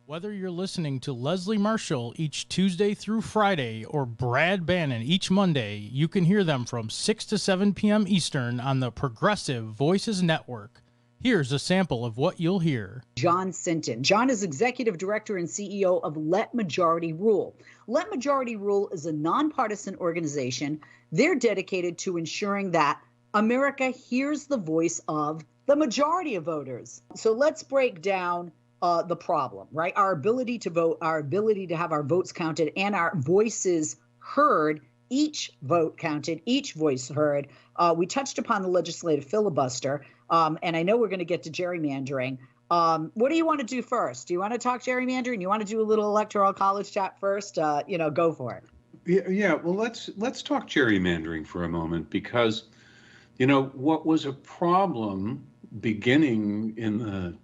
Whether you're listening to Leslie Marshall each Tuesday through Friday or Brad Bannon each Monday, you can hear them from 6 to 7 p.m. Eastern on the Progressive Voices Network. Here's a sample of what you'll hear. John Sinton. John is Executive Director and CEO of Let Majority Rule. Let Majority Rule is a nonpartisan organization. They're dedicated to ensuring that America hears the voice of the majority of voters. So let's break down the problem, right? Our ability to vote, our ability to have our votes counted and our voices heard, each vote counted, each voice heard. We touched upon the legislative filibuster, and I know we're going to get to gerrymandering. What do you want to do first? Do you want to talk gerrymandering? You want to do a little electoral college chat first? Go for it. Yeah. Well, let's talk gerrymandering for a moment, because, what was a problem beginning in the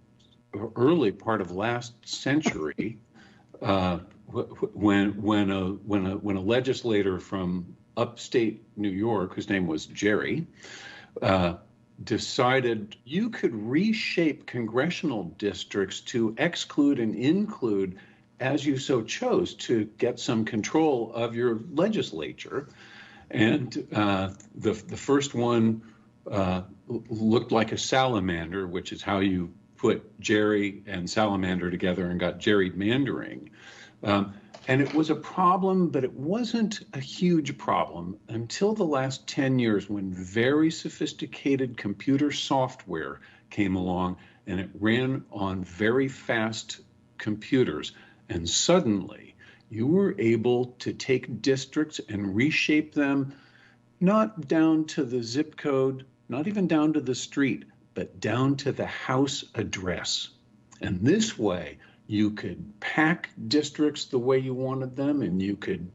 early part of last century, when a legislator from upstate New York, whose name was Jerry, decided you could reshape congressional districts to exclude and include as you so chose to get some control of your legislature. And the first one looked like a salamander, which is how you put Jerry and salamander together and got gerrymandering. And it was a problem, but it wasn't a huge problem until the last 10 years when very sophisticated computer software came along and it ran on very fast computers. And suddenly you were able to take districts and reshape them, not down to the zip code, not even down to the street, but down to the house address. And this way, you could pack districts the way you wanted them, and you could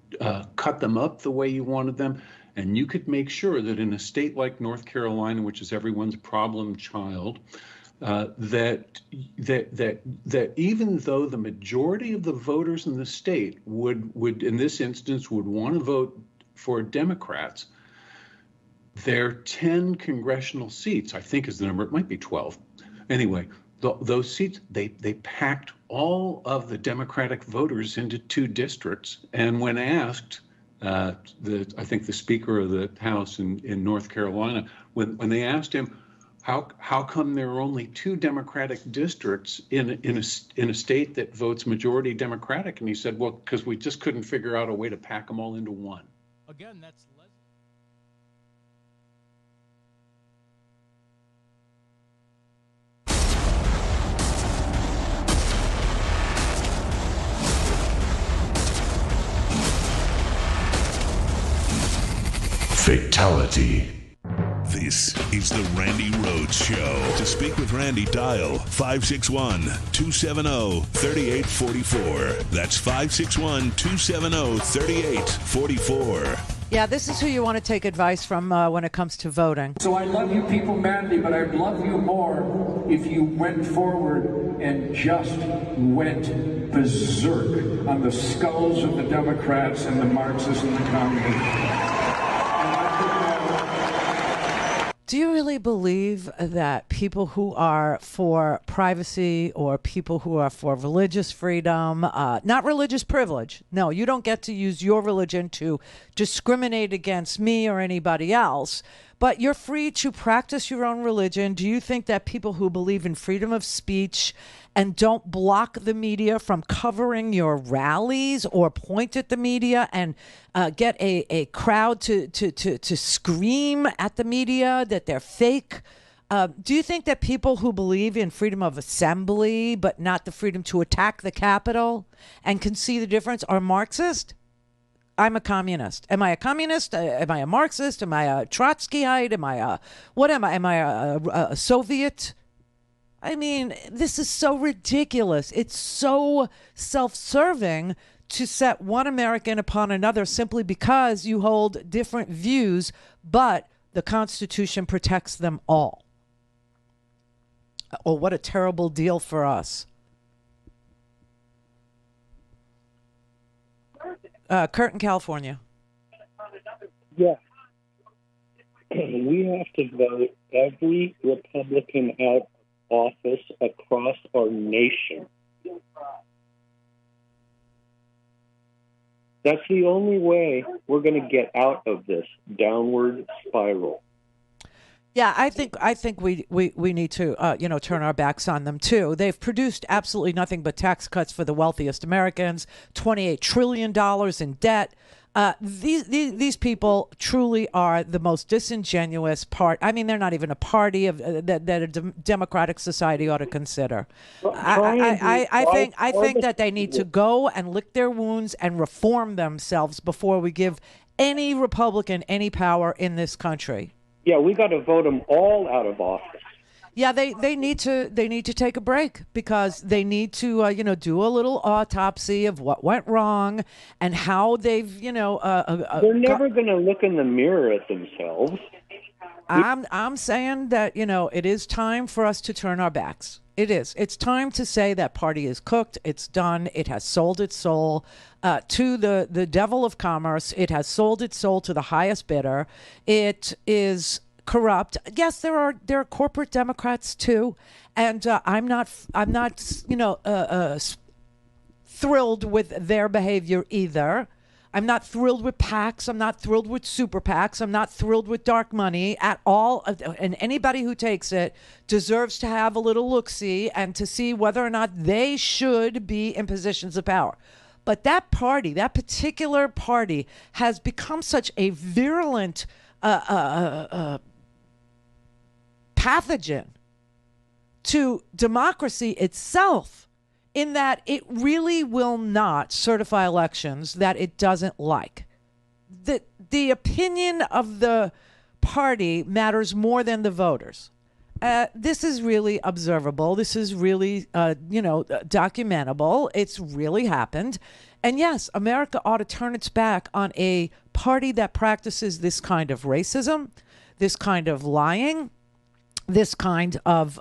cut them up the way you wanted them, and you could make sure that in a state like North Carolina, which is everyone's problem child, that even though the majority of the voters in the state would in this instance would want to vote for Democrats, their 10 congressional seats, I think is the number, it might be 12. Anyway, those seats, they packed all of the Democratic voters into 2 districts. And when asked, I think the Speaker of the House in North Carolina, when they asked him, how come there are only 2 Democratic districts in a state that votes majority Democratic? And he said, well, because we just couldn't figure out a way to pack them all into one. Again, that's Fatality. This is the Randi Rhodes Show. To speak with Randi, dial 561-270-3844. That's 561-270-3844. Yeah, this is who you want to take advice from when it comes to voting. So I love you people madly, but I'd love you more if you went forward and just went berserk on the skulls of the Democrats and the Marxists and the communists. Do you really believe that people who are for privacy or people who are for religious freedom, not religious privilege, no, you don't get to use your religion to discriminate against me or anybody else, but you're free to practice your own religion? Do you think that people who believe in freedom of speech and don't block the media from covering your rallies or point at the media and get a crowd to scream at the media that they're fake? Do you think that people who believe in freedom of assembly but not the freedom to attack the Capitol and can see the difference are Marxist? I'm a communist. Am I a communist? Am I a Marxist? Am I a Trotskyite? Am I a, what am I? Am I a Soviet? I mean, this is so ridiculous. It's so self-serving to set one American upon another simply because you hold different views, but the Constitution protects them all. Oh, what a terrible deal for us. Kurt in California. Yeah. We have to vote every Republican out of office across our nation. That's the only way we're going to get out of this downward spiral. Yeah, I think we need to turn our backs on them too. They've produced absolutely nothing but tax cuts for the wealthiest Americans, $28 trillion in debt. These people truly are the most disingenuous part. I mean, they're not even a party of that a democratic society ought to consider. I think that they need to go and lick their wounds and reform themselves before we give any Republican any power in this country. Yeah, we got to vote them all out of office. Yeah, they need to take a break because they need to do a little autopsy of what went wrong and how they've they're never going to look in the mirror at themselves. I'm saying that it is time for us to turn our backs. It is. It's time to say that party is cooked. It's done. It has sold its soul to the devil of commerce. It has sold its soul to the highest bidder. It is corrupt. Yes, there are corporate Democrats too, and I'm not thrilled with their behavior either. I'm not thrilled with PACs. I'm not thrilled with super PACs. I'm not thrilled with dark money at all. And anybody who takes it deserves to have a little look-see and to see whether or not they should be in positions of power. But that party, that particular party, has become such a virulent pathogen to democracy itself, in that it really will not certify elections that it doesn't like. The opinion of the party matters more than the voters. This is really observable. This is really, documentable. It's really happened. And yes, America ought to turn its back on a party that practices this kind of racism, this kind of lying, this kind of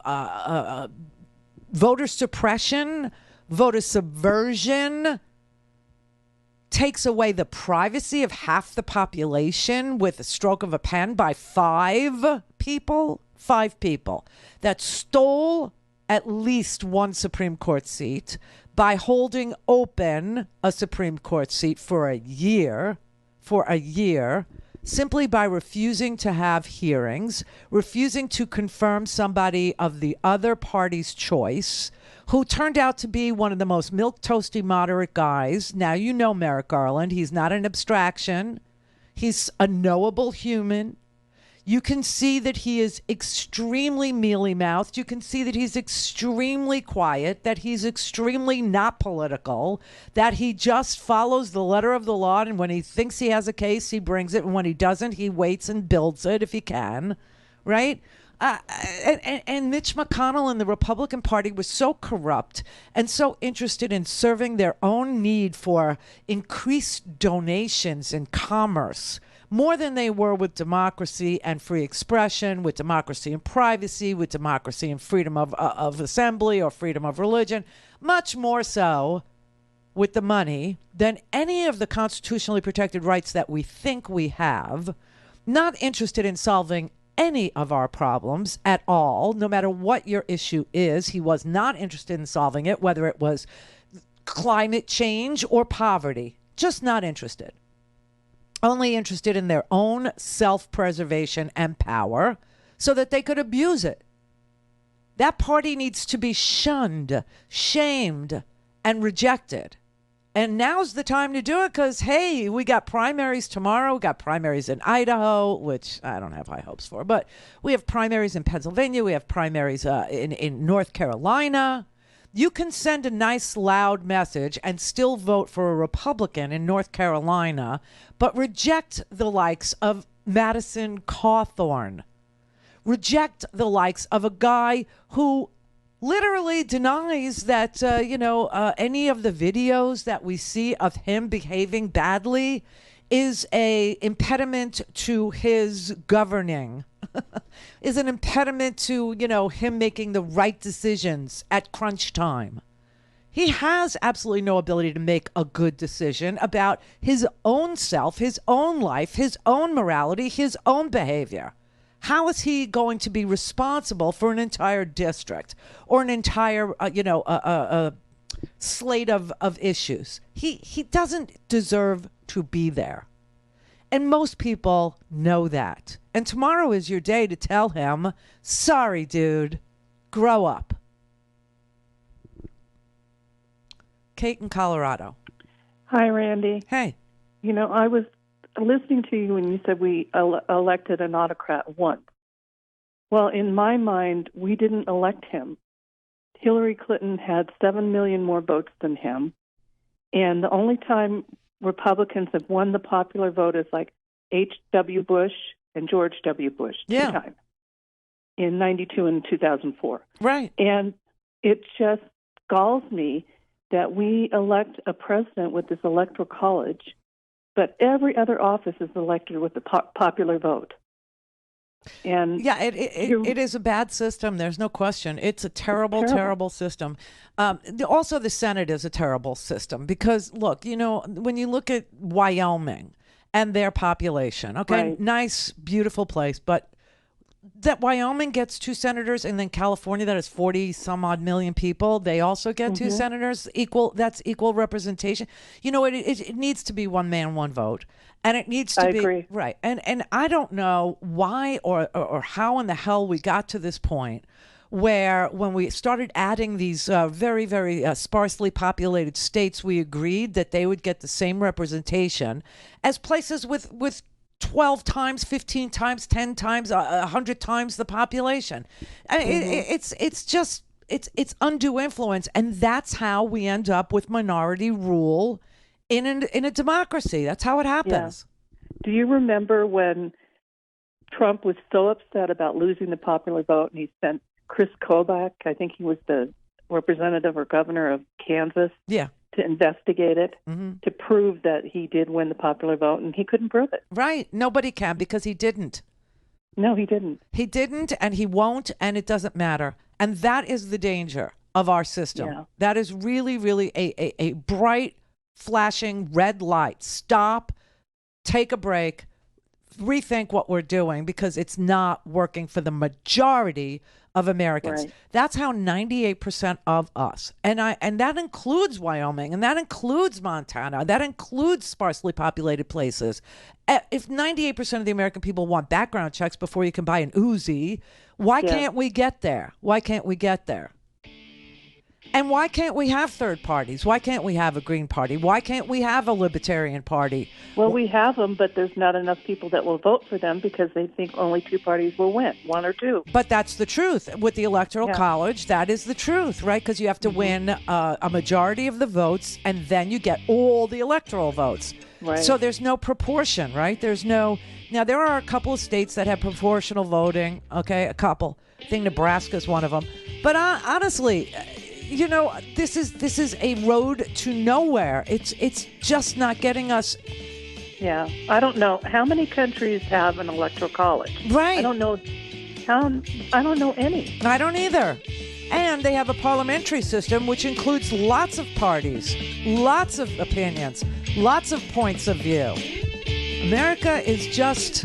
voter suppression, voter subversion, takes away the privacy of half the population with a stroke of a pen by five people that stole at least one Supreme Court seat by holding open a Supreme Court seat for a year, simply by refusing to have hearings, refusing to confirm somebody of the other party's choice, who turned out to be one of the most milquetoasty moderate guys. Now, you know Merrick Garland. He's not an abstraction. He's a knowable human. You can see that he is extremely mealy-mouthed. You can see that he's extremely quiet, that he's extremely not political, that he just follows the letter of the law, and when he thinks he has a case, he brings it, and when he doesn't, he waits and builds it if he can, right? And Mitch McConnell and the Republican Party was so corrupt and so interested in serving their own need for increased donations and commerce, more than they were with democracy and free expression, with democracy and privacy, with democracy and freedom of assembly or freedom of religion, much more so with the money than any of the constitutionally protected rights that we think we have, not interested in solving any of our problems at all, no matter what your issue is. He was not interested in solving it, whether it was climate change or poverty, just not interested. Only interested in their own self-preservation and power so that they could abuse it. That party needs to be shunned, shamed, and rejected. And now's the time to do it because, hey, we got primaries tomorrow. We got primaries in Idaho, which I don't have high hopes for. But we have primaries in Pennsylvania. We have primaries in North Carolina. You can send a nice, loud message and still vote for a Republican in North Carolina, but reject the likes of Madison Cawthorn. Reject the likes of a guy who literally denies that, any of the videos that we see of him behaving badly is a impediment to his governing, is an impediment to, him making the right decisions at crunch time. He has absolutely no ability to make a good decision about his own self, his own life, his own morality, his own behavior. How is he going to be responsible for an entire district or an entire, slate of issues? He doesn't deserve to be there. And most people know that. And tomorrow is your day to tell him, sorry, dude, grow up. Kate in Colorado. Hi, Randy. Hey. I was listening to you when you said we elected an autocrat once. Well, in my mind, we didn't elect him. Hillary Clinton had 7 million more votes than him. And the only time Republicans have won the popular vote is like H.W. Bush and George W. Bush, two times, in 92 and 2004. Right. And it just galls me that we elect a president with this electoral college, but every other office is elected with the popular vote. And yeah, it is a bad system. There's no question. It's a terrible system. Also, the Senate is a terrible system because, look, when you look at Wyoming and their population, okay, right. Nice, beautiful place, but that Wyoming gets 2 senators, and then California, that is 40 some odd million people, they also get 2 senators. That's equal representation. You know, it needs to be one man, one vote. And it needs to be agree. Right. And I don't know why or how in the hell we got to this point where when we started adding these very, very sparsely populated states, we agreed that they would get the same representation as places with 12 times, 15 times, 10 times, 100 times the population. It's undue influence, and that's how we end up with minority rule in a democracy. That's how it happens. Yeah. Do you remember when Trump was so upset about losing the popular vote, and he sent Chris Kobach, I think he was the representative or governor of Kansas, to investigate it, to prove that he did win the popular vote, and he couldn't prove it. Right. Nobody can, because he didn't. No, he didn't. He didn't, and he won't, and it doesn't matter. And that is the danger of our system. Yeah. That is really, really a bright, flashing red light. Stop, take a break, rethink what we're doing, because it's not working for the majority of Americans. Right. That's how 98% of us, and that includes Wyoming, and that includes Montana, that includes sparsely populated places. If 98% of the American people want background checks before you can buy an Uzi, why can't we get there? Why can't we get there? And why can't we have third parties? Why can't we have a Green Party? Why can't we have a Libertarian Party? Well, we have them, but there's not enough people that will vote for them because they think only 2 parties will win, 1 or 2. But that's the truth. With the Electoral College, that is the truth, right? Because you have to win a majority of the votes, and then you get all the electoral votes. Right. So there's no proportion, right? There's no... Now, there are a couple of states that have proportional voting, okay? A couple. I think Nebraska is one of them. But honestly... You know, this is a road to nowhere. It's just not getting us. Yeah, I don't know how many countries have an electoral college. Right. I don't know any. I don't either. And they have a parliamentary system which includes lots of parties, lots of opinions, lots of points of view. America is just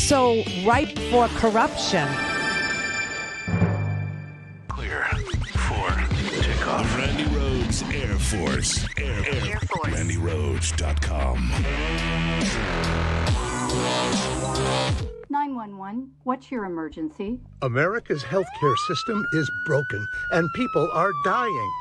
so ripe for corruption. Randi Rhodes Air Force. Air Force. RandiRhodes.com. 911, what's your emergency? America's healthcare system is broken and people are dying.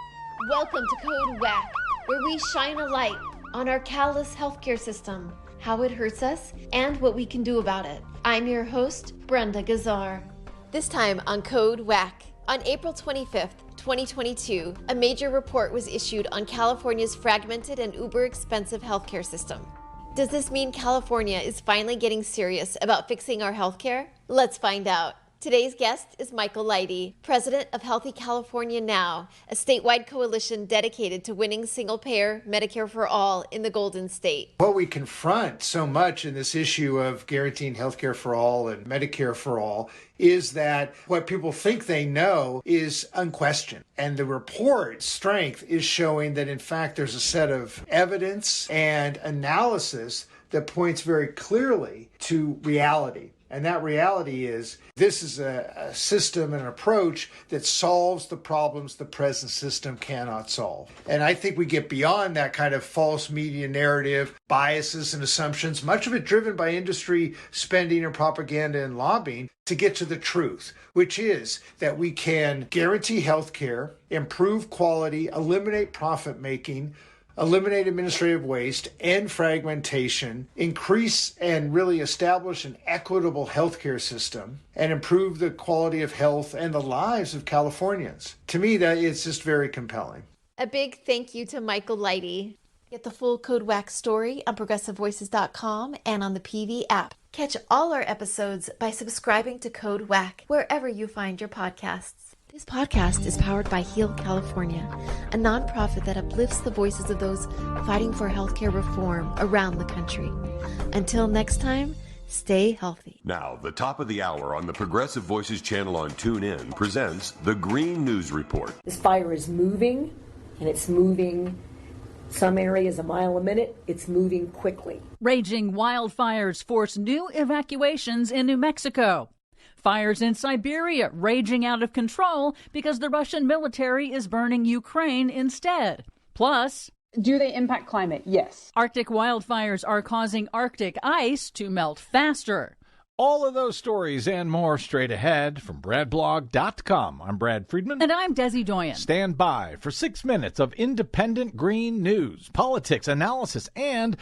Welcome to Code WACK, where we shine a light on our callous healthcare system, how it hurts us, and what we can do about it. I'm your host, Brenda Gazar. This time on Code WACK, on April 25th, 2022, a major report was issued on California's fragmented and uber-expensive healthcare system. Does this mean California is finally getting serious about fixing our healthcare? Let's find out. Today's guest is Michael Leidy, president of Healthy California Now, a statewide coalition dedicated to winning single-payer Medicare for All in the Golden State. What we confront so much in this issue of guaranteeing healthcare for all and Medicare for all is that what people think they know is unquestioned. And the report's strength is showing that, in fact, there's a set of evidence and analysis that points very clearly to reality. And that reality is this is a system and an approach that solves the problems the present system cannot solve. And I think we get beyond that kind of false media narrative, biases and assumptions, much of it driven by industry spending and propaganda and lobbying, to get to the truth, which is that we can guarantee health care, improve quality, eliminate profit making, eliminate administrative waste, end fragmentation, increase and really establish an equitable healthcare system, and improve the quality of health and the lives of Californians. To me, that it's just very compelling. A big thank you to Michael Leidy. Get the full Code WACK story on ProgressiveVoices.com and on the PV app. Catch all our episodes by subscribing to Code WACK wherever you find your podcasts. This podcast is powered by Heal California, a nonprofit that uplifts the voices of those fighting for healthcare reform around the country. Until next time, stay healthy. Now, the top of the hour on the Progressive Voices channel on TuneIn presents the Green News Report. This fire is moving, and it's moving some areas a mile a minute. It's moving quickly. Raging wildfires force new evacuations in New Mexico. Fires in Siberia raging out of control because the Russian military is burning Ukraine instead. Plus, do they impact climate? Yes. Arctic wildfires are causing Arctic ice to melt faster. All of those stories and more straight ahead from BradBlog.com. I'm Brad Friedman. And I'm Desi Doyen. Stand by for 6 minutes of independent green news, politics, analysis, and